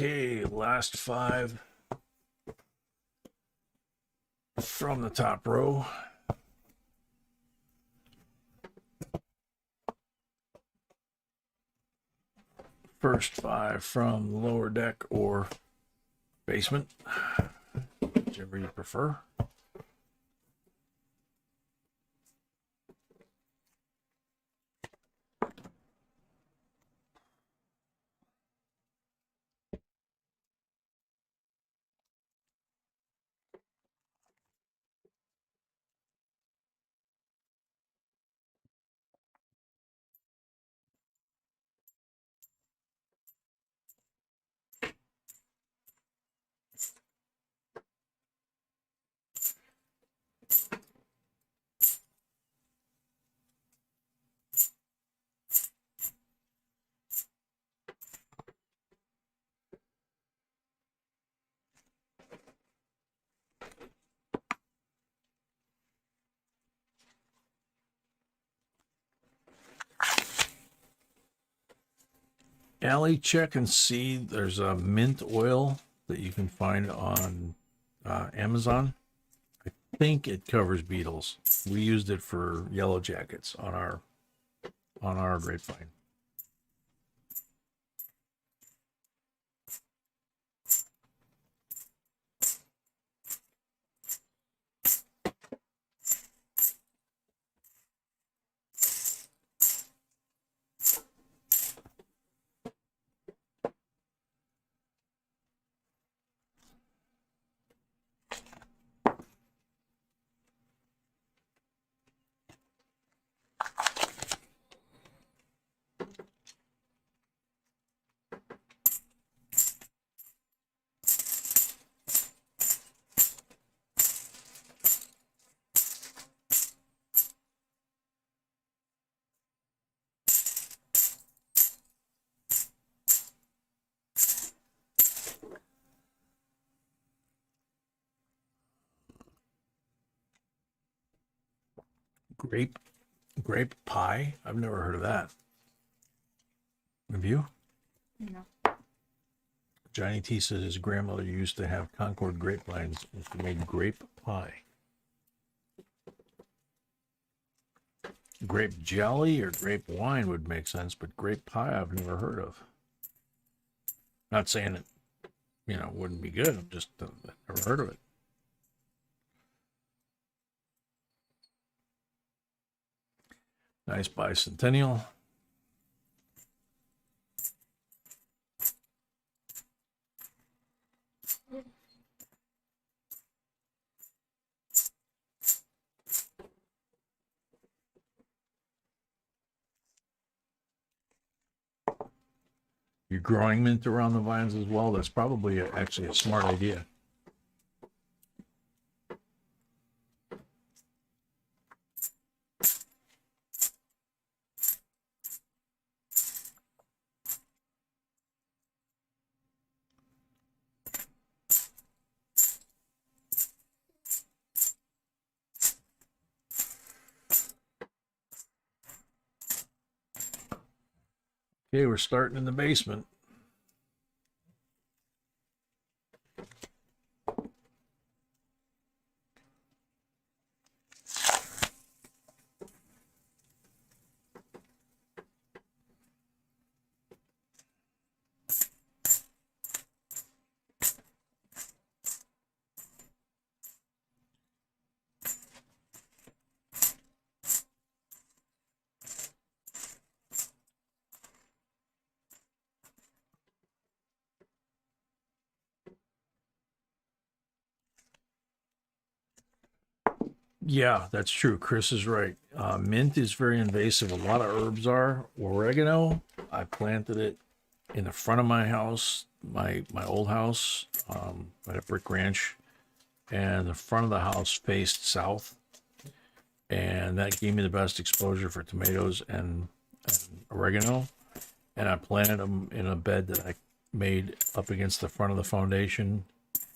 Okay, last 5 from the top row. First 5 from the lower deck or basement, whichever you prefer. Allie, check and see. There's a mint oil that you can find on Amazon. I think it covers beetles. We used it for yellow jackets on our grapevine. Grape pie? I've never heard of that. Have you? No. Johnny T says his grandmother used to have Concord grapevines and she made grape pie. Grape jelly or grape wine would make sense, but grape pie I've never heard of. Not saying it, wouldn't be good. I've just never heard of it. Nice bicentennial. You're growing mint around the vines as well. That's probably actually a smart idea. Okay, we're starting in the basement. Yeah, that's true. Chris is right. Mint is very invasive. A lot of herbs are. Oregano, I planted it in the front of my house, my old house, at a brick ranch, and the front of the house faced south, and that gave me the best exposure for tomatoes and oregano. And I planted them in a bed that I made up against the front of the foundation,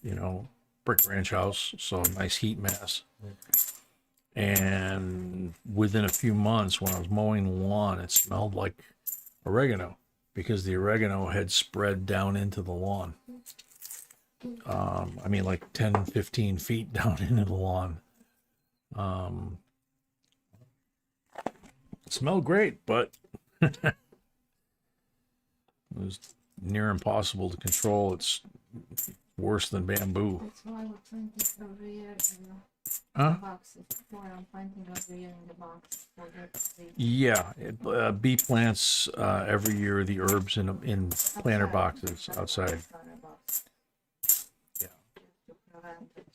you know, brick ranch house, so a nice heat mass. And within a few months, when I was mowing the lawn, it smelled like oregano because the oregano had spread down into the lawn. I mean, like 10, 15 feet down into the lawn. It smelled great, but it was near impossible to control. It's worse than bamboo. That's why we're planting every year in Huh? the boxes. That's why I'm planting every year in the box. For that seed. Yeah, bee plants every year the herbs in planter Outside. boxes outside. Planter box. Yeah. Just to prevent it.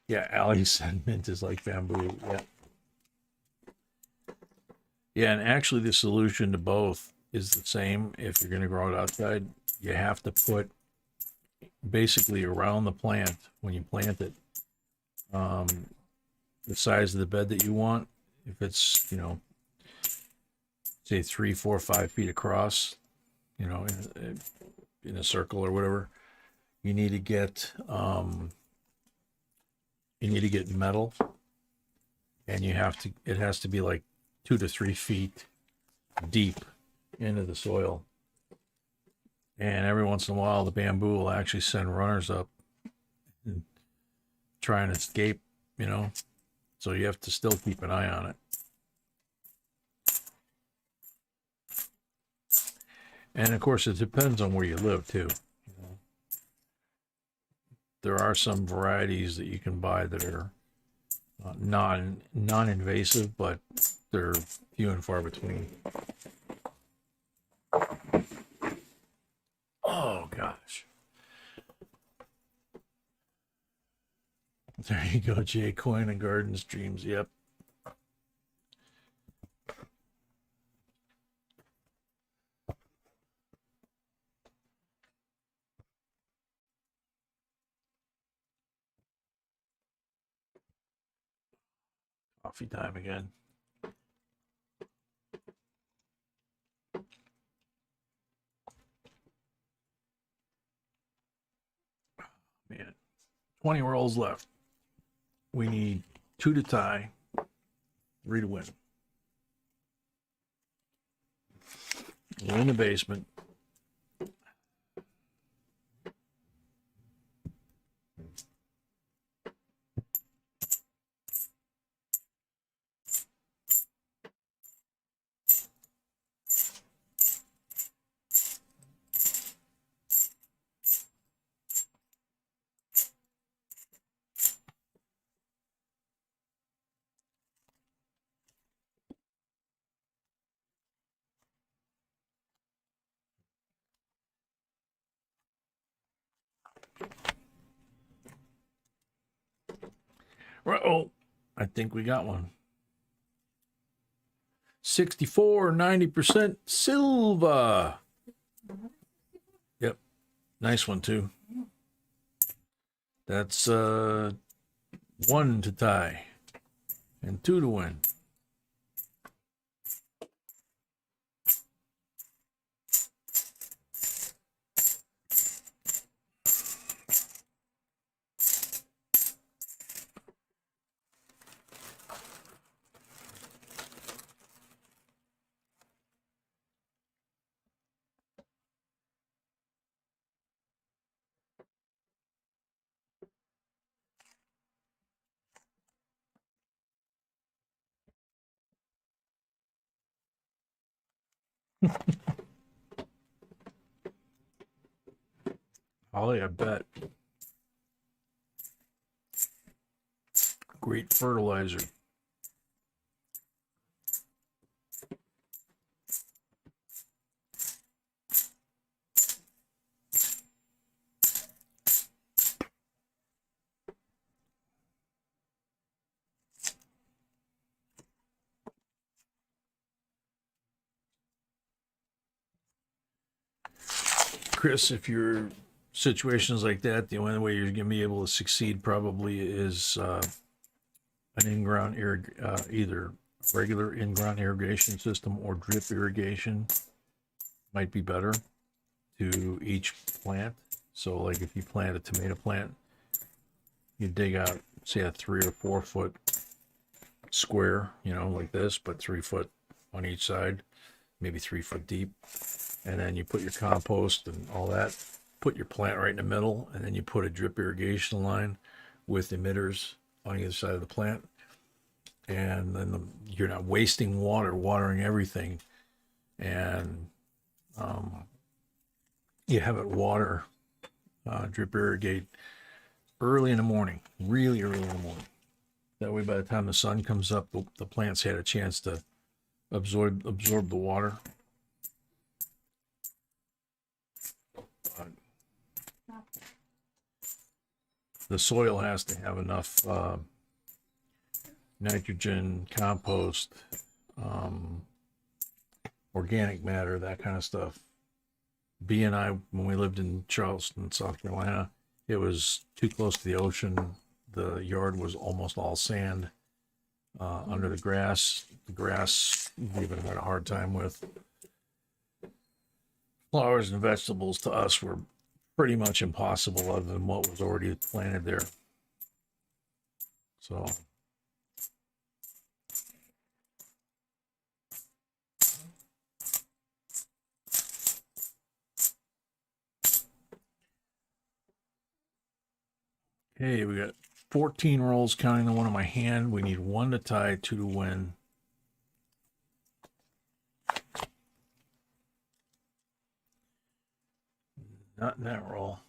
Yeah, Allie said mint is like bamboo. Yeah. Yeah, and actually the solution to both is the same. If you're going to grow it outside, you have to put basically around the plant when you plant it, the size of the bed that you want. If it's, you know, say 3, 4, 5 feet across, you know, in a circle or whatever, you need to get metal, and it has to be like 2 to 3 feet deep into the soil. And every once in a while, the bamboo will actually send runners up and try and escape, you know. So you have to still keep an eye on it. And of course, it depends on where you live too. You know? There are some varieties that you can buy that are non-invasive, but they're few and far between. Oh gosh. There you go, J Coin and Garden Streams. Yep. Coffee time again. Man, 20 rolls left. We need 2 to tie, 3 to win. We're in the basement. Oh, I think we got one. 64, 90% silver. Yep. Nice one too. That's 1 to tie and 2 to win. Holly, I bet. Great fertilizer. Chris, if your situations like that, the only way you're going to be able to succeed probably is an in-ground either regular in-ground irrigation system or drip irrigation might be better to each plant. So like if you plant a tomato plant, you dig out, say, a 3 or 4 foot square, you know, like this, but 3 foot on each side, maybe 3 foot deep. And then you put your compost and all that, put your plant right in the middle, and then you put a drip irrigation line with emitters on either side of the plant. And then you're not wasting water, watering everything. And you have it water, drip irrigate early in the morning, really early in the morning. That way, by the time the sun comes up, the plants had a chance to absorb the water. The soil has to have enough nitrogen, compost, organic matter, that kind of stuff. B and I, when we lived in Charleston, South Carolina, it was too close to the ocean. The yard was almost all sand under the grass. The grass we even had a hard time with. Flowers and vegetables to us were pretty much impossible other than what was already planted there. So okay, we got 14 rolls counting the one in my hand. We need 1 to tie, 2 to win. Not in that roll.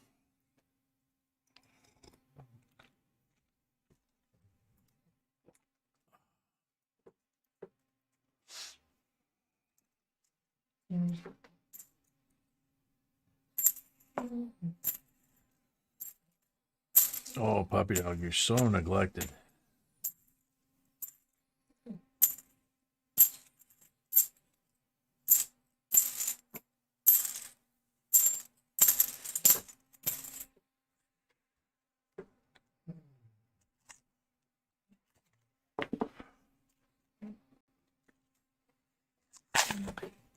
Oh, puppy dog, you're so neglected.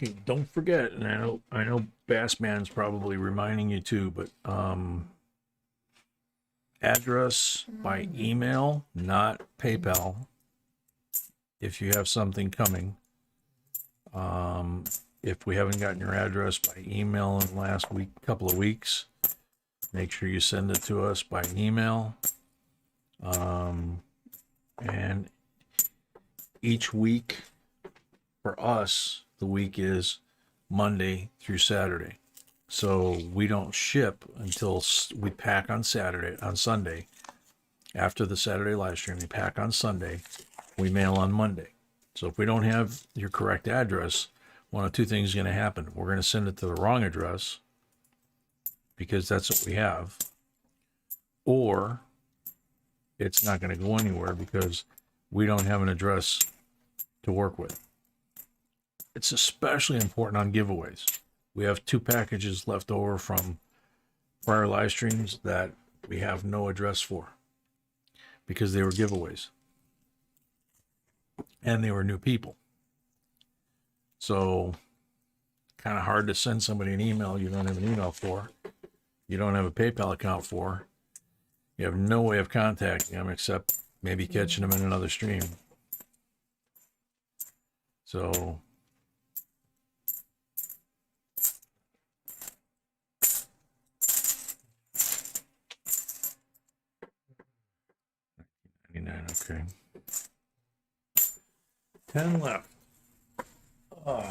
Okay, don't forget, and I know Bassman's probably reminding you too, but address by email, not PayPal. If you have something coming, if we haven't gotten your address by email in the last couple of weeks, make sure you send it to us by email. And each week for us, the week is Monday through Saturday. So we don't ship until we pack on Sunday. After the Saturday live stream, we pack on Sunday. We mail on Monday. So if we don't have your correct address, one of two things is going to happen. We're going to send it to the wrong address because that's what we have. Or it's not going to go anywhere because we don't have an address to work with. It's especially important on giveaways. We have 2 packages left over from prior live streams that we have no address for because they were giveaways and they were new people. So kind of hard to send somebody an email you don't have an email for, you don't have a PayPal account for, you have no way of contacting them except maybe catching them in another stream. So okay. 10 left. Oh.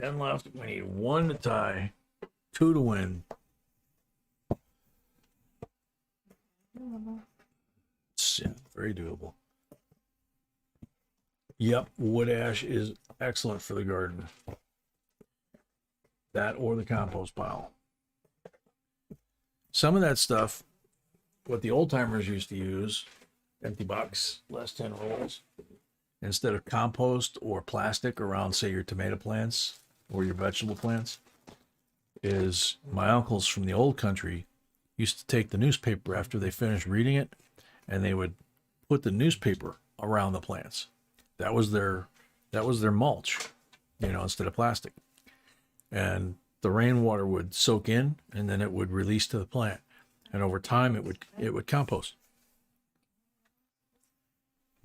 10 left. We need 1 to tie, 2 to win. Yeah, very doable. Yep, wood ash is excellent for the garden. That or the compost pile. Some of that stuff, what the old timers used to use, empty box, less 10 rolls, instead of compost or plastic around, say, your tomato plants or your vegetable plants, is my uncles from the old country used to take the newspaper after they finished reading it, and they would put the newspaper around the plants. That was their mulch, instead of plastic. And the rainwater would soak in, and then it would release to the plant. And over time, it would compost.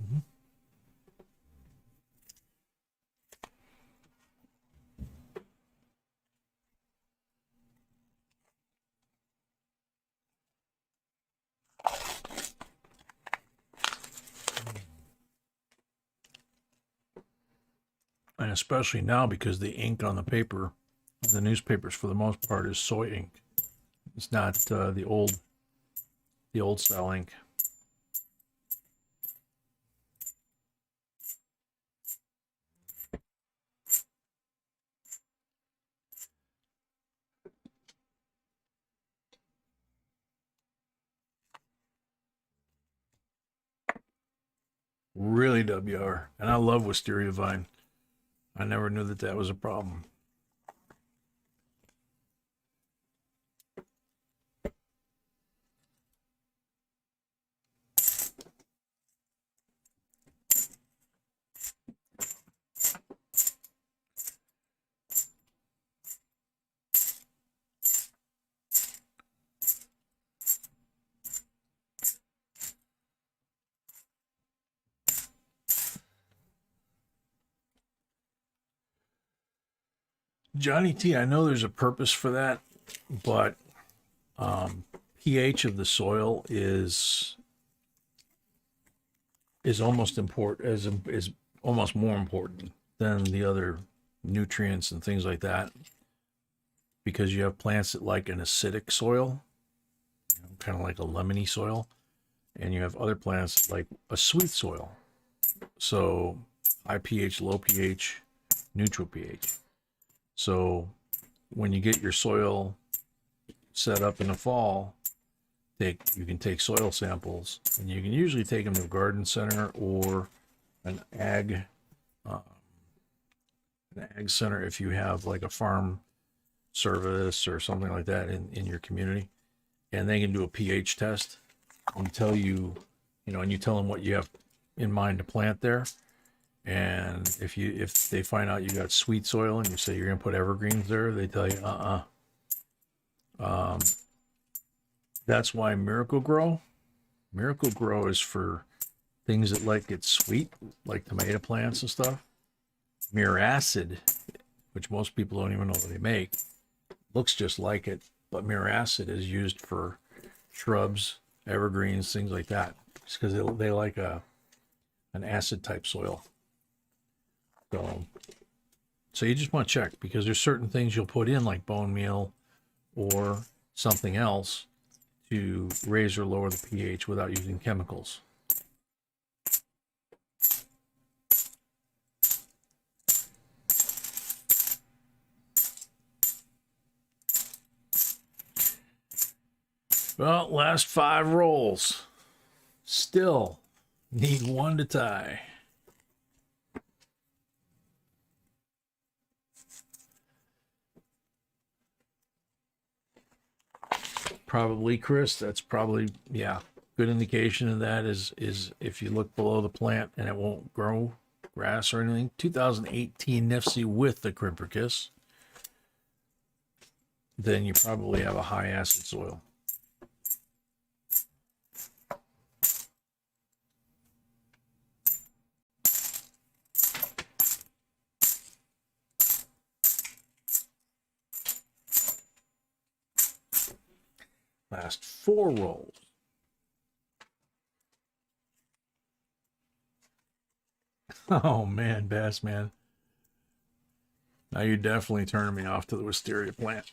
Mm-hmm. And especially now, because the ink on the paper, the newspapers for the most part, is soy ink. It's not the old style ink. Really, WR. And I love wisteria vine. I never knew that was a problem. Johnny T, I know there's a purpose for that, but pH of the soil is almost is almost more important than the other nutrients and things like that, because you have plants that like an acidic soil, kind of like a lemony soil, and you have other plants that like a sweet soil. So high pH, low pH, neutral pH. So when you get your soil set up in the fall, you can take soil samples, and you can usually take them to a garden center or an ag center if you have like a farm service or something like that in your community, and they can do a pH test and tell you, and you tell them what you have in mind to plant there. And if they find out you got sweet soil and you say you're gonna put evergreens there, they tell you that's why Miracle-Gro is for things that like it sweet, like tomato plants and stuff. Miracid, which most people don't even know what they make, looks just like it, but Miracid is used for shrubs, evergreens, things like that, just because they like an acid type soil. So you just want to check, because there's certain things you'll put in, like bone meal or something else, to raise or lower the pH without using chemicals. Well, last 5 rolls. Still need 1 to tie. Probably, Chris. That's probably, yeah. Good indication of that is if you look below the plant and it won't grow grass or anything. 2018 Nifsy with the Crimperkiss. Then you probably have a high acid soil. Last 4 rolls. Oh man, Bass Man. Now you definitely turning me off to the wisteria plant.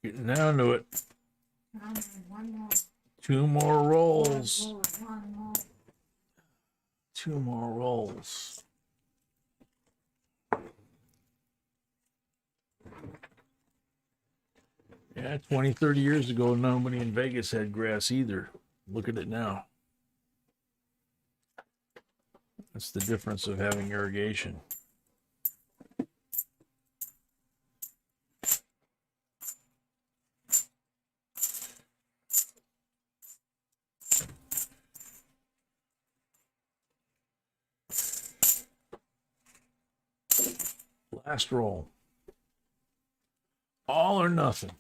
Getting down to it. One more. 2 more rolls. One more. 2 more rolls. Yeah, 20, 30 years ago, nobody in Vegas had grass either. Look at it now. That's the difference of having irrigation. Last roll. All or nothing.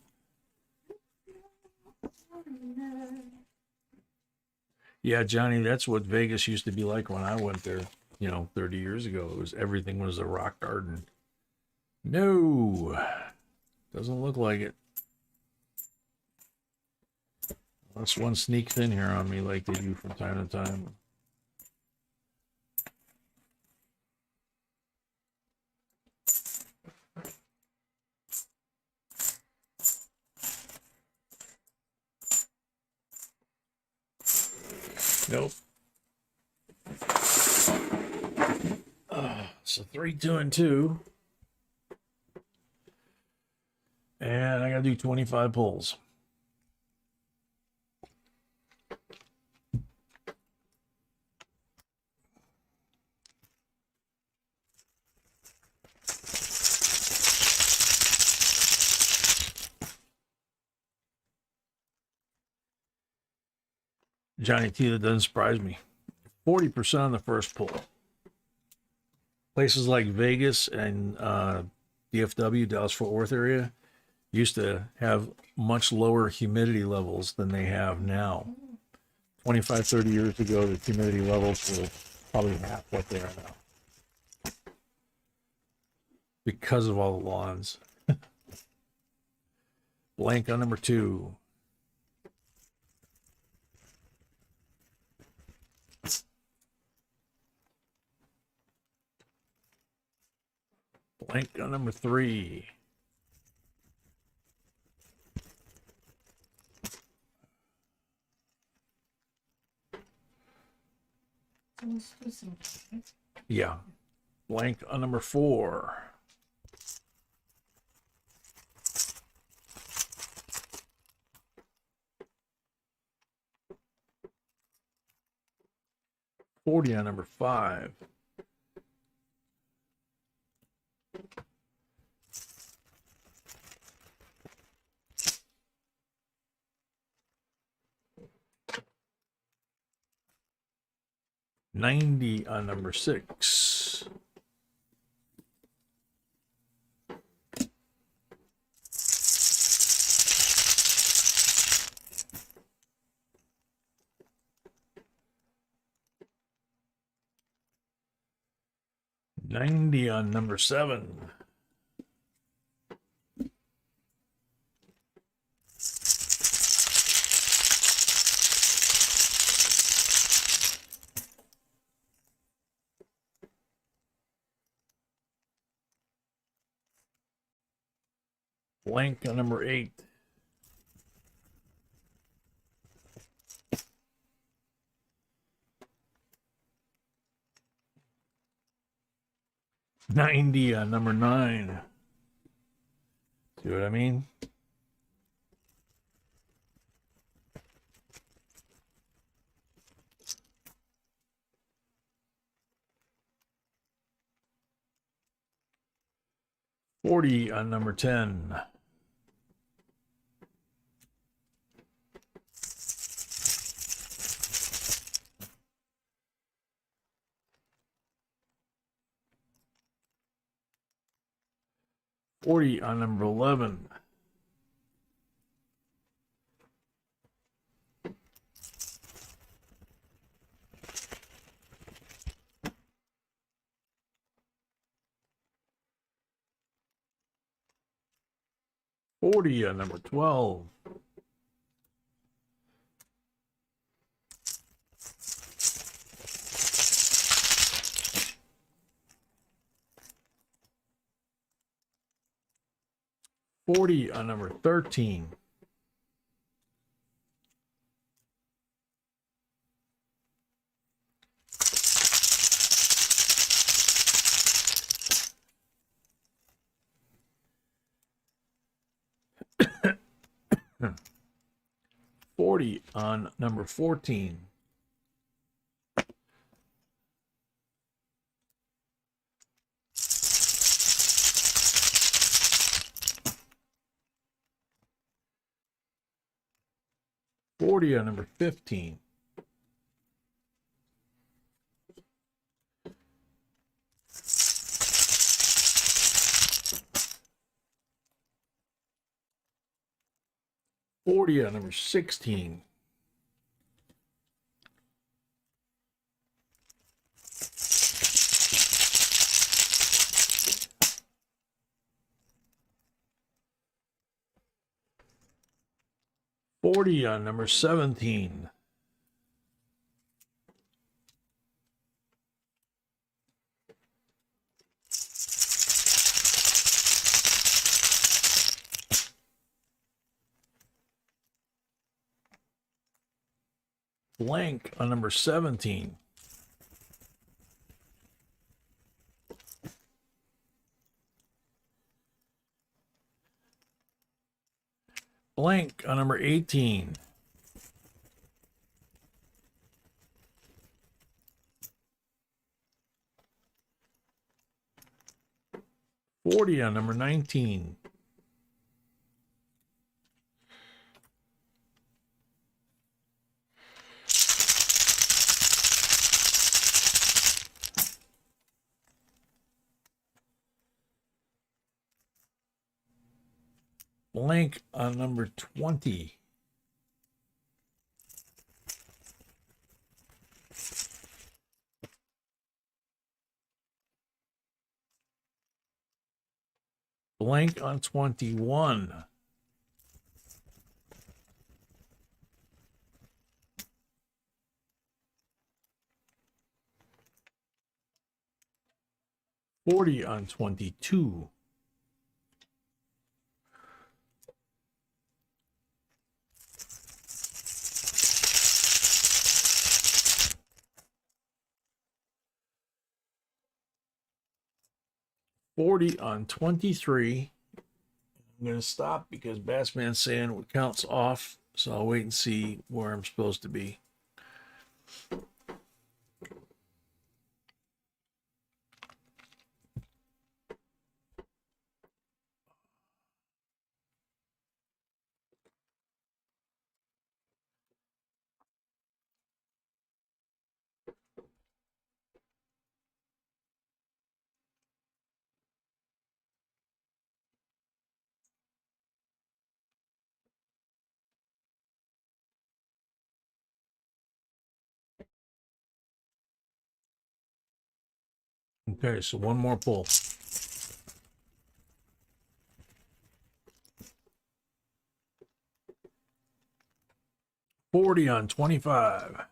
Yeah, Johnny, that's what Vegas used to be like when I went there, 30 years ago. Everything was a rock garden. No, doesn't look like it. Unless one sneaks in here on me like they do from time to time. Nope. So 3, 2, and 2. And I gotta do 25 pulls. Johnny T, that doesn't surprise me. 40% on the first pull. Places like Vegas and DFW, Dallas-Fort Worth area, used to have much lower humidity levels than they have now. 25, 30 years ago, the humidity levels were probably half what they are now. Because of all the lawns. Blank on number 2. Blank on number 3. Yeah. Blank on number 4. $40 on number 5. $90 on number 6. $90 on number 7. Blank on number 8. $90 on number 9. See what I mean? 40 on number 10. $40 on number 11. $40 on number 12. $40 on number 13. $40 on number 14. $40 on number 15. $40 on number 16. $40 on number 17. Blank on number 17. Blank on number 18. $40 on number 19. Blank on number 20. Blank on 21. $40 on 22. $40 on 23. I'm going to stop because Bassman's saying it counts off, so I'll wait and see where I'm supposed to be. Okay, so one more pull. $40 on 25.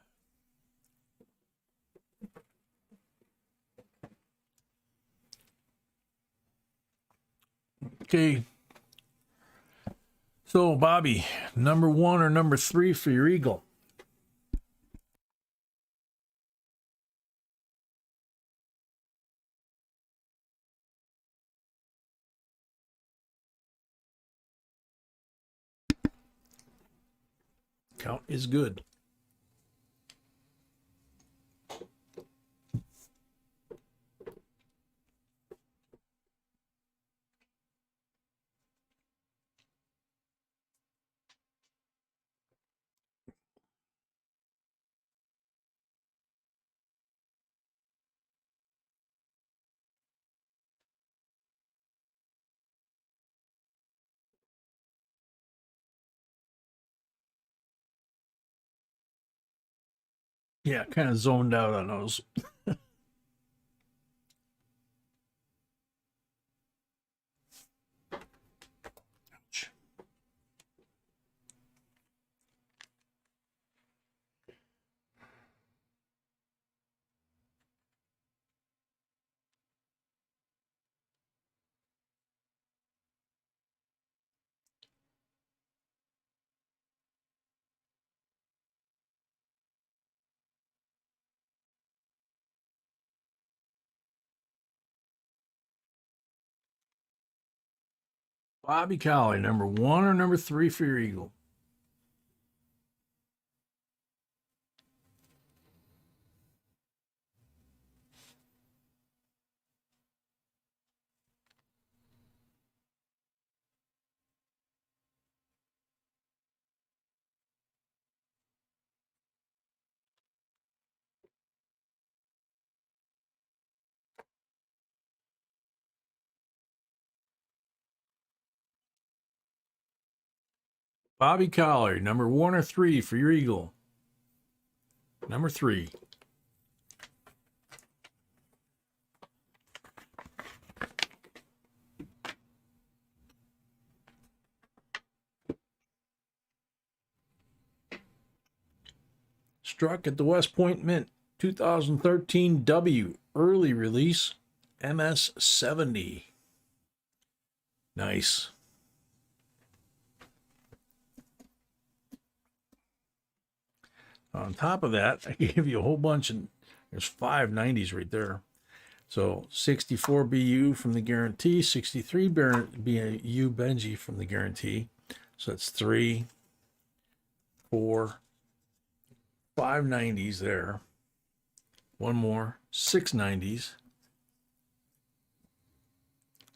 Okay. So, Bobby, number 1 or number 3 for your eagle? Count is good. Yeah, kind of zoned out on those. Ouch. Bobby Cowley, number 1 or number 3 for your Eagle? Bobby Cowley, number 1 or 3 for your Eagle? Number 3. Struck at the West Point Mint, 2013 W, early release, MS70. Nice. On top of that, I gave you a whole bunch, and there's 5 90s right there. So 64 BU from the guarantee, 63 BU Benji from the guarantee. So that's 3, 4, 5 90s there. One more, 6 90s.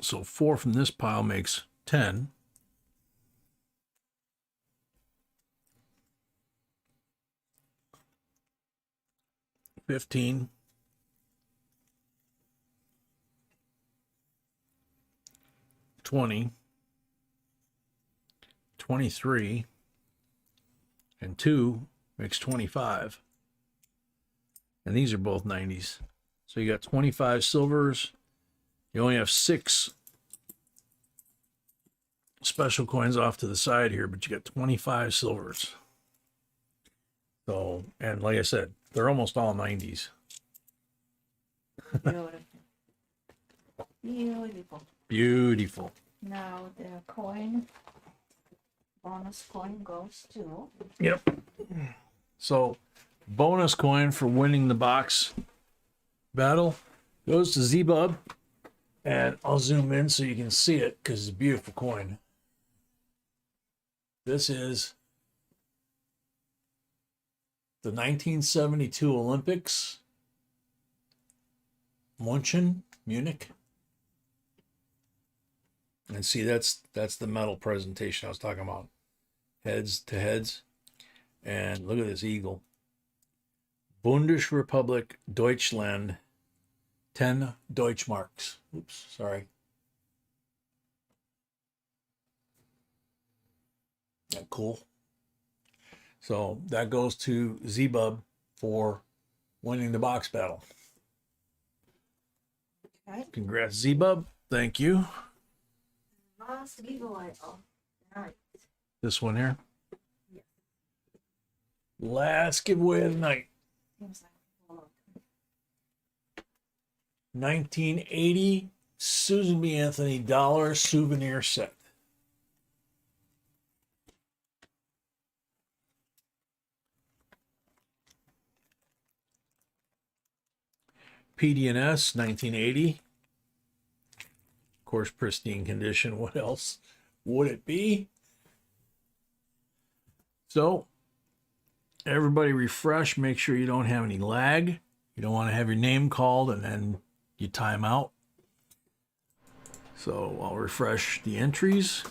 So 4 from this pile makes 10. $15. 20. 23. And 2 makes 25. And these are both 90s. So you got 25 silvers. You only have 6 special coins off to the side here, but you got 25 silvers. So, and like I said, they're almost all 90s. Beautiful. Beautiful. Beautiful. Now the coin, bonus coin goes to. Yep. So, bonus coin for winning the box battle goes to Z-Bub. And I'll zoom in so you can see it because it's a beautiful coin. This is the 1972 Olympics, Munich. And see, that's the medal presentation I was talking about. Heads to heads. And look at this eagle. Bundesrepublik Deutschland, 10 Deutschmarks. Oops, sorry. That cool? So that goes to Z-Bub for winning the box battle. Okay. Congrats, Z-Bub. Thank you. Last giveaway of the night. This one here. Yes. Last giveaway of the night. Seems like 1980 Susan B. Anthony dollar souvenir set. PD&S 1980. Of course, pristine condition. What else would it be? So, everybody refresh. Make sure you don't have any lag. You don't want to have your name called and then you time out. So, I'll refresh the entries.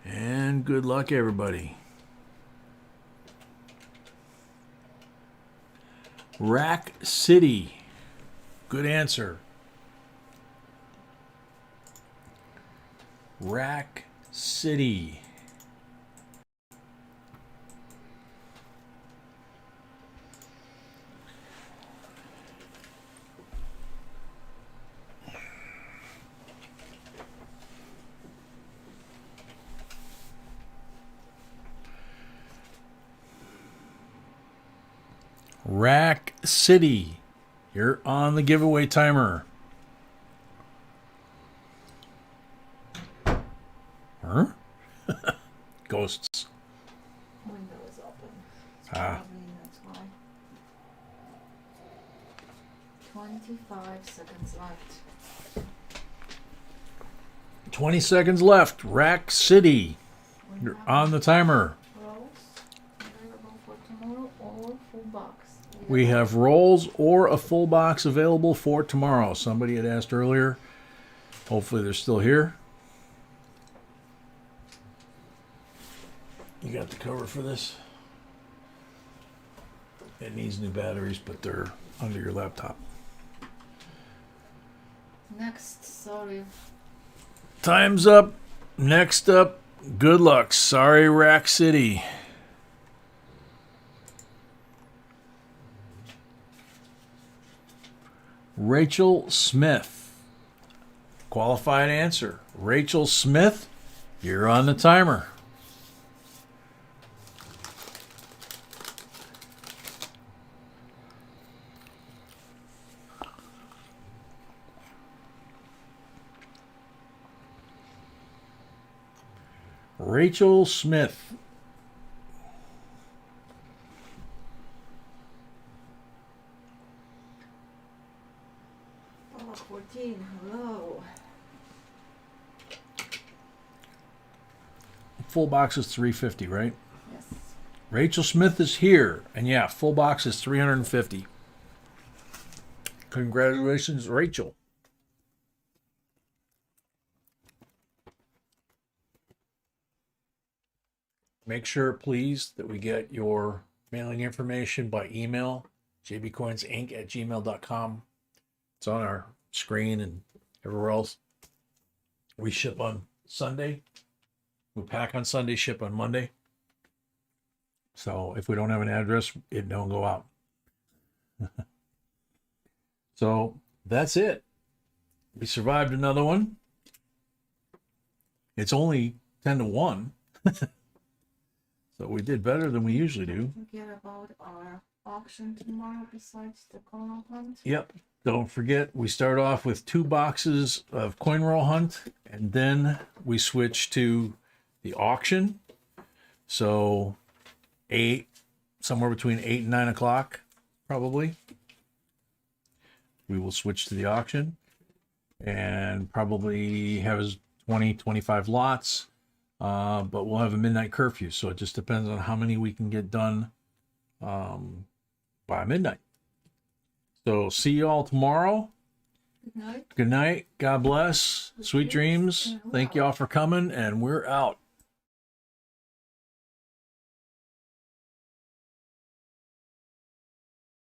And good luck, everybody. Rack City. Good answer. Rack City. Rack City. You're on the giveaway timer. Huh? Ghosts. Window is open. Ah. Probably that's why. 25 seconds left. 20 seconds left. Rack City. We You're have on the timer. rolls available for tomorrow or full box. We have rolls or a full box available for tomorrow. Somebody had asked earlier. Hopefully they're still here. You got the cover for this? It needs new batteries, but they're under your laptop. Next, sorry. Time's up. Next up, good luck. Sorry, Rack City. Rachel Smith. Qualified answer. Rachel Smith, you're on the timer. Rachel Smith. Oh, 14, hello. Full box is $350, right? Yes. Rachel Smith is here. And yeah, full box is $350. Congratulations, Rachel. Make sure, please, that we get your mailing information by email, jbcoinsinc@gmail.com. It's on our screen and everywhere else. We ship on Sunday. We pack on Sunday, ship on Monday. So if we don't have an address, it don't go out. So that's it. We survived another one. It's only 10-1. So we did better than we usually do. Don't forget about our auction tomorrow besides the coin hunt. Yep. Don't forget, we start off with 2 boxes of coin roll hunt, and then we switch to the auction. So somewhere between 8 and 9 o'clock, probably. We will switch to the auction and probably have 20, 25 lots. But we'll have a midnight curfew, so it just depends on how many we can get done by midnight. So see you all tomorrow. Good night. Good night. God bless. Sweet dreams. Thank you all for coming, and we're out.